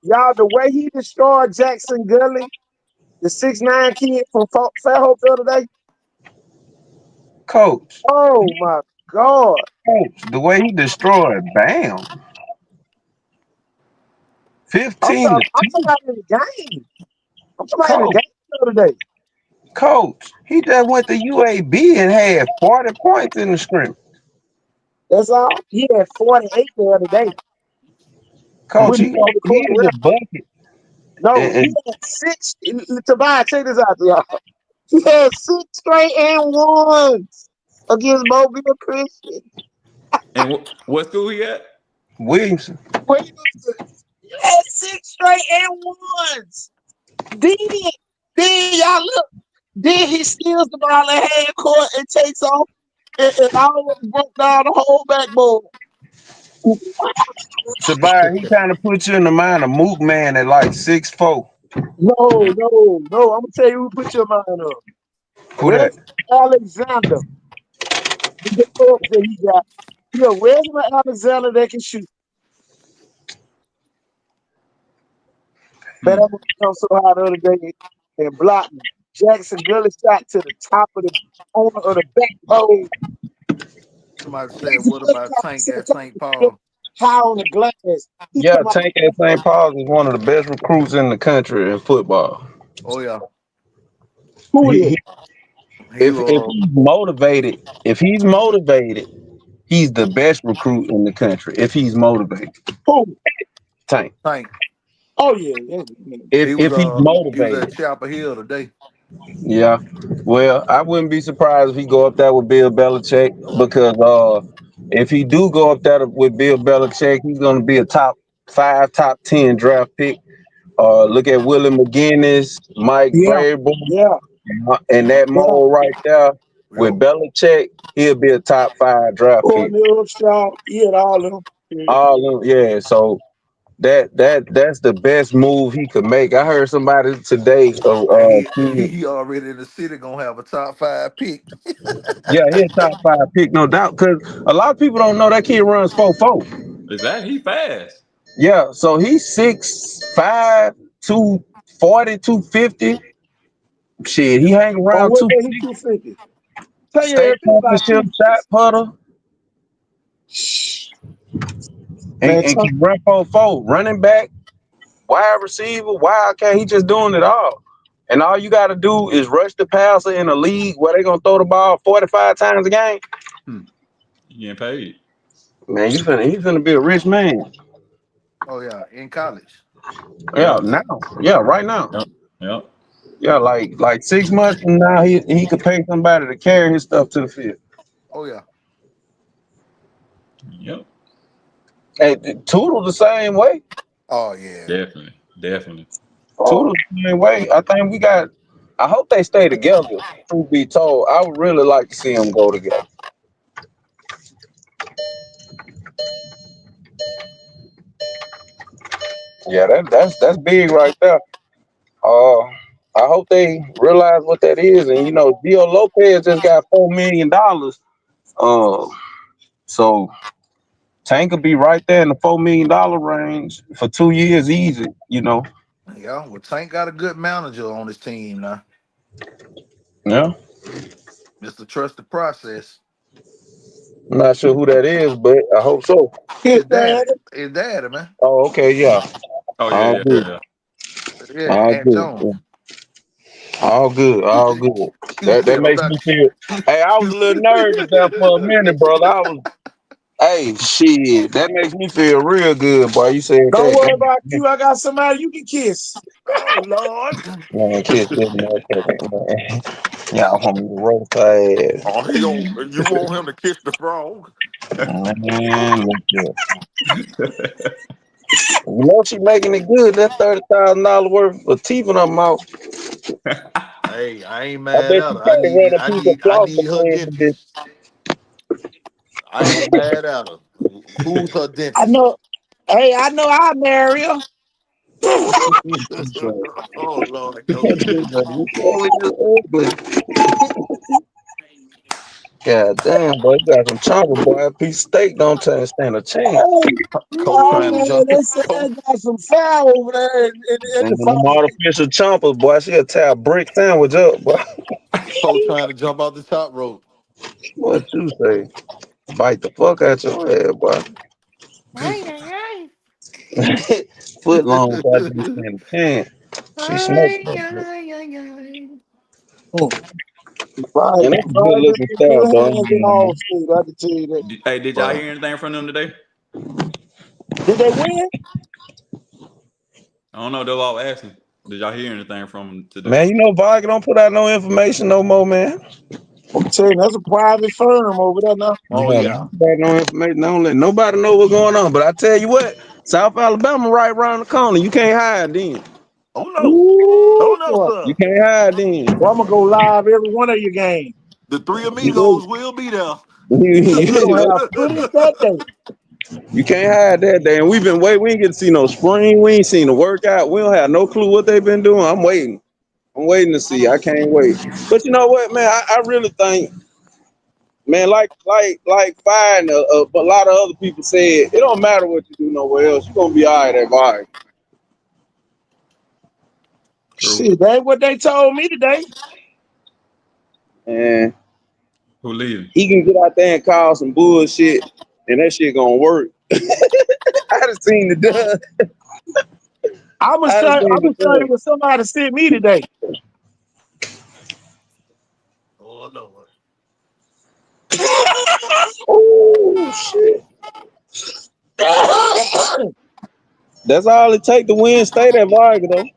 [SPEAKER 1] Y'all, the way he destroyed Jackson Gully, the 6'9" kid from Fairhope the other day.
[SPEAKER 5] Coach.
[SPEAKER 1] Oh my God!
[SPEAKER 5] Coach, the way he destroyed Bam.
[SPEAKER 1] I'm
[SPEAKER 5] 15
[SPEAKER 1] talking,
[SPEAKER 5] to
[SPEAKER 1] I'm talking
[SPEAKER 5] 2.
[SPEAKER 1] about in the game. I'm talking about in the
[SPEAKER 5] Coach,
[SPEAKER 1] game the other day.
[SPEAKER 5] coach. He just went to UAB and had 40 points in the scrimmage.
[SPEAKER 1] That's all. He had 48 the other day.
[SPEAKER 5] Coach,
[SPEAKER 1] when he on the
[SPEAKER 5] he
[SPEAKER 1] court.
[SPEAKER 5] is a bucket.
[SPEAKER 1] No,
[SPEAKER 5] And,
[SPEAKER 1] he had six. Tobias, check this out, y'all. He had 6 straight and 1s against Mobile Christian.
[SPEAKER 6] And what school he at?
[SPEAKER 5] Williamson.
[SPEAKER 1] Williamson. He had 6 straight and 1s. Then y'all look. Then he steals the ball at half court and takes off and almost broke down the whole backboard.
[SPEAKER 5] Tobias, he kind of put you in the mind of Mook Man at like 6'4".
[SPEAKER 1] No, no, no. I'm gonna tell you who put your mind up.
[SPEAKER 5] Who that?
[SPEAKER 1] Where's Alexander? The folks that he got. Yeah, where's my Alexander that can shoot? Man,
[SPEAKER 6] Hmm.
[SPEAKER 1] I'm gonna come so high the other day and block me. Jackson Gully shot to the top of the owner of the backbone.
[SPEAKER 13] Somebody said, what about Tank at St. Paul?
[SPEAKER 1] High on the glass. He
[SPEAKER 5] Yeah,
[SPEAKER 1] come out.
[SPEAKER 5] Tank at St. Paul's is one of the best recruits in the country in football.
[SPEAKER 13] Oh yeah,
[SPEAKER 1] Who
[SPEAKER 5] He,
[SPEAKER 1] is?
[SPEAKER 5] he
[SPEAKER 13] he
[SPEAKER 5] if he's motivated, he's the best recruit in the country. If he's motivated,
[SPEAKER 1] Who?
[SPEAKER 5] Tank.
[SPEAKER 13] Tank.
[SPEAKER 1] Oh yeah.
[SPEAKER 5] If he's
[SPEAKER 13] He was at
[SPEAKER 5] motivated,
[SPEAKER 13] Chapel Hill today.
[SPEAKER 5] yeah. Well, I wouldn't be surprised if he go up there with Bill Belichick because if he do go up there with Bill Belichick, he's gonna be a top 5, top 10 draft pick. Look at Willie McGinnis, Mike
[SPEAKER 1] Yeah,
[SPEAKER 5] Vrabel,
[SPEAKER 1] yeah,
[SPEAKER 5] and that
[SPEAKER 1] yeah.
[SPEAKER 5] mold right there with
[SPEAKER 13] Yep.
[SPEAKER 5] Belichick, he'll be a top 5 draft pick.
[SPEAKER 1] Courtney Upshaw, he had all of them. Yeah.
[SPEAKER 5] All of them, yeah. So that's the best move he could make. I heard somebody today.
[SPEAKER 13] And he already in the city gonna have a top 5 pick.
[SPEAKER 5] Yeah, he's a top 5 pick, no doubt. Because a lot of people don't know that kid runs 4.4.
[SPEAKER 6] Is that he fast?
[SPEAKER 5] Yeah, so he's 6'5", 240, 250. Shit, he hang
[SPEAKER 1] On
[SPEAKER 5] around
[SPEAKER 1] what day he
[SPEAKER 5] 260.
[SPEAKER 1] 250? Tell you
[SPEAKER 5] State
[SPEAKER 1] everything about
[SPEAKER 5] championship shot putter
[SPEAKER 1] man.
[SPEAKER 5] and can run 4.4. Running back, wide receiver, wildcat. He just doing it all. And all you got to do is rush the passer in a league where they gonna throw the ball 45 times a game.
[SPEAKER 6] You getting paid?
[SPEAKER 5] Man, he's finna be a rich man.
[SPEAKER 13] Oh yeah, in college.
[SPEAKER 5] Yeah,
[SPEAKER 6] Yep.
[SPEAKER 5] now. Yeah, right now.
[SPEAKER 6] Yep. Yep.
[SPEAKER 5] Yeah, like 6 months from now, he could pay somebody to carry his stuff to the field.
[SPEAKER 13] Oh yeah.
[SPEAKER 6] Yep.
[SPEAKER 5] Hey, Toodle the same way.
[SPEAKER 13] Oh yeah.
[SPEAKER 6] Definitely. Definitely.
[SPEAKER 5] Toodle the same way. I think we got. I hope they stay together. Truth be told, I would really like to see them go together. Yeah, that's big right there. I hope they realize what that is, and Gio Lopez just got $4 million. So Tank could be right there in the $4 million range for 2 years, easy.
[SPEAKER 13] Yeah. Well, Tank got a good manager on his team now.
[SPEAKER 5] Yeah.
[SPEAKER 13] Mr. Trust the Process.
[SPEAKER 5] I'm not sure who that is, but I hope so.
[SPEAKER 1] His
[SPEAKER 13] His
[SPEAKER 1] dad.
[SPEAKER 13] daddy. His daddy, man.
[SPEAKER 5] Oh, okay, yeah.
[SPEAKER 6] Oh
[SPEAKER 5] All
[SPEAKER 6] yeah, yeah,
[SPEAKER 5] good.
[SPEAKER 6] yeah.
[SPEAKER 13] Yeah,
[SPEAKER 5] All
[SPEAKER 13] Aunt
[SPEAKER 5] good.
[SPEAKER 13] Joan.
[SPEAKER 5] Yeah. All good. All good.
[SPEAKER 13] You
[SPEAKER 5] That
[SPEAKER 13] said I'm
[SPEAKER 5] makes
[SPEAKER 13] not.
[SPEAKER 5] me feel. Hey, I was a little nervous there for a minute, brother. Hey, shit, that makes me feel real good, boy. You said
[SPEAKER 1] Don't
[SPEAKER 5] that.
[SPEAKER 1] worry about you. I got somebody you can kiss.
[SPEAKER 13] Oh Lord.
[SPEAKER 5] Man, kiss this motherfucker, man. Y'all want me to roast her ass.
[SPEAKER 13] Oh, you want him to kiss the frog?
[SPEAKER 5] Man, look here. She making it good. That $30,000 worth of teeth in her mouth.
[SPEAKER 13] Hey, I ain't
[SPEAKER 5] I
[SPEAKER 13] mad
[SPEAKER 5] bet
[SPEAKER 13] at
[SPEAKER 5] you
[SPEAKER 13] her. I
[SPEAKER 5] can't
[SPEAKER 13] need
[SPEAKER 5] run a
[SPEAKER 13] I
[SPEAKER 5] piece of
[SPEAKER 13] need I
[SPEAKER 5] floss
[SPEAKER 13] need her
[SPEAKER 5] between the bitch.
[SPEAKER 13] dentist. I ain't mad at her. Who's her
[SPEAKER 1] I
[SPEAKER 13] dentist?
[SPEAKER 1] know. Hey, I know I marry her.
[SPEAKER 13] Oh Lord, coach.
[SPEAKER 5] You always ugly. God damn, boy, you got some chopper, boy. A piece of steak don't stand a chance.
[SPEAKER 1] Hey,
[SPEAKER 13] Coach
[SPEAKER 1] oh
[SPEAKER 13] trying to
[SPEAKER 1] man,
[SPEAKER 13] jump.
[SPEAKER 1] they said
[SPEAKER 13] Coach,
[SPEAKER 1] I got some fire over there in
[SPEAKER 5] And
[SPEAKER 1] the
[SPEAKER 5] them
[SPEAKER 1] fire.
[SPEAKER 5] artificial chompers, boy, she'll tear a brick sandwich up, boy.
[SPEAKER 13] coach trying to jump off the top rope.
[SPEAKER 5] What you say? Bite the fuck out your head, boy.
[SPEAKER 13] Ay, ay,
[SPEAKER 5] Foot long, so I didn't
[SPEAKER 13] ay.
[SPEAKER 5] stand a chance. She smoked
[SPEAKER 13] Ay,
[SPEAKER 5] that bitch.
[SPEAKER 13] ay, ay, ay.
[SPEAKER 1] Hmm. Fire,
[SPEAKER 5] And that's a good
[SPEAKER 1] fire
[SPEAKER 5] looking
[SPEAKER 1] in
[SPEAKER 5] stuff,
[SPEAKER 1] good
[SPEAKER 5] though.
[SPEAKER 1] hands in all state. I can tell you that.
[SPEAKER 6] Hey, did y'all
[SPEAKER 13] But
[SPEAKER 6] hear anything from them today?
[SPEAKER 1] Did they win?
[SPEAKER 6] I don't know. That's all I was asking. Did y'all hear anything from him today?
[SPEAKER 5] Man, you know Vargas don't put out no information no more, man.
[SPEAKER 1] I'm telling you, that's a private firm over there now.
[SPEAKER 13] Oh
[SPEAKER 5] Yeah,
[SPEAKER 13] yeah.
[SPEAKER 5] no information. Don't let nobody know what's going on. But I tell you what, South Alabama right around the corner. You can't hide then.
[SPEAKER 13] Oh no.
[SPEAKER 1] Ooh,
[SPEAKER 13] Oh no,
[SPEAKER 1] boy.
[SPEAKER 5] You
[SPEAKER 13] sir.
[SPEAKER 5] can't hide then.
[SPEAKER 1] Well, I'm gonna go live every one of your games.
[SPEAKER 13] The three
[SPEAKER 5] You,
[SPEAKER 13] amigos will be there.
[SPEAKER 1] We gonna have footage that day.
[SPEAKER 5] you can't hide that day. And we've been waiting. We ain't get to see no spring. We ain't seen the workout. We don't have no clue what they've been doing. I'm waiting. I'm waiting to see. I can't wait. But you know what, man? I really think, man, like fine. A lot of other people said it don't matter what you do nowhere else. You're gonna be all right at Vargas.
[SPEAKER 6] True.
[SPEAKER 1] Shit, that's what they told me today.
[SPEAKER 5] And
[SPEAKER 6] Who leaving?
[SPEAKER 5] he can get out there and call some bullshit, and that shit gonna work. I done seen it done. I done seen
[SPEAKER 1] I'm gonna
[SPEAKER 5] it
[SPEAKER 1] show you
[SPEAKER 5] done.
[SPEAKER 1] what somebody sent me today.
[SPEAKER 13] Oh Lord.
[SPEAKER 5] Oh shit. That's all it take to win state at Vargas though.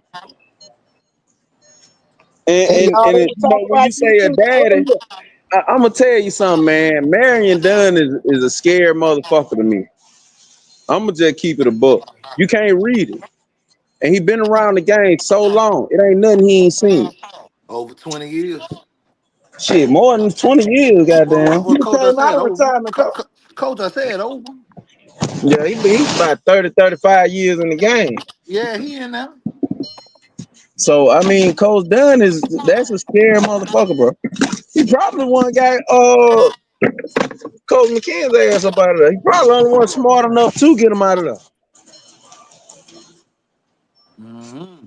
[SPEAKER 1] And
[SPEAKER 5] And
[SPEAKER 1] y'all
[SPEAKER 5] it,
[SPEAKER 1] ain't
[SPEAKER 5] you
[SPEAKER 1] talk
[SPEAKER 5] know when
[SPEAKER 1] about
[SPEAKER 5] you say
[SPEAKER 1] this
[SPEAKER 5] a
[SPEAKER 1] shit
[SPEAKER 5] daddy,
[SPEAKER 1] earlier.
[SPEAKER 5] I'm gonna tell you something, man. Marion Dunn is a scared motherfucker to me. I'm gonna just keep it a book. You can't read it, and he been around the game so long. It ain't nothing he ain't seen.
[SPEAKER 13] Over 20 years.
[SPEAKER 5] Shit, more than 20 years, goddamn.
[SPEAKER 1] He
[SPEAKER 13] Well, coach, I
[SPEAKER 1] came out
[SPEAKER 13] said
[SPEAKER 1] of
[SPEAKER 13] over.
[SPEAKER 1] retirement, coach.
[SPEAKER 13] Coach, I said over.
[SPEAKER 5] Yeah, he's about 30, 35 years in the game.
[SPEAKER 13] Yeah, he in there.
[SPEAKER 5] So I mean, Coach Dunn that's a scary motherfucker, bro. He probably one guy, Coach McKinnon's ass up out of there. He probably the only one smart enough to get him out of there.
[SPEAKER 13] Mm-hmm.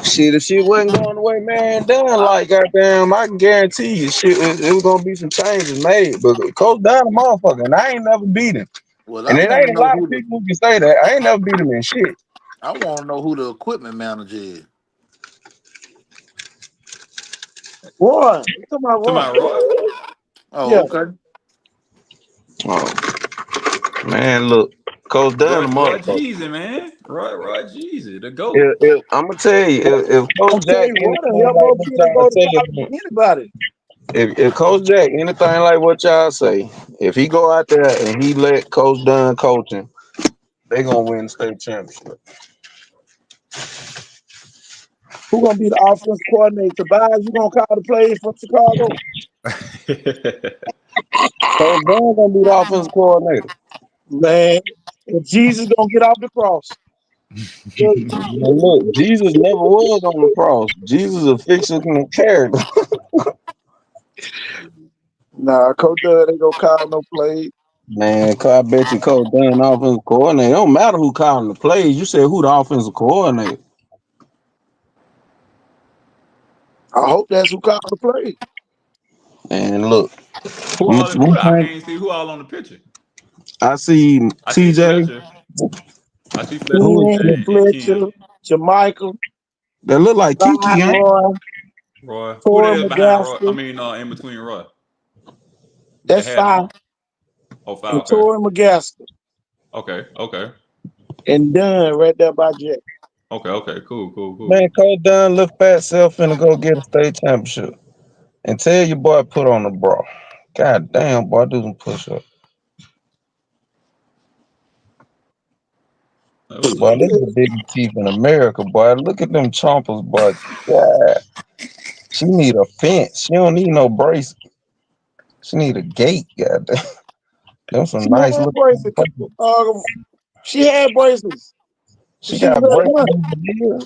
[SPEAKER 5] Shit, if shit wasn't going the way man done, like goddamn, I can guarantee you, shit, it was gonna be some changes made. But Coach Dunn, a motherfucker, and I ain't never beat him.
[SPEAKER 13] Well,
[SPEAKER 5] And
[SPEAKER 13] I
[SPEAKER 5] it
[SPEAKER 13] want to
[SPEAKER 5] ain't a
[SPEAKER 13] know
[SPEAKER 5] lot of
[SPEAKER 13] who the
[SPEAKER 5] people who can say that. I ain't never beat him in shit.
[SPEAKER 13] I want to know who the equipment manager is.
[SPEAKER 1] Roy, you talking about
[SPEAKER 6] To
[SPEAKER 1] Roy?
[SPEAKER 6] my Roy?
[SPEAKER 1] Yeah.
[SPEAKER 13] Oh, okay.
[SPEAKER 5] Oh man, look, Coach Dunn,
[SPEAKER 6] Roy,
[SPEAKER 5] a
[SPEAKER 6] Roy
[SPEAKER 5] motherfucker.
[SPEAKER 6] Jeezy, man. Roy Jeezy, the GOAT.
[SPEAKER 5] I'm gonna tell you, if Coach
[SPEAKER 1] I'm
[SPEAKER 5] Jack
[SPEAKER 1] telling you, Roy done
[SPEAKER 5] anything
[SPEAKER 1] helped
[SPEAKER 5] like
[SPEAKER 1] more
[SPEAKER 5] what
[SPEAKER 1] kids
[SPEAKER 5] y'all
[SPEAKER 1] go to
[SPEAKER 5] say,
[SPEAKER 1] college than anybody.
[SPEAKER 5] if Coach Jack anything like what y'all say, if he go out there and he let Coach Dunn coach him, they gonna win the state championship.
[SPEAKER 1] Who gonna be the offense coordinator? Tobias, you gonna call the plays from Chicago?
[SPEAKER 5] Coach Dunn gonna be the offensive coordinator.
[SPEAKER 1] Man, if Jesus gonna get off the cross.
[SPEAKER 5] And look, Jesus never was on the cross. Jesus is a fictional character.
[SPEAKER 1] Nah, Coach Doug ain't gonna call no plays.
[SPEAKER 5] Man, I bet you Coach Dunn offensive coordinator. It don't matter who calling the plays. You said who the offensive coordinator.
[SPEAKER 1] I hope that's who called the play.
[SPEAKER 5] And look,
[SPEAKER 6] Who all in the put? I can't even see who all on the picture.
[SPEAKER 5] I see
[SPEAKER 6] I see
[SPEAKER 5] TJ.
[SPEAKER 6] Fletcher. I see Fletcher
[SPEAKER 5] Who is
[SPEAKER 1] Ken,
[SPEAKER 5] that?
[SPEAKER 6] and
[SPEAKER 1] Fletcher,
[SPEAKER 6] Ken.
[SPEAKER 1] Jamaica,
[SPEAKER 5] That look like Kiki, ain't it?
[SPEAKER 1] Roy,
[SPEAKER 6] Roy. Who
[SPEAKER 1] Tori
[SPEAKER 6] they is behind Roy? I
[SPEAKER 1] McGaster.
[SPEAKER 6] mean, in between Roy. That
[SPEAKER 1] That's
[SPEAKER 6] had
[SPEAKER 1] five.
[SPEAKER 6] on. Oh, five.
[SPEAKER 1] And
[SPEAKER 6] Okay.
[SPEAKER 1] Tori McGaster.
[SPEAKER 6] Okay. Okay.
[SPEAKER 1] And Dunn right there by Jack.
[SPEAKER 6] Okay. Okay. Cool. Cool. Cool.
[SPEAKER 5] Man, Coach Dunn, look fat self finna go get a state championship. And tell your boy put on the bra. God damn, boy, do some push up.
[SPEAKER 6] That was
[SPEAKER 5] Boy,
[SPEAKER 6] easy.
[SPEAKER 5] this is the biggest teeth in America, boy. Look at them chompers, boy. God, she need a fence. She don't need no brace. She need a gate, goddamn. Them some
[SPEAKER 1] She
[SPEAKER 5] nice
[SPEAKER 1] had braces.
[SPEAKER 5] looking.
[SPEAKER 1] She had braces.
[SPEAKER 5] She
[SPEAKER 1] She was
[SPEAKER 5] got
[SPEAKER 1] at
[SPEAKER 5] braces
[SPEAKER 1] month.
[SPEAKER 5] in the ear.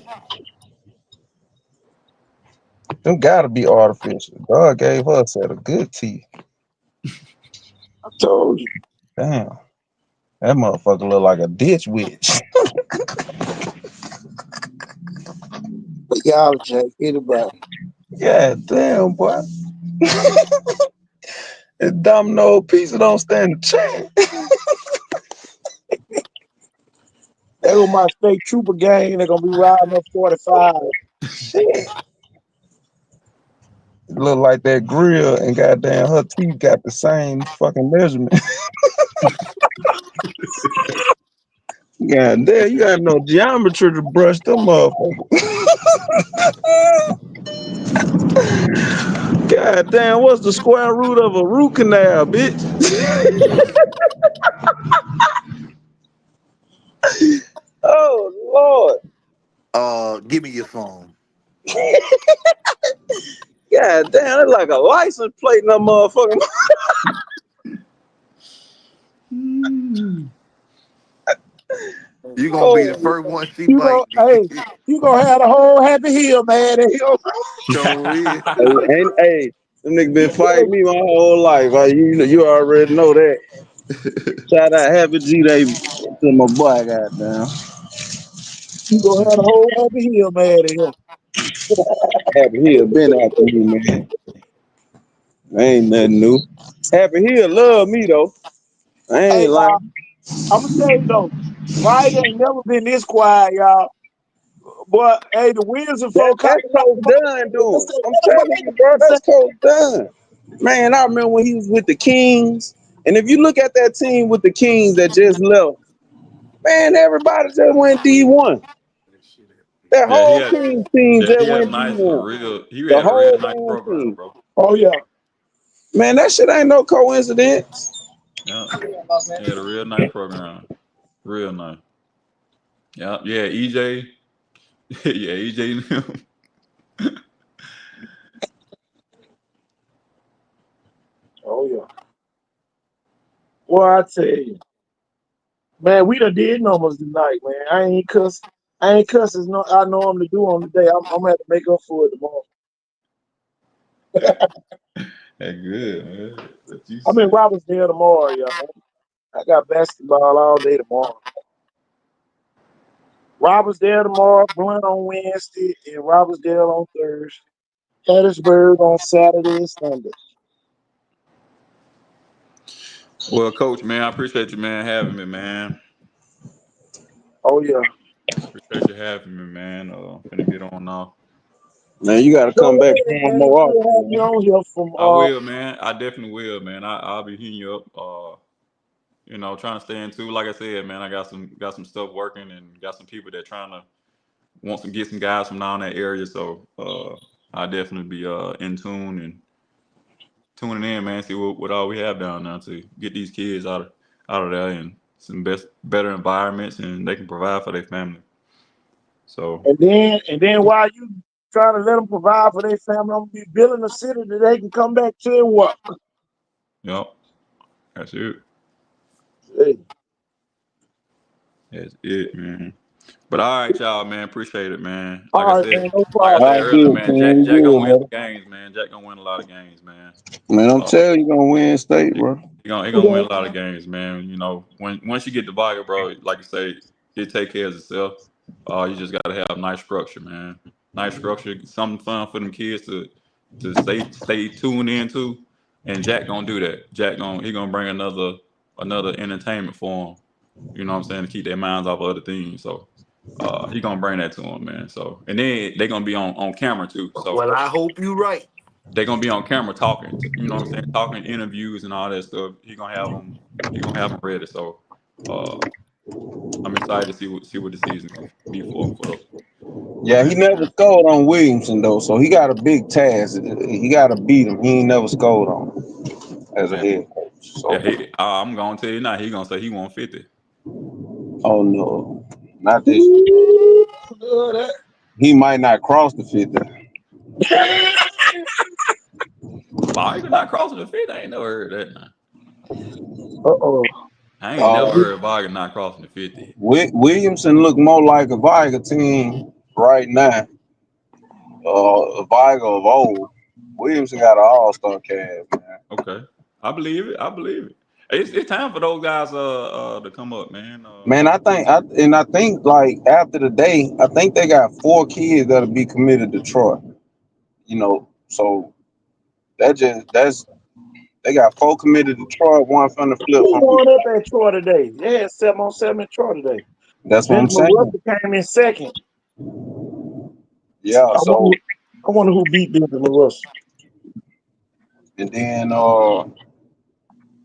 [SPEAKER 5] Them gotta be artificial. God gave her a set of good teeth.
[SPEAKER 1] I told you.
[SPEAKER 5] Damn. That motherfucker look like a ditch witch.
[SPEAKER 1] Y'all, Jack, anybody.
[SPEAKER 5] Yeah, damn, boy. That domino pizza don't stand a chance.
[SPEAKER 1] They go my state trooper gang. They're gonna be riding up 45.
[SPEAKER 5] Shit. It look like that grill and goddamn her teeth got the same fucking measurement. God damn, you got no geometry to brush them motherfuckers. God damn, what's the square root of a root canal, bitch? Oh Lord.
[SPEAKER 13] Give me your phone.
[SPEAKER 5] God damn, it's like a license plate in that motherfucker.
[SPEAKER 13] You gonna be the
[SPEAKER 5] Oh,
[SPEAKER 13] first one she
[SPEAKER 1] You go,
[SPEAKER 13] bite.
[SPEAKER 1] hey, you gonna have the whole Happy Hill, man. And
[SPEAKER 13] So is.
[SPEAKER 5] hey, them niggas been fighting me my whole life. You already know that. Shout out Happy G Day to my boy, goddamn.
[SPEAKER 1] you gonna have the whole Happy Hill, man. And
[SPEAKER 5] Happy Hill been after me, man. Ain't nothing new. Happy Hill love me though. I
[SPEAKER 1] hey,
[SPEAKER 5] ain't
[SPEAKER 1] y'all,
[SPEAKER 5] lying.
[SPEAKER 1] I'm gonna tell you though, Mike ain't never been this quiet, y'all. But hey, the Wizards and folk caught
[SPEAKER 5] That's Coach Dunn
[SPEAKER 1] that's
[SPEAKER 5] doing.
[SPEAKER 1] the
[SPEAKER 5] I'm telling you, bro,
[SPEAKER 1] that's
[SPEAKER 5] that's Coach Dunn. Man, I remember when he was with the Kings. And if you look at that team with the Kings that just left, man, everybody just went D1. That
[SPEAKER 6] Yeah, he
[SPEAKER 5] whole
[SPEAKER 6] had
[SPEAKER 5] Kings team
[SPEAKER 6] yeah,
[SPEAKER 5] just
[SPEAKER 6] he had a
[SPEAKER 5] went
[SPEAKER 6] nice a
[SPEAKER 5] D1.
[SPEAKER 6] real he
[SPEAKER 5] The
[SPEAKER 6] had a real
[SPEAKER 5] whole
[SPEAKER 6] nice
[SPEAKER 5] damn
[SPEAKER 6] program,
[SPEAKER 5] team.
[SPEAKER 6] bro.
[SPEAKER 1] Oh yeah.
[SPEAKER 5] Man, that shit ain't no coincidence.
[SPEAKER 6] Yeah. He had a real nice program. Real nice. Yeah, yeah, EJ. Yeah, EJ and him.
[SPEAKER 1] Oh yeah. Well, I tell you, man, we done did numbers tonight, man. I ain't cuss as no I normally do on the day. I'm gonna have to make up for it tomorrow.
[SPEAKER 6] That good, man. What you
[SPEAKER 1] I'm in
[SPEAKER 6] say?
[SPEAKER 1] Robbinsdale tomorrow, y'all. I got basketball all day tomorrow. Robbinsdale tomorrow, Blunt on Wednesday, and Robbinsdale on Thursday. Hattiesburg on Saturday and Sunday.
[SPEAKER 6] Well, coach, man, I appreciate you, man, having me, man.
[SPEAKER 1] Oh yeah.
[SPEAKER 6] Appreciate you having me, man. Finna get on now.
[SPEAKER 5] Man, you gotta come
[SPEAKER 1] Go
[SPEAKER 5] back
[SPEAKER 1] ahead,
[SPEAKER 5] home
[SPEAKER 1] man.
[SPEAKER 5] more
[SPEAKER 1] We'll
[SPEAKER 5] often,
[SPEAKER 1] have you
[SPEAKER 5] man.
[SPEAKER 1] on here from
[SPEAKER 6] I will, man. I definitely will, man. I'll be hitting you up. Trying to stay in too. Like I said, man, I got some stuff working and got some people that trying to want to get some guys from down that area. So I definitely be in tune and tuning in, man. See what all we have down there to get these kids out of there and some better environments, and they can provide for their family. So
[SPEAKER 1] and then while you trying to let them provide for their family, I'm gonna be building a city that they can come back to and work.
[SPEAKER 6] yep, that's it.
[SPEAKER 1] Hey,
[SPEAKER 6] That's it, man. But all right, y'all, man. Appreciate it, man.
[SPEAKER 1] all right, man, no
[SPEAKER 6] Like I
[SPEAKER 1] problem.
[SPEAKER 6] said
[SPEAKER 5] All
[SPEAKER 6] earlier,
[SPEAKER 5] good,
[SPEAKER 6] man. Jack
[SPEAKER 5] man.
[SPEAKER 6] Jack gonna
[SPEAKER 5] Good,
[SPEAKER 6] win
[SPEAKER 5] brother.
[SPEAKER 6] some games, man. Jack gonna win a lot of games, man.
[SPEAKER 5] Man, I'm
[SPEAKER 6] Uh,
[SPEAKER 5] telling you, gonna win state, bro.
[SPEAKER 6] he gonna win a lot of games, man. Once you get the volume, bro, like you say, it take care of itself. You just gotta have nice structure, man. Nice structure, something fun for them kids to stay tuned into. And Jack gonna do that. He gonna bring another entertainment for them. You know what I'm saying, to keep their minds off of other things. So he gonna bring that to them, man. So and then they gonna be on camera too. So
[SPEAKER 13] Well, I hope you right.
[SPEAKER 6] they're gonna be on camera talking. You know what I'm saying? Talking interviews and all that stuff. He gonna have them. He gonna have them ready. So uh, I'm excited to see what the season gonna be for us.
[SPEAKER 5] Yeah, he
[SPEAKER 6] And
[SPEAKER 5] never scored on Williamson though, so he got a big task. He got to beat him. He ain't never scored on him as a
[SPEAKER 6] yeah,
[SPEAKER 5] head coach.
[SPEAKER 6] yeah,
[SPEAKER 5] So,
[SPEAKER 6] I'm gonna tell you now. He gonna say he want 50.
[SPEAKER 5] oh no, not this year.
[SPEAKER 1] Ooh, look at
[SPEAKER 5] He might not cross the 50.
[SPEAKER 1] that.
[SPEAKER 6] Why you not crossing the 50? I ain't never heard that. Now.
[SPEAKER 1] Uh-oh.
[SPEAKER 6] I ain't
[SPEAKER 5] Uh,
[SPEAKER 6] never heard Vargas not crossing the 50.
[SPEAKER 5] Williamson look more like a Viger team right now. A Viger of old. Williamson got an all-star cast, man.
[SPEAKER 6] Okay, I believe it. I believe it. It's time for those guys to come up, man.
[SPEAKER 5] Man, I think like after the day, I think they got 4 kids that'll be committed to Troy. So that's they got 4 committed to Troy, one from the flip
[SPEAKER 1] Who
[SPEAKER 5] from.
[SPEAKER 1] won up at Troy today? They had 7-on-7 at Troy today.
[SPEAKER 5] That's what I'm
[SPEAKER 1] Benjamin
[SPEAKER 5] saying.
[SPEAKER 1] Russell came in second.
[SPEAKER 5] Yeah.
[SPEAKER 1] I
[SPEAKER 5] So
[SPEAKER 1] wonder, I wonder who beat Benjamin Russell.
[SPEAKER 5] and then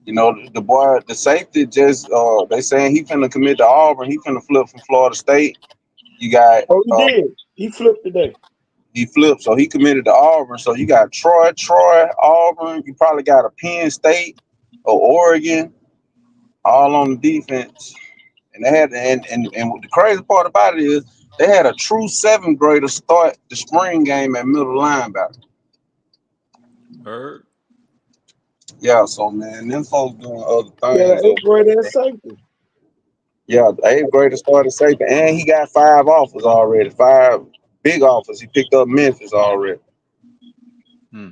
[SPEAKER 5] You know, the boy, the safety just they saying he finna commit to Auburn. He finna flip from Florida State. You got
[SPEAKER 1] Oh, he did. He flipped today.
[SPEAKER 5] he flipped, so he committed to Auburn. So you got Troy, Auburn. You probably got a Penn State or Oregon, all on the defense. And they had and the crazy part about it is they had a true seventh grader start the spring game at middle linebacker.
[SPEAKER 6] Heard.
[SPEAKER 5] Yeah, so man, them folks doing other
[SPEAKER 1] Yeah,
[SPEAKER 5] things
[SPEAKER 1] the
[SPEAKER 5] over
[SPEAKER 1] eighth grade
[SPEAKER 5] there,
[SPEAKER 1] and
[SPEAKER 5] bro.
[SPEAKER 1] safety.
[SPEAKER 5] Yeah, the eighth grader started safety, and he got 5 offers already. 5 big offers. He picked up Memphis already.
[SPEAKER 6] Hmm.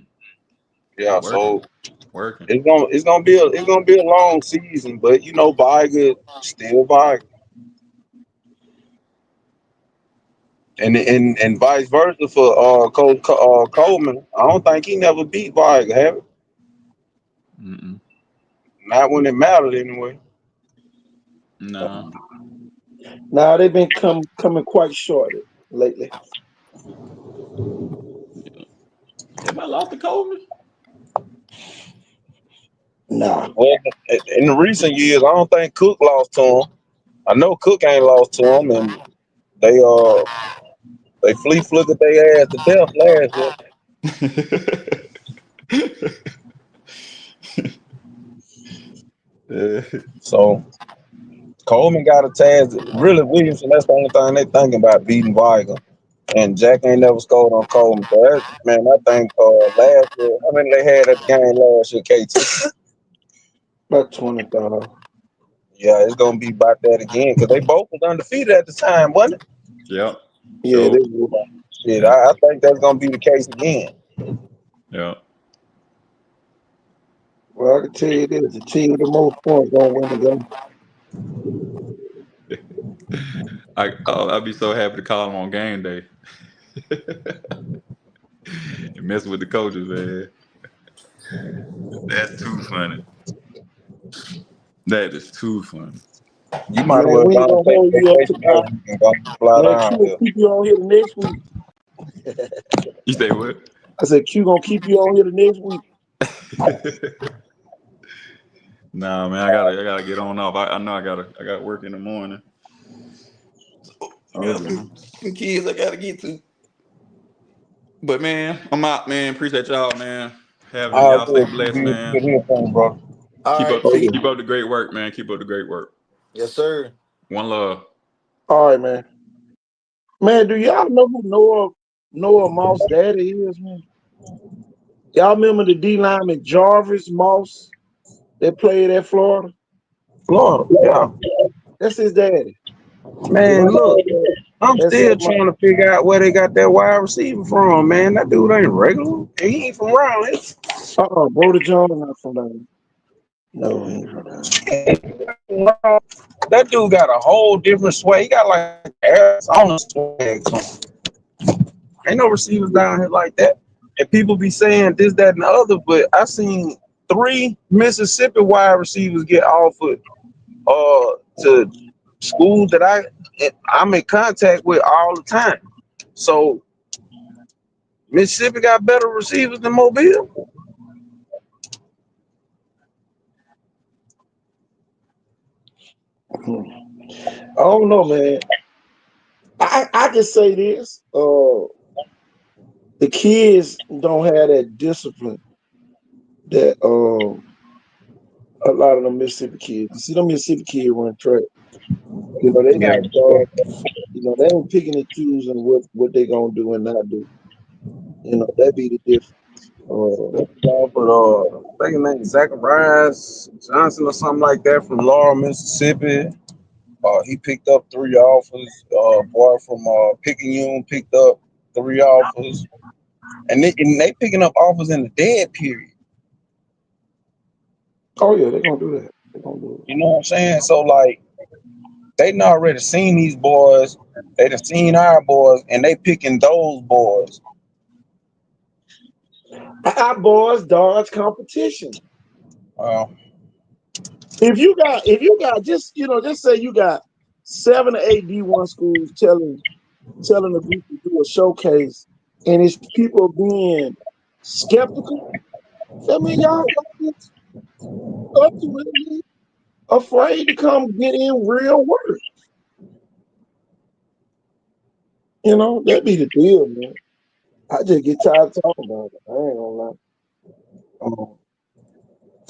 [SPEAKER 5] Yeah,
[SPEAKER 6] Working.
[SPEAKER 5] so
[SPEAKER 6] Working.
[SPEAKER 5] it's gonna be a long season, but you know, Viger still Viger, and vice versa for Coleman. I don't think he never beat Viger, have it?
[SPEAKER 6] Mm-mm.
[SPEAKER 5] Not when it mattered anyway.
[SPEAKER 6] Nah.
[SPEAKER 1] Now they've been coming quite short lately.
[SPEAKER 6] Everybody lost to Coleman?
[SPEAKER 1] Nah.
[SPEAKER 5] Well, in the recent years, I don't think Cook lost to him. I know Cook ain't lost to him, and they flea flickered their ass to death last year. So Coleman got a task. Really, Williamson. That's the only thing they thinking about beating Viger. And Jack ain't never scored on Coleman. So that, man, I think last year, how many they had at the game last year, KT?
[SPEAKER 1] About 20,000.
[SPEAKER 5] Yeah, it's gonna be about that again because they both was undefeated at the time, wasn't it?
[SPEAKER 6] Yep.
[SPEAKER 1] Yeah,
[SPEAKER 6] So,
[SPEAKER 1] they will.
[SPEAKER 5] Shit, I think that's gonna be the case again.
[SPEAKER 6] yeah.
[SPEAKER 1] Well, I can tell you this: the team with the most points gonna win the game.
[SPEAKER 6] I'd be so happy to call him on game day. And mess with the coaches, man. That's too funny. That is too funny.
[SPEAKER 5] You might as
[SPEAKER 1] Man,
[SPEAKER 5] well
[SPEAKER 1] we
[SPEAKER 5] go
[SPEAKER 1] ain't
[SPEAKER 5] and
[SPEAKER 1] gonna
[SPEAKER 5] take
[SPEAKER 1] hold you up to
[SPEAKER 5] vacation this week and go fly
[SPEAKER 1] man. Q
[SPEAKER 5] down
[SPEAKER 1] will
[SPEAKER 5] here.
[SPEAKER 1] keep you on here the next week.
[SPEAKER 6] You say what?
[SPEAKER 1] I said Q gonna keep you on here the next week.
[SPEAKER 6] Nah, man, I gotta get on off. I know I got work in the morning. I got
[SPEAKER 1] Okay.
[SPEAKER 6] some kids I gotta get to. But man, I'm out, man. Appreciate y'all, man. Having
[SPEAKER 5] All
[SPEAKER 6] y'all stay
[SPEAKER 5] good.
[SPEAKER 6] blessed,
[SPEAKER 5] Good
[SPEAKER 6] man.
[SPEAKER 5] to hear from you, bro.
[SPEAKER 13] All
[SPEAKER 6] Keep
[SPEAKER 13] right,
[SPEAKER 6] up
[SPEAKER 13] T.
[SPEAKER 1] Okay.
[SPEAKER 6] keep up the great work, man. Keep up the great work.
[SPEAKER 13] Yes, sir.
[SPEAKER 6] One love.
[SPEAKER 1] All right, man. Man, do y'all know who Noah Moss' daddy is, man? Y'all remember the D lineman Jarvis Moss that played at Florida?
[SPEAKER 5] Florida, yeah.
[SPEAKER 1] That's his daddy. You
[SPEAKER 5] Man,
[SPEAKER 1] know,
[SPEAKER 5] look, I'm
[SPEAKER 1] that's
[SPEAKER 5] still trying to figure out where they got that wide receiver from, man. That dude ain't regular. He ain't from around
[SPEAKER 1] Brody Jones not from down there. No, he ain't from down
[SPEAKER 5] here. That dude got a whole different swag. He got like Arizona swag. Ain't no receivers down here like that. And people be saying this, that, and the other, but I seen 3 Mississippi wide receivers get offered to schools that I'm in contact with all the time. So Mississippi got better receivers than Mobile.
[SPEAKER 1] there. I don't know, man. I can say this. The kids don't have that discipline that a lot of the Mississippi kids. You see, them Mississippi kids run track. You know, they
[SPEAKER 5] Yeah,
[SPEAKER 1] not. They ain't picking and choosing what they gonna do and not do. You know, that be the difference.
[SPEAKER 5] I think his name is Zacharias Johnson or something like that from Laurel, Mississippi. He picked up 3 offers. Boy from Picayune picked up 3 offers, and they picking up offers in the dead period.
[SPEAKER 1] Oh yeah, they're gonna do that. They're gonna do
[SPEAKER 5] You know what I'm saying? So like they done already seen these boys. They done seen our boys, and they picking those boys.
[SPEAKER 1] it. Our boys dodge competition.
[SPEAKER 5] Uh,
[SPEAKER 1] If you got just say you got 7 or 8 D1 schools telling the group to do a showcase, and it's people being skeptical. I mean, y'all got this. ultimately afraid to come get in real work. You know, that be the deal, man. I just get tired of talking about it. I ain't gonna lie.
[SPEAKER 5] Um,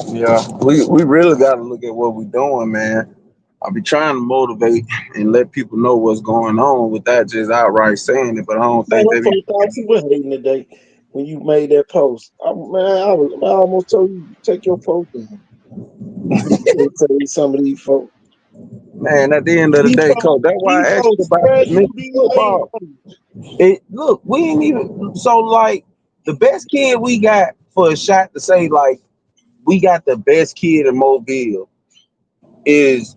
[SPEAKER 5] yeah, we really got to look at what we're doing, man. I be trying to motivate and let people know what's going on without just outright saying it, but I don't
[SPEAKER 1] Man,
[SPEAKER 5] think
[SPEAKER 1] them
[SPEAKER 5] they be.
[SPEAKER 1] folks thought you were hating today when you made that post. I almost told you take your post down. You tell some of these folks.
[SPEAKER 5] Man, at the end of the day, coach, that's why
[SPEAKER 1] These
[SPEAKER 5] I asked you
[SPEAKER 1] folks
[SPEAKER 5] about
[SPEAKER 1] swear
[SPEAKER 5] the
[SPEAKER 1] you
[SPEAKER 5] Mr.
[SPEAKER 1] be hating
[SPEAKER 5] Football.
[SPEAKER 1] on
[SPEAKER 5] Look, we ain't even so like the best kid we got for a shot to say like we got the best kid in Mobile is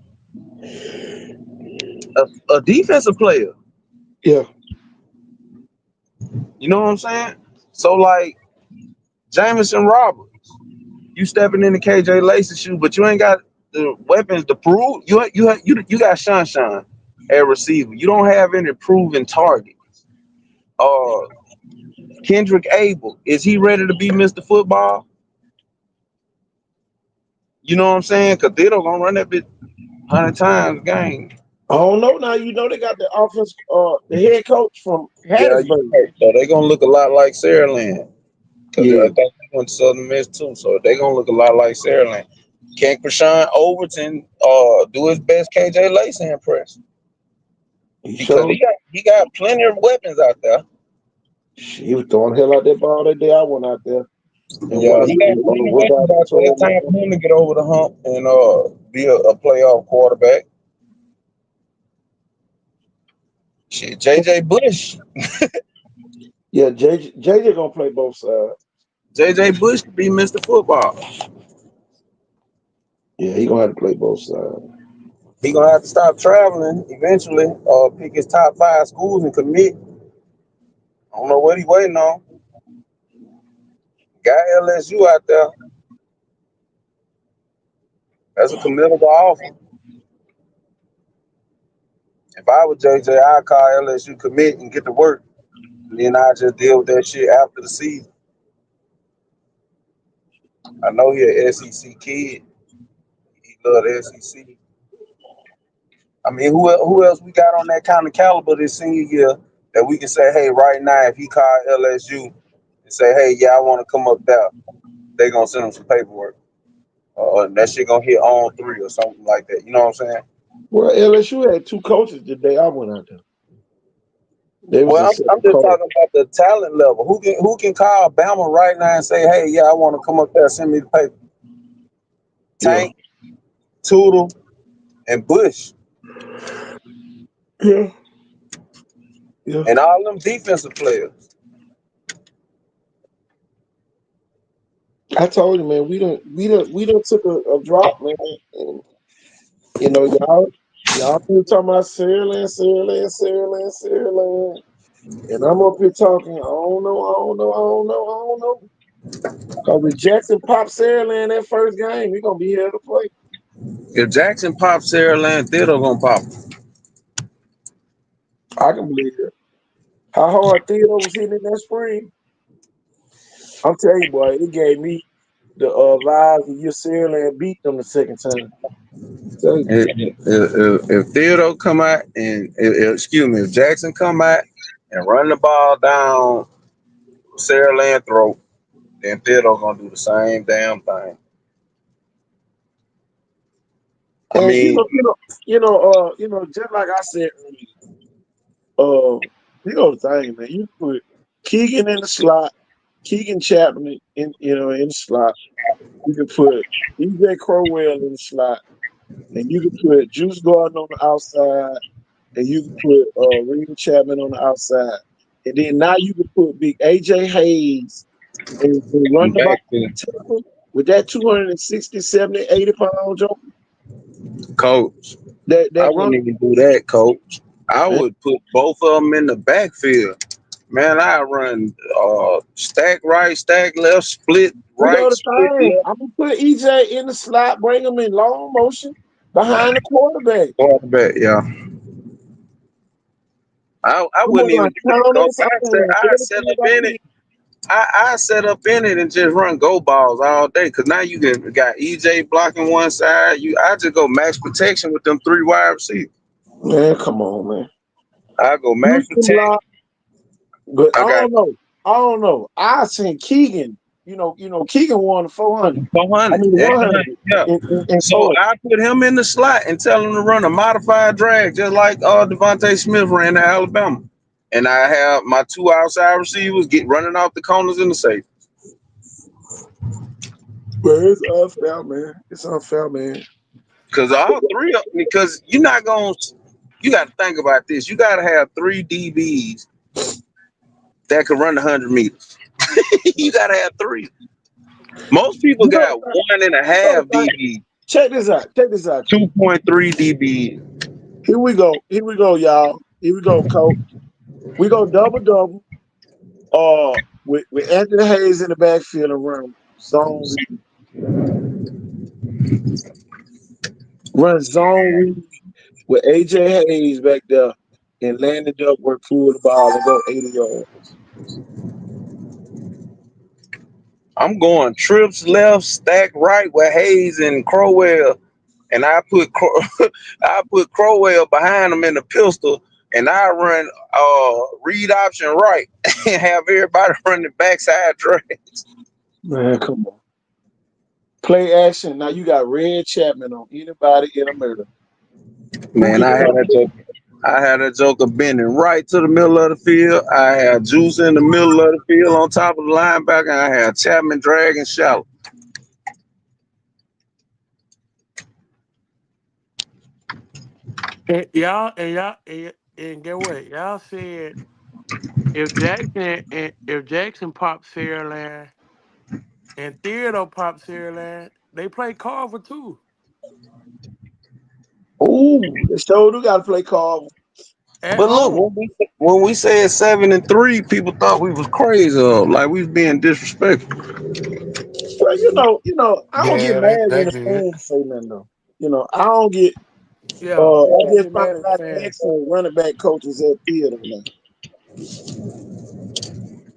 [SPEAKER 5] a defensive player.
[SPEAKER 1] you. Yeah.
[SPEAKER 5] You know what I'm saying? So like Jamison Roberts, you stepping into KJ Lace's shoe, but you ain't got the weapons to prove. You got Shun at receiver. You don't have any proven targets. Uh, Kendrick Abel, is he ready to be Mr. Football? You know what I'm saying? Cause they don't gonna run that bit 100 times a game.
[SPEAKER 1] I don't know now. You know they got the offense, the head coach from
[SPEAKER 5] Yeah, you
[SPEAKER 1] Hattiesburg.
[SPEAKER 5] right. So they gonna look a lot like Saraland. Cause I
[SPEAKER 1] Yeah.
[SPEAKER 5] think they went to Southern Miss too. So they gonna look a lot like Saraland. Can Krishan Overton do his best KJ Lacey impress?
[SPEAKER 1] He
[SPEAKER 5] Because
[SPEAKER 1] showed.
[SPEAKER 5] he got plenty of weapons out there.
[SPEAKER 1] He was throwing the hell out that ball that day I went out there and
[SPEAKER 5] Yeah,
[SPEAKER 1] watched
[SPEAKER 5] he got plenty of
[SPEAKER 1] what
[SPEAKER 5] weapons
[SPEAKER 1] about
[SPEAKER 5] out there. It's
[SPEAKER 1] told
[SPEAKER 5] time for him to get over the hump and be a playoff quarterback. Shit, JJ Bush.
[SPEAKER 1] Yeah, JJ gonna play both sides.
[SPEAKER 5] JJ Bush could be Mr. Football.
[SPEAKER 1] Yeah, he gonna have to play both sides.
[SPEAKER 5] He gonna have to stop traveling eventually, or pick his top 5 schools and commit. I don't know what he waiting on. Got LSU out there. That's a committable offer. If I was JJ, I'd call LSU commit and get to work. And then I just deal with that shit after the season. I know he an SEC kid. He love the SEC. I mean, who else we got on that kind of caliber this senior year that we can say, hey, right now, if he call LSU and say, hey, yeah, I want to come up there, they gonna send him some paperwork. And that shit gonna hit on 3 or something like that. You know what I'm saying?
[SPEAKER 1] Well, LSU had 2 coaches the day I went out there. They was
[SPEAKER 5] Well,
[SPEAKER 1] a
[SPEAKER 5] I'm
[SPEAKER 1] second
[SPEAKER 5] just
[SPEAKER 1] coach.
[SPEAKER 5] talking about the talent level. Who can call Bama right now and say, hey, yeah, I want to come up there, send me the paper.
[SPEAKER 1] Yeah.
[SPEAKER 5] Tank, Tootle, and Bush,
[SPEAKER 1] Yeah. Yeah.
[SPEAKER 5] and all them defensive players.
[SPEAKER 1] I told you, man, we done took a drop, man. And you know, y'all been talking about Saraland. And I'm up here talking, I don't know. Cause if Jackson pops Saraland that first game, he gonna be here to play.
[SPEAKER 5] If Jackson pops Sarah Land, Theodore gonna pop him.
[SPEAKER 1] I can believe it. How hard Theodore was hitting in that spring. I'm telling you, boy, it gave me the vibes of your Saraland beat them the second time. Tell you.
[SPEAKER 5] If Theodore come out and excuse me, if Jackson come out and run the ball down Sarah Land throat, then Theodore gonna do the same damn thing. I
[SPEAKER 1] And
[SPEAKER 5] mean,
[SPEAKER 1] just like I said earlier, the thing, man, you put Keegan in the slot, Keegan Chapman in the slot. You can put EJ Crowell in the slot, and you can put Juice Gordon on the outside, and you can put Reed Chapman on the outside. And then now you can put big AJ Hayes and run the ball
[SPEAKER 5] back to
[SPEAKER 1] with that 260, 70, 80 pound joker
[SPEAKER 5] coach. I
[SPEAKER 1] that run.
[SPEAKER 5] wouldn't even do that, coach. I would put both of them in the backfield. Man, I run stack right, stack left, split
[SPEAKER 1] You know
[SPEAKER 5] right,
[SPEAKER 1] the
[SPEAKER 5] split
[SPEAKER 1] thing.
[SPEAKER 5] left.
[SPEAKER 1] I'm gonna put EJ in the slot, bring him in long motion behind the quarterback.
[SPEAKER 5] Quarterback, yeah. I
[SPEAKER 1] We're
[SPEAKER 5] wouldn't even
[SPEAKER 1] gonna
[SPEAKER 5] do that,
[SPEAKER 1] count
[SPEAKER 5] coach.
[SPEAKER 1] this on
[SPEAKER 5] I set up
[SPEAKER 1] everything
[SPEAKER 5] in
[SPEAKER 1] I
[SPEAKER 5] it.
[SPEAKER 1] need.
[SPEAKER 5] I set up in it and just run go balls all day. Cause now you got EJ blocking one side. I just go max protection with them 3 wide receivers.
[SPEAKER 1] Man, come on, man.
[SPEAKER 5] I go max
[SPEAKER 1] Houston
[SPEAKER 5] protect.
[SPEAKER 1] block, but I
[SPEAKER 5] I got
[SPEAKER 1] don't know. I don't know. I seen Keegan. Keegan won the 400. I
[SPEAKER 5] 400.
[SPEAKER 1] mean the
[SPEAKER 5] Yeah.
[SPEAKER 1] 100
[SPEAKER 5] Yeah.
[SPEAKER 1] in
[SPEAKER 5] So
[SPEAKER 1] court.
[SPEAKER 5] I put him in the slot and tell him to run a modified drag, just like Devontae Smith ran at Alabama. And I have my 2 outside receivers get running off the corners in the safe.
[SPEAKER 1] But it's unfair, man. It's unfair, man.
[SPEAKER 5] Because all 3 of because you're not going to, you got to think about this. You got to have 3 DBs that can run 100 meters. You got to have 3. Most people
[SPEAKER 1] You know
[SPEAKER 5] got
[SPEAKER 1] the thing.
[SPEAKER 5] one and a
[SPEAKER 1] You know
[SPEAKER 5] half
[SPEAKER 1] the thing.
[SPEAKER 5] DB,
[SPEAKER 1] Check this out. Check this out, Coach.
[SPEAKER 5] 2.3 DB.
[SPEAKER 1] Here we go. Here we go, y'all. Here we go, Coach. We go double. With Anthony Hayes in the backfield and run zone read with AJ Hayes back there and Landon Duckworth pull the ball and go 80 yards.
[SPEAKER 5] I'm going trips left, stack right with Hayes and Crowell, and I put I put Crowell behind him in the pistol, and I run read option right and have everybody run the backside track.
[SPEAKER 1] Man, come on. Play action. Now you got Red Chapman on anybody in America. Who
[SPEAKER 5] Man,
[SPEAKER 1] get
[SPEAKER 5] I
[SPEAKER 1] the
[SPEAKER 5] had
[SPEAKER 1] first
[SPEAKER 5] that
[SPEAKER 1] pick?
[SPEAKER 5] joke. I had a joker bending right to the middle of the field. I had Juice in the middle of the field on top of the linebacker. I had Chapman dragging shallow.
[SPEAKER 7] And get what? Y'all said if Jackson popped Sierra and Theodore popped Sierra, they play Carver too.
[SPEAKER 1] Ooh, the show do got to play Carver.
[SPEAKER 7] At
[SPEAKER 5] But look,
[SPEAKER 7] home.
[SPEAKER 5] when we said 7-3, people thought we was crazy, like we was being disrespectful.
[SPEAKER 1] Well, I don't get
[SPEAKER 13] Yeah,
[SPEAKER 1] mad when
[SPEAKER 13] they
[SPEAKER 1] the
[SPEAKER 13] did.
[SPEAKER 1] fans say nothing though. I don't get.
[SPEAKER 7] Yeah, you
[SPEAKER 1] I
[SPEAKER 7] can't
[SPEAKER 1] just
[SPEAKER 7] get
[SPEAKER 1] found
[SPEAKER 7] mad at the
[SPEAKER 1] out the
[SPEAKER 7] fans.
[SPEAKER 1] excellent running back coaches at theater now.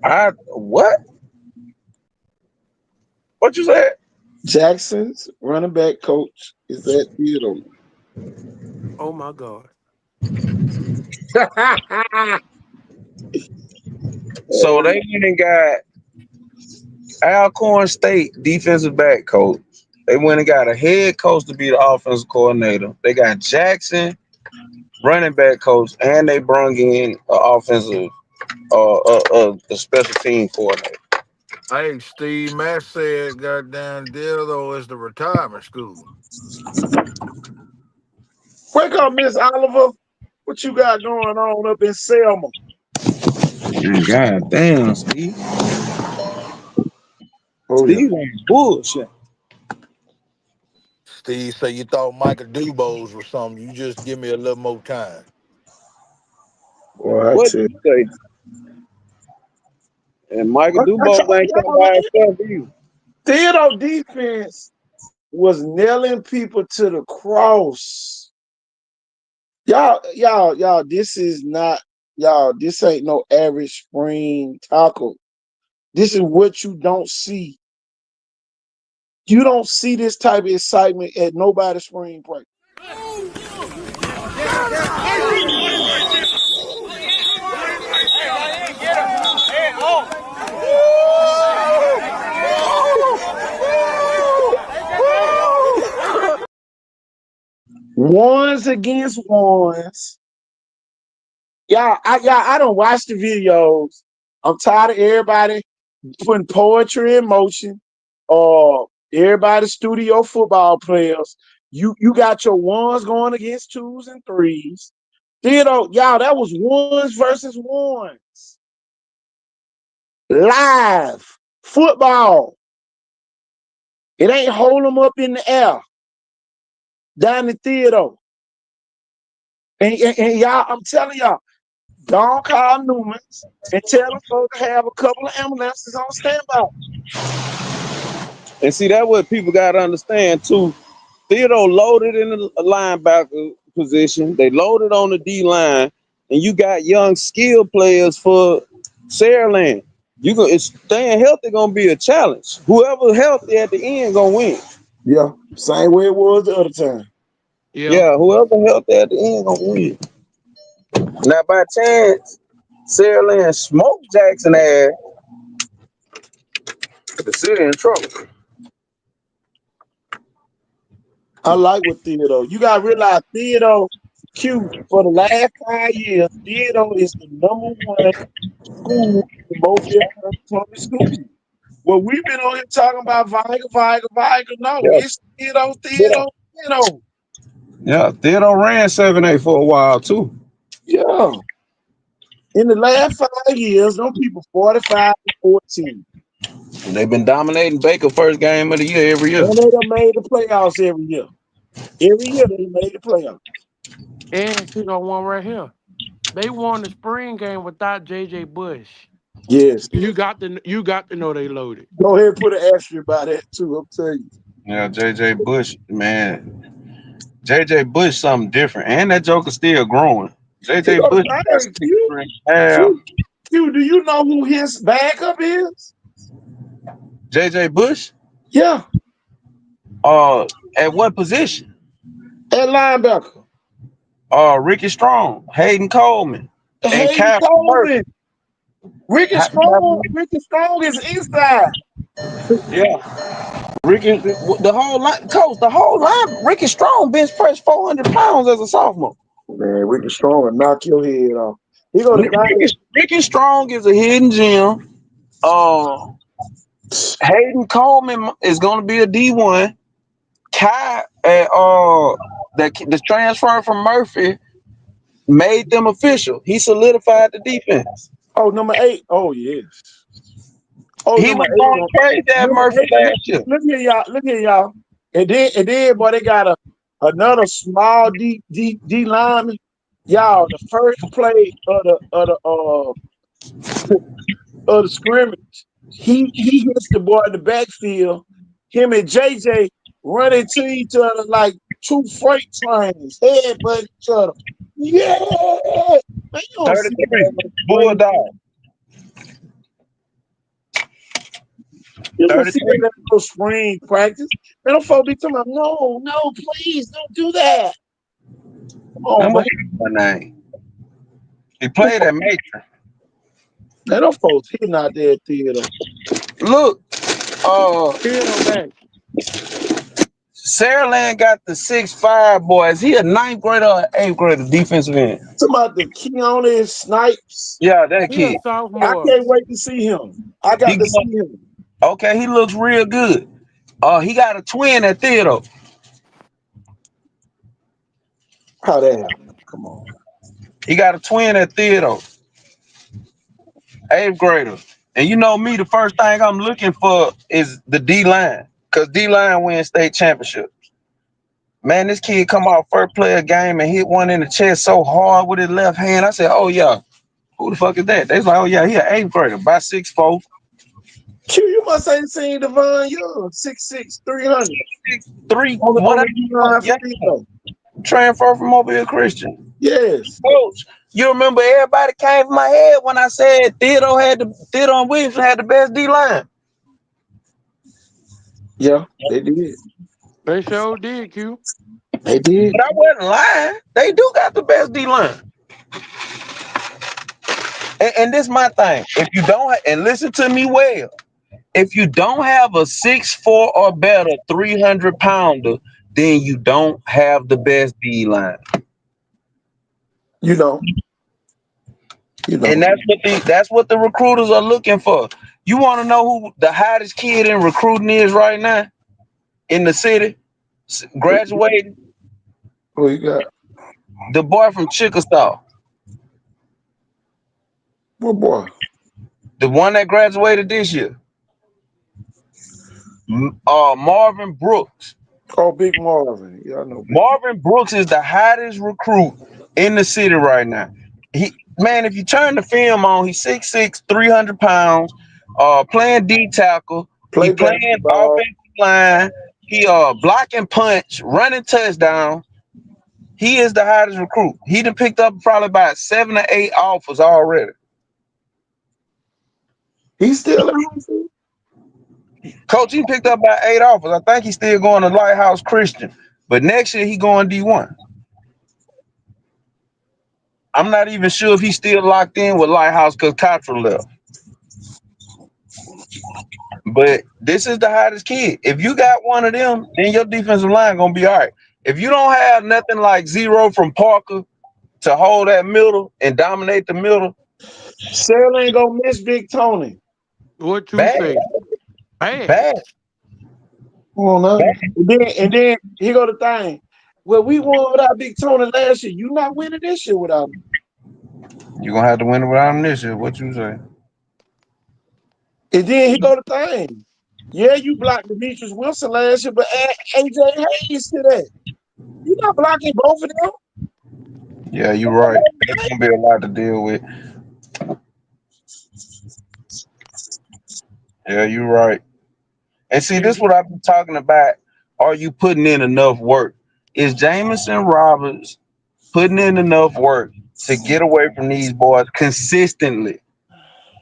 [SPEAKER 5] I what? What you said?
[SPEAKER 1] Jackson's running back coach is at theater.
[SPEAKER 7] Oh my God.
[SPEAKER 5] So they went and got Alcorn State defensive back coach. They went and got a head coach to be the offensive coordinator. They got Jackson running back coach, and they brung in offensive the special team coordinator.
[SPEAKER 13] Hey, Steve Matt said, "Goddamn deal though is the retirement school."
[SPEAKER 1] Wake up, Miss Oliver. What you got going on up in Selma?
[SPEAKER 5] God damn, Steve.
[SPEAKER 1] Oh yeah.
[SPEAKER 5] Steve ain't bullshit.
[SPEAKER 13] Steve said you thought Michael Dubose was something. You just give me a little more time.
[SPEAKER 1] Boy, I
[SPEAKER 5] What
[SPEAKER 1] tell
[SPEAKER 5] did
[SPEAKER 1] you.
[SPEAKER 5] you say? And Michael
[SPEAKER 1] I
[SPEAKER 5] Dubose
[SPEAKER 1] told
[SPEAKER 5] ain't come
[SPEAKER 1] y'all,
[SPEAKER 5] by
[SPEAKER 1] man.
[SPEAKER 5] himself either.
[SPEAKER 1] Theater defense was nailing people to the cross. Y'all, this is not this ain't no average spring tackle. This is what you don't see. You don't see this type of excitement at nobody's spring break. Ones against ones. I don't watch the videos. I'm tired of everybody putting poetry in motion. Everybody studio football players. You got your ones going against twos and threes. Y'all, that was ones versus ones. Live football. It ain't hold them up in the air down the theater. And y'all, I'm telling y'all, don't call Newman's and tell them folks to have a couple of ambulances on standby.
[SPEAKER 5] And see, that's what people got to understand too. Theodore loaded in the linebacker position. They loaded on the D line, and you got young skill players for Saraland. It's staying healthy gonna be a challenge. Whoever healthy at the end gonna win.
[SPEAKER 1] Yeah, same way it was the other time.
[SPEAKER 7] Yeah.
[SPEAKER 5] Yeah, whoever healthy at the end gonna win. Now by chance, Sarah Lynn smoked Jackson ass. The city in trouble.
[SPEAKER 1] I like what Theodore. You gotta realize Theodore Q for the last 5 years, Theodore is the #1 school in Mobile County Public School. Well, we've been on here talking about Viger. No,
[SPEAKER 5] Yeah,
[SPEAKER 1] it's Theodore,
[SPEAKER 5] Theodore.
[SPEAKER 1] Theodore, Theodore.
[SPEAKER 5] Yeah, Theodore ran 7-8 for a while too.
[SPEAKER 1] Yeah. In the last 5 years, them people 45-14.
[SPEAKER 5] They've been dominating Baker first game of the year every year.
[SPEAKER 1] And they done made the playoffs every year. Every year they made the playoffs.
[SPEAKER 7] And she got one right here. They won the spring game without JJ Bush.
[SPEAKER 1] Yes.
[SPEAKER 7] You got to know they loaded.
[SPEAKER 1] Go ahead and put an asterisk by that too. I'm telling you.
[SPEAKER 5] Yeah, JJ Bush, man. JJ Bush something different. And that joker still growing.
[SPEAKER 1] He
[SPEAKER 5] JJ
[SPEAKER 1] gonna
[SPEAKER 5] Bush got
[SPEAKER 1] say,
[SPEAKER 5] 6'3". Yeah.
[SPEAKER 1] Q, do you know who his backup is?
[SPEAKER 5] JJ Bush?
[SPEAKER 1] Yeah,
[SPEAKER 5] At what position?
[SPEAKER 1] at linebacker.
[SPEAKER 5] Ricky Strong, Hayden Coleman, and
[SPEAKER 1] Hayden
[SPEAKER 5] Captain Murphy.
[SPEAKER 1] Coleman. Ricky Strong is inside.
[SPEAKER 5] Yeah. Ricky, the whole line, coach, the whole line. Ricky Strong bench pressed 400 pounds as a sophomore.
[SPEAKER 1] Man, Ricky Strong will knock your head off. He gonna
[SPEAKER 5] Ricky Strong is a hidden gem. Hayden Coleman is going to be a D1. Kai, the transfer from Murphy made them official. He solidified the defense.
[SPEAKER 1] Oh, #8. Oh, yes. Oh,
[SPEAKER 5] He was going crazy at
[SPEAKER 1] number
[SPEAKER 5] Murphy
[SPEAKER 1] 8.
[SPEAKER 5] last year.
[SPEAKER 1] Look here, y'all. Look here, y'all. And then, boy, they got another small D lineman. Y'all, the first play of the scrimmage, he hits the boy in the backfield. Him and JJ run into each other like two freight trains, headbutt each other. Yeah, man, you don't see
[SPEAKER 5] 33.
[SPEAKER 1] that
[SPEAKER 5] Bulldog.
[SPEAKER 1] You don't see
[SPEAKER 5] 33.
[SPEAKER 1] that no spring practice. Man, them folks be talking about, no, please don't do that. Oh man,
[SPEAKER 5] Name. He played at Major.
[SPEAKER 1] man, them folks hitting out there at theater.
[SPEAKER 5] Look,
[SPEAKER 7] Theodore back.
[SPEAKER 5] Saraland got the 6'5" boys. He a 9th grader or 8th grader defensive end.
[SPEAKER 1] Talking about the Keone Snipes.
[SPEAKER 5] Yeah, that
[SPEAKER 7] He a
[SPEAKER 5] kid.
[SPEAKER 1] I
[SPEAKER 7] sophomore.
[SPEAKER 1] can't wait to see him. I got to see him.
[SPEAKER 5] Okay, he looks real good. He got a twin at Theodore.
[SPEAKER 1] How that happen? Come on.
[SPEAKER 5] He got a twin at Theodore. 8th grader. And you know me, the first thing I'm looking for is the D-line. Because D-line wins state championships. Man, this kid come off first player game and hit one in the chest so hard with his left hand. I said, oh, yeah. Who the fuck is that? They was like, oh, yeah, he an 8th grader by 6'4".
[SPEAKER 1] Q, you must ain't seen Devon Young, 6'6", 300.
[SPEAKER 5] 6'3",
[SPEAKER 1] On
[SPEAKER 5] whatever.
[SPEAKER 1] the D-line for Theodore.
[SPEAKER 5] Transfer from Mobile Christian.
[SPEAKER 1] Yes.
[SPEAKER 5] Coach, you remember everybody came from my head when I said Theodore and Williamson had the best D-line.
[SPEAKER 1] Yeah, they did.
[SPEAKER 7] They sure did, Q.
[SPEAKER 1] They did.
[SPEAKER 5] But I wasn't lying. They do got the best D-line. And this is my thing. If you don't, and listen to me well, if you don't have a 6'4" or better 300-pounder, then you don't have the best D-line.
[SPEAKER 1] You know.
[SPEAKER 5] And that's what the recruiters are looking for. You want to know who the hottest kid in recruiting is right now in the city? Graduating?
[SPEAKER 1] Who you got?
[SPEAKER 5] The boy from Chickasaw.
[SPEAKER 1] What boy?
[SPEAKER 5] The one that graduated this year. Marvin Brooks.
[SPEAKER 1] Oh, Big Marvin. Yeah, I know.
[SPEAKER 5] Marvin Brooks is the hottest recruit in the city right now. Man, if you turn the film on, he's 6'6", 300 pounds, playing D tackle. He playing offensive line. He blocking punch, running touchdown. He is the hottest recruit. He done picked up probably about 7 or 8 offers already.
[SPEAKER 1] He's still in high school.
[SPEAKER 5] Coach, he picked up by 8 offers. I think he's still going to Lighthouse Christian, but next year he going D1. I'm not even sure if he's still locked in with Lighthouse because Cottrell left. But this is the hottest kid. If you got one of them, then your defensive line gonna be all right. If you don't have nothing like Zero from Parker to hold that middle and dominate the middle,
[SPEAKER 1] Sarah ain't gonna miss Big Tony.
[SPEAKER 7] What you
[SPEAKER 5] bad,
[SPEAKER 7] say? Bad.
[SPEAKER 5] bad,
[SPEAKER 1] Come on now.
[SPEAKER 5] bad.
[SPEAKER 1] And then here go the thing. Well, we won without Big Tony last year. You not winning this year without him.
[SPEAKER 5] You're gonna have to win it without him this year. What you say?
[SPEAKER 1] And then here go the thing. Yeah, you blocked Demetrius Wilson last year, but add AJ Hayes to that. You're not blocking both of them.
[SPEAKER 5] Yeah, you're right. That's gonna be a lot to deal with. Yeah, you're right. And see, this is what I've been talking about. Are you putting in enough work? Is Jamison Roberts putting in enough work to get away from these boys consistently?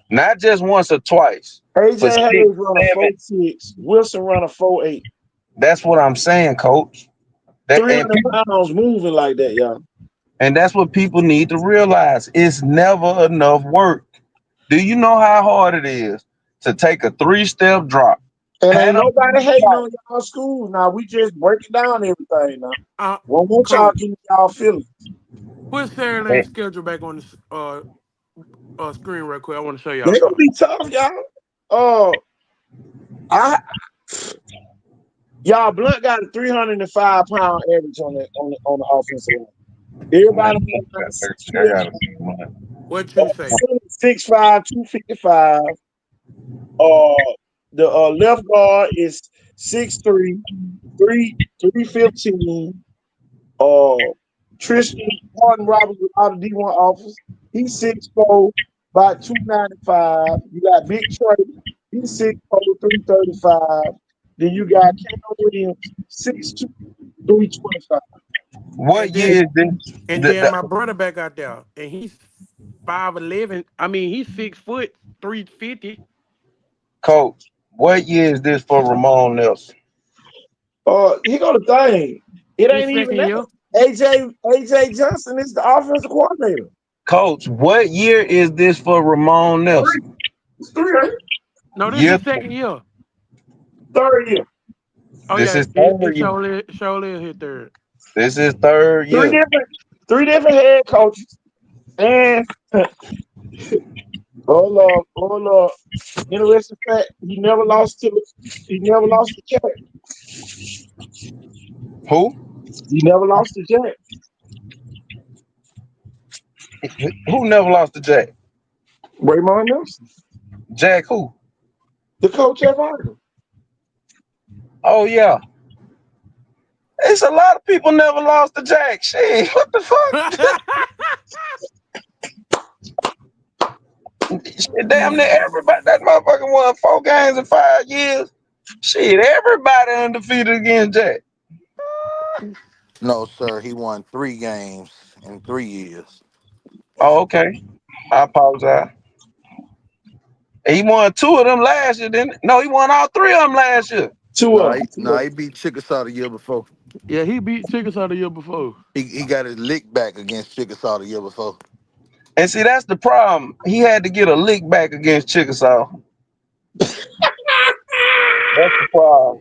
[SPEAKER 5] Not just once or twice, for
[SPEAKER 1] AJ
[SPEAKER 5] 6,
[SPEAKER 1] Hayes run a
[SPEAKER 5] 7.
[SPEAKER 1] 4.6. Wilson run a 4.8.
[SPEAKER 5] That's what I'm saying, coach. That
[SPEAKER 1] 300 pounds moving like that, y'all.
[SPEAKER 5] and that's what people need to realize. It's never enough work. Do you know how hard it is to take a 3-step drop?
[SPEAKER 1] And ain't
[SPEAKER 5] Pan up
[SPEAKER 1] nobody hating on y'all schools now. We just breaking down everything now. Won't want y'all
[SPEAKER 7] Coach,
[SPEAKER 1] getting y'all feelings.
[SPEAKER 7] put Sarah Lane's schedule back on the screen real quick. I want to show y'all
[SPEAKER 1] They gonna
[SPEAKER 7] something.
[SPEAKER 1] be tough, y'all. Y'all Blunt got a 305-pound average on the offensive line. Everybody
[SPEAKER 5] I gotta see one.
[SPEAKER 7] What you say?
[SPEAKER 1] 6'5", 255. The left guard is 6'3", 315. Tristan Martin Roberts out of D1 office. He's 6'4", about 295. You got Big Trey. He's 6'4", 335. Then you got Cam Williams, 6'2", 325.
[SPEAKER 5] What
[SPEAKER 7] And then
[SPEAKER 5] year is this?
[SPEAKER 7] and then my brother back out there, and he's 5'11". I mean, he's 6 foot 350.
[SPEAKER 5] Coach, what year is this for Ramon Nelson?
[SPEAKER 1] Here go the thing. It
[SPEAKER 7] His
[SPEAKER 1] ain't even
[SPEAKER 7] second
[SPEAKER 1] that.
[SPEAKER 7] year.
[SPEAKER 1] AJ Johnson is the offensive coordinator.
[SPEAKER 5] Coach, what year is this for Ramon Nelson?
[SPEAKER 1] It's 3, ain't it?
[SPEAKER 7] No, this
[SPEAKER 5] Year
[SPEAKER 7] is second year.
[SPEAKER 1] Third year.
[SPEAKER 7] Oh
[SPEAKER 5] This
[SPEAKER 7] yeah,
[SPEAKER 5] is
[SPEAKER 7] it
[SPEAKER 5] third year.
[SPEAKER 7] surely hit third.
[SPEAKER 5] This is third
[SPEAKER 1] Three
[SPEAKER 5] year.
[SPEAKER 1] different head coaches. And oh Lord. Interesting fact, he never lost to Jack.
[SPEAKER 5] Who?
[SPEAKER 1] He never lost to Jack.
[SPEAKER 5] Who never lost to Jack?
[SPEAKER 1] Raymond Nelson,
[SPEAKER 5] Jack who?
[SPEAKER 1] the coach at Vital.
[SPEAKER 5] Oh yeah. It's a lot of people never lost to Jack. Shit, what the fuck? Shit, damn near everybody. That motherfucker won 4 games in 5 years. Shit, everybody undefeated against Jack.
[SPEAKER 13] No, sir. He won 3 games in 3 years.
[SPEAKER 5] Oh, okay. I apologize. He won 2 of them last year, didn't he? No, he won all 3 of them last year.
[SPEAKER 1] Two
[SPEAKER 13] No,
[SPEAKER 1] of
[SPEAKER 13] he beat Chickasaw the year before.
[SPEAKER 7] Yeah, he beat Chickasaw the year before.
[SPEAKER 13] He got his lick back against Chickasaw the year before.
[SPEAKER 5] And see, that's the problem. He had to get a lick back against Chickasaw. That's the problem.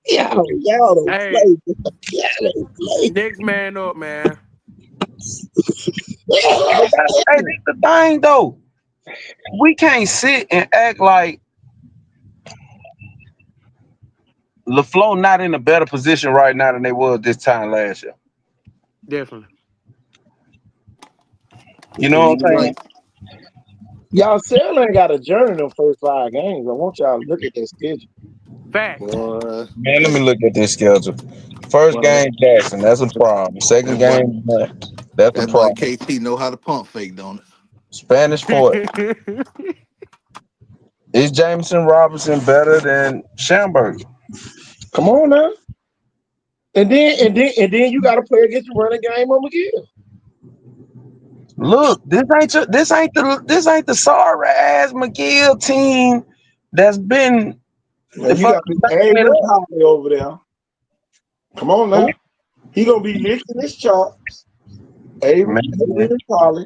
[SPEAKER 1] y'all don't
[SPEAKER 7] Hey,
[SPEAKER 1] play. Y'all don't play.
[SPEAKER 7] next man up, man.
[SPEAKER 5] Hey, this the thing though. We can't sit and act like LaFleur not in a better position right now than they was this time last year.
[SPEAKER 7] Definitely.
[SPEAKER 5] You know
[SPEAKER 13] Yeah,
[SPEAKER 5] what I'm
[SPEAKER 13] you're
[SPEAKER 5] saying?
[SPEAKER 13] right.
[SPEAKER 1] Y'all still ain't got a journey in them first 5 games. I want y'all to look at that schedule.
[SPEAKER 7] Facts.
[SPEAKER 13] Boy,
[SPEAKER 5] Man, let me look at this schedule. First
[SPEAKER 13] boy,
[SPEAKER 5] game, Jackson. That's a problem. Second
[SPEAKER 13] that boy,
[SPEAKER 5] game, that's a
[SPEAKER 13] that boy
[SPEAKER 5] problem.
[SPEAKER 13] KT know how to pump fake, don't it?
[SPEAKER 5] Spanish Fort. Is Jameson Robinson better than Schamberger?
[SPEAKER 1] Come on now. And then you got to play against the running game on McGill.
[SPEAKER 5] Look, this ain't the sorry ass McGill team that's been
[SPEAKER 1] Now you got
[SPEAKER 5] fucking banging it
[SPEAKER 1] Aaron
[SPEAKER 5] up.
[SPEAKER 1] Polly over there. Come on
[SPEAKER 5] Who?
[SPEAKER 1] now. He gonna be licking his chops.
[SPEAKER 5] Man,
[SPEAKER 1] Aaron Polly.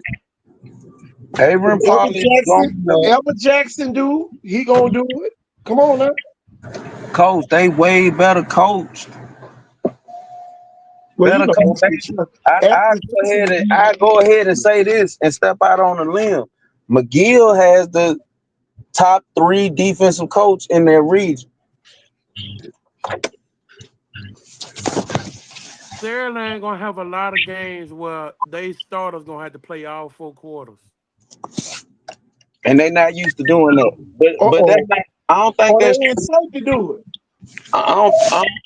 [SPEAKER 5] Avery Polly
[SPEAKER 1] Whatever Jackson do, he gonna do it. Come on now.
[SPEAKER 5] coach. They way better coached.
[SPEAKER 1] Well, you
[SPEAKER 5] Better
[SPEAKER 1] know,
[SPEAKER 5] coach. I go ahead and say this and step out on a limb. McGill has the top 3 defensive coach in their region.
[SPEAKER 7] Sterling ain't gonna have a lot of games where they starters gonna have to play all 4 quarters.
[SPEAKER 5] And they not used to doing that. But that's not, I don't think
[SPEAKER 1] or they
[SPEAKER 5] that's
[SPEAKER 1] ain't
[SPEAKER 5] true.
[SPEAKER 1] safe to do it.
[SPEAKER 5] I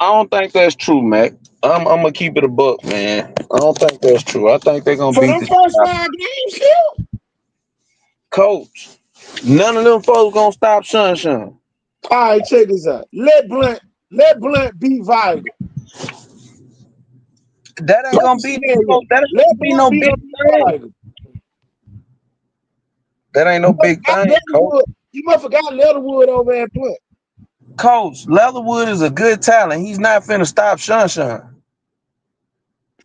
[SPEAKER 5] don't think that's true, Mac. I'm gonna keep it a buck, man. I don't think that's true. I think they're gonna
[SPEAKER 1] For
[SPEAKER 5] beat
[SPEAKER 1] them
[SPEAKER 5] the
[SPEAKER 1] first 5 games, still.
[SPEAKER 5] coach. None of them folks gonna stop Sunshine.
[SPEAKER 1] All right, check this out. Let Blunt be vital.
[SPEAKER 5] That ain't gonna be no. That ain't
[SPEAKER 1] Let
[SPEAKER 5] gonna be no
[SPEAKER 1] Blunt be
[SPEAKER 5] big thing.
[SPEAKER 1] vital.
[SPEAKER 5] That ain't no big thing, coach.
[SPEAKER 1] You must forgot Leatherwood over at Blunt.
[SPEAKER 5] Coach, Leatherwood is a good talent. He's not finna stop Sunshine.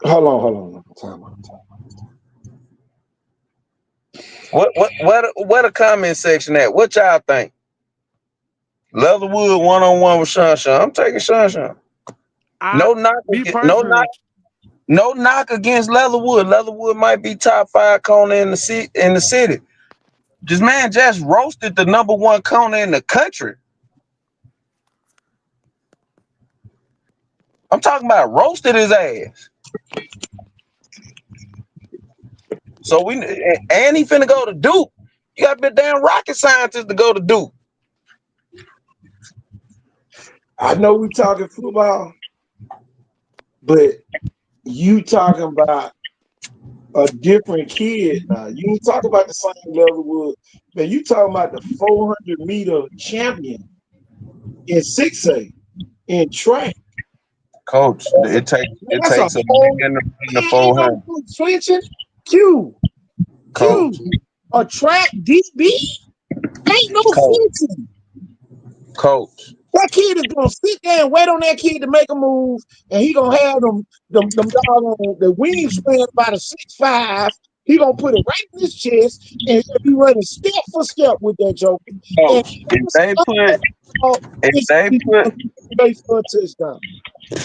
[SPEAKER 1] Hold on. Time out.
[SPEAKER 5] What the comment section at? What y'all think? Leatherwood 1-on-1 with Sunshine. I'm taking Sunshine. No knock against Leatherwood. Leatherwood might be top 5 corner in the city. This man just roasted the number 1 corner in the country. I'm talking about roasted his ass. So and he finna go to Duke. You got to be a damn rocket scientist to go to Duke.
[SPEAKER 1] I know we talking football, but you talking about a different kid now. You ain't talking about the same Leatherwood. Man, you talking about the 400-meter champion in 6A in track.
[SPEAKER 5] Coach, it
[SPEAKER 1] That's a
[SPEAKER 5] takes a
[SPEAKER 1] whole
[SPEAKER 5] in the 400.
[SPEAKER 1] switching. Q.
[SPEAKER 5] Coach.
[SPEAKER 1] A track DB ain't no switching.
[SPEAKER 5] Coach.
[SPEAKER 1] That kid is gonna sit there and wait on that kid to make a move, and he gonna have them doggone the wingspan about a 6'5". He gonna put it right in his chest, and he'll be running step for step with that joker.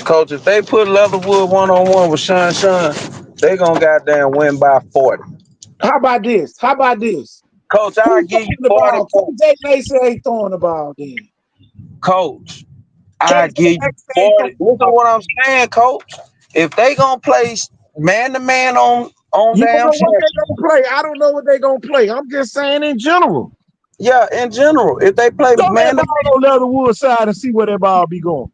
[SPEAKER 5] Coach, if they put Leatherwood 1-on-1 with Sean, they gonna goddamn win by 40.
[SPEAKER 1] How about this?
[SPEAKER 5] Coach, I'll
[SPEAKER 1] Who's
[SPEAKER 5] give you
[SPEAKER 1] throwing the
[SPEAKER 5] 40
[SPEAKER 1] ball?
[SPEAKER 5] points.
[SPEAKER 1] KJ Mason ain't throwing the ball then.
[SPEAKER 5] Coach, I give you 40. Listen to what I'm saying, Coach. If they gonna play man to man on
[SPEAKER 1] You don't
[SPEAKER 5] damn
[SPEAKER 1] know what
[SPEAKER 5] Sean,
[SPEAKER 1] they gonna play. I don't know what they gonna play. I'm just saying in general.
[SPEAKER 5] yeah, in general, if they play
[SPEAKER 1] Throw that
[SPEAKER 5] man to
[SPEAKER 1] ball on Leatherwood side and see where that ball be going.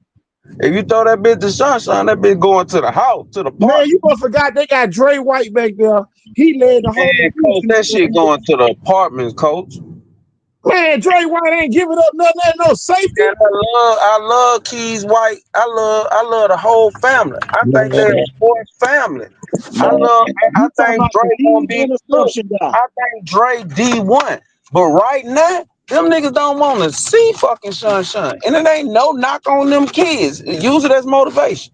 [SPEAKER 5] if you throw that bitch to Sunshine, that bitch going to the house, to the park.
[SPEAKER 1] Man, you must forgot they got Dre White back there. He led the whole.
[SPEAKER 5] Man, coach, that shit going to the apartments, coach.
[SPEAKER 1] Man, Dre White ain't giving up nothing. Ain't no safety.
[SPEAKER 5] And I love Keys White. I love the whole family. I think they're a sports family. I think Dre gonna be look. I think Dre D1. But right now, them niggas don't want to see fucking Sunshine. And it ain't no knock on them kids. Use it as motivation.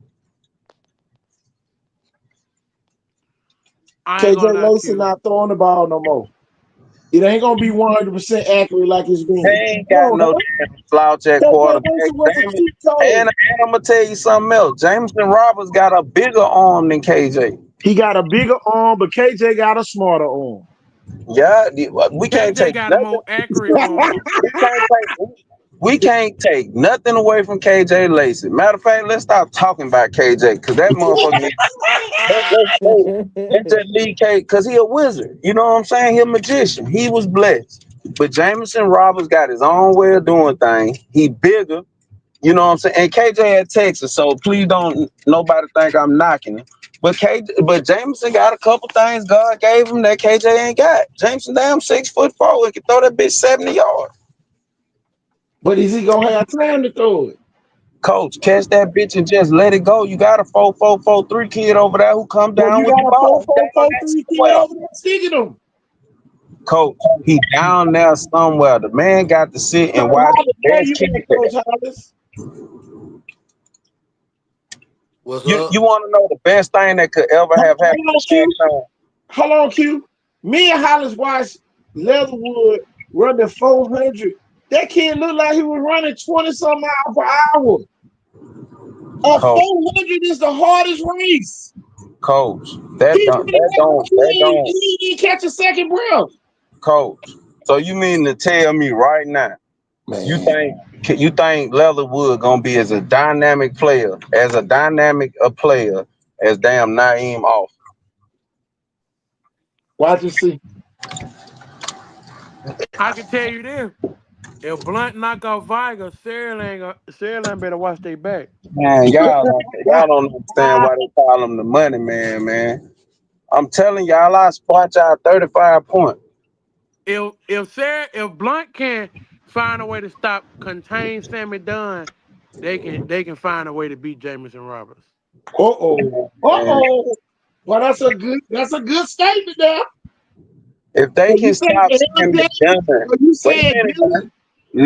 [SPEAKER 1] KJ Mason not throwing the ball no more. It ain't gonna be 100% accurate like it's been.
[SPEAKER 5] They ain't got no damn slouch at quarterback. And I'm gonna tell you something else. Jameson Roberts got a bigger arm than KJ.
[SPEAKER 1] He got a bigger arm, but KJ got a smarter arm.
[SPEAKER 5] Yeah, we can't
[SPEAKER 7] KJ
[SPEAKER 5] take
[SPEAKER 7] got
[SPEAKER 5] nothing.
[SPEAKER 7] a more accurate arm.
[SPEAKER 5] We can't take nothing away from KJ Lacey. Matter of fact, let's stop talking about KJ because that motherfucker. Let's just leave K because he a wizard. You know what I'm saying? He a magician. He was blessed. But Jameson Roberts got his own way of doing things. He bigger. You know what I'm saying? And KJ at Texas, so please don't nobody think I'm knocking him. But Jameson got a couple things God gave him that KJ ain't got. Jameson damn 6'4" and can throw that bitch 70 yards.
[SPEAKER 1] But is he gonna have time to throw it?
[SPEAKER 5] Coach, catch that bitch and just let it go. You got a 4-4-4-3 kid over there who come
[SPEAKER 1] So
[SPEAKER 5] down
[SPEAKER 1] you
[SPEAKER 5] with the
[SPEAKER 1] got a
[SPEAKER 5] ball.
[SPEAKER 1] four
[SPEAKER 5] He
[SPEAKER 1] four
[SPEAKER 5] down
[SPEAKER 1] four
[SPEAKER 5] there
[SPEAKER 1] three kid
[SPEAKER 5] somewhere.
[SPEAKER 1] over there sticking them.
[SPEAKER 5] Coach, he down there somewhere. The man got to sit
[SPEAKER 1] So
[SPEAKER 5] and watch
[SPEAKER 1] how
[SPEAKER 5] the
[SPEAKER 1] the where
[SPEAKER 5] best
[SPEAKER 1] you
[SPEAKER 5] kid
[SPEAKER 1] at,
[SPEAKER 5] there.
[SPEAKER 1] Coach Hollis?
[SPEAKER 13] What's
[SPEAKER 5] You
[SPEAKER 13] up?
[SPEAKER 5] want to know the best thing that could ever
[SPEAKER 1] Hold
[SPEAKER 5] have happened
[SPEAKER 1] on,
[SPEAKER 5] to
[SPEAKER 1] Q.
[SPEAKER 5] Jackson?
[SPEAKER 1] Hold on, Q. Me and Hollis watched Leatherwood running 400. That kid looked like he was running 20 some miles per hour. A
[SPEAKER 5] Coach,
[SPEAKER 1] 400 is the hardest race.
[SPEAKER 5] coach,
[SPEAKER 1] He running
[SPEAKER 5] that don't,
[SPEAKER 1] he didn't catch a second breath.
[SPEAKER 5] coach. So you mean to tell me right now,
[SPEAKER 1] Man,
[SPEAKER 5] you think Leatherwood gonna be as a dynamic a player as damn Naeem off?
[SPEAKER 1] watch and see.
[SPEAKER 7] I can tell you this. If Blunt knock out Viger, Sarah better watch their back.
[SPEAKER 5] Man, y'all don't understand why they call him the money man, man. I'm telling y'all, I spot y'all 35 points.
[SPEAKER 7] If Blunt can find a way to contain Sammy Dunn, they can find a way to beat Jamison Roberts.
[SPEAKER 5] Man,
[SPEAKER 1] Well, that's a good statement there.
[SPEAKER 5] if they
[SPEAKER 1] So
[SPEAKER 5] can
[SPEAKER 1] you say
[SPEAKER 5] stop Sammy
[SPEAKER 1] LJ,
[SPEAKER 5] Dunn,
[SPEAKER 1] so you
[SPEAKER 5] wait a
[SPEAKER 1] said
[SPEAKER 5] minute,
[SPEAKER 1] Dillon,
[SPEAKER 5] man.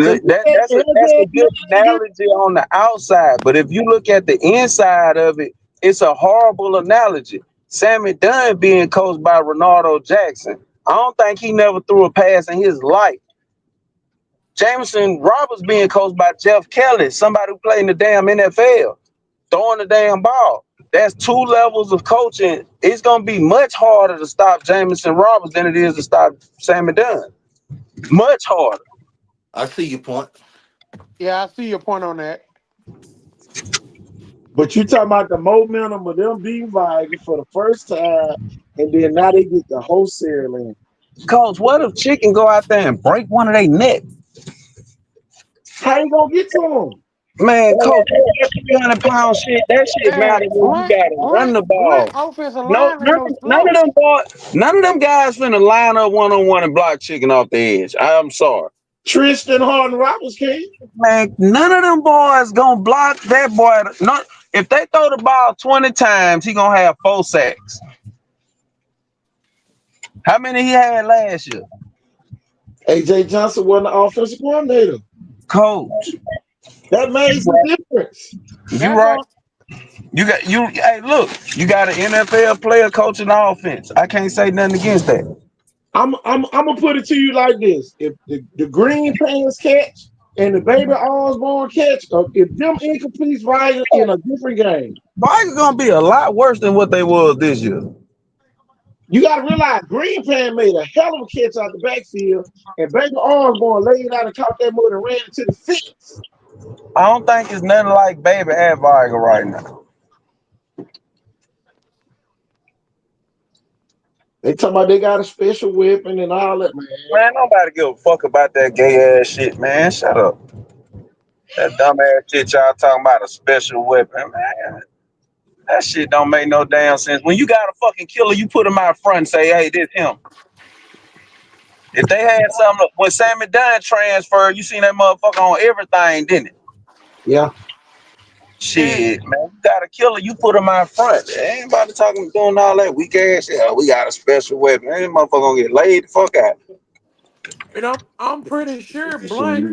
[SPEAKER 1] so you said
[SPEAKER 5] That's a
[SPEAKER 1] LJ
[SPEAKER 5] good
[SPEAKER 1] Dillon.
[SPEAKER 5] analogy on the outside, but if you look at the inside of it, it's a horrible analogy. Sammy Dunn being coached by Ronaldo Jackson, I don't think he never threw a pass in his life. Jameson Roberts being coached by Jeff Kelly, somebody who played in the damn NFL, throwing the damn ball. That's two levels of coaching. It's gonna be much harder to stop Jameson Roberts than it is to stop Sammy Dunn. Much harder.
[SPEAKER 13] I see your point.
[SPEAKER 7] Yeah, I see your point on that.
[SPEAKER 1] But you talking about the momentum of them being Viking for the first time, and then now they get the whole series in.
[SPEAKER 5] Coach, what if Chicken go out there and break one of their neck?
[SPEAKER 1] How you gonna get to them?
[SPEAKER 5] Man, coach, that 300-pound shit, that shit matter
[SPEAKER 7] Man,
[SPEAKER 5] when you gotta run the
[SPEAKER 7] Blunt
[SPEAKER 5] ball.
[SPEAKER 7] offensive
[SPEAKER 5] No,
[SPEAKER 7] line ain't no
[SPEAKER 5] none of
[SPEAKER 7] slow.
[SPEAKER 5] them boys, none of them guys finna line up one-on-one and block Chicken off the edge. I'm sorry.
[SPEAKER 1] Tristan Harden Roberts came.
[SPEAKER 5] Man, none of them boys gonna block that boy. Not if they throw the ball 20 times, he gonna have 4 sacks. How many he had last year?
[SPEAKER 1] AJ Johnson wasn't the offensive coordinator.
[SPEAKER 5] Coach,
[SPEAKER 1] That made
[SPEAKER 5] you
[SPEAKER 1] some
[SPEAKER 5] right.
[SPEAKER 1] difference.
[SPEAKER 5] You
[SPEAKER 7] That's
[SPEAKER 5] right.
[SPEAKER 7] on.
[SPEAKER 5] Hey, look, you got an NFL player coaching the offense. I can't say nothing against that.
[SPEAKER 1] I'm gonna put it to you like this: if the Green Pants catch and the Baby Osborne catch, if them incompletes right in a different game,
[SPEAKER 5] Vikings gonna be a lot worse than what they was this year.
[SPEAKER 1] you got to realize Green Pan made a hell of a catch out the backfield, and Baby Osborne laid out and caught that mud and ran into the fence.
[SPEAKER 5] I don't think it's nothing like Baby at Viking right now.
[SPEAKER 1] They talking about they got a special weapon and all that, man.
[SPEAKER 5] Man, nobody give a fuck about that gay ass shit, man. Shut up. That dumb ass shit y'all talking about a special weapon, man. That shit don't make no damn sense. When you got a fucking killer, you put him out front and say, hey, this him. If they had something, when Sammy Dunn transferred, you seen that motherfucker on everything, didn't it?
[SPEAKER 1] Yeah.
[SPEAKER 7] And
[SPEAKER 5] Shit, man. You got a killer, you put him out front. Anybody talking, doing all that weak ass shit? Oh, we got a special weapon. That motherfucker gonna get laid the fuck out.
[SPEAKER 7] I'm pretty sure
[SPEAKER 13] So
[SPEAKER 7] Blunt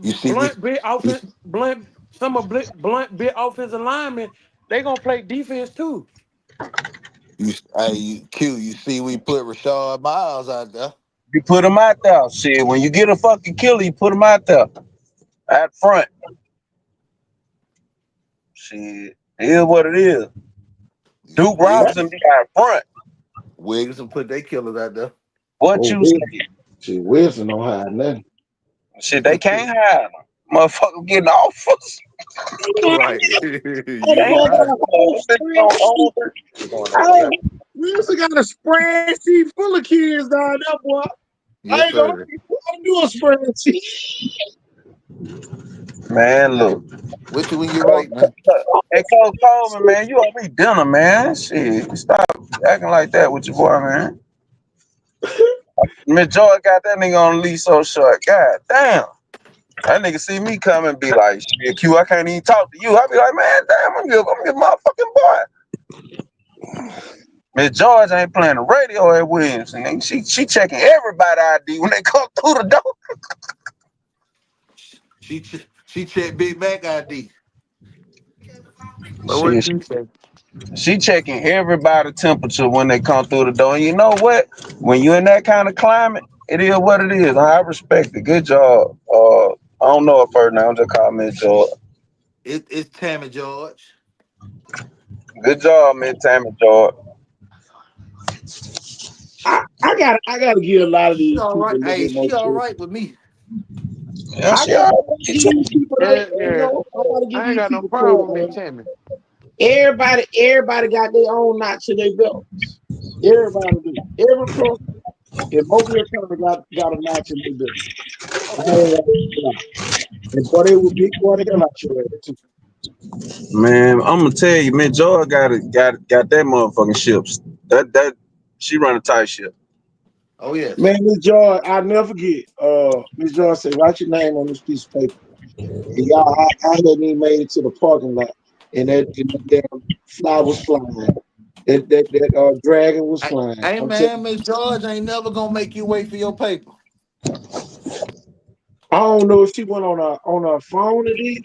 [SPEAKER 13] you see we
[SPEAKER 7] Blunt bit
[SPEAKER 13] you,
[SPEAKER 7] offense Blunt some of Blunt bit offensive linemen. They gonna play defense too.
[SPEAKER 13] Q, you see we put Rashard Miles out there.
[SPEAKER 5] You put him out there. Shit, when you get a fucking killer, you put him out there. Out front. Shit. It is what it is. Duke Robinson be out front.
[SPEAKER 13] Williamson put their killers out there.
[SPEAKER 5] What
[SPEAKER 1] Oh,
[SPEAKER 5] you say?
[SPEAKER 1] shit, Wilson don't hide nothing.
[SPEAKER 5] Shit, they can't hide them. Motherfucker getting offers.
[SPEAKER 13] Right.
[SPEAKER 1] That
[SPEAKER 13] You
[SPEAKER 1] boy got
[SPEAKER 13] right.
[SPEAKER 1] a whole spreadsheet. Hey, Wilson got a spreadsheet full of kids down there, boy. I
[SPEAKER 13] Yes,
[SPEAKER 1] ain't gonna
[SPEAKER 13] sir.
[SPEAKER 1] do a spreadsheet.
[SPEAKER 5] Man, look.
[SPEAKER 13] With you when you're
[SPEAKER 5] Coach,
[SPEAKER 13] right, man.
[SPEAKER 5] hey, Coach Coleman, man, you owe me dinner, man. Shit, stop acting like that with your boy, man. Miss Joy got that nigga on the leash so short. God damn. That nigga see me come and be like, shit, Q, I can't even talk to you. I be like, man, damn, I'm your motherfucking boy. Miss George ain't playing the radio at Williamson. She checking everybody ID when they come through the door.
[SPEAKER 13] She checked Big Mac ID.
[SPEAKER 7] But what
[SPEAKER 5] Shit,
[SPEAKER 7] you say?
[SPEAKER 5] she checking everybody's temperature when they come through the door. And you know what? When you in that kind of climate, it is what it is. I respect it. Good job. I don't know if her now. I'm just calling Miss George.
[SPEAKER 13] It's Tammy George.
[SPEAKER 5] Good job, Miss Tammy George.
[SPEAKER 1] I gotta give a lot of
[SPEAKER 13] She
[SPEAKER 1] these
[SPEAKER 13] all
[SPEAKER 1] people
[SPEAKER 13] right.
[SPEAKER 1] a little
[SPEAKER 13] Hey,
[SPEAKER 1] bit more
[SPEAKER 13] she all
[SPEAKER 1] credit.
[SPEAKER 13] right with me.
[SPEAKER 5] Yeah,
[SPEAKER 1] I
[SPEAKER 5] she
[SPEAKER 1] gotta
[SPEAKER 5] already
[SPEAKER 1] give these people
[SPEAKER 7] Yeah,
[SPEAKER 1] you
[SPEAKER 7] yeah.
[SPEAKER 1] know, I gotta give
[SPEAKER 7] I ain't
[SPEAKER 1] these
[SPEAKER 7] got no
[SPEAKER 1] people credit,
[SPEAKER 7] problem with me,
[SPEAKER 1] man.
[SPEAKER 7] Tammy.
[SPEAKER 1] Everybody got their own notch in their belts. Everybody do. Every pro in Mobile County got a notch in their belt. I ain't gonna lie. And boy, they were big boy, they got like your ass too.
[SPEAKER 5] Man, I'm gonna tell you, man, George got that motherfucking ships. That she run a tight ship.
[SPEAKER 13] Oh yes.
[SPEAKER 1] Man, Miss Joy, I'll never forget. Miss Joy said, write your name on this piece of paper. And y'all, I hadn't even made it to the parking lot. And that damn fly was flying. That dragon was flying.
[SPEAKER 13] Hey
[SPEAKER 1] I'm telling
[SPEAKER 13] man,
[SPEAKER 1] you,
[SPEAKER 13] Miss George ain't never gonna make you wait for your paper.
[SPEAKER 1] I don't know if she went on her phone or did.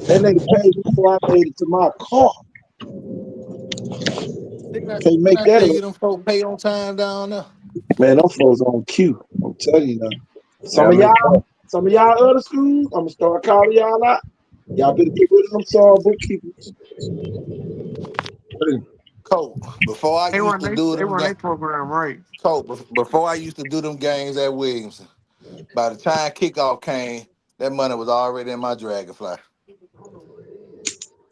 [SPEAKER 1] That nigga paid me before I made it to my car. Can't
[SPEAKER 13] Didn't
[SPEAKER 1] make
[SPEAKER 13] I
[SPEAKER 1] that
[SPEAKER 13] tell
[SPEAKER 1] up.
[SPEAKER 13] you them folk pay on time down there?
[SPEAKER 1] Man, them folks on cue. I'm telling you now.
[SPEAKER 5] Yeah, Miss George.
[SPEAKER 1] Some of y'all other schools, I'm gonna start calling y'all out. Y'all better get rid of them sorry bookkeepers.
[SPEAKER 13] Colt, before I
[SPEAKER 7] They
[SPEAKER 13] used
[SPEAKER 7] run
[SPEAKER 13] to do
[SPEAKER 7] they
[SPEAKER 13] them
[SPEAKER 7] run their program right.
[SPEAKER 13] Before I used to do them games at Williamson, by the time kickoff came, that money was already in my dragonfly.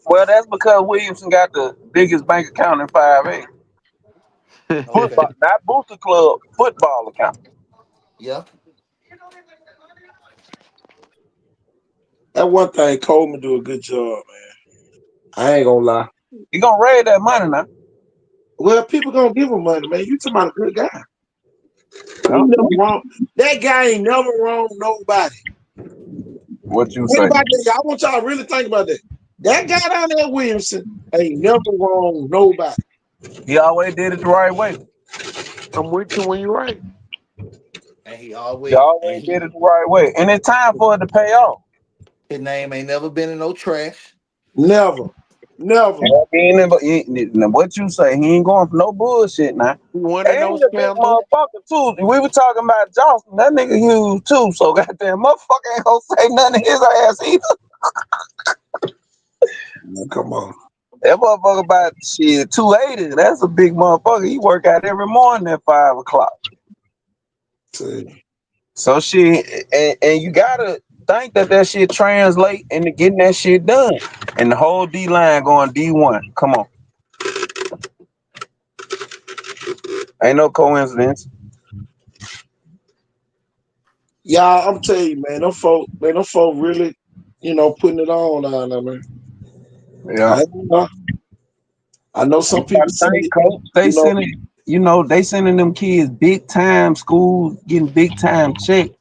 [SPEAKER 5] Well, that's because Williamson got the biggest bank account in 5A.
[SPEAKER 13] Okay.
[SPEAKER 5] Football, not booster club, football account.
[SPEAKER 13] Yeah.
[SPEAKER 1] That one thing Coleman do a good job, man. I ain't gonna lie.
[SPEAKER 5] You gonna raise that money now.
[SPEAKER 1] Well, people gonna give him money, man. You talking about a good guy. He
[SPEAKER 5] Yeah.
[SPEAKER 1] never wrong. That guy ain't never wrong nobody.
[SPEAKER 5] What you
[SPEAKER 1] Think
[SPEAKER 5] say?
[SPEAKER 1] about that. I want y'all to really think about that. That guy down there at Williamson ain't never wrong nobody.
[SPEAKER 5] He always did it the right way.
[SPEAKER 7] I'm with you when you're right.
[SPEAKER 13] And
[SPEAKER 5] He always did it the right way. And it's time for it to pay off.
[SPEAKER 13] his name ain't never been in no trash.
[SPEAKER 1] Never. Never.
[SPEAKER 5] Now, what you say? He ain't going for no bullshit now.
[SPEAKER 7] He won in
[SPEAKER 5] And
[SPEAKER 7] no
[SPEAKER 5] he's a big
[SPEAKER 7] scandal.
[SPEAKER 5] motherfucker too. We were talking about Johnson. That nigga huge too. So goddamn motherfucker ain't gonna say nothing to his ass either.
[SPEAKER 1] Now, come on.
[SPEAKER 5] That motherfucker about shit 280. That's a big motherfucker. He work out every morning at 5 o'clock.
[SPEAKER 1] See.
[SPEAKER 5] So shit, and you gotta think that shit translate into getting that shit done. And the whole D line going D1. Come on, ain't no coincidence.
[SPEAKER 1] Y'all, I'm telling you, man, them folk really, putting it on down there, man.
[SPEAKER 5] Yeah.
[SPEAKER 1] I ain't know. I know
[SPEAKER 5] You
[SPEAKER 1] some people
[SPEAKER 5] gotta
[SPEAKER 1] say,
[SPEAKER 5] think, coach. They sending, they sending them kids big time schools, getting big time checks.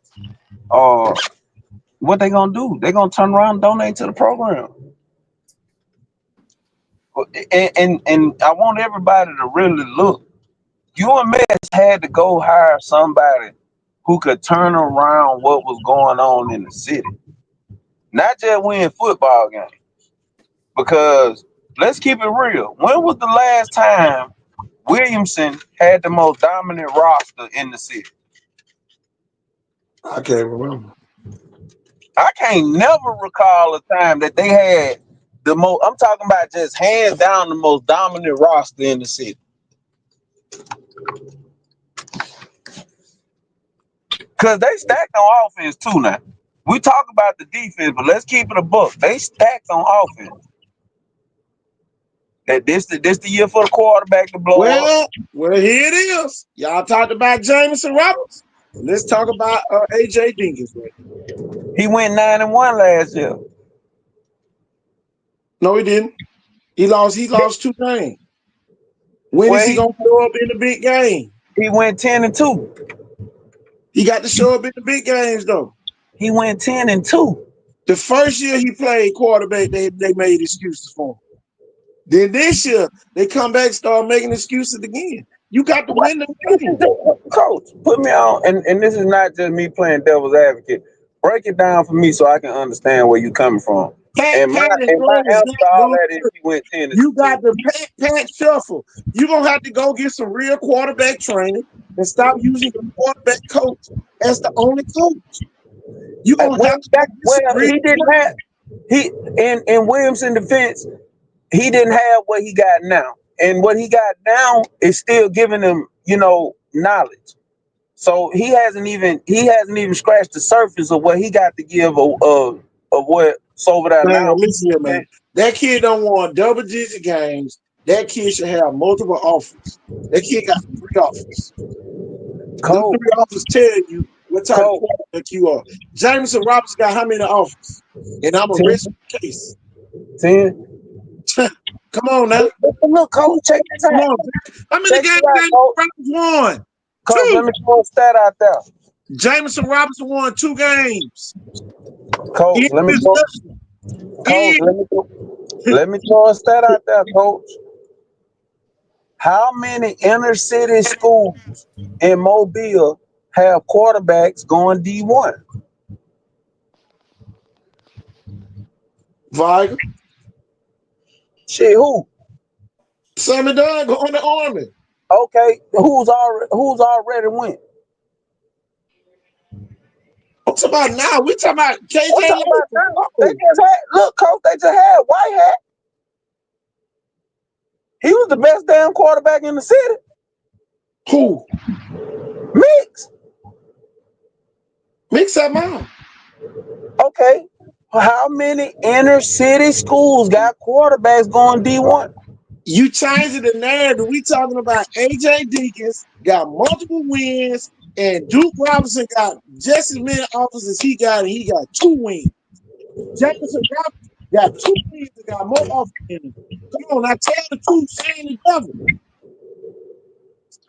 [SPEAKER 5] What they gonna do? They gonna turn around and donate to the program. And I want everybody to really look. UMS had to go hire somebody who could turn around what was going on in the city, not just win football games. Because let's keep it real. When was the last time Williamson had the most dominant roster in the city?
[SPEAKER 1] I can't remember.
[SPEAKER 5] I can't never recall a time that they had the most. I'm talking about just hands down the most dominant roster in the city. Because they stacked on offense too now. We talk about the defense, but let's keep it a book. They stacked on offense. That this the year for the quarterback to blow up.
[SPEAKER 1] Well, here it is. Y'all talked about Jameson Roberts. Let's talk about AJ Dinkins, man.
[SPEAKER 5] He went 9-1 last year.
[SPEAKER 1] No, he didn't. He lost 2 games. When is
[SPEAKER 5] Well,
[SPEAKER 1] he gonna show up in the big game?
[SPEAKER 5] he went 10-2.
[SPEAKER 1] He got to show up in the big games though.
[SPEAKER 5] He went 10-2.
[SPEAKER 1] The first year he played quarterback, they made excuses for him. Then this year, they come back, start making excuses again. You got to
[SPEAKER 5] What?
[SPEAKER 1] win the game.
[SPEAKER 5] Coach, put me on, and this is not just me playing devil's advocate. Break it down for me so I can understand where you coming from.
[SPEAKER 1] Pat
[SPEAKER 5] And my
[SPEAKER 1] and
[SPEAKER 5] answer
[SPEAKER 1] is
[SPEAKER 5] to
[SPEAKER 1] not
[SPEAKER 5] all
[SPEAKER 1] going
[SPEAKER 5] that
[SPEAKER 1] to
[SPEAKER 5] is
[SPEAKER 1] work.
[SPEAKER 5] he went 10 to
[SPEAKER 1] You
[SPEAKER 5] 10.
[SPEAKER 1] got the Pat shuffle. You're going to have to go get some real quarterback training and stop using the quarterback coach as the only coach. You're going to have to go get some real
[SPEAKER 5] He didn't have in Williamson defense, he didn't have what he got now. And what he got now is still giving him, knowledge. So he hasn't even scratched the surface of what he got to give of what's over there
[SPEAKER 1] man,
[SPEAKER 5] now.
[SPEAKER 1] listen here, man. That kid don't want double-digit games. That kid should have multiple offers. That kid got 3 offers. Them 3
[SPEAKER 5] Coach,
[SPEAKER 1] offers tell you what type of
[SPEAKER 5] coach,
[SPEAKER 1] quarterback you are. Jameson Roberts got how many offers? And I'm a
[SPEAKER 5] 10,
[SPEAKER 1] rest case.
[SPEAKER 5] 10.
[SPEAKER 1] Come on now.
[SPEAKER 5] Look, coach, check this
[SPEAKER 1] Come
[SPEAKER 5] out.
[SPEAKER 1] on. How many
[SPEAKER 5] Check
[SPEAKER 1] games
[SPEAKER 5] this out,
[SPEAKER 1] Jameson
[SPEAKER 5] coach.
[SPEAKER 1] Roberts won?
[SPEAKER 5] Coach,
[SPEAKER 1] 2.
[SPEAKER 5] let me throw a stat out there.
[SPEAKER 1] Jameson Robinson won 2 games.
[SPEAKER 5] Coach,
[SPEAKER 1] In
[SPEAKER 5] let me
[SPEAKER 1] this
[SPEAKER 5] throw,
[SPEAKER 1] session.
[SPEAKER 5] coach, let me throw a stat out there, coach. How many inner city schools in Mobile have quarterbacks going D1?
[SPEAKER 1] Viger.
[SPEAKER 5] Shit, who?
[SPEAKER 1] Sammy Dunn going to Army.
[SPEAKER 5] Okay, who's already went?
[SPEAKER 1] I'm talking about now. We talking about KJ
[SPEAKER 5] We're talking about now. They
[SPEAKER 1] Lake.
[SPEAKER 5] just had coach. They just had Whitehead. He was the best damn quarterback in the city.
[SPEAKER 1] Who?
[SPEAKER 5] Mix.
[SPEAKER 1] Mix that mouth.
[SPEAKER 5] Okay. How many inner city schools got quarterbacks going D1?
[SPEAKER 1] You changing the narrative. We talking about AJ Deacons got multiple wins, and Duke Robinson got just as many offers as he got, and he got 2 wins. Jameson Robinson got 2 wins and got more offers than him. Come on, now tell the truth, saying the devil.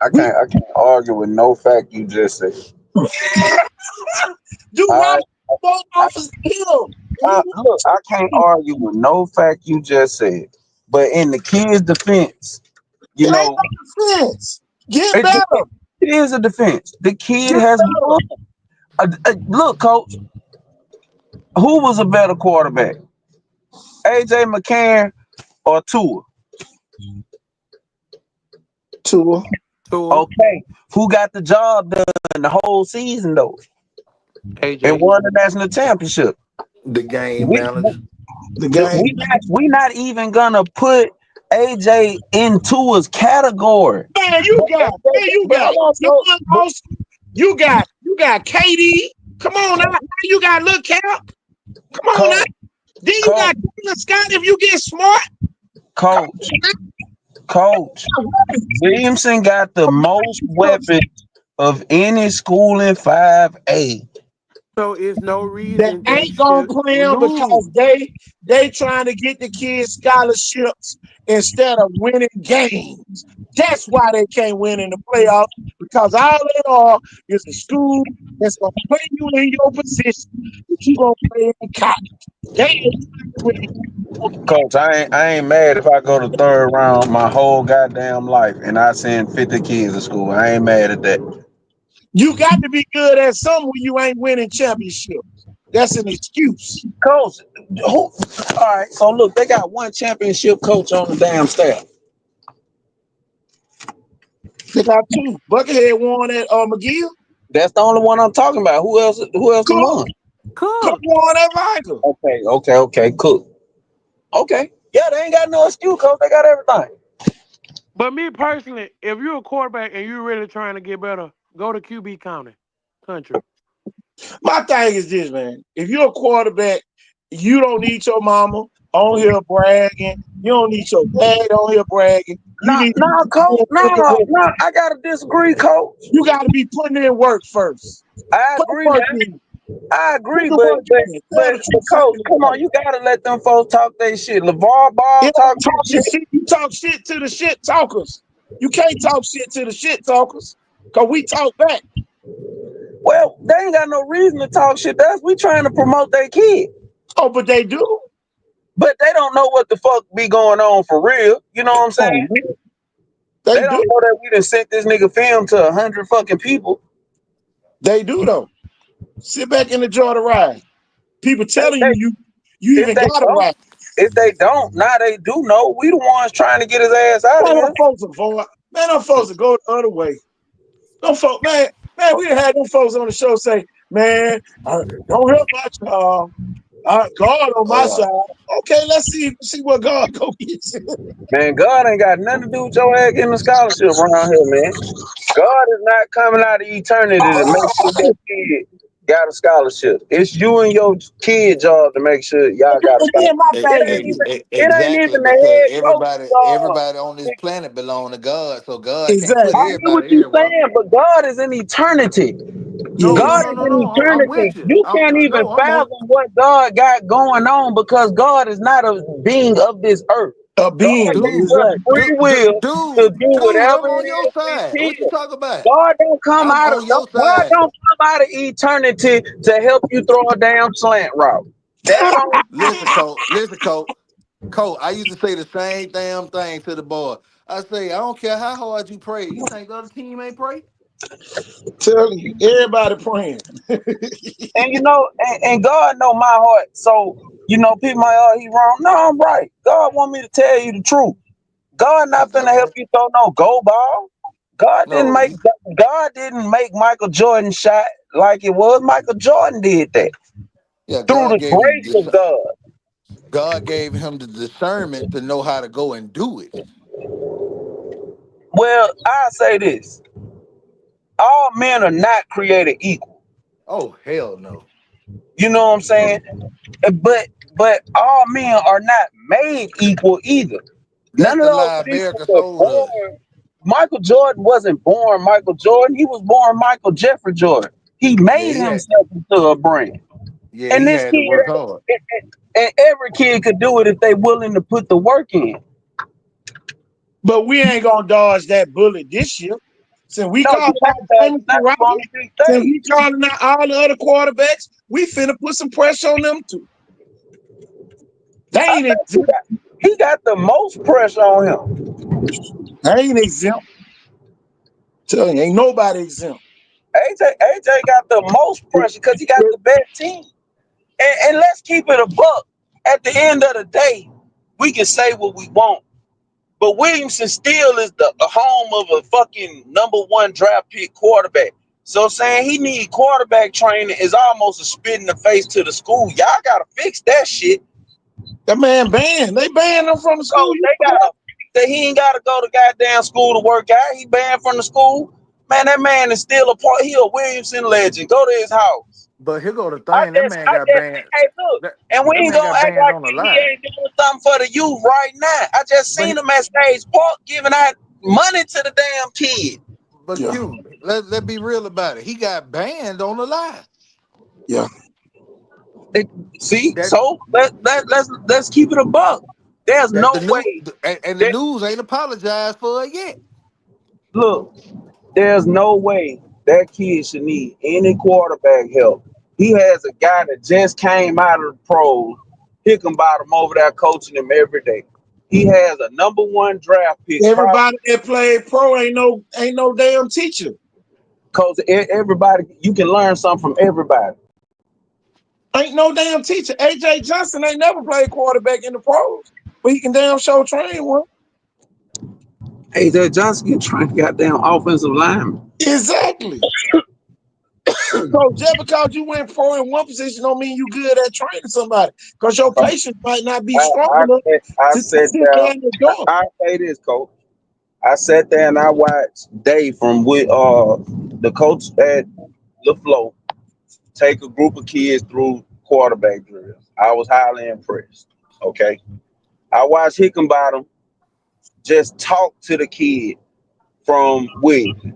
[SPEAKER 5] I can't argue with no fact you just said.
[SPEAKER 1] Duke
[SPEAKER 5] I,
[SPEAKER 1] Robinson both offers than him.
[SPEAKER 5] look, I can't argue with no fact you just said. But in the kid's defense,
[SPEAKER 1] It ain't no defense. Get
[SPEAKER 5] it,
[SPEAKER 1] better.
[SPEAKER 5] it is a defense. The kid
[SPEAKER 1] Get
[SPEAKER 5] has
[SPEAKER 1] better.
[SPEAKER 5] look, coach. Who was a better quarterback, AJ McCann or Tua?
[SPEAKER 1] Tua.
[SPEAKER 5] Okay, who got the job done the whole season though, and
[SPEAKER 7] AJ.
[SPEAKER 5] won the national championship?
[SPEAKER 13] The game
[SPEAKER 5] We
[SPEAKER 13] manager.
[SPEAKER 1] The game.
[SPEAKER 5] we not even gonna put AJ in Tua's category.
[SPEAKER 1] Man, you got.
[SPEAKER 5] Hold on,
[SPEAKER 1] You got KD. Come on now. You got Lil Cap. Come on now. Then you got Taylor Scott if you get smart.
[SPEAKER 5] Coach. Williamson got the most weapons of any school in 5A.
[SPEAKER 7] So it's no
[SPEAKER 1] They
[SPEAKER 7] reason they
[SPEAKER 1] ain't gonna
[SPEAKER 7] should
[SPEAKER 1] play them
[SPEAKER 7] lose.
[SPEAKER 1] because they trying to get the kids scholarships instead of winning games. That's why they can't win in the playoffs, because all they are is a school that's gonna play you in your position that you gonna play in college. They ain't trying to win.
[SPEAKER 5] Coach, I ain't mad if I go to 3rd round my whole goddamn life and I send 50 kids to school. I ain't mad at that.
[SPEAKER 1] You got to be good at something when you ain't winning championships. That's an excuse.
[SPEAKER 5] Coach, all right, so look, they got one championship coach on the damn staff.
[SPEAKER 1] They got 2. Buckethead won at McGill.
[SPEAKER 5] That's the only one I'm talking about. Who else won?
[SPEAKER 1] Cook won at Viger.
[SPEAKER 5] Okay, Cook. Okay. Yeah, they ain't got no excuse, coach. They got everything.
[SPEAKER 7] But me personally, if you're a quarterback and you're really trying to get better, go to QB country.
[SPEAKER 1] My thing is this, man. If you're a quarterback, you don't need your mama on here bragging. You don't need your dad on here bragging. You need
[SPEAKER 5] Coach. No, I gotta disagree, coach.
[SPEAKER 1] You gotta be putting in work first.
[SPEAKER 5] I agree, man. I agree, but coach, come on, you gotta let them folks talk their shit. LeVar Ball talk shit.
[SPEAKER 1] You talk shit to the shit talkers. You can't talk shit to the shit talkers, because we talk back.
[SPEAKER 5] Well, they ain't got no reason to talk shit to us. We trying to promote their kid.
[SPEAKER 1] Oh, but they do.
[SPEAKER 5] But they don't know what the fuck be going on for real. You know what I'm
[SPEAKER 1] Oh,
[SPEAKER 5] saying?
[SPEAKER 1] man.
[SPEAKER 5] They
[SPEAKER 1] They
[SPEAKER 5] don't
[SPEAKER 1] do.
[SPEAKER 5] know that we done sent this nigga film to 100 fucking people.
[SPEAKER 1] They do though. Sit back and enjoy the ride. People
[SPEAKER 5] If
[SPEAKER 1] telling
[SPEAKER 5] they,
[SPEAKER 1] you
[SPEAKER 5] if
[SPEAKER 1] even
[SPEAKER 5] they
[SPEAKER 1] got a
[SPEAKER 5] don't,
[SPEAKER 1] ride.
[SPEAKER 5] if they don't, now they do know. We the ones trying to get his ass out of
[SPEAKER 1] Man, them
[SPEAKER 5] here.
[SPEAKER 1] folks avoid. Man, them folks to go the other way. Them folks, man, we done had them folks on the show say, man, don't help my child. God on
[SPEAKER 13] Oh
[SPEAKER 1] my
[SPEAKER 13] yeah.
[SPEAKER 1] side. Okay, let's see what God go get you.
[SPEAKER 5] Man, God ain't got nothing to do with your ass getting a scholarship around here, man. God is not coming out of eternity to make sure your kid got a scholarship. It's you and your kid job to make sure y'all got a
[SPEAKER 1] And then
[SPEAKER 5] scholarship.
[SPEAKER 1] my thing is this.
[SPEAKER 5] It ain't
[SPEAKER 13] Exactly,
[SPEAKER 5] even the
[SPEAKER 13] because
[SPEAKER 5] head coach's
[SPEAKER 13] everybody on this
[SPEAKER 5] job.
[SPEAKER 13] planet belong to God, so God can't put
[SPEAKER 5] I
[SPEAKER 1] Exactly.
[SPEAKER 5] hear what
[SPEAKER 13] everybody
[SPEAKER 5] you
[SPEAKER 13] everywhere.
[SPEAKER 5] saying, but God is in eternity.
[SPEAKER 1] Yeah,
[SPEAKER 5] God is in
[SPEAKER 2] I'm
[SPEAKER 5] eternity.
[SPEAKER 2] with you.
[SPEAKER 5] You can't even
[SPEAKER 2] I'm on.
[SPEAKER 5] fathom what God got going on because God is not a being of this earth.
[SPEAKER 1] a
[SPEAKER 5] God
[SPEAKER 1] being.
[SPEAKER 5] gave
[SPEAKER 13] Dude,
[SPEAKER 5] us
[SPEAKER 1] Exactly.
[SPEAKER 5] free will to do
[SPEAKER 13] dude, I'm
[SPEAKER 5] whatever
[SPEAKER 13] on
[SPEAKER 5] it
[SPEAKER 13] your
[SPEAKER 5] is we
[SPEAKER 13] side. What you
[SPEAKER 5] feel.
[SPEAKER 13] talking about?
[SPEAKER 5] God don't come
[SPEAKER 13] I'm
[SPEAKER 5] out of
[SPEAKER 13] on your
[SPEAKER 5] God
[SPEAKER 13] side.
[SPEAKER 5] don't come out of eternity to help you throw a damn slant route. That's on
[SPEAKER 13] Listen, Cole. Listen, Cole. Cole, I used to say the same damn thing to the boy. I say, I don't care how hard you pray. You think the other team ain't pray?
[SPEAKER 1] Telling you, everybody praying.
[SPEAKER 5] and and God know my heart. So, people might, oh, he wrong. No, I'm right. God want me to tell you the truth. God not finna help you throw no go ball. God didn't
[SPEAKER 13] No,
[SPEAKER 5] make God didn't make Michael Jordan shot like it was. Michael Jordan did that
[SPEAKER 13] yeah,
[SPEAKER 5] through
[SPEAKER 13] God
[SPEAKER 5] the
[SPEAKER 13] gave him
[SPEAKER 5] grace
[SPEAKER 13] this.
[SPEAKER 5] of God.
[SPEAKER 13] God gave him the discernment to know how to go and do it.
[SPEAKER 5] Well, I say this: all men are not created equal.
[SPEAKER 13] Oh hell no.
[SPEAKER 5] You know what I'm saying? But all men are not made equal either.
[SPEAKER 13] That's
[SPEAKER 5] None of
[SPEAKER 13] the
[SPEAKER 5] those
[SPEAKER 13] lie
[SPEAKER 5] people
[SPEAKER 13] America
[SPEAKER 5] were
[SPEAKER 13] sold us.
[SPEAKER 5] born. Michael Jordan wasn't born Michael Jordan. He was born Michael Jeffrey Jordan. He
[SPEAKER 13] Yeah,
[SPEAKER 5] made himself into a brand. And
[SPEAKER 13] he
[SPEAKER 5] this
[SPEAKER 13] had to
[SPEAKER 5] kid,
[SPEAKER 13] work hard.
[SPEAKER 5] and every kid could do it if they willing to put the work in.
[SPEAKER 1] But we ain't gonna dodge that bullet this year. Since we
[SPEAKER 5] No,
[SPEAKER 1] calling
[SPEAKER 5] you're not
[SPEAKER 1] out
[SPEAKER 5] passing
[SPEAKER 1] James
[SPEAKER 5] nothing
[SPEAKER 1] Robert,
[SPEAKER 5] on the big
[SPEAKER 1] since we
[SPEAKER 5] stage.
[SPEAKER 1] calling out all the other quarterbacks, we finna put some pressure on them too. They
[SPEAKER 5] I
[SPEAKER 1] ain't
[SPEAKER 5] think
[SPEAKER 1] exempt.
[SPEAKER 5] he got the most pressure on him.
[SPEAKER 1] They ain't exempt. Telling you, ain't nobody exempt.
[SPEAKER 5] AJ got the most pressure because he got the best team. And let's keep it a buck. At the end of the day, we can say what we want. But Williamson still is the home of a fucking number one draft pick quarterback. So saying he need quarterback training is almost a spit in the face to the school. Y'all gotta fix that shit.
[SPEAKER 1] That man banned. They banned him from the school.
[SPEAKER 5] So
[SPEAKER 1] You
[SPEAKER 5] they
[SPEAKER 1] know that?
[SPEAKER 5] gotta fix that he ain't gotta go to goddamn school to work out. He banned from the school. Man, that man is still a part. He a Williamson legend. Go to his house.
[SPEAKER 13] But here go the thing, that man got banned.
[SPEAKER 5] Hey, look,
[SPEAKER 13] That,
[SPEAKER 5] and we
[SPEAKER 13] that
[SPEAKER 5] ain't
[SPEAKER 13] man
[SPEAKER 5] gonna
[SPEAKER 13] got
[SPEAKER 5] act
[SPEAKER 13] banned
[SPEAKER 5] like
[SPEAKER 13] on the
[SPEAKER 5] he
[SPEAKER 13] lie.
[SPEAKER 5] ain't doing something for the youth right now. I just
[SPEAKER 13] But
[SPEAKER 5] seen him at Stage Park giving out money to the damn kid.
[SPEAKER 13] but
[SPEAKER 1] Yeah,
[SPEAKER 13] Q, let's be real about it. He got banned on the lie.
[SPEAKER 1] yeah.
[SPEAKER 5] See,
[SPEAKER 13] That
[SPEAKER 5] so let's keep it a buck. There's
[SPEAKER 13] that
[SPEAKER 5] no
[SPEAKER 13] the new
[SPEAKER 5] way
[SPEAKER 13] and the
[SPEAKER 5] that
[SPEAKER 13] news ain't apologized for it yet.
[SPEAKER 5] look. There's no way that kid should need any quarterback help. He has a guy that just came out of the pros, Hickenbottom over there coaching him every day. He has a number one draft pick, probably
[SPEAKER 1] Everybody that played pro ain't no damn teacher.
[SPEAKER 5] because everybody you can learn something from everybody.
[SPEAKER 1] Ain't no damn teacher. AJ Johnson ain't never played quarterback in the pros, but he can damn show train one.
[SPEAKER 8] AJ Johnson, you trying to goddamn offensive lineman.
[SPEAKER 1] Exactly. So just because you went pro in one position don't mean you good at training somebody. Because your patience might not be strong enough
[SPEAKER 5] I
[SPEAKER 1] to
[SPEAKER 5] sat
[SPEAKER 1] sit
[SPEAKER 5] there.
[SPEAKER 1] down the door.
[SPEAKER 5] I say this, coach. I sat there and I watched Dave from with the coach at LaFleur take a group of kids through quarterback drills. I was highly impressed. Okay. I watched Hickenbottom just talk to the kid from Williams,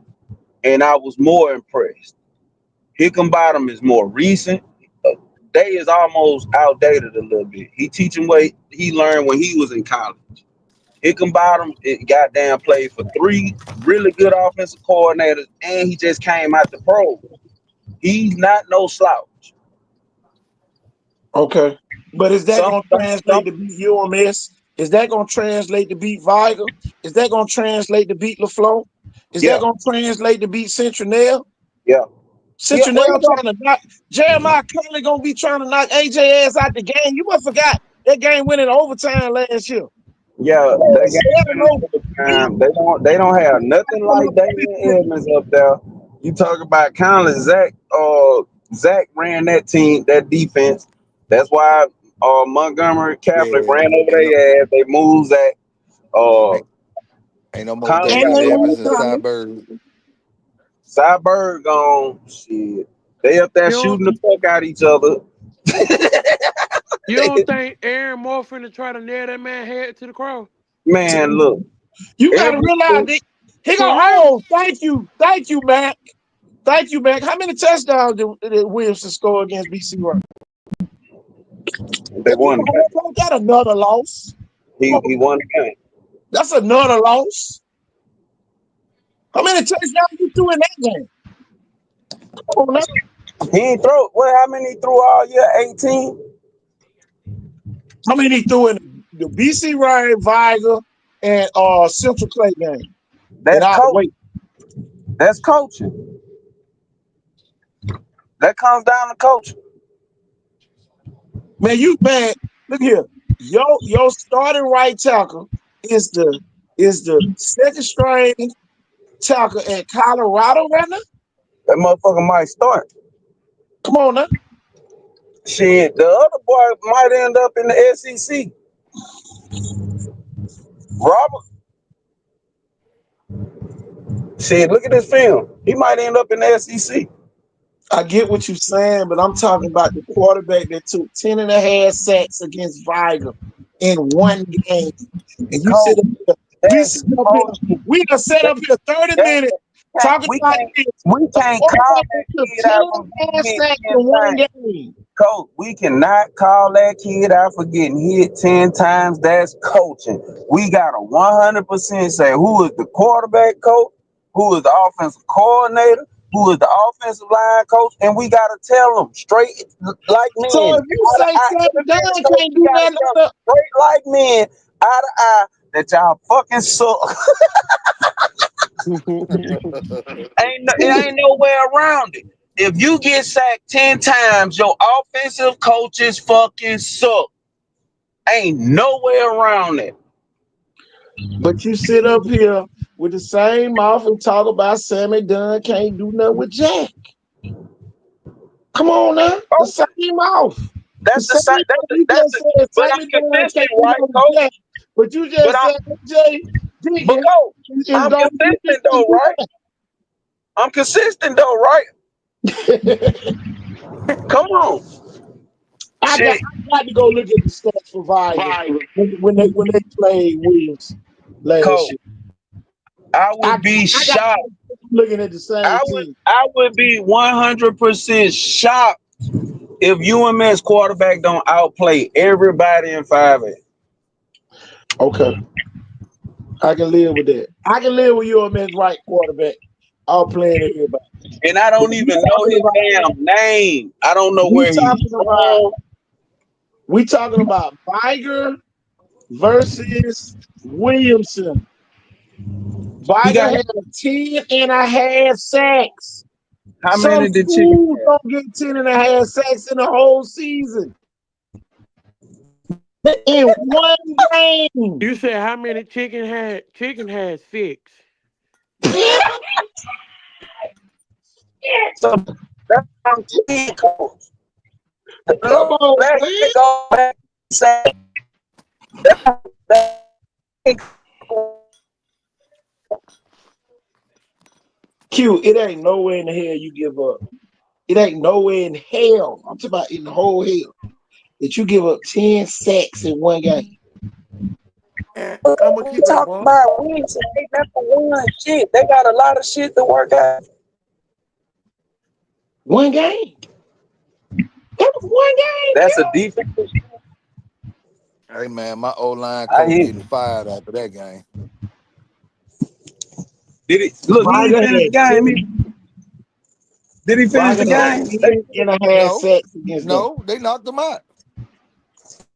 [SPEAKER 5] and I was more impressed. Hickenbottom is more recent. Day is almost outdated a little bit. He teaching what he learned when he was in college. Hickenbottom, it goddamn played for three really good offensive coordinators, and he just came out the pros. He's not no slouch.
[SPEAKER 1] Okay. But is that
[SPEAKER 5] Some,
[SPEAKER 1] going to
[SPEAKER 5] some,
[SPEAKER 1] translate to beat UMS? Is that going to translate to beat Viger? Is that going to translate to beat LaFleur? Is that
[SPEAKER 5] yeah,
[SPEAKER 1] going to translate to beat Central?
[SPEAKER 5] yeah, yeah.
[SPEAKER 1] Central
[SPEAKER 5] Well, it's
[SPEAKER 1] trying to knock Jeremiah Conley going to be trying to knock AJ ass out the game. You must forgot that game went in overtime last year.
[SPEAKER 5] yeah, that game went in overtime. They don't have nothing like Damian Evans up there. You talk about countless Zach ran that team, that defense. That's why Montgomery Catholic
[SPEAKER 13] Yeah,
[SPEAKER 5] ran over their ass. They moved Zach. Uh
[SPEAKER 13] ain't, ain't no more
[SPEAKER 5] Conley
[SPEAKER 1] And
[SPEAKER 5] got
[SPEAKER 13] Damian
[SPEAKER 1] they
[SPEAKER 5] their
[SPEAKER 13] Evans
[SPEAKER 1] lose
[SPEAKER 13] and
[SPEAKER 5] ass.
[SPEAKER 1] Conley.
[SPEAKER 13] Cyberg.
[SPEAKER 5] Cyberg on shit. They up there
[SPEAKER 7] You don't
[SPEAKER 5] shooting the fuck out each other.
[SPEAKER 7] you don't think Aaron Moore finna try to nail that man head to the cross?
[SPEAKER 5] Man, look,
[SPEAKER 1] You got to
[SPEAKER 5] every
[SPEAKER 1] realize that he
[SPEAKER 7] For
[SPEAKER 1] going,
[SPEAKER 7] real?
[SPEAKER 1] oh, thank you, Mac. Thank you, Mac. How many touchdowns did Williamson score against BC Right?
[SPEAKER 5] they won the game.
[SPEAKER 1] Got another loss.
[SPEAKER 5] He won the game.
[SPEAKER 1] That's another loss. How many touchdowns you threw in that game? Come on now.
[SPEAKER 5] He ain't throw how many he threw all year? 18?
[SPEAKER 1] How many he threw in the BC Ryan, Viger, and Central Clay game? And
[SPEAKER 5] That's
[SPEAKER 1] I
[SPEAKER 5] coach.
[SPEAKER 1] wait.
[SPEAKER 5] That's coaching. That comes down to coaching.
[SPEAKER 1] Man, look here. Your starting right tackle is the second string tackle at Colorado right now.
[SPEAKER 5] That motherfucker might start.
[SPEAKER 1] Come on now.
[SPEAKER 5] Shit, the other boy might end up in the SEC. Robert. Shit, look at this film. He might end up in the SEC.
[SPEAKER 1] I get what you're saying, but I'm talking about the quarterback that took 10 and a half sacks against Viger in one game. And you sit
[SPEAKER 5] Coach,
[SPEAKER 1] up here,
[SPEAKER 5] that's coaching.
[SPEAKER 1] we done set up here 30 minutes talking about this.
[SPEAKER 5] We
[SPEAKER 1] The
[SPEAKER 5] can't call
[SPEAKER 1] quarterback
[SPEAKER 5] that
[SPEAKER 1] that took
[SPEAKER 5] kid
[SPEAKER 1] 10
[SPEAKER 5] out
[SPEAKER 1] and
[SPEAKER 5] from
[SPEAKER 1] a half
[SPEAKER 5] getting hit
[SPEAKER 1] sacks
[SPEAKER 5] 10
[SPEAKER 1] in one
[SPEAKER 5] times.
[SPEAKER 1] game.
[SPEAKER 5] Coach, we cannot call that kid out for getting hit 10 times. That's coaching. We got to 100% say who is the quarterback coach, who is the offensive coordinator, who is the offensive line coach, and we got to tell them straight like
[SPEAKER 1] So
[SPEAKER 5] men.
[SPEAKER 1] if you say Sam Dunn can't do
[SPEAKER 5] Gotta
[SPEAKER 1] nothing
[SPEAKER 5] tell
[SPEAKER 1] on
[SPEAKER 5] them straight like men, eye to eye, that y'all fucking suck. Ain't no way around it. If you get sacked 10 times, your offensive coaches fucking suck. Ain't no way around it.
[SPEAKER 1] but you sit up here with the same mouth and talk about Sammy Dunn can't do nothing with Jack. Come on now. The same mouth. The
[SPEAKER 5] That's the
[SPEAKER 1] same
[SPEAKER 5] side.
[SPEAKER 1] mouth you just said
[SPEAKER 5] But I'm
[SPEAKER 1] Sammy Dunn
[SPEAKER 5] consistent,
[SPEAKER 1] can't do
[SPEAKER 5] right,
[SPEAKER 1] nothing with
[SPEAKER 5] coach?
[SPEAKER 1] Jack. But you
[SPEAKER 5] But
[SPEAKER 1] just said Jay
[SPEAKER 5] but
[SPEAKER 1] Diggins
[SPEAKER 5] coach,
[SPEAKER 1] is
[SPEAKER 5] I'm
[SPEAKER 1] going to do this
[SPEAKER 5] consistent though,
[SPEAKER 1] and
[SPEAKER 5] right? I'm consistent though, right? Come on.
[SPEAKER 1] I got to go look at the stats for Viger when they played Williams last
[SPEAKER 5] Coach,
[SPEAKER 1] year.
[SPEAKER 5] I
[SPEAKER 1] I
[SPEAKER 5] would be
[SPEAKER 1] got
[SPEAKER 5] shocked.
[SPEAKER 1] looking at the same team.
[SPEAKER 5] I would be 100% shocked if UMS quarterback don't outplay everybody in 5A.
[SPEAKER 1] Okay. I can live with that. I can live with you a man's right quarterback. I'll play it everybody.
[SPEAKER 5] And I
[SPEAKER 1] But
[SPEAKER 5] don't even know his damn name. I don't know where he's from.
[SPEAKER 1] we talking about Viger versus Williamson. Viger had 10 and a half sacks.
[SPEAKER 5] How
[SPEAKER 1] Some
[SPEAKER 5] many did Chicken
[SPEAKER 1] schools don't get 10 and a half sacks in the whole season. In one game.
[SPEAKER 7] You said how many chicken had? Chicken had 6.
[SPEAKER 5] So that's what I'm saying, coach.
[SPEAKER 1] Come on,
[SPEAKER 5] Let's
[SPEAKER 1] man.
[SPEAKER 5] go back and say
[SPEAKER 1] Q, it ain't nowhere in the hell you give up. It ain't nowhere in hell. I'm talking about in the whole hell that you give up 10 sacks in one game.
[SPEAKER 7] I'm gonna
[SPEAKER 5] we
[SPEAKER 7] keep it a
[SPEAKER 5] talk
[SPEAKER 7] buck.
[SPEAKER 5] about wins. They never won shit. They got a lot of shit to work out.
[SPEAKER 1] One game. That was one game.
[SPEAKER 5] That's a defense.
[SPEAKER 13] Hey man, my O-line coach getting fired after that game.
[SPEAKER 5] Did he look? He didn't finish the game. Did he finish the game?
[SPEAKER 1] And a half sacks against them.
[SPEAKER 13] No, they knocked him out.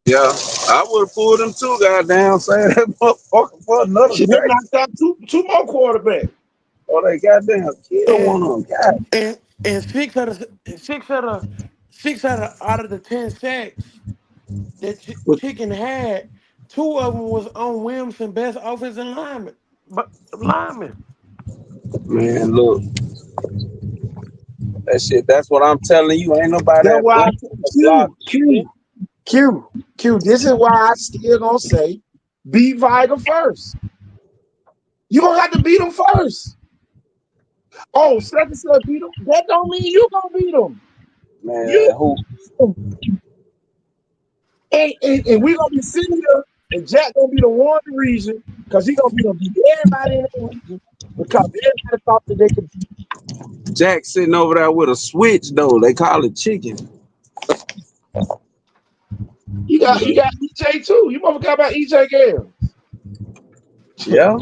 [SPEAKER 8] Yeah, I would have pulled them too, goddamn, saying that motherfucker for another
[SPEAKER 1] Shit, they
[SPEAKER 8] day.
[SPEAKER 1] knocked out two more quarterbacks.
[SPEAKER 8] Oh, they goddamn killed
[SPEAKER 7] And
[SPEAKER 8] one of them. God.
[SPEAKER 7] and out of the 10 sacks that Chicken had, two of them was on Williamson best offensive lineman. But lineman.
[SPEAKER 8] Man, look, that shit, that's what I'm telling you. Ain't nobody
[SPEAKER 1] That's
[SPEAKER 8] that
[SPEAKER 1] why I
[SPEAKER 8] blame
[SPEAKER 1] said
[SPEAKER 8] the block shit.
[SPEAKER 1] Q. This is why I still gonna say beat Viger first. You gonna have to beat them first. Oh, second set beat them. That don't mean you gonna beat them. You
[SPEAKER 8] Man, who?
[SPEAKER 1] and we gonna be sitting here and Jack gonna be the one reason because he gonna beat everybody in that region because everybody thought that they could.
[SPEAKER 8] Jack sitting over there with a switch, though. They call it chicken.
[SPEAKER 1] He got EJ too. You motherfucker about EJ Gale.
[SPEAKER 8] Yeah.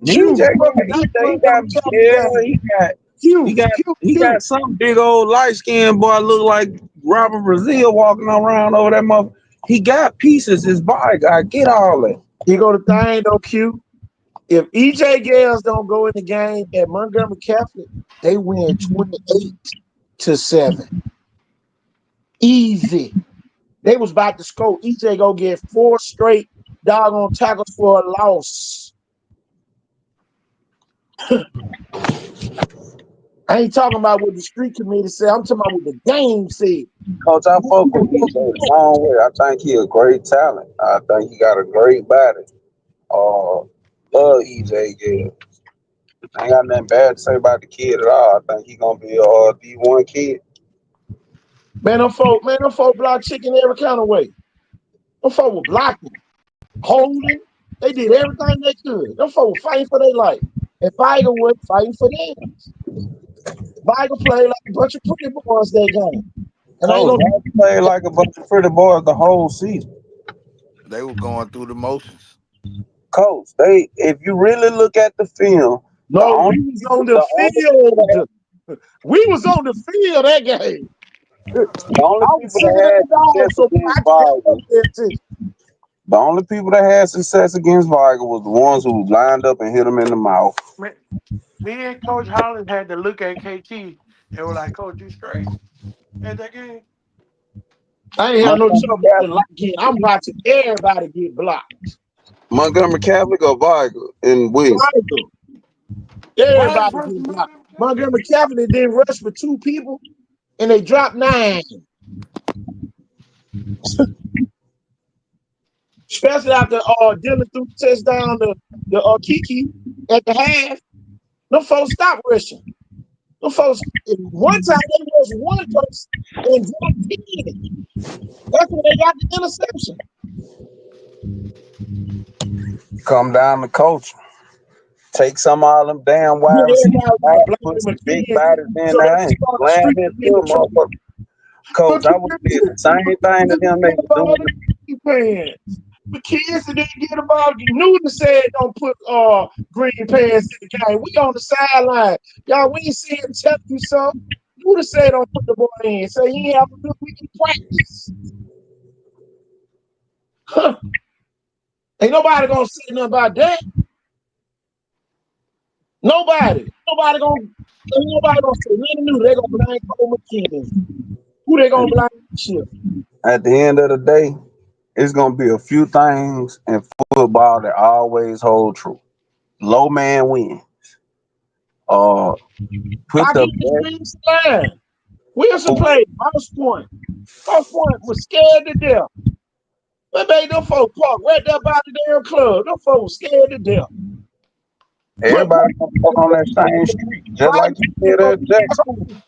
[SPEAKER 8] EJ
[SPEAKER 1] Q,
[SPEAKER 8] got, he got, yeah, he got some big old light skinned boy look like Robert Brazil walking around over that mother. He got pieces. His body, I get all that.
[SPEAKER 1] He go to thing though, Q. If EJ Gales don't go in the game at Montgomery Catholic, they win 28-7. Easy. They was about to score. EJ go get 4 straight doggone tackles for a loss. I ain't talking about what the street committee said. I'm talking about what the game said.
[SPEAKER 8] Coach, I fuck with EJ a long way. I think he a great talent. I think he got a great body. Love EJ Gill. I ain't got nothing bad to say about the kid at all. I think he gonna be a D1 kid.
[SPEAKER 1] Man, them folk block chicken every kind of way. Them folk were blocking, holding. They did everything they could. Them folk were fighting for their life. And Viger was fighting for theirs. Viger played like a bunch of pretty boys that game. And I ain't
[SPEAKER 8] Coach,
[SPEAKER 1] no
[SPEAKER 8] I played like a bunch of pretty boys the whole season.
[SPEAKER 13] They were going through the motions.
[SPEAKER 8] Coach, if you really look at the film, the
[SPEAKER 1] no,
[SPEAKER 8] only
[SPEAKER 1] we was
[SPEAKER 8] people,
[SPEAKER 1] on the field. We was on the field that game.
[SPEAKER 8] the only
[SPEAKER 1] I was
[SPEAKER 8] people
[SPEAKER 1] sitting
[SPEAKER 8] that
[SPEAKER 1] in
[SPEAKER 8] had
[SPEAKER 1] the dog,
[SPEAKER 8] success
[SPEAKER 1] so
[SPEAKER 8] against
[SPEAKER 1] I kept up
[SPEAKER 8] Viger,
[SPEAKER 1] there too.
[SPEAKER 8] the only people that had success against Viger was the ones who lined up and hit him in the mouth.
[SPEAKER 7] Man, me and Coach Holland had to look at KT and were like, Coach, you straight at that game?
[SPEAKER 1] I ain't have no trouble locking. I'm watching everybody get blocked.
[SPEAKER 8] Montgomery Catholic or Viger in Williams.
[SPEAKER 1] Vital.
[SPEAKER 7] Why
[SPEAKER 1] Everybody
[SPEAKER 7] versus
[SPEAKER 1] get blocked.
[SPEAKER 7] Montgomery County?
[SPEAKER 1] Montgomery Catholic didn't rush for 2 people and they dropped 9. Especially after Dylan threw the touchdown to Kiki at the half. Them folks stopped rushing. Them folks, one time they was one person and dropped 10. That's when they got the interception.
[SPEAKER 8] Come down to coach. Take some of all them damn
[SPEAKER 1] Then
[SPEAKER 8] wide receivers
[SPEAKER 1] everybody
[SPEAKER 8] out,
[SPEAKER 1] want to
[SPEAKER 8] put
[SPEAKER 1] blame
[SPEAKER 8] some big
[SPEAKER 1] McKinney.
[SPEAKER 8] bodies in
[SPEAKER 1] So they
[SPEAKER 8] there and
[SPEAKER 1] start the
[SPEAKER 8] slam
[SPEAKER 1] street
[SPEAKER 8] into
[SPEAKER 1] committee
[SPEAKER 8] them
[SPEAKER 1] trying
[SPEAKER 8] motherfuckers. Coach, I would have did the same thing to them they were doing.
[SPEAKER 1] green pants. The kids that didn't get about Newton said don't put green pants in the game. We on the sideline. Y'all, we ain't see him tell you something. Newton said don't put the ball in. Say he ain't have a good week in practice. Huh. Ain't nobody gonna say nothing about that. Nobody. Ain't nobody gonna say nothing new. They gonna blame Cole McKinney. Who they gonna
[SPEAKER 8] And
[SPEAKER 1] blame this shit?
[SPEAKER 8] at the end of the day, it's gonna be a few things in football that always hold true. Low man win. Uh, put
[SPEAKER 1] I
[SPEAKER 8] the
[SPEAKER 1] get
[SPEAKER 8] best.
[SPEAKER 1] this line. Wilson played Mouse Point. Mouse Point was scared to death. What made them folks park right there by the damn club? Them folks was scared to death. Put
[SPEAKER 8] Everybody gonna fuck on that same street, just like you did at Jackson.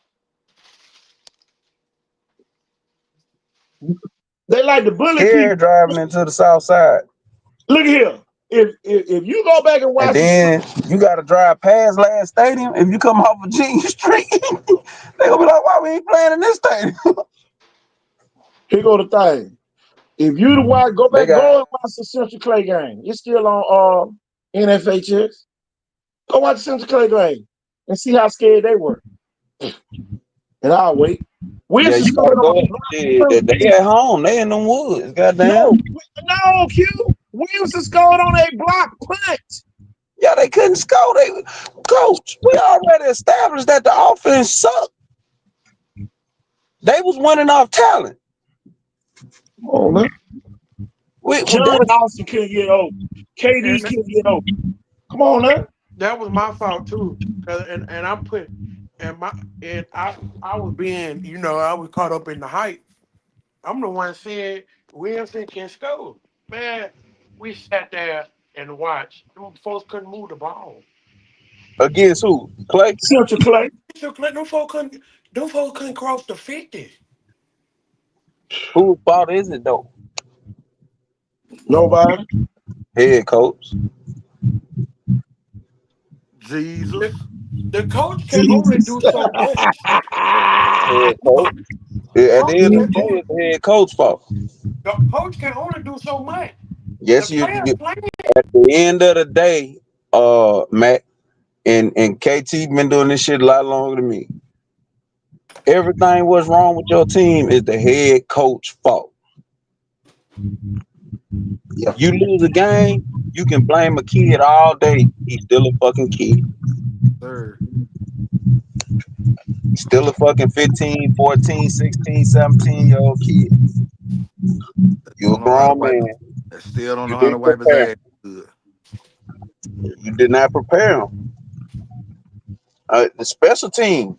[SPEAKER 1] they like the bully
[SPEAKER 8] Here
[SPEAKER 1] people.
[SPEAKER 8] driving into the south side.
[SPEAKER 1] Look here. If you go back and
[SPEAKER 8] And
[SPEAKER 1] watch the street,
[SPEAKER 8] then you gotta drive past last stadium. If you come off Virginia Street, they gonna be like, why we ain't playing in this stadium?
[SPEAKER 1] here go the thing. If you the one
[SPEAKER 8] They
[SPEAKER 1] go
[SPEAKER 8] got
[SPEAKER 1] and watch the Central Clay game. It's still on NFHS. Go watch the Central Clay game and see how scared they were. And I'll wait.
[SPEAKER 5] Yeah,
[SPEAKER 1] Wilson
[SPEAKER 5] you gotta
[SPEAKER 1] scored on
[SPEAKER 5] go.
[SPEAKER 1] a
[SPEAKER 5] Shit,
[SPEAKER 1] block
[SPEAKER 5] they at home. They in them woods.
[SPEAKER 1] No,
[SPEAKER 5] Goddamn.
[SPEAKER 1] no, Q. Wilson scored on a block punt.
[SPEAKER 5] Yeah, they couldn't score. Coach, we already established that the offense sucked. They was winning off talent.
[SPEAKER 1] Come on, man. John Dawson couldn't get open. KD
[SPEAKER 7] And
[SPEAKER 1] couldn't get open. Come on, man.
[SPEAKER 7] that was my fault too. And I'm put and my and I was being, I was caught up in the hype. I'm the one saying Wilson can score. Man, we sat there and watched. Them folks couldn't move the ball.
[SPEAKER 5] Against who? Clay?
[SPEAKER 1] Central Clay.
[SPEAKER 7] So them folks couldn't cross the 50.
[SPEAKER 5] Whose fault is it though?
[SPEAKER 1] Nobody.
[SPEAKER 5] Head coach.
[SPEAKER 7] The,
[SPEAKER 13] Jesus.
[SPEAKER 7] the coach can only
[SPEAKER 1] Jesus.
[SPEAKER 7] do so much.
[SPEAKER 5] Head
[SPEAKER 7] The
[SPEAKER 5] coach. Yeah, at the
[SPEAKER 7] coach
[SPEAKER 5] end of
[SPEAKER 7] can
[SPEAKER 5] the day,
[SPEAKER 7] only
[SPEAKER 5] it's the head coach fault.
[SPEAKER 7] the coach can only do so much. The
[SPEAKER 5] Yes,
[SPEAKER 7] players play.
[SPEAKER 5] at the end of the day, Matt and KT been doing this shit a lot longer than me. Everything what's wrong with your team is the head coach fault.
[SPEAKER 1] Yeah.
[SPEAKER 5] You lose a game, you can blame a kid all day. He's still a fucking kid.
[SPEAKER 13] Sir.
[SPEAKER 5] He's still a fucking 15, 14, 16, 17-year old kid.
[SPEAKER 13] That
[SPEAKER 5] You a
[SPEAKER 13] don't know how to
[SPEAKER 5] grown
[SPEAKER 13] wipe
[SPEAKER 5] man.
[SPEAKER 13] that still don't
[SPEAKER 5] You
[SPEAKER 13] know how to
[SPEAKER 5] didn't
[SPEAKER 13] wipe his
[SPEAKER 5] prepare.
[SPEAKER 13] ass good.
[SPEAKER 5] You did not prepare him. The special team.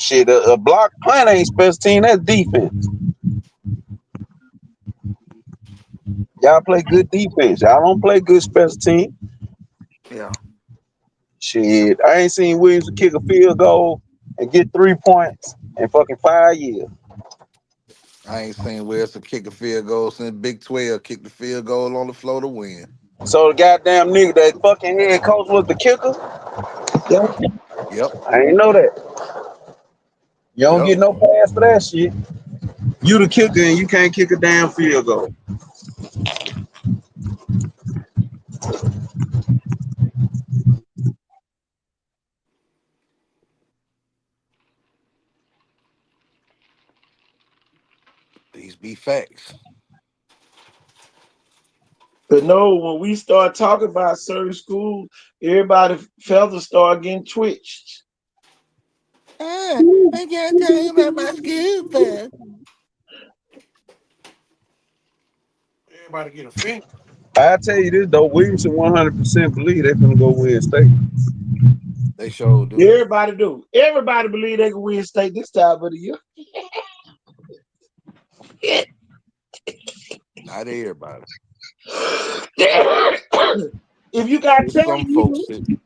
[SPEAKER 5] Shit, a block punt ain't special team, that's defense. Y'all play good defense. Y'all don't play good special team.
[SPEAKER 13] Yeah.
[SPEAKER 5] Shit, I ain't seen Williams kick a field goal and get 3 points in fucking 5 years.
[SPEAKER 13] I ain't seen Wilson kick a field goal since Big 12 kicked the field goal on the floor to win.
[SPEAKER 5] So the goddamn nigga, that fucking head coach was the kicker.
[SPEAKER 1] Yeah.
[SPEAKER 13] Yep.
[SPEAKER 5] I ain't know that. You don't
[SPEAKER 13] Yep.
[SPEAKER 5] get no pass for that shit. You the kicker and you can't kick a damn field goal.
[SPEAKER 13] These be facts.
[SPEAKER 1] But no, when we start talking about certain schools, everybody feathers start getting twitched.
[SPEAKER 13] I can't tell you about my school, but
[SPEAKER 7] Everybody get offended.
[SPEAKER 5] I tell you this though, Williamson 100% believe they finna go win state.
[SPEAKER 13] they sure do.
[SPEAKER 1] Everybody do. Everybody believe they can win state this time of the year.
[SPEAKER 13] Not everybody.
[SPEAKER 1] If you got
[SPEAKER 13] There's
[SPEAKER 1] talent,
[SPEAKER 13] some
[SPEAKER 1] you
[SPEAKER 13] folks
[SPEAKER 1] do.
[SPEAKER 13] that,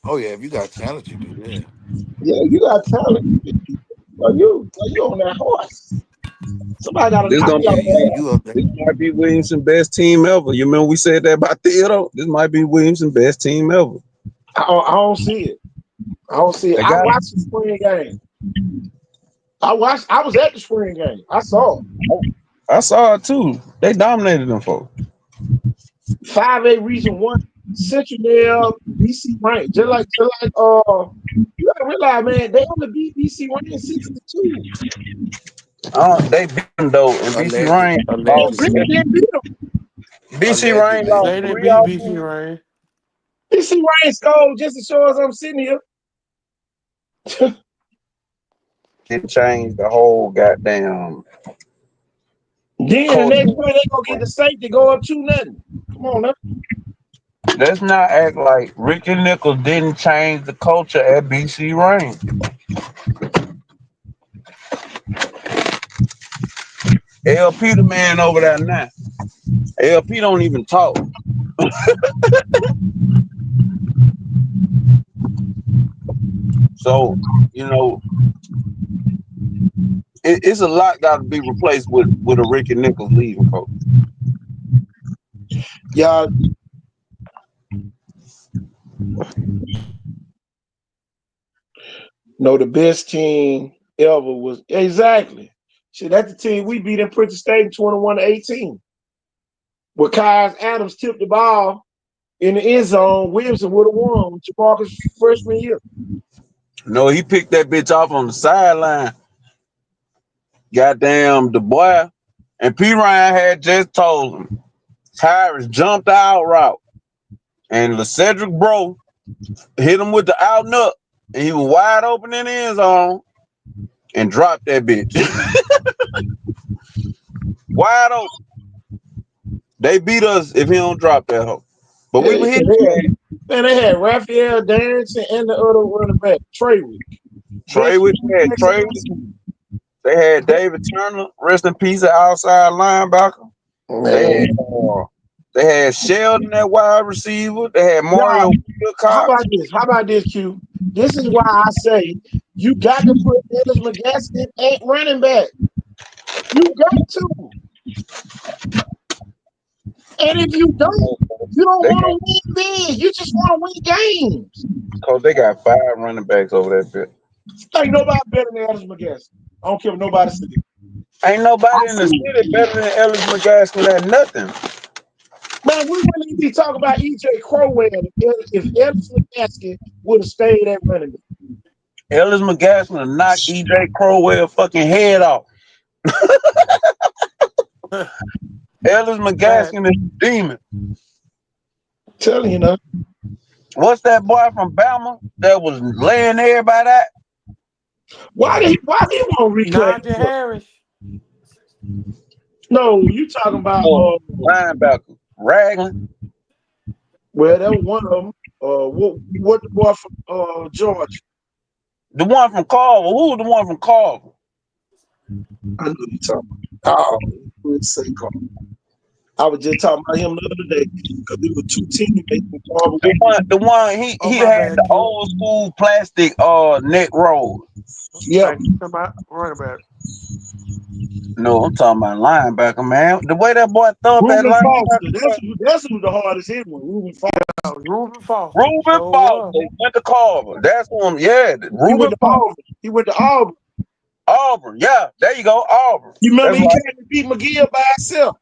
[SPEAKER 13] oh yeah, if you got talent, you do, yeah.
[SPEAKER 1] Yeah, you got talent. You on that horse. Somebody got to
[SPEAKER 5] This
[SPEAKER 1] knock
[SPEAKER 5] gonna
[SPEAKER 1] you
[SPEAKER 13] Yeah,
[SPEAKER 1] off
[SPEAKER 13] you
[SPEAKER 1] that.
[SPEAKER 13] you up there.
[SPEAKER 5] this might be Williamson's best team ever. You remember we said that about Theodore? This might be Williamson's best team ever.
[SPEAKER 1] I don't see it. I don't see it.
[SPEAKER 5] They
[SPEAKER 1] I
[SPEAKER 5] got
[SPEAKER 1] watched the spring game. I was at the spring game. I saw
[SPEAKER 5] I saw it too. They dominated them folks.
[SPEAKER 1] 5A Region 1, Central Dale, BC rank. Just like you gotta realize, man, they only beat BC rank 62.
[SPEAKER 5] They beat them though, and BC Rain
[SPEAKER 1] Oh,
[SPEAKER 5] lost.
[SPEAKER 1] Green
[SPEAKER 13] Allegedly.
[SPEAKER 1] didn't beat them.
[SPEAKER 5] BC Rain
[SPEAKER 13] Allegedly.
[SPEAKER 5] lost
[SPEAKER 7] They didn't
[SPEAKER 5] three
[SPEAKER 7] beat
[SPEAKER 5] out
[SPEAKER 7] BC
[SPEAKER 5] there.
[SPEAKER 7] Ryan.
[SPEAKER 1] BC rank scored just to show us I'm sitting here.
[SPEAKER 5] It changed the whole goddamn
[SPEAKER 1] Then the
[SPEAKER 5] culture.
[SPEAKER 1] next play, they gonna get the safety go up 2-0. Come on, now.
[SPEAKER 5] Let's not act like Ricky Nichols didn't change the culture at BC Rain. LP the man over there now. LP don't even talk. So, you know, it's a lot got to be replaced with a Ricky Nichols leaving, coach.
[SPEAKER 1] Y'all know the best team ever was exactly. Shit, that's the team we beat in Princeton State 21-18. Where Kyle Adams tipped the ball in the end zone, Williamson would have won with Jamarcus freshman year.
[SPEAKER 5] No, he picked that bitch off on the sideline. Goddamn, the boy and P. Ryan had just told him Tyrus jumped the out route and LeCedric Bro hit him with the out and up, and he was wide open in the end zone and dropped that bitch. Wide open. They beat us if he don't drop that hoe. But we
[SPEAKER 1] Yeah,
[SPEAKER 5] were hitting
[SPEAKER 1] man, they had Raphael Darrington and the other running back, Trey.
[SPEAKER 5] Trey with that. Trey. They had David Turner, rest in peace, an outside linebacker.
[SPEAKER 1] Man.
[SPEAKER 5] They had Sheldon, that wide receiver. They had Mario
[SPEAKER 1] How
[SPEAKER 5] Wilcox.
[SPEAKER 1] about this, Q? This is why I say you got to put Ellis McGaskin at running back. You got to. And if you don't want to win big. You just want to win games.
[SPEAKER 5] Because they got 5 running backs over that bit.
[SPEAKER 1] Ain't nobody better than Ellis McGaskin. I don't care what nobody says.
[SPEAKER 5] Ain't nobody in the city better than Ellis McGaskin at nothing.
[SPEAKER 1] Man, we wouldn't be talking about EJ Crowell if Ellis McGaskin would have stayed at running back.
[SPEAKER 5] Ellis McGaskin will knock EJ Crowell fucking head off. Ellis McGaskin is a demon.
[SPEAKER 1] Telling you now.
[SPEAKER 5] What's that boy from Bama that was laying everybody out?
[SPEAKER 1] Why he won't reclaim?
[SPEAKER 7] Najee Harris.
[SPEAKER 1] No, you talking about
[SPEAKER 5] linebacker Ragland.
[SPEAKER 1] Well, that was one of them. What the boy from Georgia?
[SPEAKER 5] The one from Carver. Who was the one from Carver?
[SPEAKER 1] I know you talking about. Oh, let's say Carver. I was just talking about him the other day because there were 2 teammates from Carver.
[SPEAKER 5] The one he had the old school plastic neck roll.
[SPEAKER 7] Yeah. Running back.
[SPEAKER 5] No, I'm talking about linebacker, man. The way that boy throw up that linebacker.
[SPEAKER 1] That's who the hardest hit was. Ruben Foster.
[SPEAKER 7] Ruben Foster.
[SPEAKER 5] Ruben Foster went to Carver. That's him. Yeah, Ruben Foster.
[SPEAKER 1] He went to Auburn.
[SPEAKER 5] Auburn. Yeah, there you go. Auburn.
[SPEAKER 1] You remember he came to beat McGill by himself.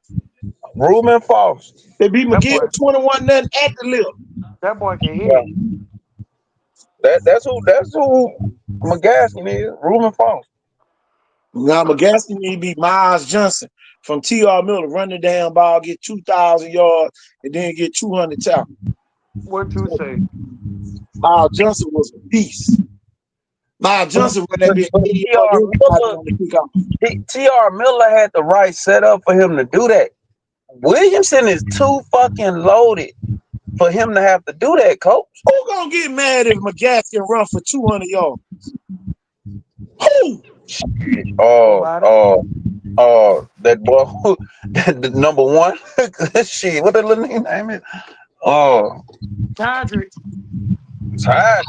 [SPEAKER 5] Ruben Foster.
[SPEAKER 1] They beat McGill 21-0 at the lip.
[SPEAKER 7] That boy can hit.
[SPEAKER 5] That's who McGaskin is. Ruben Foster.
[SPEAKER 1] Now McGaskin need to be Miles Johnson from T.R. Miller, run the damn ball, get 2,000 yards, and then get 200 tackles.
[SPEAKER 7] What you say?
[SPEAKER 1] Miles Johnson was a beast. Miles Johnson run that bit 80 yards.
[SPEAKER 5] T.R. Miller had the right setup for him to do that. Williamson is too fucking loaded for him to have to do that, coach.
[SPEAKER 1] Who gonna get mad if McGaskin run for 200 yards? Who?
[SPEAKER 5] That boy, the number 1. Shit, what that little name is?
[SPEAKER 7] Tydrick.
[SPEAKER 5] Yeah,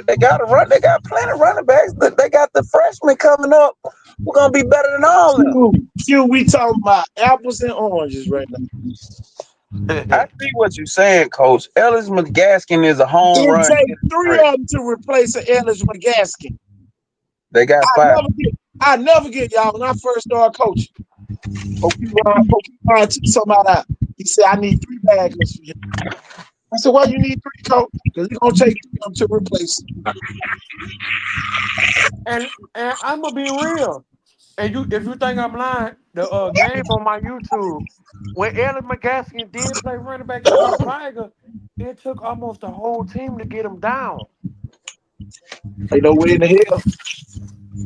[SPEAKER 5] they got to run. They got plenty of running backs. They got the freshmen coming up. We're gonna be better than all of them.
[SPEAKER 1] Q, we talking about apples and oranges right now.
[SPEAKER 5] I see what you're saying, Coach. Ellis McGaskin is a home run.
[SPEAKER 1] It takes 3 of them to replace an Ellis McGaskin.
[SPEAKER 5] They got 5.
[SPEAKER 1] I never get y'all when I first started coaching. Ryan took somebody out. He said, I need 3 baggers for you. I said, why you need 3, coach? Because he's gonna take them to replace it.
[SPEAKER 7] And I'm gonna be real. And if you think I'm lying, the game on my YouTube, when Ellis McGaskin did play running back against Tiger, it took almost the whole team to get him down.
[SPEAKER 1] Ain't no way in the hell.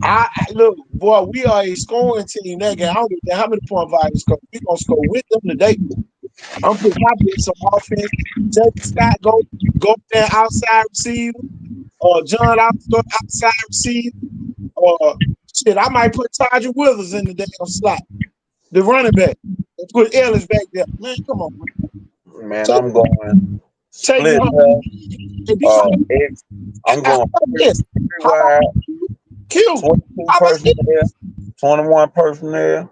[SPEAKER 1] I look, boy, we are a scoring team that game. I don't care how many points Vikings score. We're gonna score with them today. I'm putting my bits on offense. Jake Scott go there outside receiver, or John outside receiver, or shit. I might put Tajah Withers in the damn slot, the running back, and put Ellis back there. Man, come on,
[SPEAKER 5] man. I'm going split. I'm going
[SPEAKER 1] this. Q.
[SPEAKER 5] 21 personnel.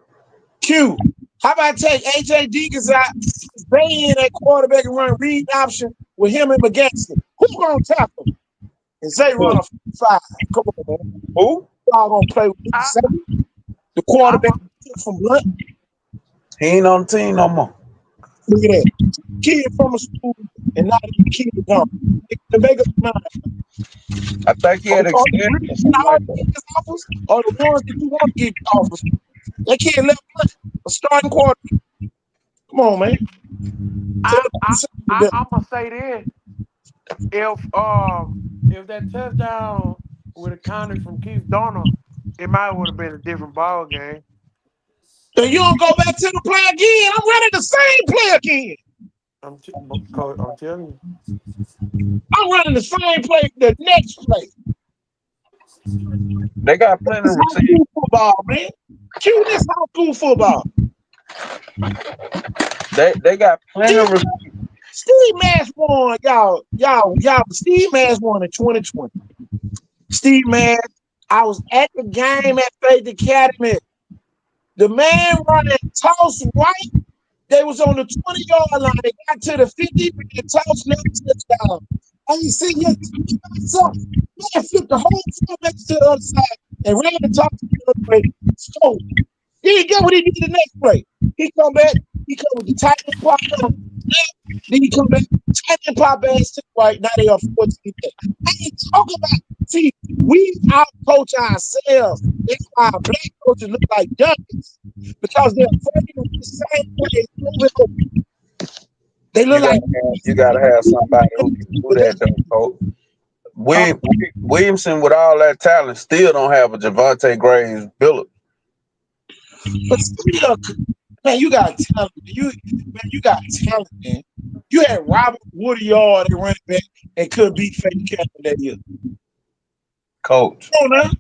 [SPEAKER 1] Q. How about take AJ Deacons out, stay in that quarterback and run read option with him and McGaskin? Who's gonna tackle him? And Zay run a 5. Come on, man. Who? Y'all gonna play with Zay? The quarterback from Blunt?
[SPEAKER 5] He ain't on the team no more.
[SPEAKER 1] Look at that. Kid from a school and not even the kids don't. To make up your mind.
[SPEAKER 5] I think he
[SPEAKER 1] Are
[SPEAKER 5] had
[SPEAKER 1] you really
[SPEAKER 5] experience or
[SPEAKER 1] getting
[SPEAKER 5] something
[SPEAKER 1] all
[SPEAKER 5] like
[SPEAKER 1] the
[SPEAKER 5] that.
[SPEAKER 1] kids offers or the ones that you want to get offers? That kid left a starting quarter. Come on, man. Tell
[SPEAKER 7] I
[SPEAKER 1] them
[SPEAKER 7] I
[SPEAKER 1] to
[SPEAKER 7] I'm gonna say this: if that touchdown would have counted from Keith Donald, it might would have been a different ball game.
[SPEAKER 1] and you don't go back to the play again. I'm running the same play again.
[SPEAKER 7] Coach, I'm telling you.
[SPEAKER 1] I'm running the same play the next play.
[SPEAKER 5] They got plenty of
[SPEAKER 1] It's high
[SPEAKER 5] receivers.
[SPEAKER 1] school football, man. Cue this high school football.
[SPEAKER 5] They got plenty
[SPEAKER 1] Steve,
[SPEAKER 5] of receivers.
[SPEAKER 1] Steve Mass won, y'all. Steve Mass won in 2020. Steve Mass, I was at the game at Faith Academy. The man running toss right. They was on the 20-yard line. They got to the 50 and tossed another touchdown. I ain't seen yet. Man flipped the whole fullback to the other side and ran the toss the other way. So he didn't get what he did the next play. He come back. He come with the tight end pop down. Then he come back. Tight end pop ass to the right. Now they are 14. I ain't talking about. See, we out coach ourselves. That's why our black coaches look like dummies because they're afraid to do the same play over and over. They look like
[SPEAKER 5] You gotta have somebody who can do that though, Coach. Williamson with all that talent still don't have a Javante Graves build.
[SPEAKER 1] but still, man, you got talent. You got talent, man. You had Robert Woodyard at running back and could beat Faith Captain that year.
[SPEAKER 5] Coach.
[SPEAKER 1] Come on now.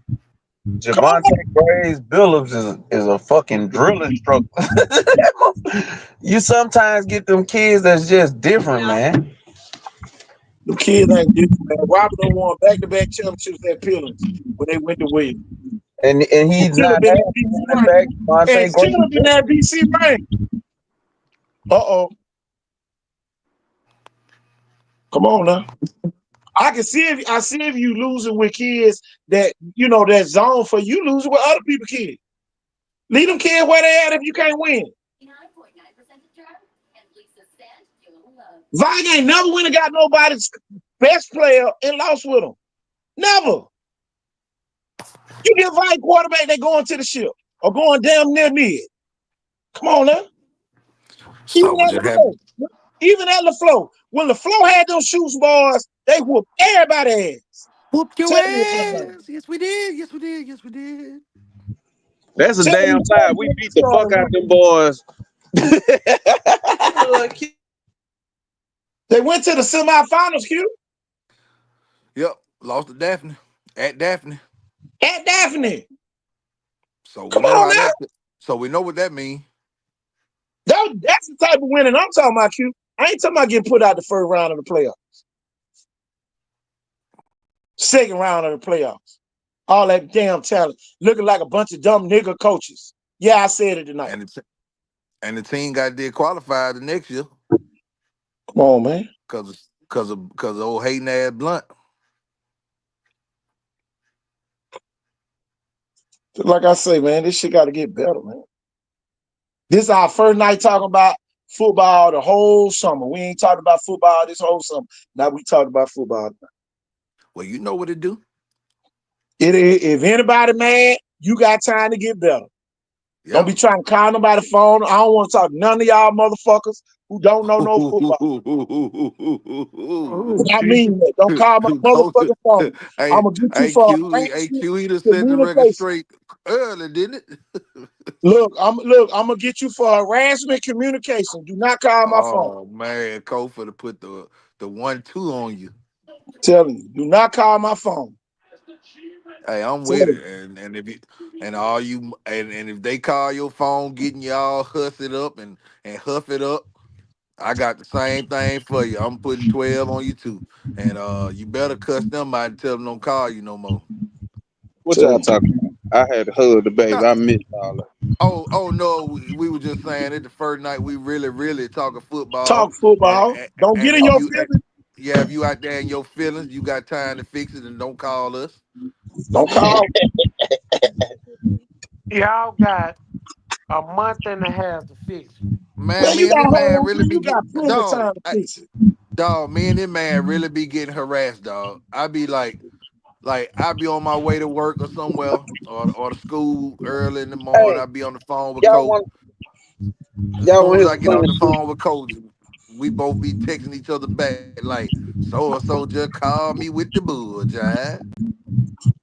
[SPEAKER 1] Come on.
[SPEAKER 5] Javante Graves Billups is a fucking drill instructor. You sometimes get them kids that's just different, man.
[SPEAKER 1] The kids ain't different, man. Robert done won back-to-back championships at Pillars when they went to Williams.
[SPEAKER 5] And he's
[SPEAKER 1] Should have
[SPEAKER 5] not
[SPEAKER 1] been
[SPEAKER 5] having
[SPEAKER 1] at BC
[SPEAKER 5] running
[SPEAKER 1] Rank.
[SPEAKER 5] back
[SPEAKER 1] And
[SPEAKER 5] Javante
[SPEAKER 1] should have been
[SPEAKER 5] Graves.
[SPEAKER 1] at BC Rank. Uh-oh. Come on now. I see if you losing with kids that that zone for you losing with other people kids. Leave them kids where they at if you can't win. Vig ain't never went and got nobody's best player and lost with them. Never. You get Vig quarterback, they going to the ship or going damn near mid. Come on now.
[SPEAKER 13] So what just happened?
[SPEAKER 1] Even at LaFleur, when LaFleur had them shoes bars, they whooped everybody's ass.
[SPEAKER 7] Whoop your
[SPEAKER 1] Tell me about that.
[SPEAKER 7] ass. Yes, we did. Yes, we did. Yes, we did.
[SPEAKER 8] That's a
[SPEAKER 1] Tell
[SPEAKER 8] damn
[SPEAKER 1] me
[SPEAKER 8] lie. We beat the fuck out them boys.
[SPEAKER 1] They went to the semifinals, Q.
[SPEAKER 13] Yep, lost to Daphne at Daphne.
[SPEAKER 1] At Daphne.
[SPEAKER 13] So we
[SPEAKER 1] Come
[SPEAKER 13] know
[SPEAKER 1] on
[SPEAKER 13] how
[SPEAKER 1] now.
[SPEAKER 13] that. So we know what that means.
[SPEAKER 1] That's the type of winning I'm talking about, Q. I ain't talking about getting put out the first round of the playoffs. Second round of the playoffs. All that damn talent. Looking like a bunch of dumb nigga coaches. Yeah, I said it tonight.
[SPEAKER 13] And the team got disqualified the next year.
[SPEAKER 1] Come on, man.
[SPEAKER 13] Because of old hating ass Blunt.
[SPEAKER 1] Like I say, man, this shit got to get better, man. This is our first night talking about football the whole summer. We ain't talking about football this whole summer. Now we talking about football.
[SPEAKER 13] Well, you know what it do.
[SPEAKER 1] If anybody mad, you got time to get better. Yep. Don't be trying to call nobody phone. I don't want to talk to none of y'all motherfuckers who don't know no football. I mean that. Don't call my motherfucking phone. I'm going to get you for
[SPEAKER 13] Q, he just set the record straight early, didn't it?
[SPEAKER 1] Look, I'm gonna get you for harassment communication. Do not call my phone.
[SPEAKER 13] Oh man, Kofa to put the 1-2 on you.
[SPEAKER 1] Telling you, do not call my phone.
[SPEAKER 13] Hey, I'm with it, and if you and all you and if they call your phone, getting y'all huff it up and huff it up, I got the same thing for you. I'm putting 12 on you too, and you better cuss them out and tell them don't call you no more.
[SPEAKER 8] What y'all talking about? I had to hug the baby. I missed all that.
[SPEAKER 13] Oh no, we were just saying it the first night we really talking football.
[SPEAKER 1] Talk football. Don't get in your feelings.
[SPEAKER 13] Yeah, if you out there in your feelings, you got time to fix it and don't call us.
[SPEAKER 1] Don't call.
[SPEAKER 7] Y'all got a month and a half to fix it.
[SPEAKER 13] Man, me and this man really be
[SPEAKER 1] you got plenty of time to fix it.
[SPEAKER 13] dog, me and this man really be getting harassed, dog. I be like I be on my way to work or somewhere or to school early in the morning.
[SPEAKER 5] Hey,
[SPEAKER 13] I be on the phone with
[SPEAKER 5] y'all
[SPEAKER 13] Coach.
[SPEAKER 5] want
[SPEAKER 13] As
[SPEAKER 5] y'all
[SPEAKER 13] soon
[SPEAKER 5] want
[SPEAKER 13] as
[SPEAKER 5] to hear
[SPEAKER 13] I
[SPEAKER 5] some
[SPEAKER 13] get off
[SPEAKER 5] funny
[SPEAKER 13] the
[SPEAKER 5] shit?
[SPEAKER 13] phone with Coach, we both be texting each other back like so and so just call me with the bull, John.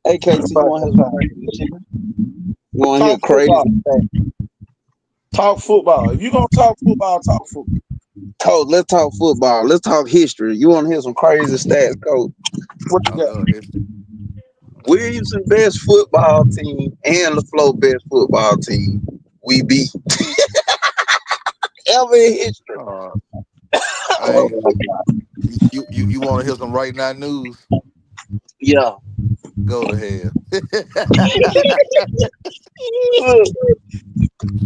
[SPEAKER 5] Hey, Casey, you
[SPEAKER 1] But
[SPEAKER 5] want to hear some crazy shit? You want to hear
[SPEAKER 1] talk
[SPEAKER 5] crazy
[SPEAKER 1] football.
[SPEAKER 5] stats?
[SPEAKER 1] Talk football. If you gonna talk football, talk football.
[SPEAKER 5] Let's talk football. Let's talk history. You want to hear some crazy stats, Coach?
[SPEAKER 1] What
[SPEAKER 13] I
[SPEAKER 1] you got?
[SPEAKER 13] love history.
[SPEAKER 5] Williamson best football team and LaFleur best football team. We beat ever in history.
[SPEAKER 13] Uh,
[SPEAKER 5] Oh
[SPEAKER 13] hey,
[SPEAKER 5] my God.
[SPEAKER 13] you want to hear some right now news?
[SPEAKER 5] Yeah.
[SPEAKER 13] Go to hell.
[SPEAKER 5] Look,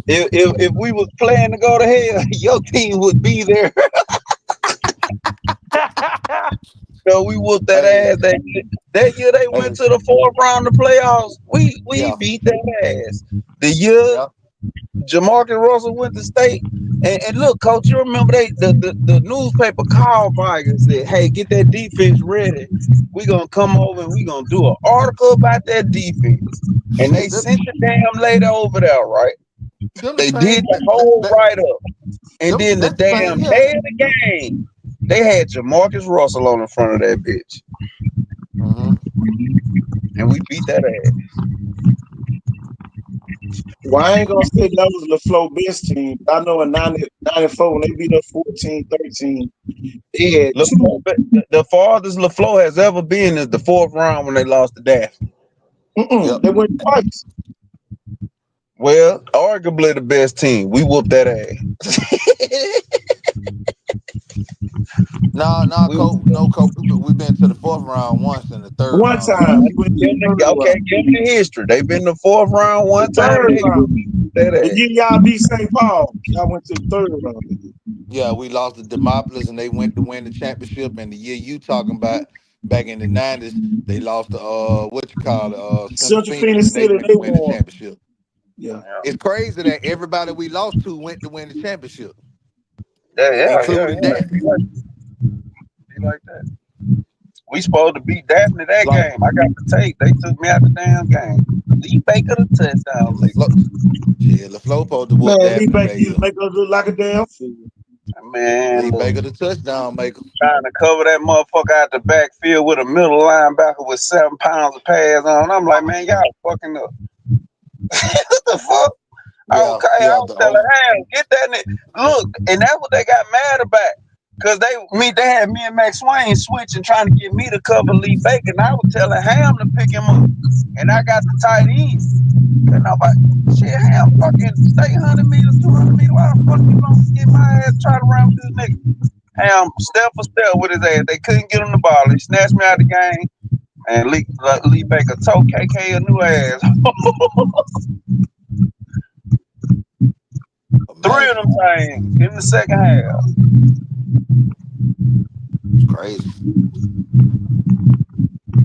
[SPEAKER 5] if we was playing to go to hell, your team would be there. So we whooped that
[SPEAKER 13] Hey,
[SPEAKER 5] ass that year. That year they went
[SPEAKER 13] hey,
[SPEAKER 5] to the fourth round of playoffs. We
[SPEAKER 13] yeah,
[SPEAKER 5] beat that ass. The year
[SPEAKER 13] yeah.
[SPEAKER 5] Jamarcus Russell went to state. And look, coach, you remember the newspaper called Mike and said, hey, get that defense ready. We're gonna come over and we're gonna do an article about that defense. And they
[SPEAKER 13] Shit,
[SPEAKER 5] sent the damn lady over there, right?
[SPEAKER 13] them the
[SPEAKER 5] They did
[SPEAKER 13] same.
[SPEAKER 5] the whole write up. And then the
[SPEAKER 13] That's the same.
[SPEAKER 5] damn
[SPEAKER 13] Yeah,
[SPEAKER 5] day of the game, they had Jamarcus Russell on the front of that bitch.
[SPEAKER 13] hmm
[SPEAKER 5] And we beat that ass.
[SPEAKER 1] Well, I ain't gonna say that was LaFleur best team. I know in 94 when they beat us 14-13, they had two.
[SPEAKER 5] The farthest LaFleur has ever been is the fourth round when they lost to Daphne.
[SPEAKER 13] yep.
[SPEAKER 1] They went twice.
[SPEAKER 5] Well, arguably the best team. We whooped that ass.
[SPEAKER 13] No,
[SPEAKER 5] we,
[SPEAKER 13] coach. No, coach. We've been to the fourth round once and the third
[SPEAKER 1] One
[SPEAKER 13] round
[SPEAKER 1] time we
[SPEAKER 13] twice.
[SPEAKER 1] went to the third
[SPEAKER 5] okay,
[SPEAKER 1] round.
[SPEAKER 5] give me the history. They've been the fourth round
[SPEAKER 1] The
[SPEAKER 5] one time
[SPEAKER 1] third
[SPEAKER 5] and they
[SPEAKER 1] round.
[SPEAKER 5] whooped that
[SPEAKER 1] The
[SPEAKER 5] ass.
[SPEAKER 1] year y'all beat St. Paul, y'all went to the third round.
[SPEAKER 13] Yeah, we lost to Demopolis and they went to win the championship. And the year you talking about back in the '90s, they lost to what you call it, Central
[SPEAKER 1] Central
[SPEAKER 13] Phoenix,
[SPEAKER 1] Phoenix
[SPEAKER 13] and they
[SPEAKER 1] City,
[SPEAKER 13] went
[SPEAKER 1] they
[SPEAKER 13] to win the
[SPEAKER 1] won.
[SPEAKER 13] championship.
[SPEAKER 1] Yeah.
[SPEAKER 13] It's crazy that everybody we lost to went to win the championship,
[SPEAKER 5] Yeah.
[SPEAKER 13] including Daphne.
[SPEAKER 5] Be like that. We supposed to beat Daphne that
[SPEAKER 13] Like,
[SPEAKER 5] game. I got the tape. They took me out the damn game. Lee Baker the touchdown
[SPEAKER 13] shit,
[SPEAKER 5] lick.
[SPEAKER 13] LaFleur supposed to whoop
[SPEAKER 1] Man, Lee
[SPEAKER 13] Daphne
[SPEAKER 1] Baker
[SPEAKER 13] that
[SPEAKER 1] used
[SPEAKER 13] year.
[SPEAKER 1] to make us look like a damn fool.
[SPEAKER 5] Man,
[SPEAKER 13] Lee
[SPEAKER 5] look.
[SPEAKER 13] Baker, the touchdown maker.
[SPEAKER 5] Trying to cover that motherfucker out the backfield with a middle linebacker with 7 pounds of pads on. I'm like, man, y'all fucking up. What the fuck?
[SPEAKER 13] Yeah,
[SPEAKER 5] Okay, I
[SPEAKER 13] yeah.
[SPEAKER 5] was telling him, get that nigga. Look, and that's what they got mad about. Cause they had me and Max Swain switching, trying to get me to cover Lee Baker. And I was telling Ham to pick him up. And I got the tight end. And I'm like, shit, Ham fucking stay 100 meters, 200 meters. Why the fuck you don't get my ass trying to run with this nigga? Ham step for step with his ass. They couldn't get him the ball. He snatched me out of the game. And Lee Baker told KK a new ass. Three of
[SPEAKER 13] Imagine.
[SPEAKER 5] them things in the second half.
[SPEAKER 13] It's crazy.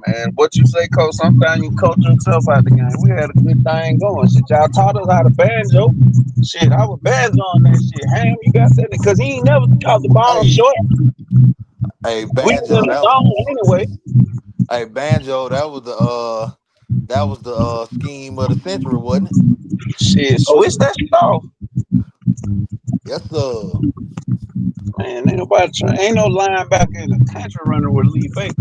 [SPEAKER 5] Man, what you say, coach? Sometimes you coach yourself out the game. We had a good thing going. Shit, y'all taught us how to banjo. Shit, I was banjo on that shit. Ham, you got that? Because he ain't never caught the ball
[SPEAKER 13] Hey,
[SPEAKER 5] short.
[SPEAKER 13] hey,
[SPEAKER 5] We was
[SPEAKER 13] Banjo,
[SPEAKER 5] in the
[SPEAKER 13] that
[SPEAKER 5] zone anyway.
[SPEAKER 13] hey Banjo, that was the scheme of the century, wasn't it?
[SPEAKER 5] Shit, switch that shit off.
[SPEAKER 13] Yes, sir.
[SPEAKER 5] Man, ain't nobody ain't no linebacker in the country running with Lee Baker.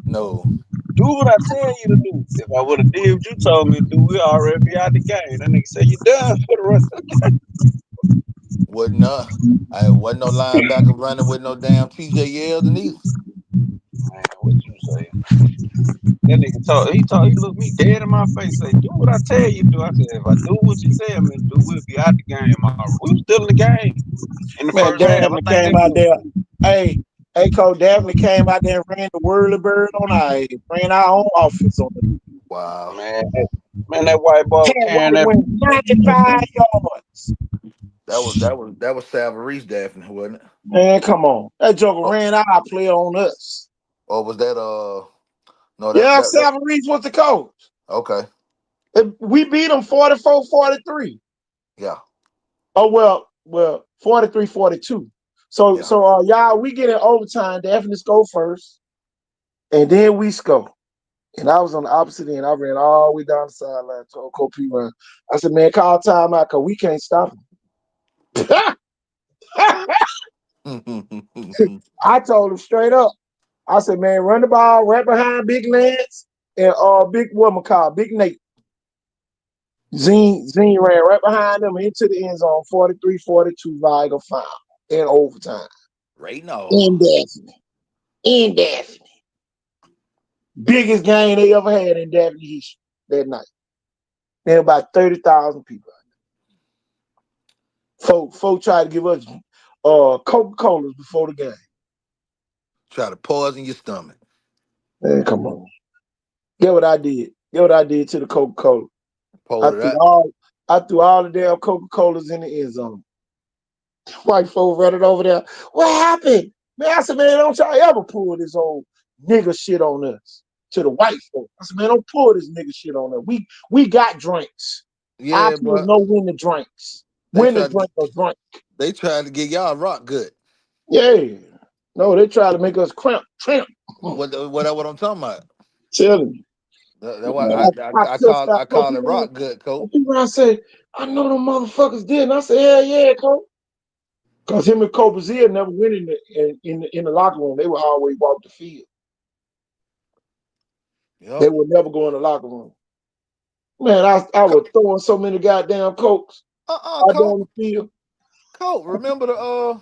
[SPEAKER 13] No,
[SPEAKER 5] Do what I tell you to do. If I would have did what you told me to do, we already be out the game. That nigga say you done for the rest of the
[SPEAKER 13] wasn't I wasn't no linebacker running with no damn TJ Yeldon either.
[SPEAKER 5] man. What you say? That nigga he looked me dead in my face, say, do what I tell you to do. I said, if I do what you tell me to do, we'll be out the game. We was still in the game in the
[SPEAKER 1] Man,
[SPEAKER 5] first half. I
[SPEAKER 1] Daphne
[SPEAKER 5] think
[SPEAKER 1] came out there. Hey, Coach Daphne came out there and ran the whirly bird on our head. Ran our own offense on them.
[SPEAKER 13] Wow,
[SPEAKER 5] Man, that white boy was
[SPEAKER 1] Ted
[SPEAKER 5] carrying
[SPEAKER 1] White
[SPEAKER 5] that.
[SPEAKER 1] went 95 yards.
[SPEAKER 13] that was Salvarise Daphne, wasn't it?
[SPEAKER 1] Man, come on. That joker
[SPEAKER 13] Oh,
[SPEAKER 1] ran our play on us.
[SPEAKER 13] or was that no
[SPEAKER 1] Yeah,
[SPEAKER 13] that
[SPEAKER 1] Salvador Reese was the coach.
[SPEAKER 13] okay,
[SPEAKER 1] We beat them 44-43.
[SPEAKER 13] yeah,
[SPEAKER 1] Oh, well, 43-42. So
[SPEAKER 13] Yeah.
[SPEAKER 1] so y'all, we get in overtime. Daphne go first, and then we score. And I was on the opposite end. I ran all the way down the sideline, told Coach P run. I said, man, call timeout because we can't stop him. I told him straight up. I said, man, run the ball right behind Big Lance and Big woman called Big Nate. Zine ran right behind them into the end zone, 43-42, Vigo foul in overtime.
[SPEAKER 13] Right now.
[SPEAKER 1] In Daphne. In Daphne. Biggest game they ever had in Daphne history that night. There were about 30,000 people. Folk tried to give us Coca-Colas before the game.
[SPEAKER 13] Try to poison your stomach.
[SPEAKER 1] Man, come on. Get what I did. Get what I did to the Coca-Cola. I
[SPEAKER 13] Pulled it
[SPEAKER 1] threw
[SPEAKER 13] out.
[SPEAKER 1] all I threw all the damn Coca-Colas in the end zone. White folk running over there. What happened? Man, I said, man, don't y'all ever pull this old nigga shit on us. To the white folk. I said, man, don't pull this nigga shit on us. We got drinks. Our
[SPEAKER 13] Yeah,
[SPEAKER 1] kids
[SPEAKER 13] but
[SPEAKER 1] know when to drinks.
[SPEAKER 13] they
[SPEAKER 1] When to
[SPEAKER 13] tried to
[SPEAKER 1] drink or drink.
[SPEAKER 13] they tried to get y'all rock good.
[SPEAKER 1] Yeah. No, they try to make us tramp.
[SPEAKER 13] What I'm talking about.
[SPEAKER 1] Tell me.
[SPEAKER 13] That's why
[SPEAKER 1] Man, I
[SPEAKER 13] I
[SPEAKER 1] cussed
[SPEAKER 13] call
[SPEAKER 1] out
[SPEAKER 13] I
[SPEAKER 1] Coach.
[SPEAKER 13] call it rock good, coach.
[SPEAKER 1] People I say, I know them motherfuckers did. And I said, hell yeah, Coach. Because him and Coach Brazil never went in the locker room. They would always walk the field. They
[SPEAKER 13] Yep.
[SPEAKER 1] would never go in the locker room. Man, I was throwing so many goddamn cokes out there
[SPEAKER 13] Coach.
[SPEAKER 1] on the field.
[SPEAKER 13] Coach, remember the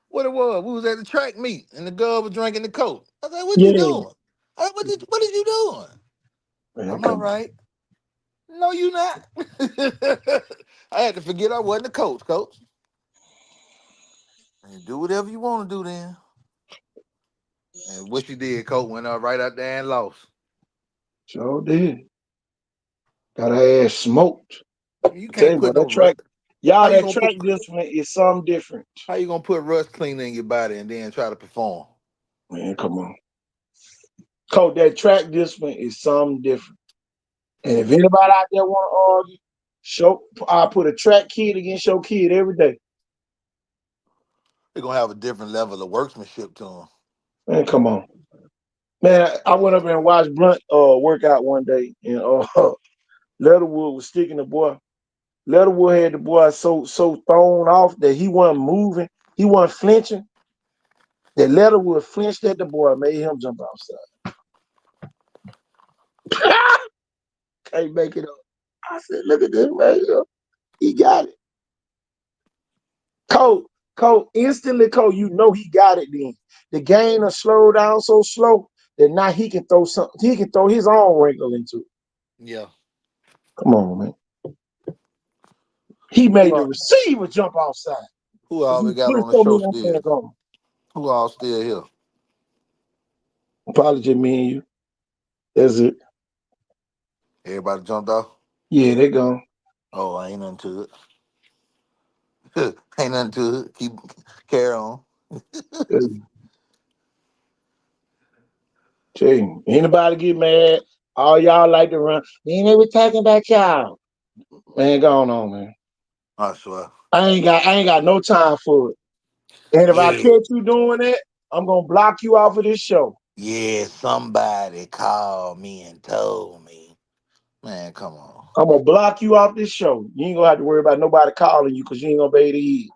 [SPEAKER 13] what it was? We was at the track meet and the girl was drinking the coke. I said, "What you
[SPEAKER 1] Yeah.
[SPEAKER 13] doing?" I said, what is you doing?
[SPEAKER 1] Man,
[SPEAKER 13] I'm all
[SPEAKER 1] come on.
[SPEAKER 13] right. No, you not. I had to forget I wasn't a coach, coach. And do whatever you want to do then. And what you did, coach, went out right out there and lost.
[SPEAKER 1] Sure did. Got her ass smoked.
[SPEAKER 13] You
[SPEAKER 1] I tell
[SPEAKER 13] can't
[SPEAKER 1] you what,
[SPEAKER 13] put no
[SPEAKER 1] that
[SPEAKER 13] rust.
[SPEAKER 1] track, y'all,
[SPEAKER 13] How you
[SPEAKER 1] that
[SPEAKER 13] gonna put
[SPEAKER 1] track discipline is something different.
[SPEAKER 13] how you gonna put rust cleaner in your body and then try to perform?
[SPEAKER 1] Man, come on. Coach, that track discipline is something different. And if
[SPEAKER 13] And
[SPEAKER 1] anybody out there want to argue, I put a track kid against your kid every day.
[SPEAKER 13] they're gonna have a different level of workmanship to them.
[SPEAKER 1] Man, come on. Man, I went up and watched Blunt work out one day, and Leatherwood was sticking the boy. Leatherwood had the boy so thrown off that he wasn't moving, he wasn't flinching. That Leatherwood flinched at the boy, made him jump outside. Can't make it up. I said, look at this man, he got it. Instantly, you know he got it then. The game will slow down so slow that now he can throw his own wrinkle into it.
[SPEAKER 13] Yeah.
[SPEAKER 1] Come on, man. He
[SPEAKER 13] Who
[SPEAKER 1] made the
[SPEAKER 13] all,
[SPEAKER 1] receiver jump outside.
[SPEAKER 13] who
[SPEAKER 1] Because
[SPEAKER 13] all
[SPEAKER 1] he
[SPEAKER 13] we got
[SPEAKER 1] put
[SPEAKER 13] on the
[SPEAKER 1] so
[SPEAKER 13] show
[SPEAKER 1] many
[SPEAKER 13] still?
[SPEAKER 1] hands on him.
[SPEAKER 13] Who all still here?
[SPEAKER 1] Probably just me and you. That's it.
[SPEAKER 13] Everybody jumped off?
[SPEAKER 1] Yeah, they gone.
[SPEAKER 13] Oh, ain't nothing to it. Ain't nothing to it. Keep carry on.
[SPEAKER 1] Tell you, anybody get mad, all y'all like to run. Man, they were talking about y'all. Man, going on, man.
[SPEAKER 13] I swear.
[SPEAKER 1] I ain't got no time for it. And if I
[SPEAKER 13] Yeah.
[SPEAKER 1] catch you doing that, I'm gonna block you off of this show.
[SPEAKER 13] Yeah, somebody called me and told me. Man, come on.
[SPEAKER 1] I'm gonna block you off this show. You ain't gonna have to worry about nobody calling you because you ain't gonna be able to eat.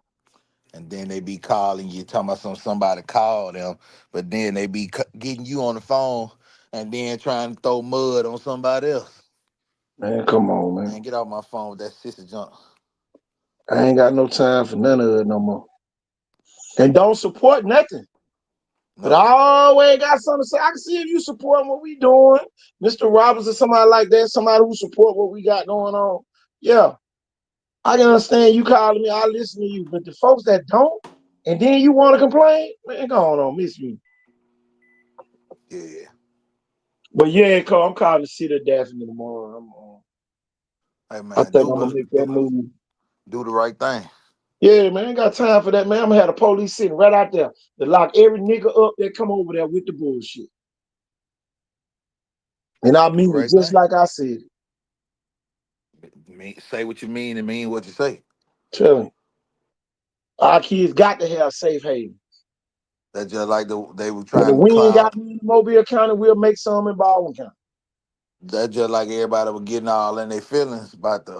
[SPEAKER 13] And then they be calling you, talking about somebody called them, but then they be getting you on the phone and then trying to throw mud on somebody else.
[SPEAKER 1] Man, come on, man.
[SPEAKER 13] Man, get off my phone with that sister junk.
[SPEAKER 1] I ain't got no time for none of it no more. And don't support nothing. But I
[SPEAKER 13] No.
[SPEAKER 1] always got something to say. I can see if you support what we doing, Mr. Roberts or somebody like that, somebody who support what we got going on. Yeah, I can understand you calling me. I listen to you. But the folks that don't, and then you want to complain, man, go on, miss me.
[SPEAKER 13] Yeah.
[SPEAKER 1] But yeah, Cole, I'm calling the city of Daphne tomorrow.
[SPEAKER 13] Hey
[SPEAKER 1] I
[SPEAKER 13] man,
[SPEAKER 1] think I'm gonna make that move.
[SPEAKER 13] do the right thing.
[SPEAKER 1] Yeah, man, I ain't got time for that, man. I'm gonna have the police sitting right out there to lock every nigga up that come over there with the bullshit. And I
[SPEAKER 13] Do the
[SPEAKER 1] mean it
[SPEAKER 13] right
[SPEAKER 1] just
[SPEAKER 13] thing.
[SPEAKER 1] like I said.
[SPEAKER 13] Say what you mean and mean what you say.
[SPEAKER 1] Tell him. Our kids got to have safe haven.
[SPEAKER 13] That's just like they were
[SPEAKER 1] And if
[SPEAKER 13] trying to
[SPEAKER 1] we ain't
[SPEAKER 13] clown.
[SPEAKER 1] got in Mobile County, we'll make some in Baldwin County.
[SPEAKER 13] That's just like everybody was getting all in their feelings about the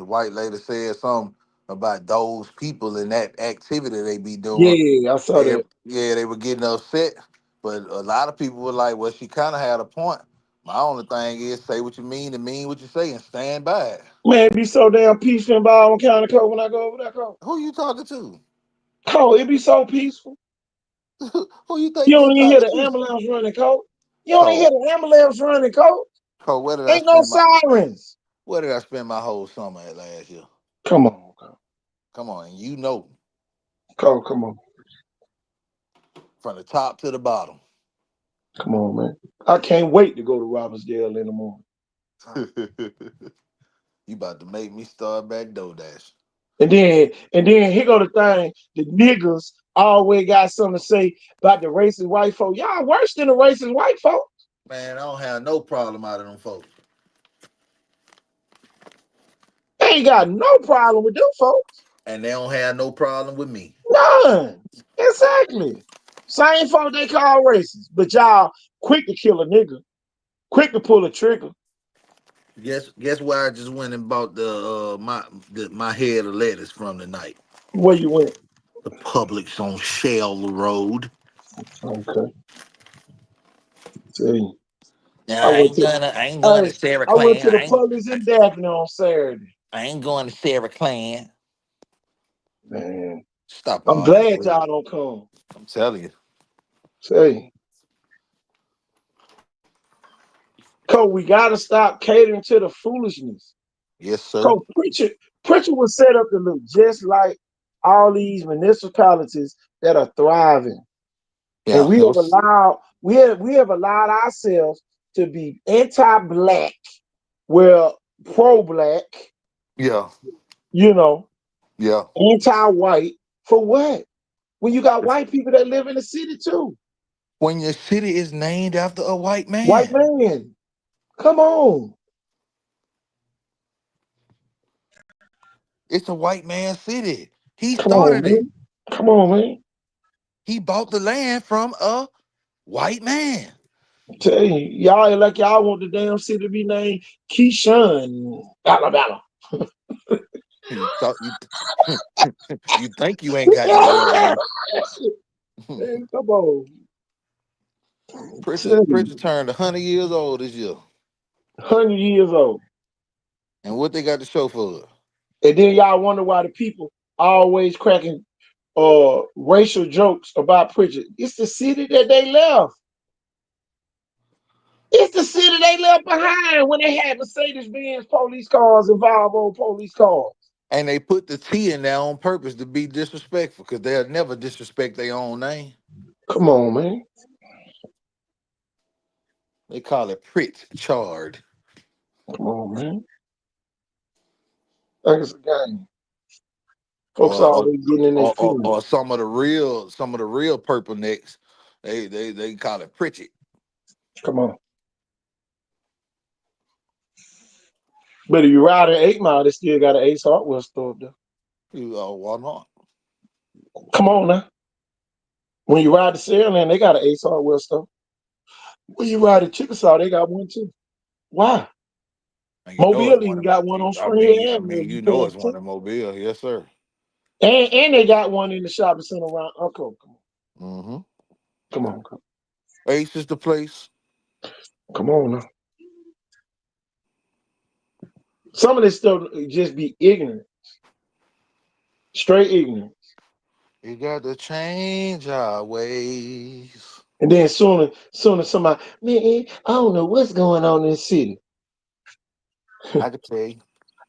[SPEAKER 13] white lady said something about those people and that activity they be doing.
[SPEAKER 1] Yeah, I saw that.
[SPEAKER 13] Yeah, they were getting upset, but a lot of people were like, "Well, she kind of had a point." My only thing is, say what you mean and mean what you say, and stand by it.
[SPEAKER 1] Man, it be so damn peaceful in Baldwin County, Cole, when I go over there, Cole.
[SPEAKER 13] Who you talking to?
[SPEAKER 1] Cole, it be so peaceful.
[SPEAKER 13] Who you think
[SPEAKER 1] You
[SPEAKER 13] you
[SPEAKER 1] don't even hear
[SPEAKER 13] talking
[SPEAKER 1] the
[SPEAKER 13] to?
[SPEAKER 1] ambulance running, Cole. You don't even hear
[SPEAKER 13] Cole,
[SPEAKER 1] the ambulance running, Cole.
[SPEAKER 13] Cole, where did I
[SPEAKER 1] Ain't no
[SPEAKER 13] spend my
[SPEAKER 1] sirens.
[SPEAKER 13] where did I spend my whole summer at last year?
[SPEAKER 1] Come on, Cole.
[SPEAKER 13] Come on, and you know,
[SPEAKER 1] Cole, come on.
[SPEAKER 13] from the top to the bottom.
[SPEAKER 1] Come on, man. I can't wait to go to Robbinsdale in the morning.
[SPEAKER 13] You about to make me start back DoorDash.
[SPEAKER 1] And then here go the thing. The niggas always got something to say about the racist white folk. Y'all worse than the racist white folk.
[SPEAKER 13] Man, I don't have no problem out of them folks.
[SPEAKER 1] They ain't got no problem with them folks.
[SPEAKER 13] And they don't have no problem with me.
[SPEAKER 1] None. Exactly. Same folk they call racist. But y'all quick to kill a nigga. Quick to pull a trigger.
[SPEAKER 13] Guess where I just went and bought my head of lettuce from tonight.
[SPEAKER 1] Where you went?
[SPEAKER 13] The Publix on Shell Road.
[SPEAKER 1] Okay. See.
[SPEAKER 13] Now
[SPEAKER 1] I went to
[SPEAKER 13] I ain't going to
[SPEAKER 1] hey,
[SPEAKER 13] Sarah
[SPEAKER 1] I went
[SPEAKER 13] Clan.
[SPEAKER 1] to the Publix in Daphne on Saturday.
[SPEAKER 13] I ain't going to Sarah Clan.
[SPEAKER 1] Man.
[SPEAKER 13] Stop
[SPEAKER 1] I'm
[SPEAKER 13] all that
[SPEAKER 1] glad y'all
[SPEAKER 13] bull.
[SPEAKER 1] don't come.
[SPEAKER 13] I'm telling you.
[SPEAKER 1] See. Cause we gotta stop catering to the foolishness.
[SPEAKER 13] Yes, sir.
[SPEAKER 1] Cause preacher was set up to look just like all these municipalities that are thriving. And
[SPEAKER 13] Yeah,
[SPEAKER 1] we
[SPEAKER 13] it
[SPEAKER 1] have
[SPEAKER 13] was.
[SPEAKER 1] allowed we have allowed ourselves to be anti-black, well, pro-black,
[SPEAKER 13] Yeah,
[SPEAKER 1] you know,
[SPEAKER 13] yeah.
[SPEAKER 1] anti-white for what? When you got white people that live in the city too.
[SPEAKER 13] When your city is named after a white
[SPEAKER 1] White
[SPEAKER 13] man,
[SPEAKER 1] man. Come on.
[SPEAKER 13] it's a white man's city. He
[SPEAKER 1] Come on,
[SPEAKER 13] started it.
[SPEAKER 1] man. Come on, man.
[SPEAKER 13] He bought the land from a white man.
[SPEAKER 1] Tell you, y'all ain't like y'all want the damn city to be named Keyshawn, Alabama.
[SPEAKER 13] You thought you you think you ain't got no revenue.
[SPEAKER 1] Man, come on.
[SPEAKER 13] Pritchard,
[SPEAKER 1] Tell you,
[SPEAKER 13] Pritchard turned 100 years old this year.
[SPEAKER 1] 100 years old.
[SPEAKER 13] And what they got to show for it?
[SPEAKER 1] And then y'all wonder why the people always cracking racial jokes about Pritchard. It's the city that they left. It's the city they left behind when they had Mercedes-Benz police cars and Volvo police cars.
[SPEAKER 13] And they put the T in there on purpose to be disrespectful because they'll never disrespect their own name.
[SPEAKER 1] Come on, man.
[SPEAKER 13] They call it Pritchard.
[SPEAKER 1] Come on, man. Like it's a game. Folks
[SPEAKER 13] Or or,
[SPEAKER 1] always getting in their feelings.
[SPEAKER 13] or some of the real purple necks, they call it Pritchard.
[SPEAKER 1] Come on. But if you ride an 8 Mile, they still got an Ace Hardware store up there.
[SPEAKER 13] Why not?
[SPEAKER 1] Come on now. When you ride the Sierra they got an Ace Hardware store. When you ride the Chickasaw, they got one too. Why?
[SPEAKER 13] And you know it's
[SPEAKER 1] Mobile
[SPEAKER 13] one
[SPEAKER 1] even
[SPEAKER 13] of
[SPEAKER 1] got one on
[SPEAKER 13] I
[SPEAKER 1] Spring
[SPEAKER 13] mean
[SPEAKER 1] Hill
[SPEAKER 13] I
[SPEAKER 1] Avenue
[SPEAKER 13] mean
[SPEAKER 1] if you
[SPEAKER 13] you
[SPEAKER 1] pay
[SPEAKER 13] know it's one
[SPEAKER 1] attention.
[SPEAKER 13] in Mobile, yes sir.
[SPEAKER 1] And they got one in the shopping center around Uncle.
[SPEAKER 13] Mm-hmm.
[SPEAKER 1] Come on, come
[SPEAKER 13] Ace is the place.
[SPEAKER 1] Come on now. Some of this stuff just be ignorant. Straight ignorant.
[SPEAKER 13] You got to change our ways.
[SPEAKER 1] And then soon as somebody, man, I don't know what's going on in the city.
[SPEAKER 13] I can tell you.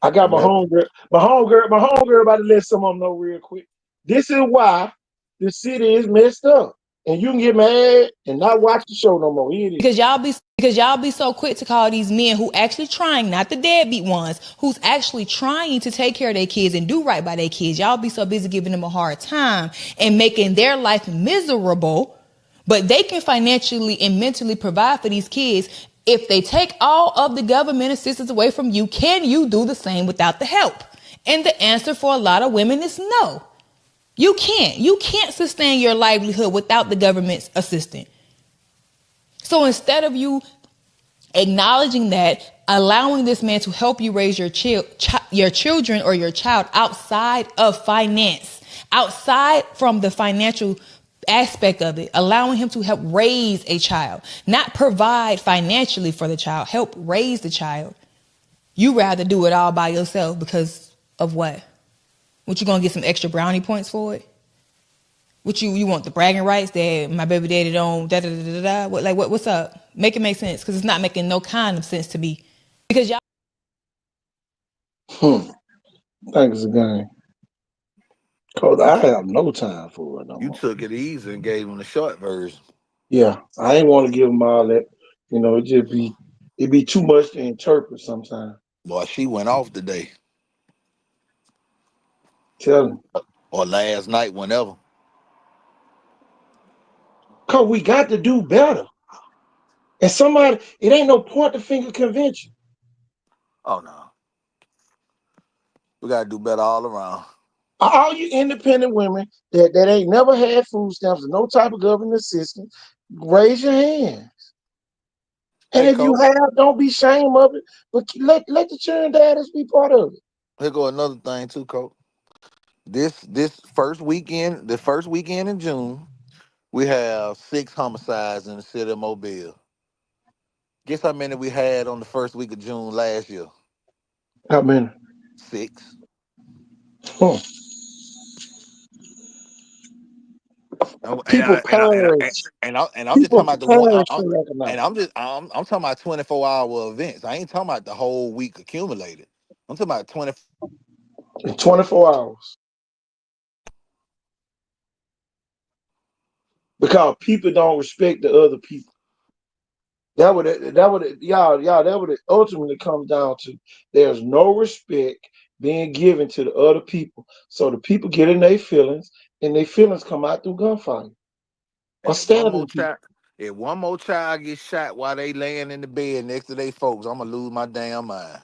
[SPEAKER 1] I got my
[SPEAKER 13] Nothing.
[SPEAKER 1] homegirl about to let some of them know real quick. This is why the city is messed up. And you can get mad and not watch the show no more. Here it is.
[SPEAKER 9] Because y'all be so quick to call these men who actually trying, not the deadbeat ones, who's actually trying to take care of their kids and do right by their kids. Y'all be so busy giving them a hard time and making their life miserable, but they can financially and mentally provide for these kids. If they take all of the government assistance away from you, can you do the same without the help? And the answer for a lot of women is no. You can't sustain your livelihood without the government's assistance. So instead of you acknowledging that, allowing this man to help you raise your children or your child outside of finance, outside from the financial aspect of it, allowing him to help raise a child, not provide financially for the child, help raise the child. You rather do it all by yourself because of what? What, you gonna get some extra brownie points for it? What, you want the bragging rights that my baby daddy don't da da da da da? What's up? Make it make sense, because it's not making no kind of sense to me. Because y'all.
[SPEAKER 1] Thanks again. Cause I have no time for it no
[SPEAKER 13] You
[SPEAKER 1] more.
[SPEAKER 13] took it easy and gave him the short version.
[SPEAKER 1] Yeah, I ain't want to give them all that. It be too much to interpret sometimes.
[SPEAKER 13] Boy, she went off today
[SPEAKER 1] Tell them.
[SPEAKER 13] or last night, whenever.
[SPEAKER 1] Cause we got to do better. And it ain't no point to finger convention.
[SPEAKER 13] Oh no, we gotta do better all around.
[SPEAKER 1] All you independent women that ain't never had food stamps or no type of government assistance, raise your hand. And
[SPEAKER 13] Hey,
[SPEAKER 1] if you
[SPEAKER 13] Coach,
[SPEAKER 1] have, don't be ashamed of it. But let the children daddies be part of it.
[SPEAKER 13] here go another thing too, Coach. This first weekend in June, we have 6 homicides in the city of Mobile. Guess how many we had on the first week of June last year?
[SPEAKER 1] I mean,
[SPEAKER 13] 6.
[SPEAKER 1] huh.
[SPEAKER 13] And
[SPEAKER 1] People perish.
[SPEAKER 13] I'm just talking
[SPEAKER 1] People
[SPEAKER 13] about the one.
[SPEAKER 1] perish for lack of knowledge.
[SPEAKER 13] I'm talking about 24-hour events. I ain't talking about the whole week accumulated. I'm talking about 20.
[SPEAKER 1] In 24 hours. Because people don't respect the other people. That would it ultimately comes down to. There's no respect being given to the other people. So the people get in their feelings, and their feelings come out through gunfire or
[SPEAKER 13] And
[SPEAKER 1] stabbing people.
[SPEAKER 13] if one more child gets shot while they laying in the bed next to their folks, I'm gonna lose my damn mind.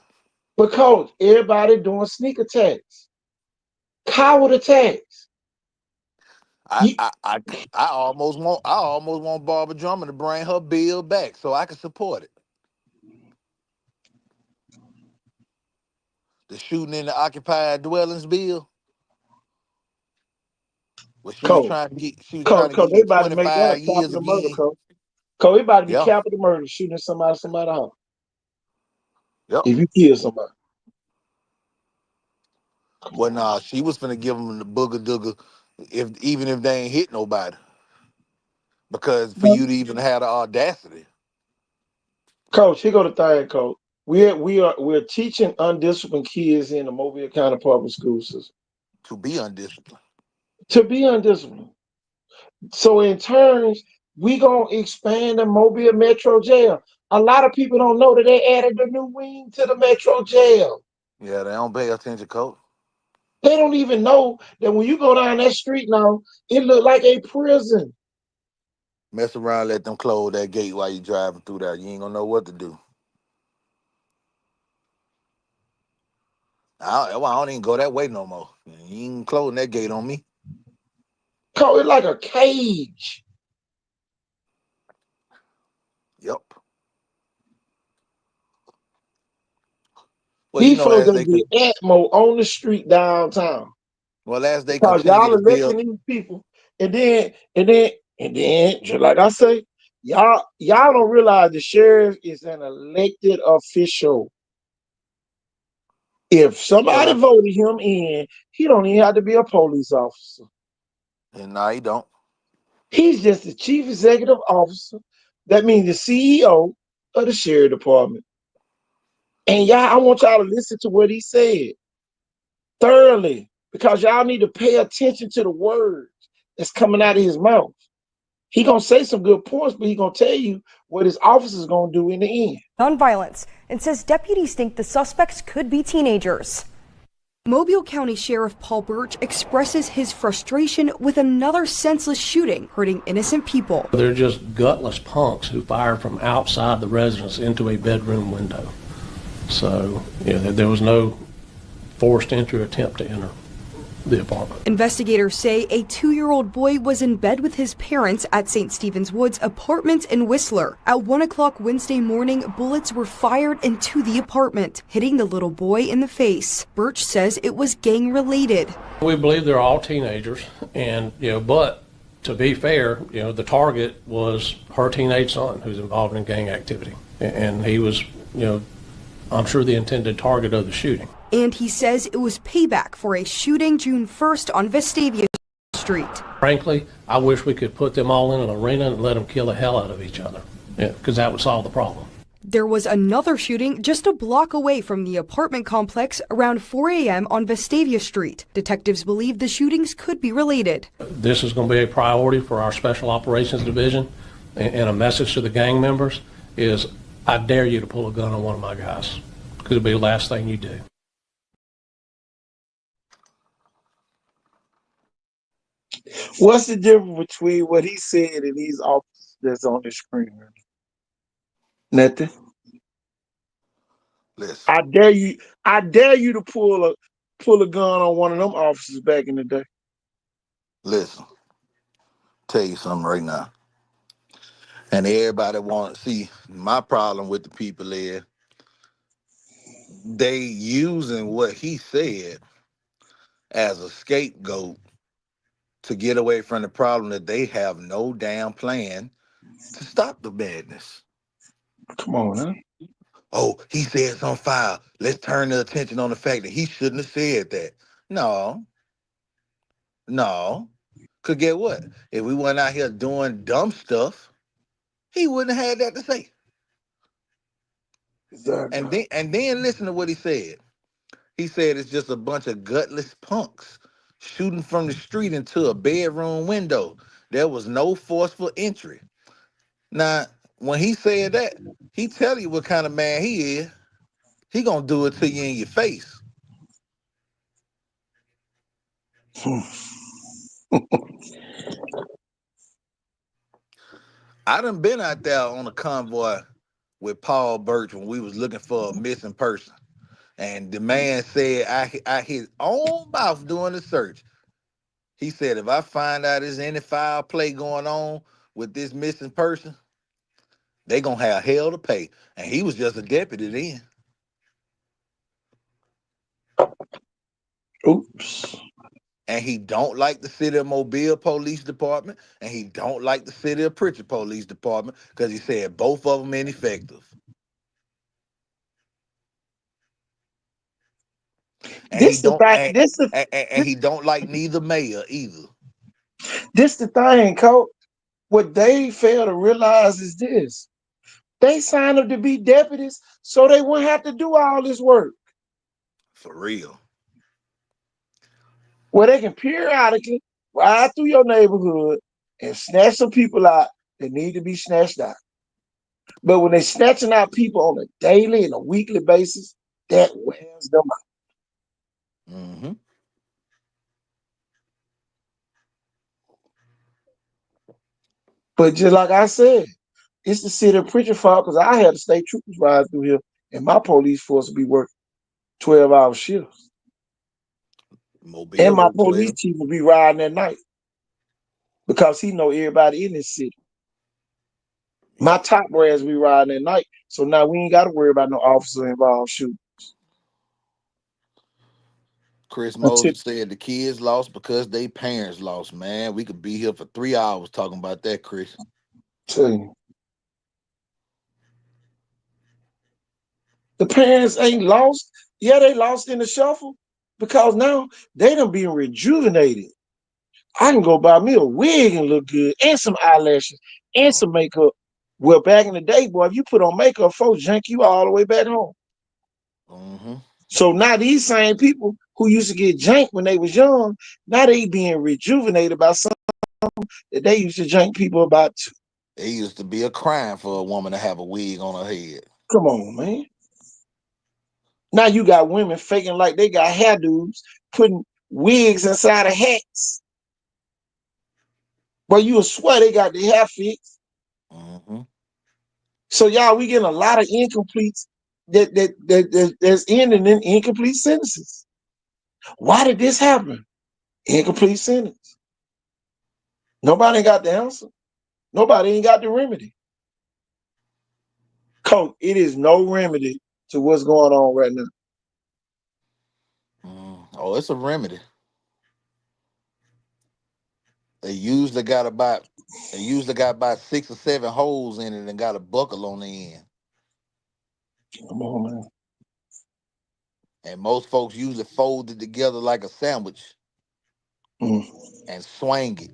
[SPEAKER 1] Because everybody doing sneak attacks, coward attacks.
[SPEAKER 13] I
[SPEAKER 1] You,
[SPEAKER 13] I I, I almost want Barbara Drummond to bring her bill back so I can support it. The shooting in the occupied dwellings bill, where
[SPEAKER 1] Cole,
[SPEAKER 13] she was trying to
[SPEAKER 1] They
[SPEAKER 13] get
[SPEAKER 1] about to make that a
[SPEAKER 13] 25 years
[SPEAKER 1] capital murder,
[SPEAKER 13] again.
[SPEAKER 1] Cole. Cole, it about to be
[SPEAKER 13] Yeah,
[SPEAKER 1] capital murder, shooting somebody house.
[SPEAKER 13] yep.
[SPEAKER 1] If you kill somebody. Come
[SPEAKER 13] Well,
[SPEAKER 1] on.
[SPEAKER 13] nah, she was finna give them the booger dooger, even if they ain't hit nobody, because for you to even have the audacity
[SPEAKER 1] Coach, here go the thing, Coach. We're teaching undisciplined kids in the Mobile County Public School system
[SPEAKER 13] to be undisciplined.
[SPEAKER 1] to be undisciplined. So in turns, we gonna expand the Mobile Metro Jail. A lot of people don't know that they added a new wing to the Metro Jail.
[SPEAKER 13] Yeah, they don't pay attention, coach.
[SPEAKER 1] They don't even know that when you go down that street now, it look like a prison.
[SPEAKER 13] Mess around, let them close that gate while you driving through there. You ain't gonna know what to do. I don't even go that way no more. You ain't closing that gate on me.
[SPEAKER 1] Call it like a cage.
[SPEAKER 13] Yep. Well, you
[SPEAKER 1] These
[SPEAKER 13] know,
[SPEAKER 1] folks gonna get Atmo on the street downtown.
[SPEAKER 13] as they
[SPEAKER 1] Because
[SPEAKER 13] continue
[SPEAKER 1] y'all
[SPEAKER 13] to
[SPEAKER 1] electing
[SPEAKER 13] build,
[SPEAKER 1] these people, and then, just like I say, y'all don't realize the sheriff is an elected official. If
[SPEAKER 13] well,
[SPEAKER 1] somebody voted him in, he don't even have to be a police officer.
[SPEAKER 13] and nah, he don't.
[SPEAKER 1] He's just the chief executive officer. That means the CEO of the sheriff department. And I want y'all to listen to what he said thoroughly, because y'all need to pay attention to the words that's coming out of his mouth. He gonna say some good points, but he gonna tell you what his officers gonna do in the end.
[SPEAKER 11] Nonviolence, and says deputies think the suspects could be teenagers. Mobile County Sheriff Paul Birch expresses his frustration with another senseless shooting hurting innocent people.
[SPEAKER 12] They're just gutless punks who fired from outside the residence into a bedroom window. So, there was no forced entry attempt to enter. the apartment.
[SPEAKER 11] Investigators say a 2-year-old boy was in bed with his parents at St. Stephen's Woods apartment in Whistler. At 1 o'clock Wednesday morning, bullets were fired into the apartment, hitting the little boy in the face. Birch says it was gang-related.
[SPEAKER 12] We believe they're all teenagers, and but to be fair, the target was her teenage son, who's involved in gang activity, and he was, I'm sure, the intended target of the shooting.
[SPEAKER 11] And he says it was payback for a shooting June 1st on Vestavia Street.
[SPEAKER 12] Frankly, I wish we could put them all in an arena and let them kill the hell out of each other, because that would solve the problem.
[SPEAKER 11] There was another shooting just a block away from the apartment complex around 4 a.m. on Vestavia Street. Detectives believe the shootings could be related.
[SPEAKER 12] This is going to be a priority for our Special Operations Division, and a message to the gang members is, I dare you to pull a gun on one of my guys, because it'll be the last thing you do.
[SPEAKER 1] What's the difference between what he said and these officers that's on the screen? Nothing.
[SPEAKER 13] Listen,
[SPEAKER 1] I dare you to pull a gun on one of them officers back in the day.
[SPEAKER 13] listen. Tell you something right now. And everybody want to see my problem with the people is they using what he said as a scapegoat to get away from the problem that they have no damn plan to stop the madness.
[SPEAKER 1] Come on, huh?
[SPEAKER 13] Oh, he said it's on fire. Let's turn the attention on the fact that he shouldn't have said that. No. Could get what? If we weren't out here doing dumb stuff, he wouldn't have had that to say.
[SPEAKER 1] Exactly.
[SPEAKER 13] And then listen to what he said. He said it's just a bunch of gutless punks shooting from the street into a bedroom window. There was no forceful entry. Now, when he said that, he tell you what kind of man he is. He gonna do it to you in your face. I done been out there on a convoy with Paul Birch when we was looking for a missing person. And the man said, I his own mouth doing the search. He said, if I find out there's any foul play going on with this missing person, they gonna have hell to pay. And he was just a deputy then.
[SPEAKER 1] Oops.
[SPEAKER 13] And he don't like the city of Mobile Police Department, and he don't like the city of Pritchard Police Department because he said both of them ineffective. And he
[SPEAKER 1] This the
[SPEAKER 13] don't
[SPEAKER 1] thing.
[SPEAKER 13] and he don't like neither mayor either.
[SPEAKER 1] This the thing, Coach. What they fail to realize is this: they signed up to be deputies, so they wouldn't have to do all this work.
[SPEAKER 13] For real.
[SPEAKER 1] Where they can periodically ride through your neighborhood and snatch some people out that need to be snatched out. But when they're snatching out people on a daily and a weekly basis, that wears them out.
[SPEAKER 13] Mm-hmm.
[SPEAKER 1] But just like I said, it's the city of Pritchard fault because I had the state troopers ride through here and my police force will be working 12-hour shifts.
[SPEAKER 13] Mobile
[SPEAKER 1] And my
[SPEAKER 13] work
[SPEAKER 1] police
[SPEAKER 13] 12.
[SPEAKER 1] chief will be riding at night because he know everybody in this city. My top brass be riding at night. So now we ain't got to worry about no officer involved shooting.
[SPEAKER 13] Chris
[SPEAKER 1] Until,
[SPEAKER 13] Moses said the kids lost because they parents lost, man. We could be here for 3 hours talking about that, Chris.
[SPEAKER 1] tell you. The parents ain't lost. Yeah, they lost in the shuffle because now they done being rejuvenated. I can go buy me a wig and look good and some eyelashes and some makeup. Well, back in the day, boy, if you put on makeup, folks jank you all the way back home.
[SPEAKER 13] Mm-hmm.
[SPEAKER 1] So now these same people who used to get janked when they was young, now they being rejuvenated by something that they used to jank people about too.
[SPEAKER 13] It used to be a crime for a woman to have a wig on her head.
[SPEAKER 1] Come on, man. Now you got women faking like they got hairdos, putting wigs inside of hats. But you will swear they got their hair fixed.
[SPEAKER 13] Mm-hmm.
[SPEAKER 1] So y'all, we getting a lot of incompletes that's ending in incomplete sentences. Why did this happen? Incomplete sentence. Nobody ain't got the answer. Nobody ain't got the remedy. Coach, it is no remedy to what's going on right now.
[SPEAKER 13] Oh, it's a remedy. They usually got about 6 or 7 holes in it and got a buckle on the end.
[SPEAKER 1] Come on, man.
[SPEAKER 13] And most folks usually fold it together like a sandwich
[SPEAKER 1] Mm.
[SPEAKER 13] and swing it.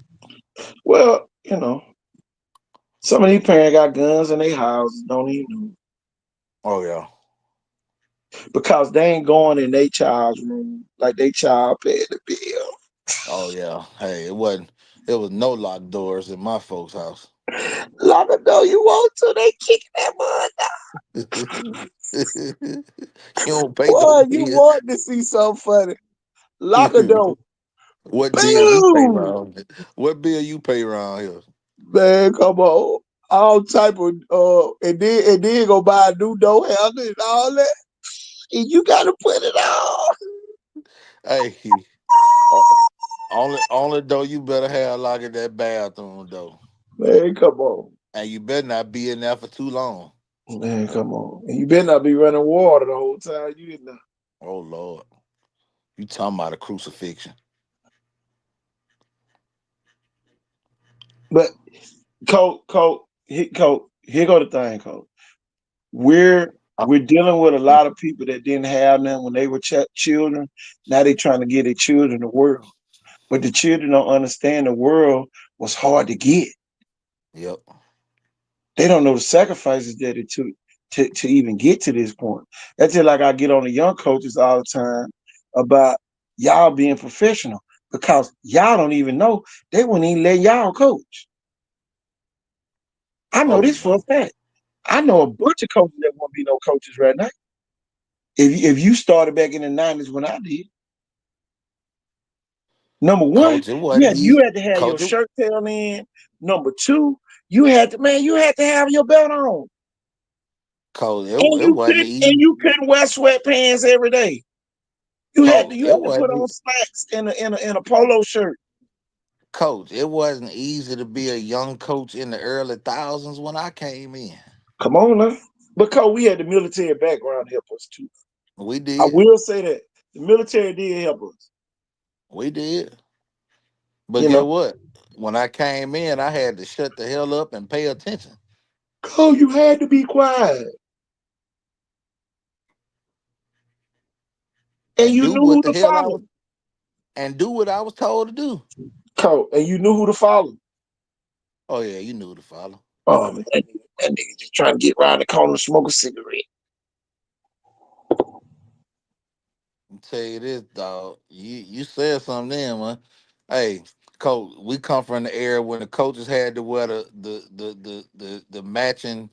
[SPEAKER 1] Well, some of these parents got guns in their houses, don't even know.
[SPEAKER 13] Oh yeah.
[SPEAKER 1] Because they ain't going in their child's room like they child paid the bill.
[SPEAKER 13] Oh yeah. Hey, it wasn't. It was no locked doors in my folks' house.
[SPEAKER 1] Lock a door you want to, they kicking that mud down.
[SPEAKER 13] You don't pay no
[SPEAKER 1] Boy, you
[SPEAKER 13] bill.
[SPEAKER 1] want to see something funny. Lock a door.
[SPEAKER 13] What bill you pay
[SPEAKER 1] Boom!
[SPEAKER 13] around? What bill you pay around here?
[SPEAKER 1] Man, come on. All type of and then go buy a new door handle and all that. And you gotta put it on.
[SPEAKER 13] Hey, o- only though you better have lock in that bathroom though,
[SPEAKER 1] Man, come on.
[SPEAKER 13] and you better not be in there for too long.
[SPEAKER 1] Man, come on. And you better not be running water the whole time you in there.
[SPEAKER 13] Oh Lord, you talking about a crucifixion?
[SPEAKER 1] But Coach, here go the thing, Coach. We're
[SPEAKER 13] Uh,
[SPEAKER 1] we're dealing with a lot of people that didn't have them when they were children. Now they trying to get their children the world, but the children don't understand the world was hard to get.
[SPEAKER 13] Yep.
[SPEAKER 1] They don't know the sacrifices that it took to even get to this point. That's just like I get on the young coaches all the time about y'all being professional because y'all don't even know they wouldn't even let y'all coach. I know
[SPEAKER 13] Oh
[SPEAKER 1] this for a
[SPEAKER 13] no,
[SPEAKER 1] fact. I know a bunch of coaches that won't be no coaches right now. If you started back in the 90s when I did, number one,
[SPEAKER 13] coach, it wasn't
[SPEAKER 1] you
[SPEAKER 13] easy.
[SPEAKER 1] had to have your
[SPEAKER 13] Coach,
[SPEAKER 1] shirt tail in. Number two, you had to have your belt on. And
[SPEAKER 13] it
[SPEAKER 1] you
[SPEAKER 13] wasn't
[SPEAKER 1] couldn't and
[SPEAKER 13] easy.
[SPEAKER 1] you couldn't wear sweatpants every day. You had to
[SPEAKER 13] Coach,
[SPEAKER 1] you
[SPEAKER 13] it
[SPEAKER 1] had to put
[SPEAKER 13] wasn't.
[SPEAKER 1] on slacks in a polo shirt.
[SPEAKER 13] Coach, it wasn't easy to be a young coach in the early thousands when I came in.
[SPEAKER 1] Come on now. Because we had the military background to help us too.
[SPEAKER 13] We
[SPEAKER 1] I
[SPEAKER 13] did.
[SPEAKER 1] will say that. The military did help us.
[SPEAKER 13] We did. But
[SPEAKER 1] You
[SPEAKER 13] get
[SPEAKER 1] know.
[SPEAKER 13] what? When I came in, I had to shut the hell up and pay attention
[SPEAKER 1] Oh, you had to be quiet. And
[SPEAKER 13] and
[SPEAKER 1] you
[SPEAKER 13] do
[SPEAKER 1] knew who
[SPEAKER 13] what the
[SPEAKER 1] to
[SPEAKER 13] hell I
[SPEAKER 1] follow.
[SPEAKER 13] was and do what I was told to do.
[SPEAKER 1] Coach, and you knew who to follow.
[SPEAKER 13] Oh yeah, you knew to follow.
[SPEAKER 1] Oh man, that nigga just trying to get around the corner and smoke a cigarette.
[SPEAKER 13] I'll tell you this, dog. You said something then, man. Hey, coach, we come from the era when the coaches had to wear the matching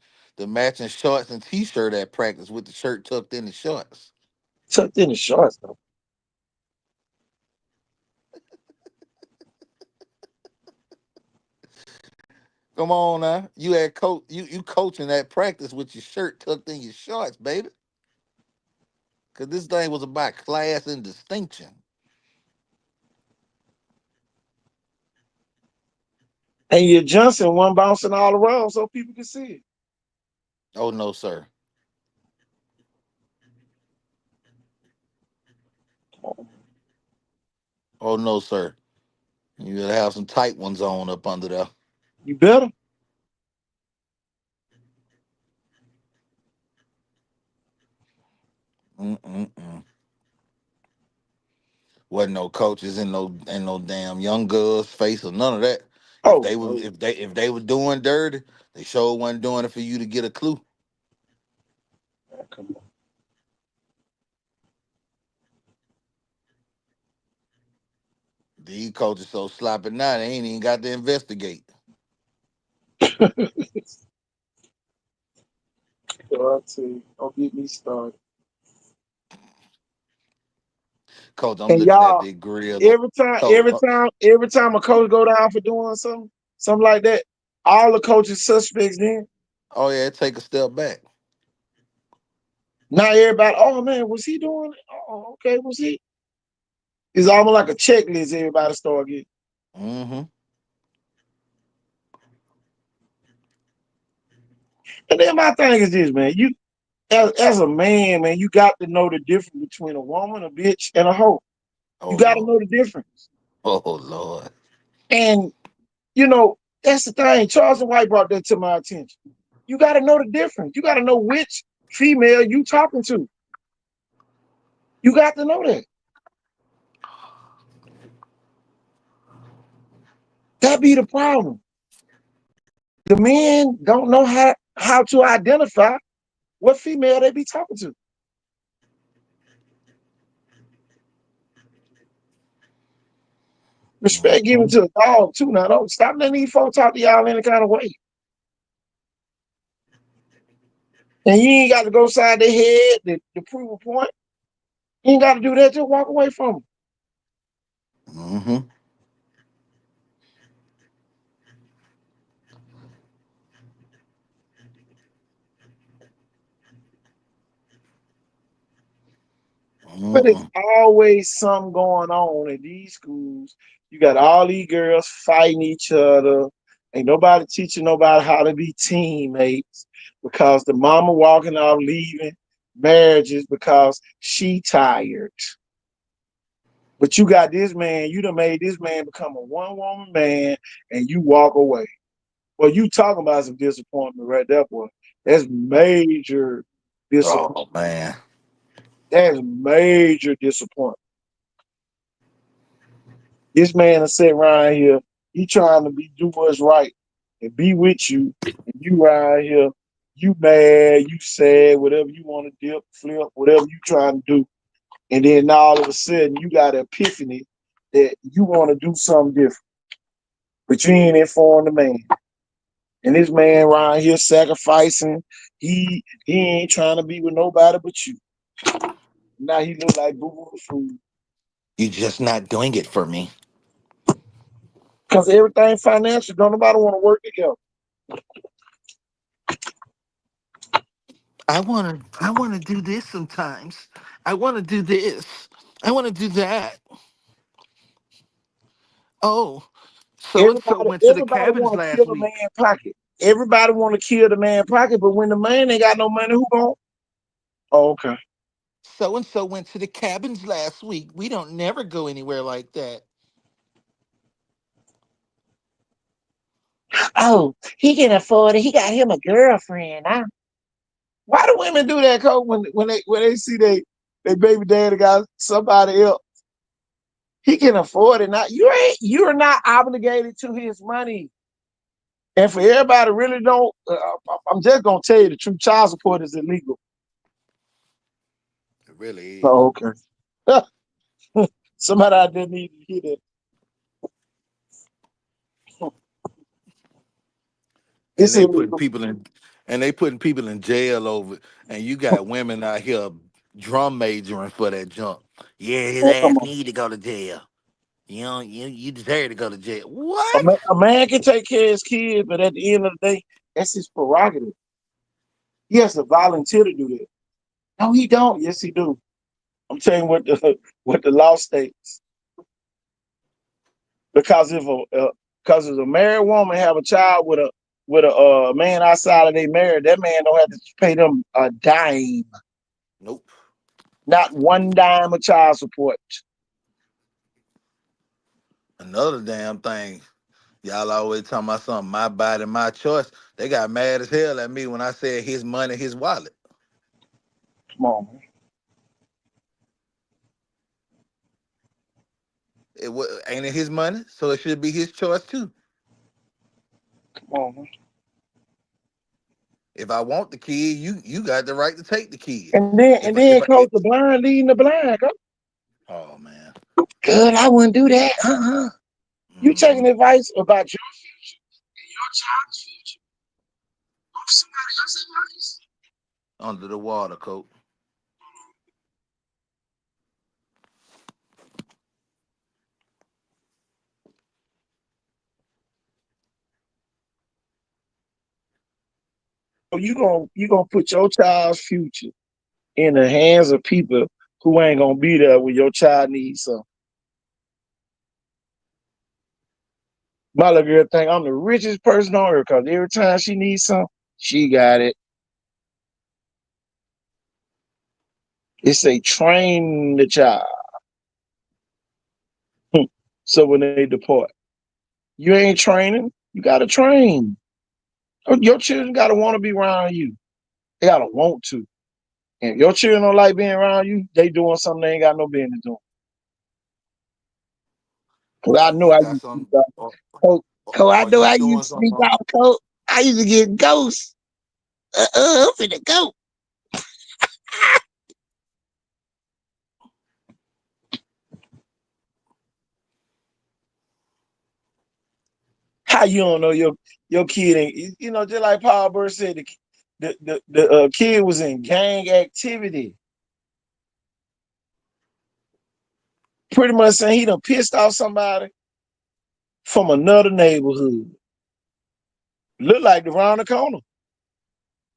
[SPEAKER 13] shorts and t-shirt at practice with the shirt tucked in the shorts.
[SPEAKER 1] Tucked in the shorts though.
[SPEAKER 13] Come on now. You had you coaching at practice with your shirt tucked in your shorts, baby. Cause this thing was about class and distinction.
[SPEAKER 1] And your Johnson one bouncing all around so people can see
[SPEAKER 13] Oh no, sir. Oh no, sir. You gotta have some tight ones on up under there.
[SPEAKER 1] it. You better.
[SPEAKER 13] Mm-mm-mm. Wasn't no coaches and no damn young girls face or none of that. If
[SPEAKER 1] Oh
[SPEAKER 13] they were
[SPEAKER 1] no.
[SPEAKER 13] if they were doing dirty, they sure wasn't doing it for you to get a clue.
[SPEAKER 1] Come
[SPEAKER 13] These coaches so sloppy now they ain't even got to investigate.
[SPEAKER 1] on. So I tell you, don't get me started.
[SPEAKER 13] Coach, I'm
[SPEAKER 1] And
[SPEAKER 13] looking at
[SPEAKER 1] y'all,
[SPEAKER 13] the grill.
[SPEAKER 1] every time,
[SPEAKER 13] Coach,
[SPEAKER 1] every time, every time a coach go down for doing something like that, all the coaches suspects then.
[SPEAKER 13] oh yeah, take a step back.
[SPEAKER 1] Now everybody, oh man, was he doing it? Oh, okay, was he? It's almost like a checklist everybody start getting.
[SPEAKER 13] Mm-hmm.
[SPEAKER 1] And then my thing is this, man. You as a man, man, you got to know the difference between a woman, a bitch, and a hoe.
[SPEAKER 13] Oh
[SPEAKER 1] You got to
[SPEAKER 13] Lord.
[SPEAKER 1] know the difference.
[SPEAKER 13] Oh Lord.
[SPEAKER 1] And that's the thing. Charles and White brought that to my attention. You got to know the difference. You got to know which female you talking to. You got to know that. That be the problem. The men don't know how to identify what female they be talking to. Respect given
[SPEAKER 13] Mm-hmm.
[SPEAKER 1] to a dog too. Now don't stop letting these folks talk to y'all any kind of way. And you ain't got to go side their head to prove a point. You ain't got to do that. Just walk away from them.
[SPEAKER 13] Mm-hmm.
[SPEAKER 1] But it's
[SPEAKER 13] Mm-mm.
[SPEAKER 1] always something going on in these schools. You got all these girls fighting each other. Ain't nobody teaching nobody how to be teammates because the mama walking out leaving marriages because she tired. But you got this man, you done made this man become a one-woman man and you walk away. Well, you talking about some disappointment right there, boy. That's major disappointment.
[SPEAKER 13] Oh man.
[SPEAKER 1] That's major disappointment. This man is sitting around here, he trying to do what's right and be with you, and you around here, you mad, you sad, whatever you want to dip, flip, whatever you trying to do. And then all of a sudden you got an epiphany that you want to do something different. But you ain't informed the man. And this man around here sacrificing, he ain't trying to be with nobody but you. Now he look like boo boo the food.
[SPEAKER 13] You just not doing it for me.
[SPEAKER 1] Because everything financial, don't nobody want to work together.
[SPEAKER 13] I wanna do this sometimes. I wanna do this. I wanna do that. Oh, so and so
[SPEAKER 1] Everybody,
[SPEAKER 13] went to the
[SPEAKER 1] everybody
[SPEAKER 13] cabins
[SPEAKER 1] want to
[SPEAKER 13] last
[SPEAKER 1] kill the
[SPEAKER 13] week.
[SPEAKER 1] man pocket. Everybody want to kill the man pocket, but when the man ain't got no money, who gon'? Oh, okay.
[SPEAKER 13] So and so went to the cabins last week. We don't never go anywhere like that.
[SPEAKER 1] Oh, he can afford it. He got him a girlfriend. Huh? Why do women do that, Cole? When they see they baby daddy got somebody else, he can afford it. Not you're not obligated to his money. And for everybody really don't, I'm just gonna tell you the truth. Child support is illegal.
[SPEAKER 13] It really is.
[SPEAKER 1] Oh, okay. Somebody out there need to hear that.
[SPEAKER 13] And
[SPEAKER 1] It's
[SPEAKER 13] they putting
[SPEAKER 1] illegal.
[SPEAKER 13] people in and they putting people in jail over it. And you got women out here drum majoring for that junk. Yeah, his
[SPEAKER 1] Man, come
[SPEAKER 13] ass
[SPEAKER 1] on.
[SPEAKER 13] need to go to jail. You deserve to go to jail. What?
[SPEAKER 1] A man can take care of his kids, but at the end of the day, that's his prerogative. He has to volunteer to do that. No, he don't. Yes, he do. I'm telling you what the what the law states. Because if a married woman have a child with a man outside of their marriage, that man don't have to pay them a dime,
[SPEAKER 13] Nope.
[SPEAKER 1] not one dime of child support.
[SPEAKER 13] Another damn thing. Y'all always talking about something, my body, my choice. They got mad as hell at me when I said his money, his wallet.
[SPEAKER 1] Come on, man.
[SPEAKER 13] Ain't it his money? So it should be his choice too.
[SPEAKER 1] Come on, man.
[SPEAKER 13] If I want the kid, you got the right to take the kid.
[SPEAKER 1] And then
[SPEAKER 13] If
[SPEAKER 1] and
[SPEAKER 13] I- if
[SPEAKER 1] then
[SPEAKER 13] I,
[SPEAKER 1] coach
[SPEAKER 13] it,
[SPEAKER 1] the blind leading the blind. Go,
[SPEAKER 13] oh man.
[SPEAKER 1] good, I wouldn't do that. You
[SPEAKER 13] Hmm.
[SPEAKER 1] taking advice about your future, your child's future, off somebody else's advice?
[SPEAKER 13] Under the water, coat.
[SPEAKER 1] So you gonna put your child's future in the hands of people who ain't gonna be there when your child needs something. My little girl think I'm the richest person on earth because every time she needs something, she got it. It's a train the child. So when they depart, you ain't training. You got to train. Your children got to want to be around you. They got to want to. And if your children don't like being around you, they doing something they ain't got no business doing. Cause I know
[SPEAKER 13] You
[SPEAKER 1] I
[SPEAKER 13] got
[SPEAKER 1] used to
[SPEAKER 13] some,
[SPEAKER 1] sneak out. Coach, I
[SPEAKER 13] or
[SPEAKER 1] know
[SPEAKER 13] you
[SPEAKER 1] I
[SPEAKER 13] doing
[SPEAKER 1] used to
[SPEAKER 13] something
[SPEAKER 1] sneak
[SPEAKER 13] wrong.
[SPEAKER 1] out, coach. I used to get ghosts. I'm finna go. How you don't know your kid ain't, just like Paul Burr said, the kid was in gang activity. Pretty much saying he done pissed off somebody from another neighborhood. Look like around the corner.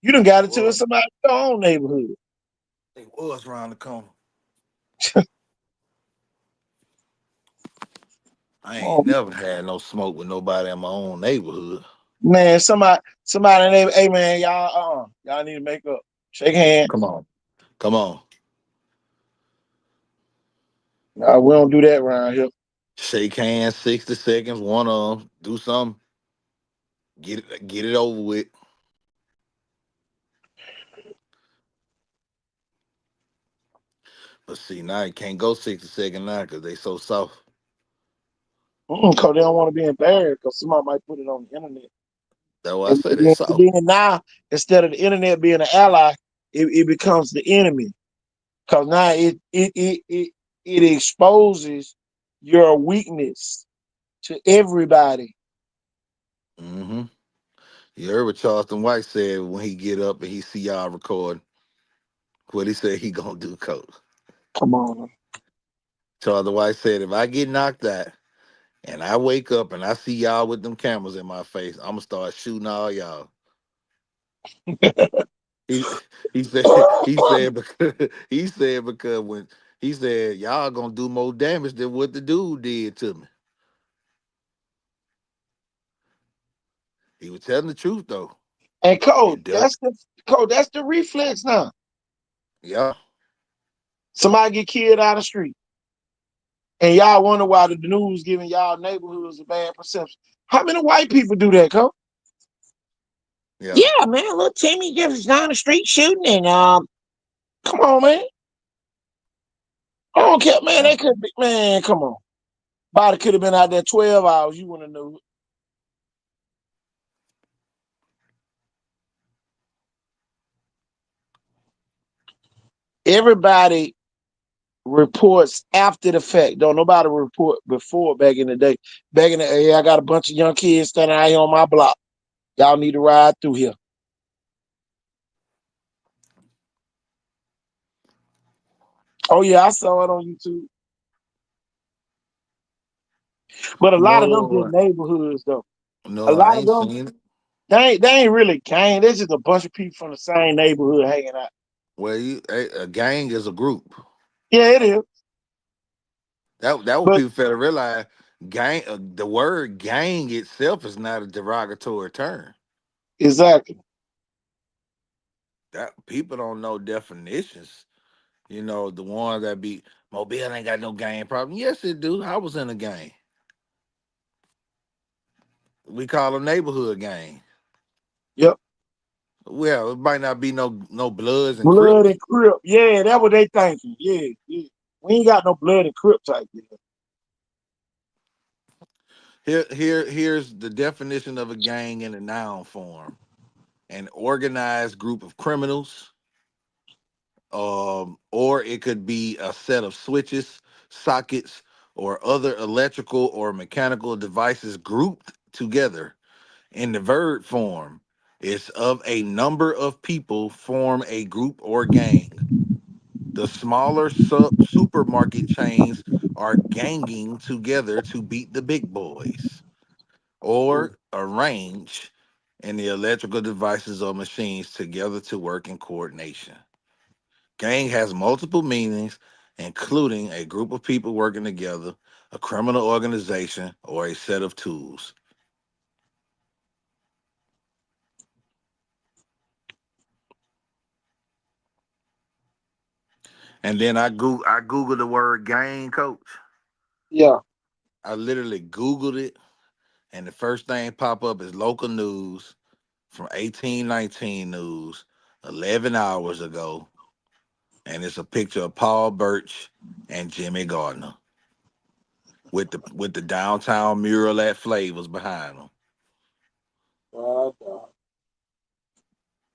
[SPEAKER 1] You done
[SPEAKER 13] It
[SPEAKER 1] got it to
[SPEAKER 13] was.
[SPEAKER 1] somebody in your own neighborhood.
[SPEAKER 13] It was around the corner. I ain't
[SPEAKER 1] Oh,
[SPEAKER 13] never had no smoke with nobody in my own neighborhood.
[SPEAKER 1] man, somebody neighbor, hey man, y'all need to make up. Shake hands.
[SPEAKER 13] Come on. Come on.
[SPEAKER 1] Nah, we don't do that around here.
[SPEAKER 13] Shake hands, 60 seconds, one of them, do something, get it over with. But see, now you can't go 60 seconds now because they so soft.
[SPEAKER 1] Cause they don't want to be embarrassed because somebody might put it on the internet.
[SPEAKER 13] That's why I
[SPEAKER 1] And
[SPEAKER 13] say they
[SPEAKER 1] then,
[SPEAKER 13] soft.
[SPEAKER 1] then now, instead of the internet being an ally, it becomes the enemy. Cause now it exposes your weakness to everybody.
[SPEAKER 13] Hmm. You heard what Charleston White said when he get up and he see y'all recording. What he said he gonna do, coach.
[SPEAKER 1] Come on.
[SPEAKER 13] Charleston White said, if I get knocked out and I wake up and I see y'all with them cameras in my face, I'm gonna start shooting all y'all. He he said because when he said y'all gonna do more damage than what the dude did to me. He was telling the truth though.
[SPEAKER 1] And
[SPEAKER 13] It does.
[SPEAKER 1] that's the reflex now.
[SPEAKER 13] Yeah.
[SPEAKER 1] Somebody get killed out of the street. And y'all wonder why the news giving y'all neighborhoods a bad perception. How many white people do that, Cole?
[SPEAKER 13] Yeah.
[SPEAKER 1] Yeah, man. Little Timmy just down the street shooting, and come on, man. I don't care, man.
[SPEAKER 13] Yeah.
[SPEAKER 1] They could be, man. Come on, body could have been out there 12 hours. You wouldn't have knew. Everybody reports after the fact. Don't nobody report before back in the day. Back in the day, I got a bunch of young kids standing out here on my block. Y'all need to ride through here. Oh yeah, I saw it on YouTube. But a lot of them just
[SPEAKER 13] No,
[SPEAKER 1] neighborhoods though. A
[SPEAKER 13] no, I
[SPEAKER 1] lot of
[SPEAKER 13] ain't
[SPEAKER 1] them,
[SPEAKER 13] seen it.
[SPEAKER 1] they ain't really gang. They're just a bunch of people from the same neighborhood hanging out.
[SPEAKER 13] Well, a gang is a group.
[SPEAKER 1] Yeah, it is.
[SPEAKER 13] That what
[SPEAKER 1] But
[SPEAKER 13] people fail to realize. Gang, the word gang itself is not a derogatory term.
[SPEAKER 1] exactly.
[SPEAKER 13] That people don't know definitions. You know, the ones that be Mobile ain't got no gang problem. Yes, it do. I was in a gang. We call them neighborhood gang.
[SPEAKER 1] Yep.
[SPEAKER 13] Well, it might not be no Bloods and
[SPEAKER 1] Blood and
[SPEAKER 13] Crips.
[SPEAKER 1] Crip. Yeah, that's what they thinking. Yeah, yeah. We ain't got no blood and Crip type there.
[SPEAKER 13] Here's the definition of a gang in a noun form: an organized group of criminals, or it could be a set of switches, sockets, or other electrical or mechanical devices grouped together. In the verb form, it's of a number of people form a group or gang. The smaller supermarket chains are ganging together to beat the big boys, or arrange and the electrical devices or machines together to work in coordination. Gang has multiple meanings, including a group of people working together, a criminal organization, or a set of tools. And then I googled the word gang, coach.
[SPEAKER 1] Yeah.
[SPEAKER 13] I literally googled it, and the first thing pop up is local news from 1819 news 11 hours ago, and it's a picture of Paul Birch and Jimmy Gardner with the downtown mural at Flavors behind them.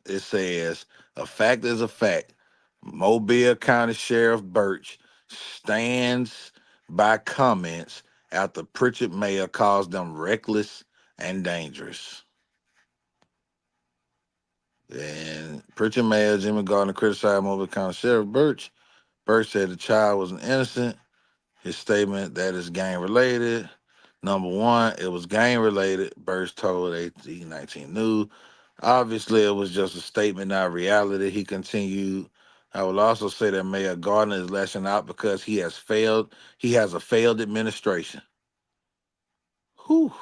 [SPEAKER 13] It says, "A fact is a fact. Mobile County Sheriff Birch stands by comments after Pritchard Mayor calls them reckless and dangerous." And Pritchard Mayor Jimmy Gardner criticized Mobile County Sheriff Birch. Birch said the child was innocent. His statement that is gang related. Number one, it was gang related. Birch told 1819 News. Obviously, it was just a statement, not reality. He continued. I will also say that Mayor Gardner is lashing out because he has failed. He has a failed administration. Whew.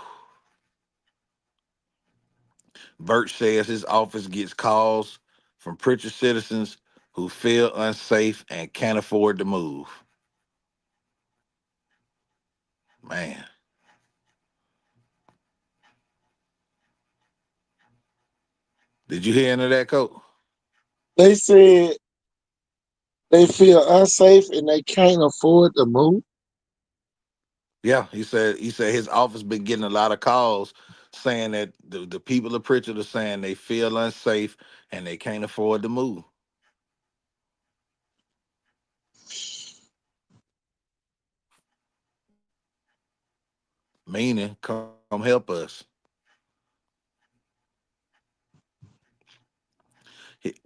[SPEAKER 13] Birch says his office gets calls from Pritchard citizens who feel unsafe and can't afford to move. Man, did you hear any of that, Coach?
[SPEAKER 1] They said they feel unsafe and they can't afford to move.
[SPEAKER 13] Yeah, he said his office been getting a lot of calls saying that the people of Pritchard are saying they feel unsafe and they can't afford to move. Meaning, come help us.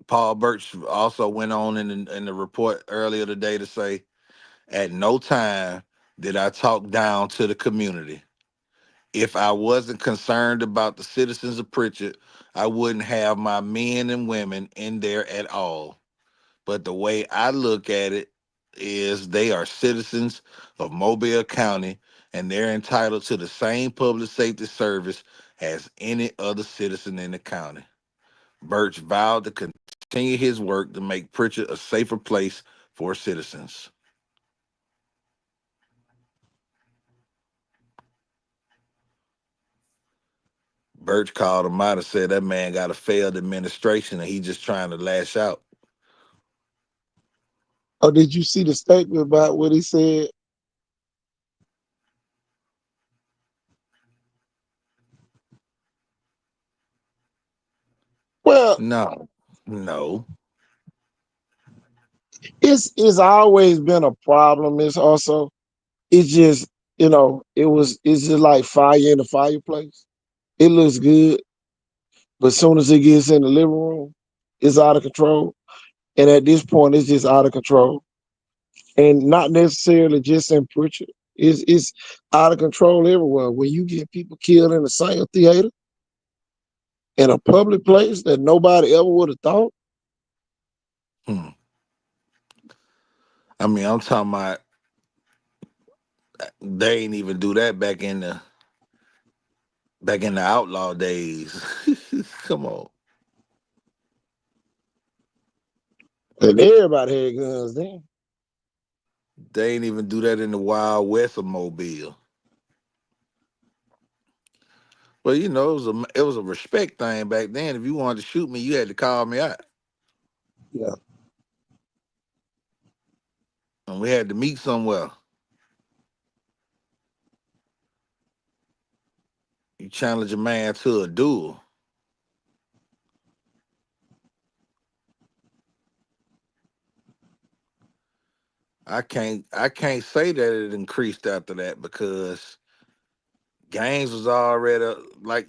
[SPEAKER 13] Paul Birch also went on in the report earlier today to say, at no time did I talk down to the community. If I wasn't concerned about the citizens of Pritchard, I wouldn't have my men and women in there at all. But the way I look at it is they are citizens of Mobile County and they're entitled to the same public safety service as any other citizen in the county. Birch vowed to continue his work to make Pritchard a safer place for citizens. Birch called him out and said that man got a failed administration and he just trying to lash out.
[SPEAKER 1] Or did you see the statement about what he said? Well,
[SPEAKER 13] No, no.
[SPEAKER 1] it's always been a problem. It's just, it's just like fire in the fireplace. It looks good, but as soon as it gets in the living room, it's out of control. And at this point, it's just out of control. And not necessarily just in Pritchard. It's out of control everywhere. When you get people killed in the same theater, in a public place that nobody ever would have thought.
[SPEAKER 13] Hmm. I mean, I'm talking about they ain't even do that back in the outlaw days. Come on.
[SPEAKER 1] And everybody had guns then.
[SPEAKER 13] They ain't even do that in the Wild West of Mobile. Well, it was a respect thing back then. If you wanted to shoot me, you had to call me out.
[SPEAKER 1] Yeah.
[SPEAKER 13] And we had to meet somewhere. You challenge a man to a duel. I can't say that it increased after that because gangs was already like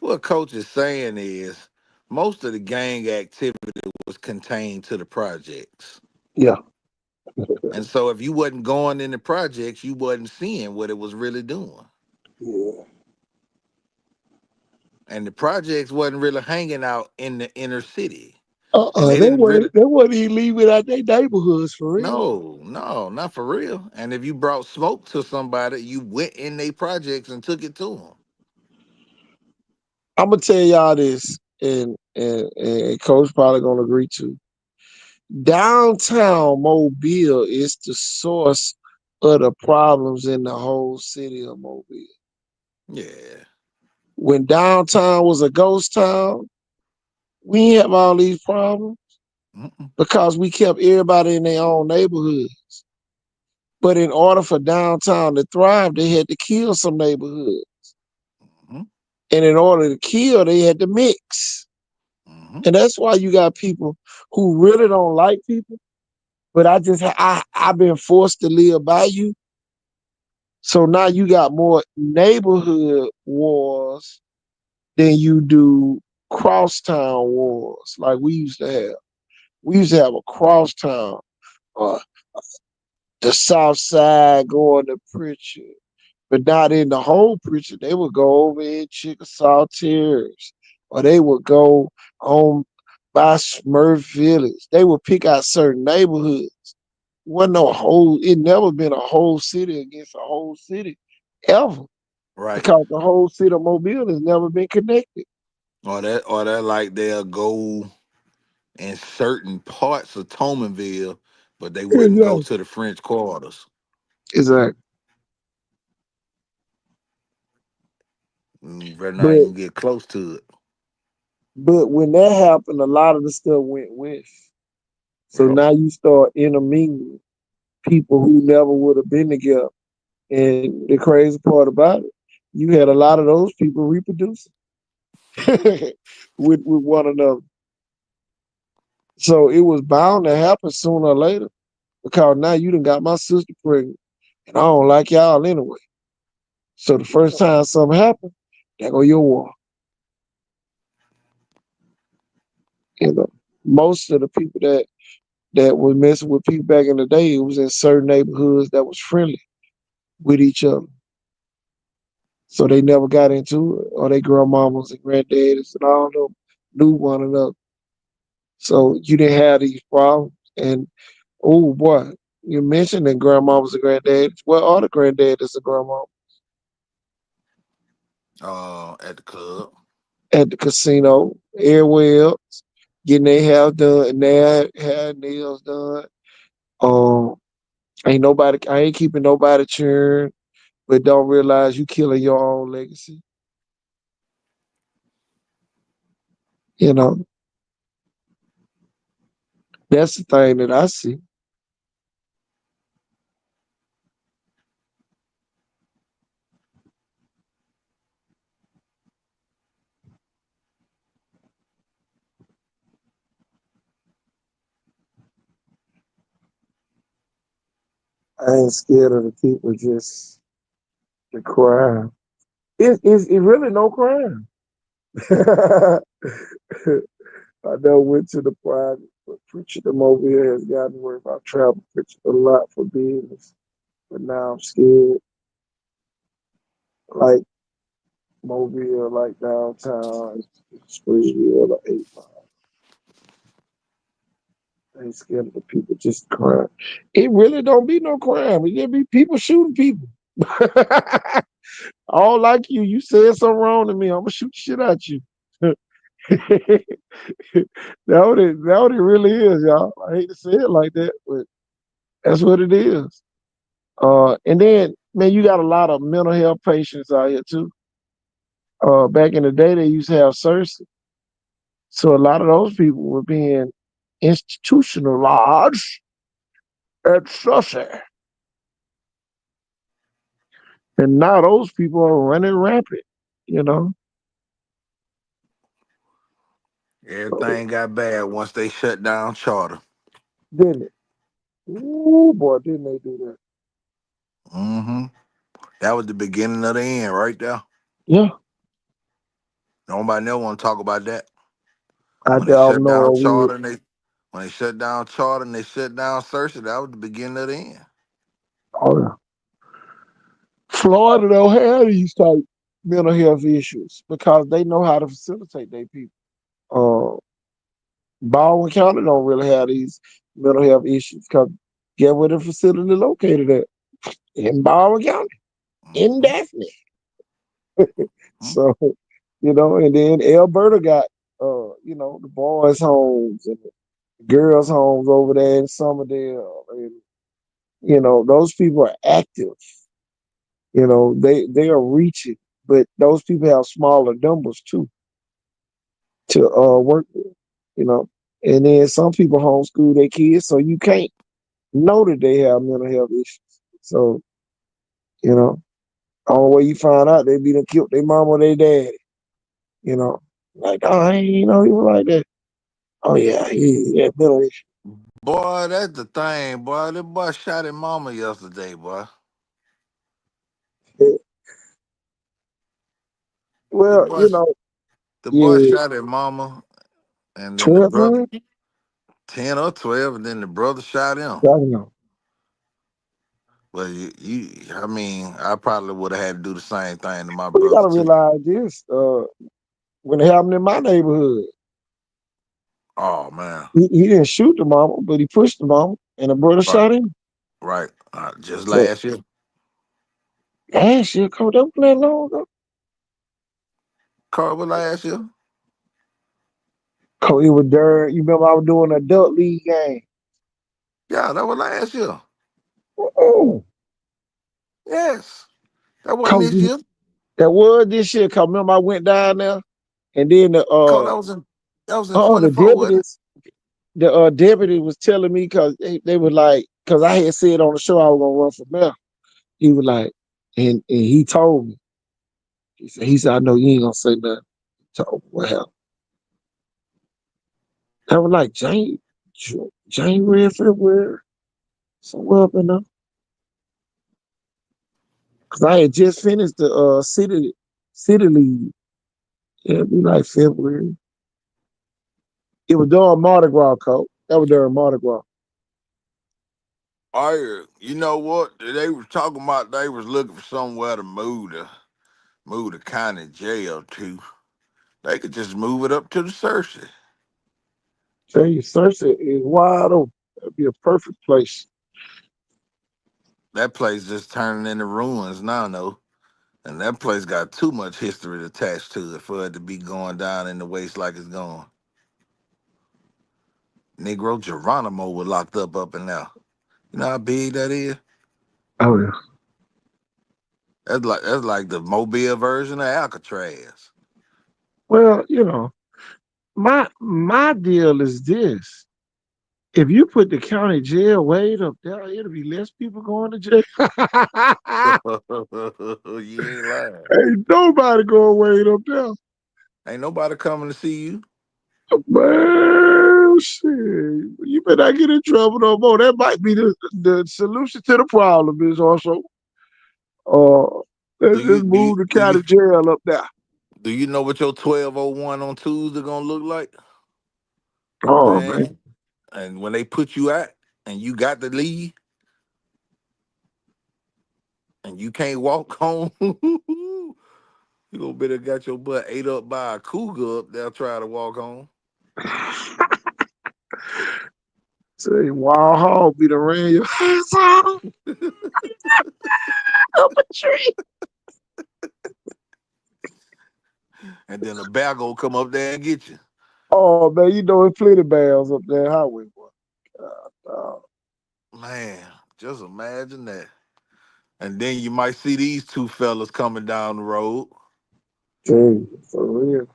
[SPEAKER 13] what coach is saying is most of the gang activity was contained to the projects.
[SPEAKER 1] Yeah.
[SPEAKER 13] And so if you wasn't going in the projects, you wasn't seeing what it was really doing.
[SPEAKER 1] Yeah.
[SPEAKER 13] And the projects wasn't really hanging out in the inner city. And they
[SPEAKER 1] They
[SPEAKER 13] didn't
[SPEAKER 1] weren't
[SPEAKER 13] really
[SPEAKER 1] they weren't even leaving out their neighborhoods for real.
[SPEAKER 13] no, not for real. And if you brought smoke to somebody, you went in their projects and took it to them.
[SPEAKER 1] I'm gonna tell y'all this, and Coach probably gonna agree to. Downtown Mobile is the source of the problems in the whole city of Mobile.
[SPEAKER 13] Yeah.
[SPEAKER 1] When downtown was a ghost town, we didn't have all these problems
[SPEAKER 13] Mm-mm.
[SPEAKER 1] because we kept everybody in their own neighborhoods. But in order for downtown to thrive, they had to kill some neighborhoods.
[SPEAKER 13] Mm-hmm.
[SPEAKER 1] And in order to kill, they had to mix.
[SPEAKER 13] Mm-hmm.
[SPEAKER 1] And that's why you got people who really don't like people. But I've been forced to live by you. So now you got more neighborhood wars than you do crosstown wars like we used to have. We used to have a crosstown, uh, the South Side going to Pritchard, but not in the whole Pritchard. They would go over in Chickasaw Terrace, or they would go on by Smurf Village. They would pick out certain neighborhoods. It never been a whole city against a whole city ever
[SPEAKER 13] Right.
[SPEAKER 1] because the whole city of Mobile has never been connected.
[SPEAKER 13] Or that like they'll go in certain parts of Tomanville, but they wouldn't go
[SPEAKER 1] Exactly.
[SPEAKER 13] to the French quarters.
[SPEAKER 1] Exactly.
[SPEAKER 13] Better not
[SPEAKER 1] But
[SPEAKER 13] even get close to it.
[SPEAKER 1] but when that happened, a lot of the stuff went west. So
[SPEAKER 13] Yep.
[SPEAKER 1] now you start intermingling people who never would have been together. And the crazy part about it, you had a lot of those people reproducing with one another. So it was bound to happen sooner or later because now you done got my sister pregnant and I don't like y'all anyway. So the first time something happened, there go your war. You know, most of the people that was messing with people back in the day, it was in certain neighborhoods that was friendly with each other. So they never got into it, or their grandmamas and granddaddies and all of them knew one another. So you didn't have these problems. And oh boy, you mentioned that grandmamas and granddaddies. Where are the granddaddies and grandmamas?
[SPEAKER 13] At the club.
[SPEAKER 1] At the casino, everywhere else, getting their hair done and their hair and nails done. Um, I ain't keeping nobody churn, but don't realize you killing your own legacy. You know, that's the thing that I see. I ain't scared of the people, just the crime. It's really no crime. I know went to the private, but preaching them over here has gotten worse. I travel preaching a lot for business, but now I'm scared. Like Mobile, like downtown, Springfield, or 8 Mile. I ain't scared of the people, just crime. It really don't be no crime. It just be people shooting people. All like you said something wrong to me. I'm gonna shoot the shit at you. That what it really is, y'all. I hate to say it like that, but that's what it is. And then, man, you got a lot of mental health patients out here too. Back in the day, they used to have surgery, so a lot of those people were being institutionalized at Sussex, and now those people are running rampant. You know, so
[SPEAKER 13] Everything got bad once they shut down charter.
[SPEAKER 1] didn't it? Ooh, boy, didn't they do that?
[SPEAKER 13] Mm-hmm. That was the beginning of the end right there.
[SPEAKER 1] Yeah,
[SPEAKER 13] Nobody never want to talk about that.
[SPEAKER 1] I
[SPEAKER 13] When they
[SPEAKER 1] don't
[SPEAKER 13] shut
[SPEAKER 1] know
[SPEAKER 13] down
[SPEAKER 1] what we.
[SPEAKER 13] charter and they when they shut down charter and they shut down Cersei, that was the beginning of the end.
[SPEAKER 1] Oh, yeah. Florida don't have these type mental health issues because they know how to facilitate their people. Uh, Baldwin County don't really have these mental health issues because get where the facility located at in Baldwin County, in
[SPEAKER 13] Mm-hmm.
[SPEAKER 1] Daphne. So, and then Alberta got, the boys' homes and the girls' homes over there in Somerdale, and those people are active. They are reaching, but those people have smaller numbers too to work with. You know, and then some people homeschool their kids, so you can't know that they have mental health issues. So you know, only way you find out they be done killed their mom or their daddy. You know, like oh, I ain't he was like that. Oh yeah, he had mental issues.
[SPEAKER 13] Boy, that's the thing, boy. That boy shot his mama yesterday, boy.
[SPEAKER 1] Yeah.
[SPEAKER 13] The
[SPEAKER 1] Well,
[SPEAKER 13] boy, the boy
[SPEAKER 1] yeah,
[SPEAKER 13] shot his mama, and then the
[SPEAKER 1] 12
[SPEAKER 13] brother
[SPEAKER 1] times.
[SPEAKER 13] 10 or 12, and then the brother shot him.
[SPEAKER 1] I don't know.
[SPEAKER 13] Well, I mean, I probably would have had to do the same thing to my
[SPEAKER 1] But you
[SPEAKER 13] brother
[SPEAKER 1] gotta
[SPEAKER 13] too.
[SPEAKER 1] realize this. When it happened in my neighborhood,
[SPEAKER 13] Oh man,
[SPEAKER 1] he didn't shoot the mama, but he pushed the mama, and the brother
[SPEAKER 13] right,
[SPEAKER 1] shot him.
[SPEAKER 13] right. Just
[SPEAKER 1] So
[SPEAKER 13] last year,
[SPEAKER 1] last year, coach, that was playing long ago.
[SPEAKER 13] Carl was last year.
[SPEAKER 1] Coach, it was during. You remember I was doing an adult league game.
[SPEAKER 13] Yeah, that was last year.
[SPEAKER 1] Oh,
[SPEAKER 13] Yes, that wasn't
[SPEAKER 1] coach,
[SPEAKER 13] this year.
[SPEAKER 1] that was this year. Cause remember I went down there, and then
[SPEAKER 13] Carl, that was in
[SPEAKER 1] the
[SPEAKER 13] 24, wasn't it?
[SPEAKER 1] deputy was telling me because they were like, because I had said on the show I was gonna run for mayor. He was like, and he told me. He said, I know you ain't gonna say nothing. So what happened? That was like January, February, somewhere up in there. Cause I had just finished the city league. Yeah, it'd be like February. It was during Mardi Gras, coach. That was during Mardi Gras.
[SPEAKER 13] You know what? They was talking about they was looking for somewhere to move the county jail to. They could just move it up to the Cersei.
[SPEAKER 1] Tell you, Cersei is wide open. That'd be a perfect place.
[SPEAKER 13] That place just turning into ruins now, though. And that place got too much history attached to it for it to be going down in the waste like it's going. Negro Geronimo was locked up in there. You know how big that is?
[SPEAKER 1] Oh yeah.
[SPEAKER 13] That's like the Mobile version of Alcatraz.
[SPEAKER 1] Well, my deal is this. If you put the county jail way up there, it'll be less people going to jail.
[SPEAKER 13] You ain't lying.
[SPEAKER 1] Ain't nobody going way up there.
[SPEAKER 13] Ain't nobody coming to see you.
[SPEAKER 1] Man, shit. You better not get in trouble no more. That might be the solution to the problem is also let's
[SPEAKER 13] Do you
[SPEAKER 1] just
[SPEAKER 13] do you
[SPEAKER 1] move the
[SPEAKER 13] do you
[SPEAKER 1] county jail up there.
[SPEAKER 13] do you know what your 1201 on Tuesday gonna look like?
[SPEAKER 1] Oh man.
[SPEAKER 13] Man. And when they put you out and you got to leave and you can't walk home, you gonna better got your butt ate up by a cougar up there trying to walk home.
[SPEAKER 1] Say Wild Hog be the ran your ass out up a tree.
[SPEAKER 13] And then a bear gonna come up there and get you.
[SPEAKER 1] Oh man, it's plenty bears up there highway, boy. God,
[SPEAKER 13] Man, just imagine that. And then you might see these two fellas coming down the road.
[SPEAKER 1] dang, for real.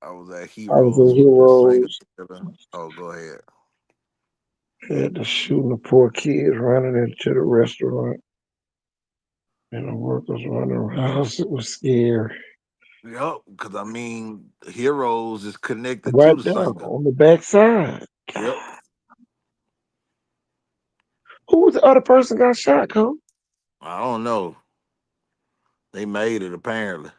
[SPEAKER 13] I was at
[SPEAKER 1] I was
[SPEAKER 13] Heroes
[SPEAKER 1] in
[SPEAKER 13] with the Sega
[SPEAKER 1] Heroes.
[SPEAKER 13] together. Oh, go ahead.
[SPEAKER 1] Had to shooting the poor kids running into the restaurant and the workers running around. It was scary.
[SPEAKER 13] Yep, because I mean, Heroes is connected to
[SPEAKER 1] Right
[SPEAKER 13] the
[SPEAKER 1] there
[SPEAKER 13] Sega.
[SPEAKER 1] on the back side.
[SPEAKER 13] Yep.
[SPEAKER 1] Who was the other person got shot, Cole?
[SPEAKER 13] I don't know. They made it apparently.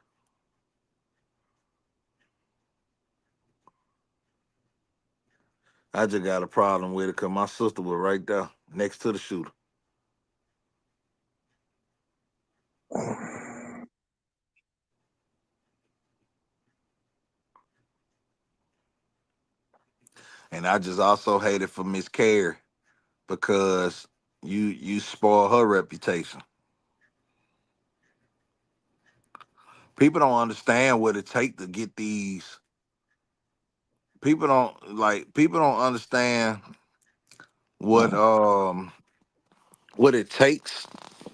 [SPEAKER 13] I just got a problem with it because my sister was right there next to the shooter. And I just also hate it for Miss Carey because you spoil her reputation. People don't understand what it takes to get these people don't understand what what it takes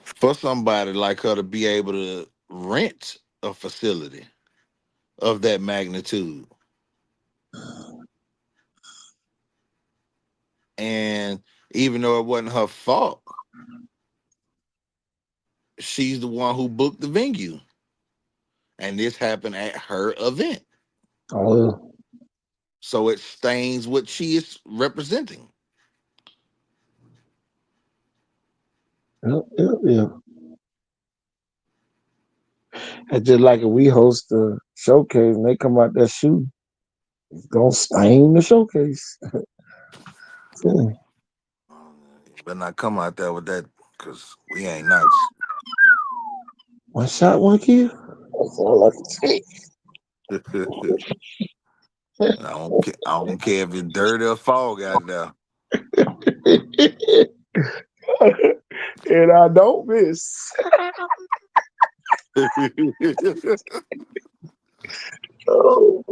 [SPEAKER 13] for somebody like her to be able to rent a facility of that magnitude. And even though it wasn't her fault, she's the one who booked the venue. And this happened at her event.
[SPEAKER 1] Oh,
[SPEAKER 13] So it stains what she is representing.
[SPEAKER 1] yeah, yeah, yeah. It's just like if we host a showcase and they come out there shooting, it's gonna stain the showcase. Yeah.
[SPEAKER 13] You better not come out there with that because we ain't nice.
[SPEAKER 1] One shot, one kill. That's all I can say.
[SPEAKER 13] I don't care if it's dirty or fog out there.
[SPEAKER 1] And I don't miss. Oh,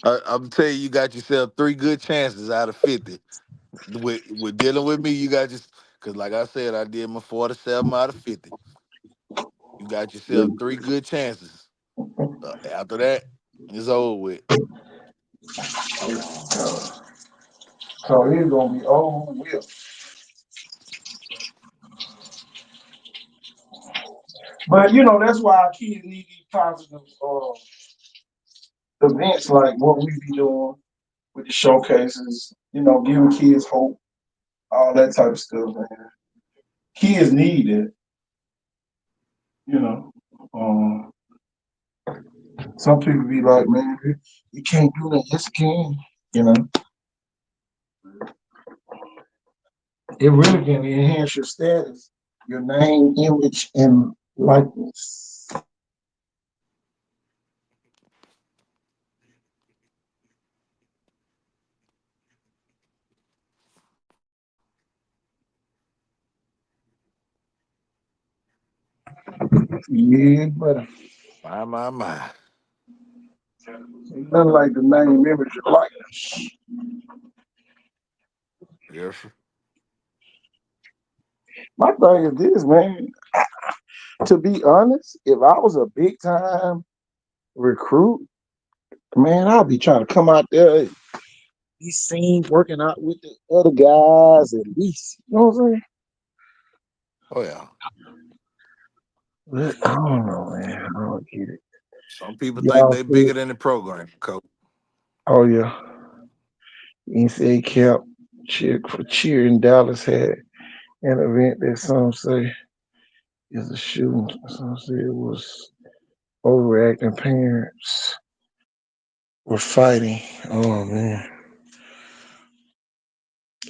[SPEAKER 13] I'm telling you, you got yourself 3 good chances out of 50. With dealing with me, you got just because, like I said, I did my 47 out of 50. You got yourself 3 good chances. After that, it's over with.
[SPEAKER 1] so it's gonna be over with. But that's why our kids need these positive events like what we be doing with the showcases. Giving kids hope, all that type of stuff, man. Kids need it. You know. Um, some people be like, man, you can't do that. Yes, you can. You know, it really can enhance your status, your name, image, and likeness. Yeah, but
[SPEAKER 13] My.
[SPEAKER 1] nothing like the name, image, and likeness.
[SPEAKER 13] Yes, sir.
[SPEAKER 1] My thing is this, man. To be honest, if I was a big time recruit, man, I'd be trying to come out there, be seen working out with the other guys at least. You know what I'm saying?
[SPEAKER 13] Oh yeah.
[SPEAKER 1] But I don't know, man. I don't get it.
[SPEAKER 13] Some people think
[SPEAKER 1] Y'all
[SPEAKER 13] they
[SPEAKER 1] said,
[SPEAKER 13] bigger than the program, coach.
[SPEAKER 1] oh yeah, NCAA Cap cheer in Dallas had an event that some say is a shooting. Some say it was overreacting parents were fighting. Oh man.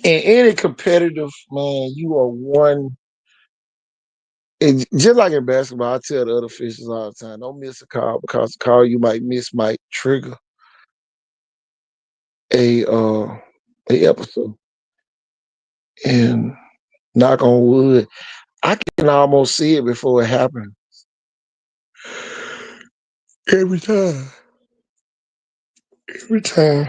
[SPEAKER 1] In any competitive, man, you are one. And just like in basketball, I tell the other officials all the time, don't miss a call because the call you might miss might trigger a episode. And knock on wood, I can almost see it before it happens. Every time. Every time.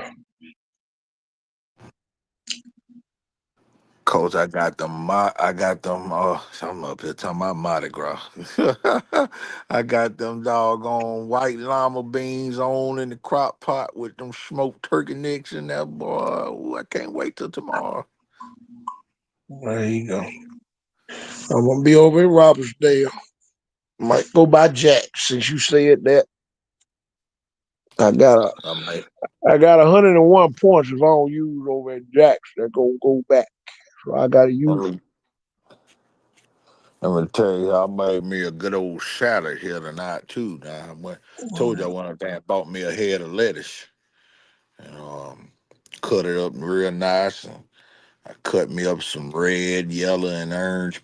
[SPEAKER 13] Coach, I got them. I'm up here talking about Mardi Gras. I got them doggone white llama beans on in the crock pot with them smoked turkey necks in there, boy. Ooh, I can't wait till tomorrow.
[SPEAKER 1] There you go. I'm gonna be over in Robertsdale. Might go by Jack since you said that. I got a
[SPEAKER 13] I'm like,
[SPEAKER 1] I got 101 points if I don't use over at Jack's that go back. So I gotta
[SPEAKER 13] let
[SPEAKER 1] use them.
[SPEAKER 13] me, let me tell you, I made me a good old salad here tonight too. Now, told you I went up there and bought me a head of lettuce and cut it up real nice. I cut me up some red, yellow, and orange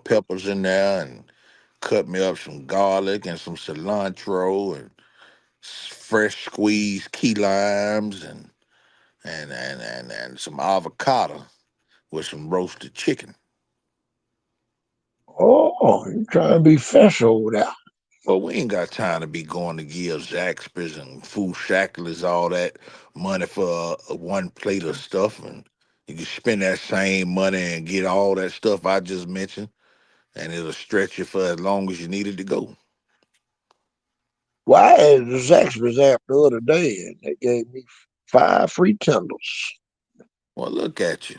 [SPEAKER 13] peppers in there, and cut me up some garlic and some cilantro and fresh squeezed key limes and some avocado with some roasted chicken.
[SPEAKER 1] Oh, you trying to be fresh over there.
[SPEAKER 13] Well, we ain't got time to be going to give Zaxby's and Food Shacklers all that money for one plate of stuff, and you can spend that same money and get all that stuff I just mentioned, and it'll stretch you for as long as you need it to go.
[SPEAKER 1] Well, I had the Zaxby's app the other day, and they gave me 5 free tenders.
[SPEAKER 13] Well, look at you.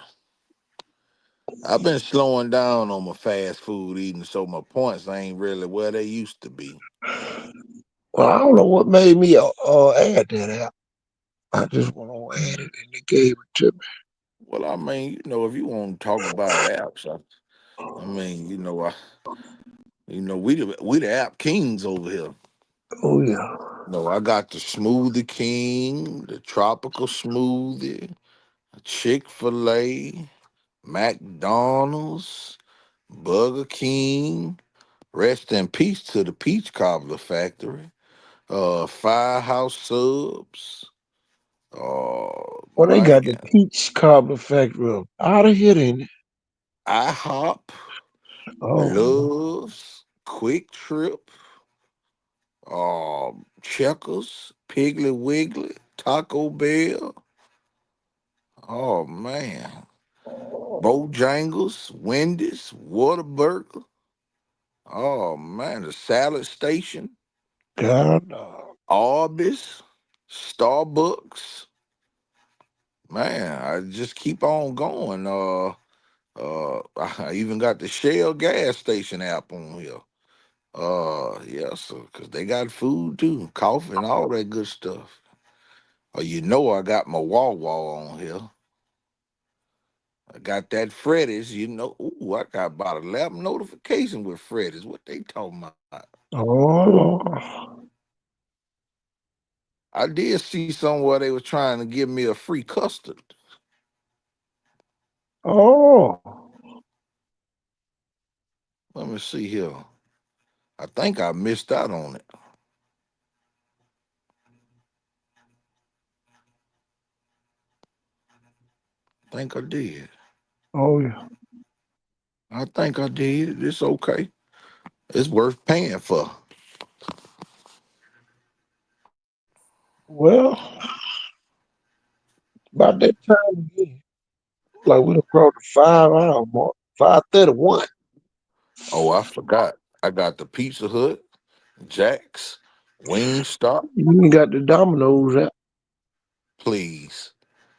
[SPEAKER 13] I've been slowing down on my fast food eating, so my points ain't really where they used to be.
[SPEAKER 1] Well, I don't know what made me add that app. I just went on and added, and they gave it to me.
[SPEAKER 13] Well, I mean, if you want to talk about apps, I mean, we the app kings over here.
[SPEAKER 1] Oh yeah.
[SPEAKER 13] No, I got the Smoothie King, the Tropical Smoothie, Chick-fil-A, McDonald's, Burger King. Rest in peace to the Peach Cobbler Factory. Firehouse Subs.
[SPEAKER 1] Well, they got the
[SPEAKER 13] Man,
[SPEAKER 1] peach cobbler factory out of here, ain't it?
[SPEAKER 13] IHOP,
[SPEAKER 1] Oh,
[SPEAKER 13] Loves, Quick Trip, Checkers, Piggly Wiggly, Taco Bell. Oh man. Bojangles, Wendy's, Whataburger. Oh man, the Salad Station,
[SPEAKER 1] God, no.
[SPEAKER 13] Arby's, Starbucks. Man, I just keep on going. I even got the Shell gas station app on here. Yeah, so because they got food too, coffee and all that good stuff. I got my Wawa on here. I got that Freddy's, Ooh, I got about 11 notifications with Freddy's. What they talking about?
[SPEAKER 1] Oh, Lord.
[SPEAKER 13] I did see somewhere they were trying to give me a free custard.
[SPEAKER 1] Oh,
[SPEAKER 13] Let me see here. I think I missed out on it. I think I did.
[SPEAKER 1] oh, yeah.
[SPEAKER 13] I think I did. It's okay. It's worth paying for.
[SPEAKER 1] Well, about that time again, like we done crossed the 5 hour mark, 5:31.
[SPEAKER 13] Oh, I forgot. I got the Pizza Hut, Jack's, Wingstop,
[SPEAKER 1] You ain't got the Domino's app.
[SPEAKER 13] please.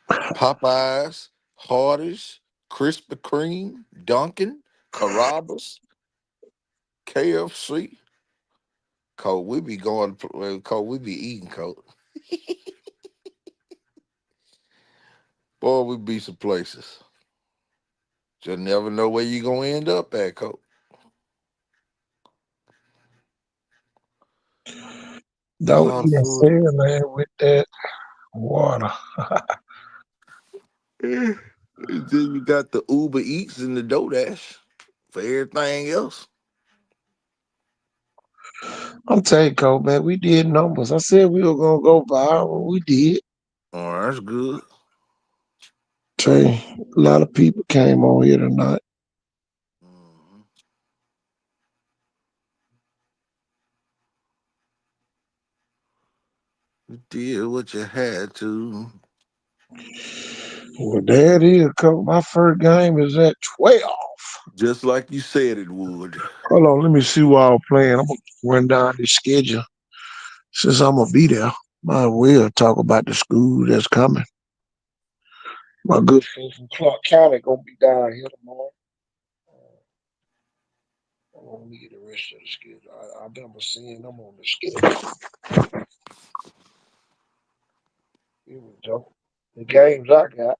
[SPEAKER 13] Popeyes, Hardee's, Krispy Kreme, Dunkin', Carrabba's, KFC. Cole, we be going, Cole, we be eating, Cole. Boy, we be some places. Just never know where you gonna end up at, Cole. A
[SPEAKER 1] Don't
[SPEAKER 13] lot of
[SPEAKER 1] eat a
[SPEAKER 13] food.
[SPEAKER 1] man with that water.
[SPEAKER 13] Yeah. And then you got the Uber Eats and the DoorDash for everything else.
[SPEAKER 1] I'm telling you, Cole, man, we did numbers. I said we were gonna go viral. We did.
[SPEAKER 13] Oh, that's good.
[SPEAKER 1] Tell you, a lot of people came on here tonight.
[SPEAKER 13] Mhm. You did what you had to.
[SPEAKER 1] Well, there it is, Cole. My first game is at 12.
[SPEAKER 13] Just like you said it would.
[SPEAKER 1] Hold on, let me see what I'm playing. I'm gonna run down the schedule. Since I'm gonna be there, might as well talk about the school that's coming. My good friend from Clark County gonna be down here tomorrow. I'm gonna get the rest of the schedule. I remember seeing them on the schedule. Here we go. The games I got,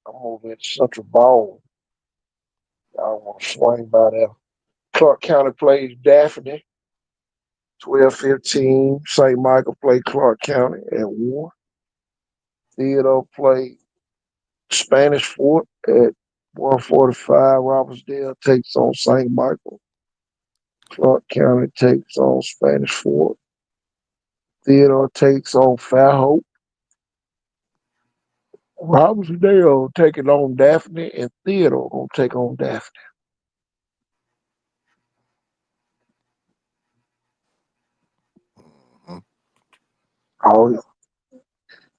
[SPEAKER 1] I'm over at Central Ball. Y'all wanna swing by there. Clark County plays Daphne, 12:15. St. Michael play Clark County at 1. Theodore play Spanish Fort at 1:45. Robbinsdale takes on St. Michael. Clark County takes on Spanish Fort. Theodore takes on Fairhope. Robbinsdale taking on Daphne, and Theodore gonna take on Daphne. Oh, yeah.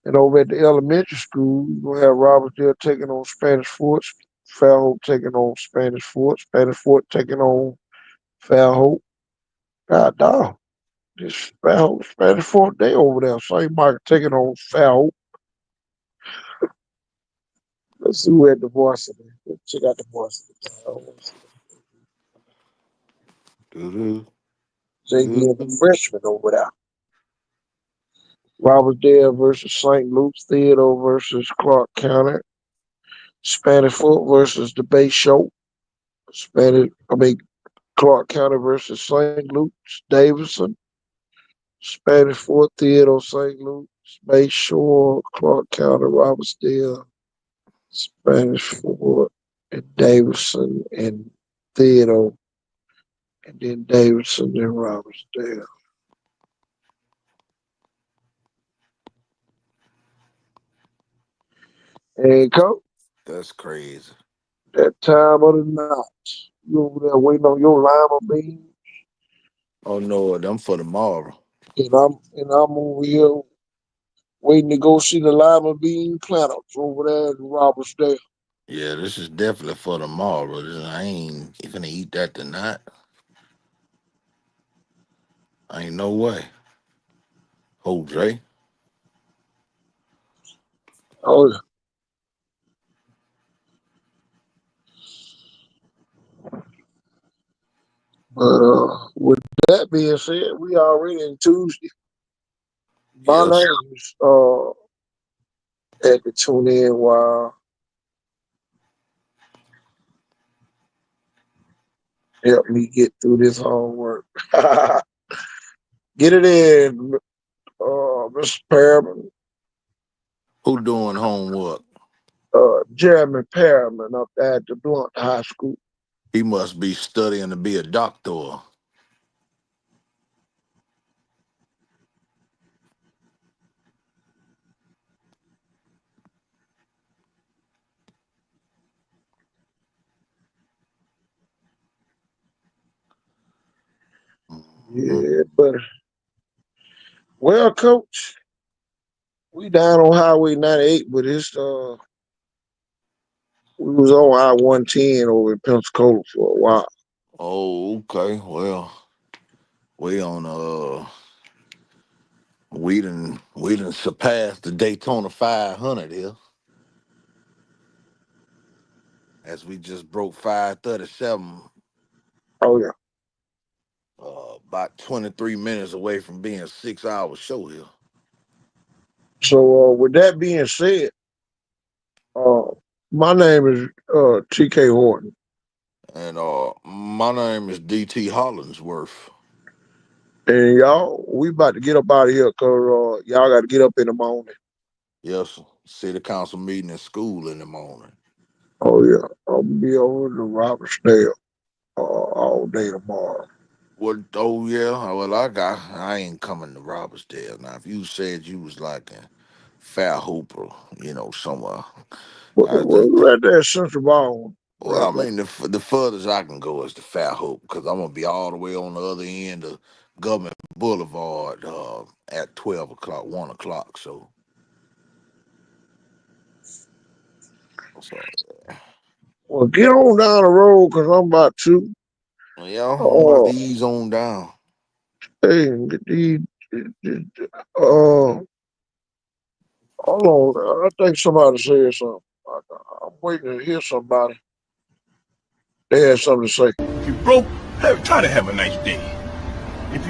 [SPEAKER 1] And over at the elementary school, you gonna have Robertsdale taking on Spanish Fort, Fairhope taking on Spanish Fort taking on Fairhope. God dog. This Fairhope, Spanish Fort, they over there. St. Michael taking on Fairhope. Let's see who had the varsity. Let's check out the varsity.
[SPEAKER 13] Doo-doo,
[SPEAKER 1] JV and the
[SPEAKER 13] doo-doo.
[SPEAKER 1] freshman over there. Robertsdale versus St. Luke's, Theodore versus Clark County, Spanish Fort versus the Bay Show, Clark County versus St. Luke's, Davidson, Spanish Fort, Theodore, St. Luke's, Bay Shore, Clark County, Robertsdale, Spanish Fort, and Davidson and Theodore, and then Davidson and Robertsdale. And coach,
[SPEAKER 13] That's crazy.
[SPEAKER 1] that time of the night, you over there waiting on your lima bean,
[SPEAKER 13] Oh no, them for tomorrow.
[SPEAKER 1] and I'm over here waiting to go see the lima bean planters over there in Robertsdale.
[SPEAKER 13] Yeah, this is definitely for tomorrow. I ain't gonna eat that tonight. Ain't no way. Jose.
[SPEAKER 1] Oh, yeah. But with that being said, we already in Tuesday. My
[SPEAKER 13] Yes.
[SPEAKER 1] name's at the tune in while help me get through this homework. Get it in, Mr. Perriman.
[SPEAKER 13] Who doing homework?
[SPEAKER 1] Jeremy Perriman up there at the Blunt High School.
[SPEAKER 13] He must be studying to be a doctor. Mhm.
[SPEAKER 1] Yeah, but well, coach, we down on Highway 98, but we was on I-110 over in Pensacola for a while.
[SPEAKER 13] Oh, okay. Well, we on we done surpassed the Daytona 500 here as we just broke 537.
[SPEAKER 1] Oh yeah.
[SPEAKER 13] About 23 minutes away from being a 6 hour show here.
[SPEAKER 1] So with that being said, uh, my name is TK Horton,
[SPEAKER 13] And my name is DT Hollingsworth.
[SPEAKER 1] and y'all, we about to get up out of here because y'all got to get up in the morning.
[SPEAKER 13] Yes, city council meeting in school in the morning.
[SPEAKER 1] Oh yeah, I'll be over to Robertsdale all day tomorrow.
[SPEAKER 13] What? Oh yeah. Well, I ain't coming to Robertsdale now. If you said you was like in Fair Hooper, somewhere, I
[SPEAKER 1] Well,
[SPEAKER 13] just
[SPEAKER 1] right there, Central Ball,
[SPEAKER 13] well,
[SPEAKER 1] right
[SPEAKER 13] I
[SPEAKER 1] there.
[SPEAKER 13] mean the furthest I can go is the Fair Hope because I'm gonna be all the way on the other end of Government Boulevard at 12 o'clock, 1 o'clock. So
[SPEAKER 1] Well, get on down the road because I'm about to.
[SPEAKER 13] yeah, I'm about
[SPEAKER 1] Uh,
[SPEAKER 13] to ease on down.
[SPEAKER 1] hey, uh, hold on. I think somebody said something. I'm waiting to hear somebody. They had something to say.
[SPEAKER 10] If you broke, try to have a nice day. If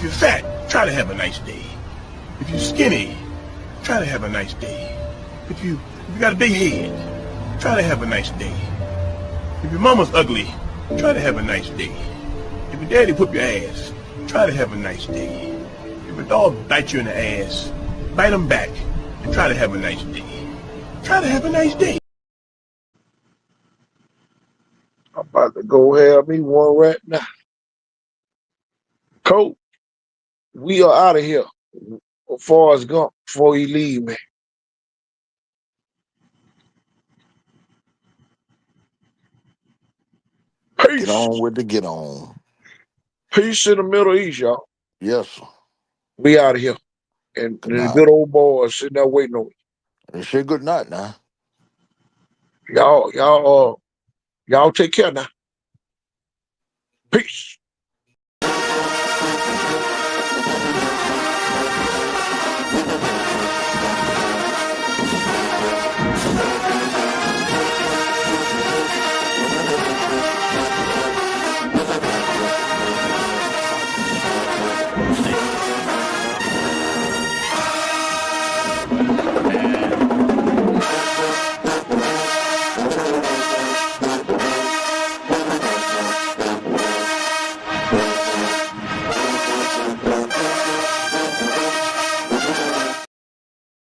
[SPEAKER 10] you're fat, try to have a nice day. If you're skinny, try to have a nice day. If you got a big head, try to have a nice day. If your mama's ugly, try to have a nice day. If your daddy whoop your ass, try to have a nice day. If a dog bites you in the ass, bite him back and try to have a nice day. Try to have a nice day.
[SPEAKER 1] I'm about to go have me one right now. Coach, we are out of here. Forrest Gump, before he leave me.
[SPEAKER 13] Get
[SPEAKER 1] Peace.
[SPEAKER 13] on with the get on.
[SPEAKER 1] Peace in the Middle East, y'all.
[SPEAKER 13] Yes, sir.
[SPEAKER 1] We out of here. And
[SPEAKER 13] Good
[SPEAKER 1] the
[SPEAKER 13] night.
[SPEAKER 1] good old boys sitting there waiting on
[SPEAKER 13] And say good night now.
[SPEAKER 1] you. Y'all take care now. Peace.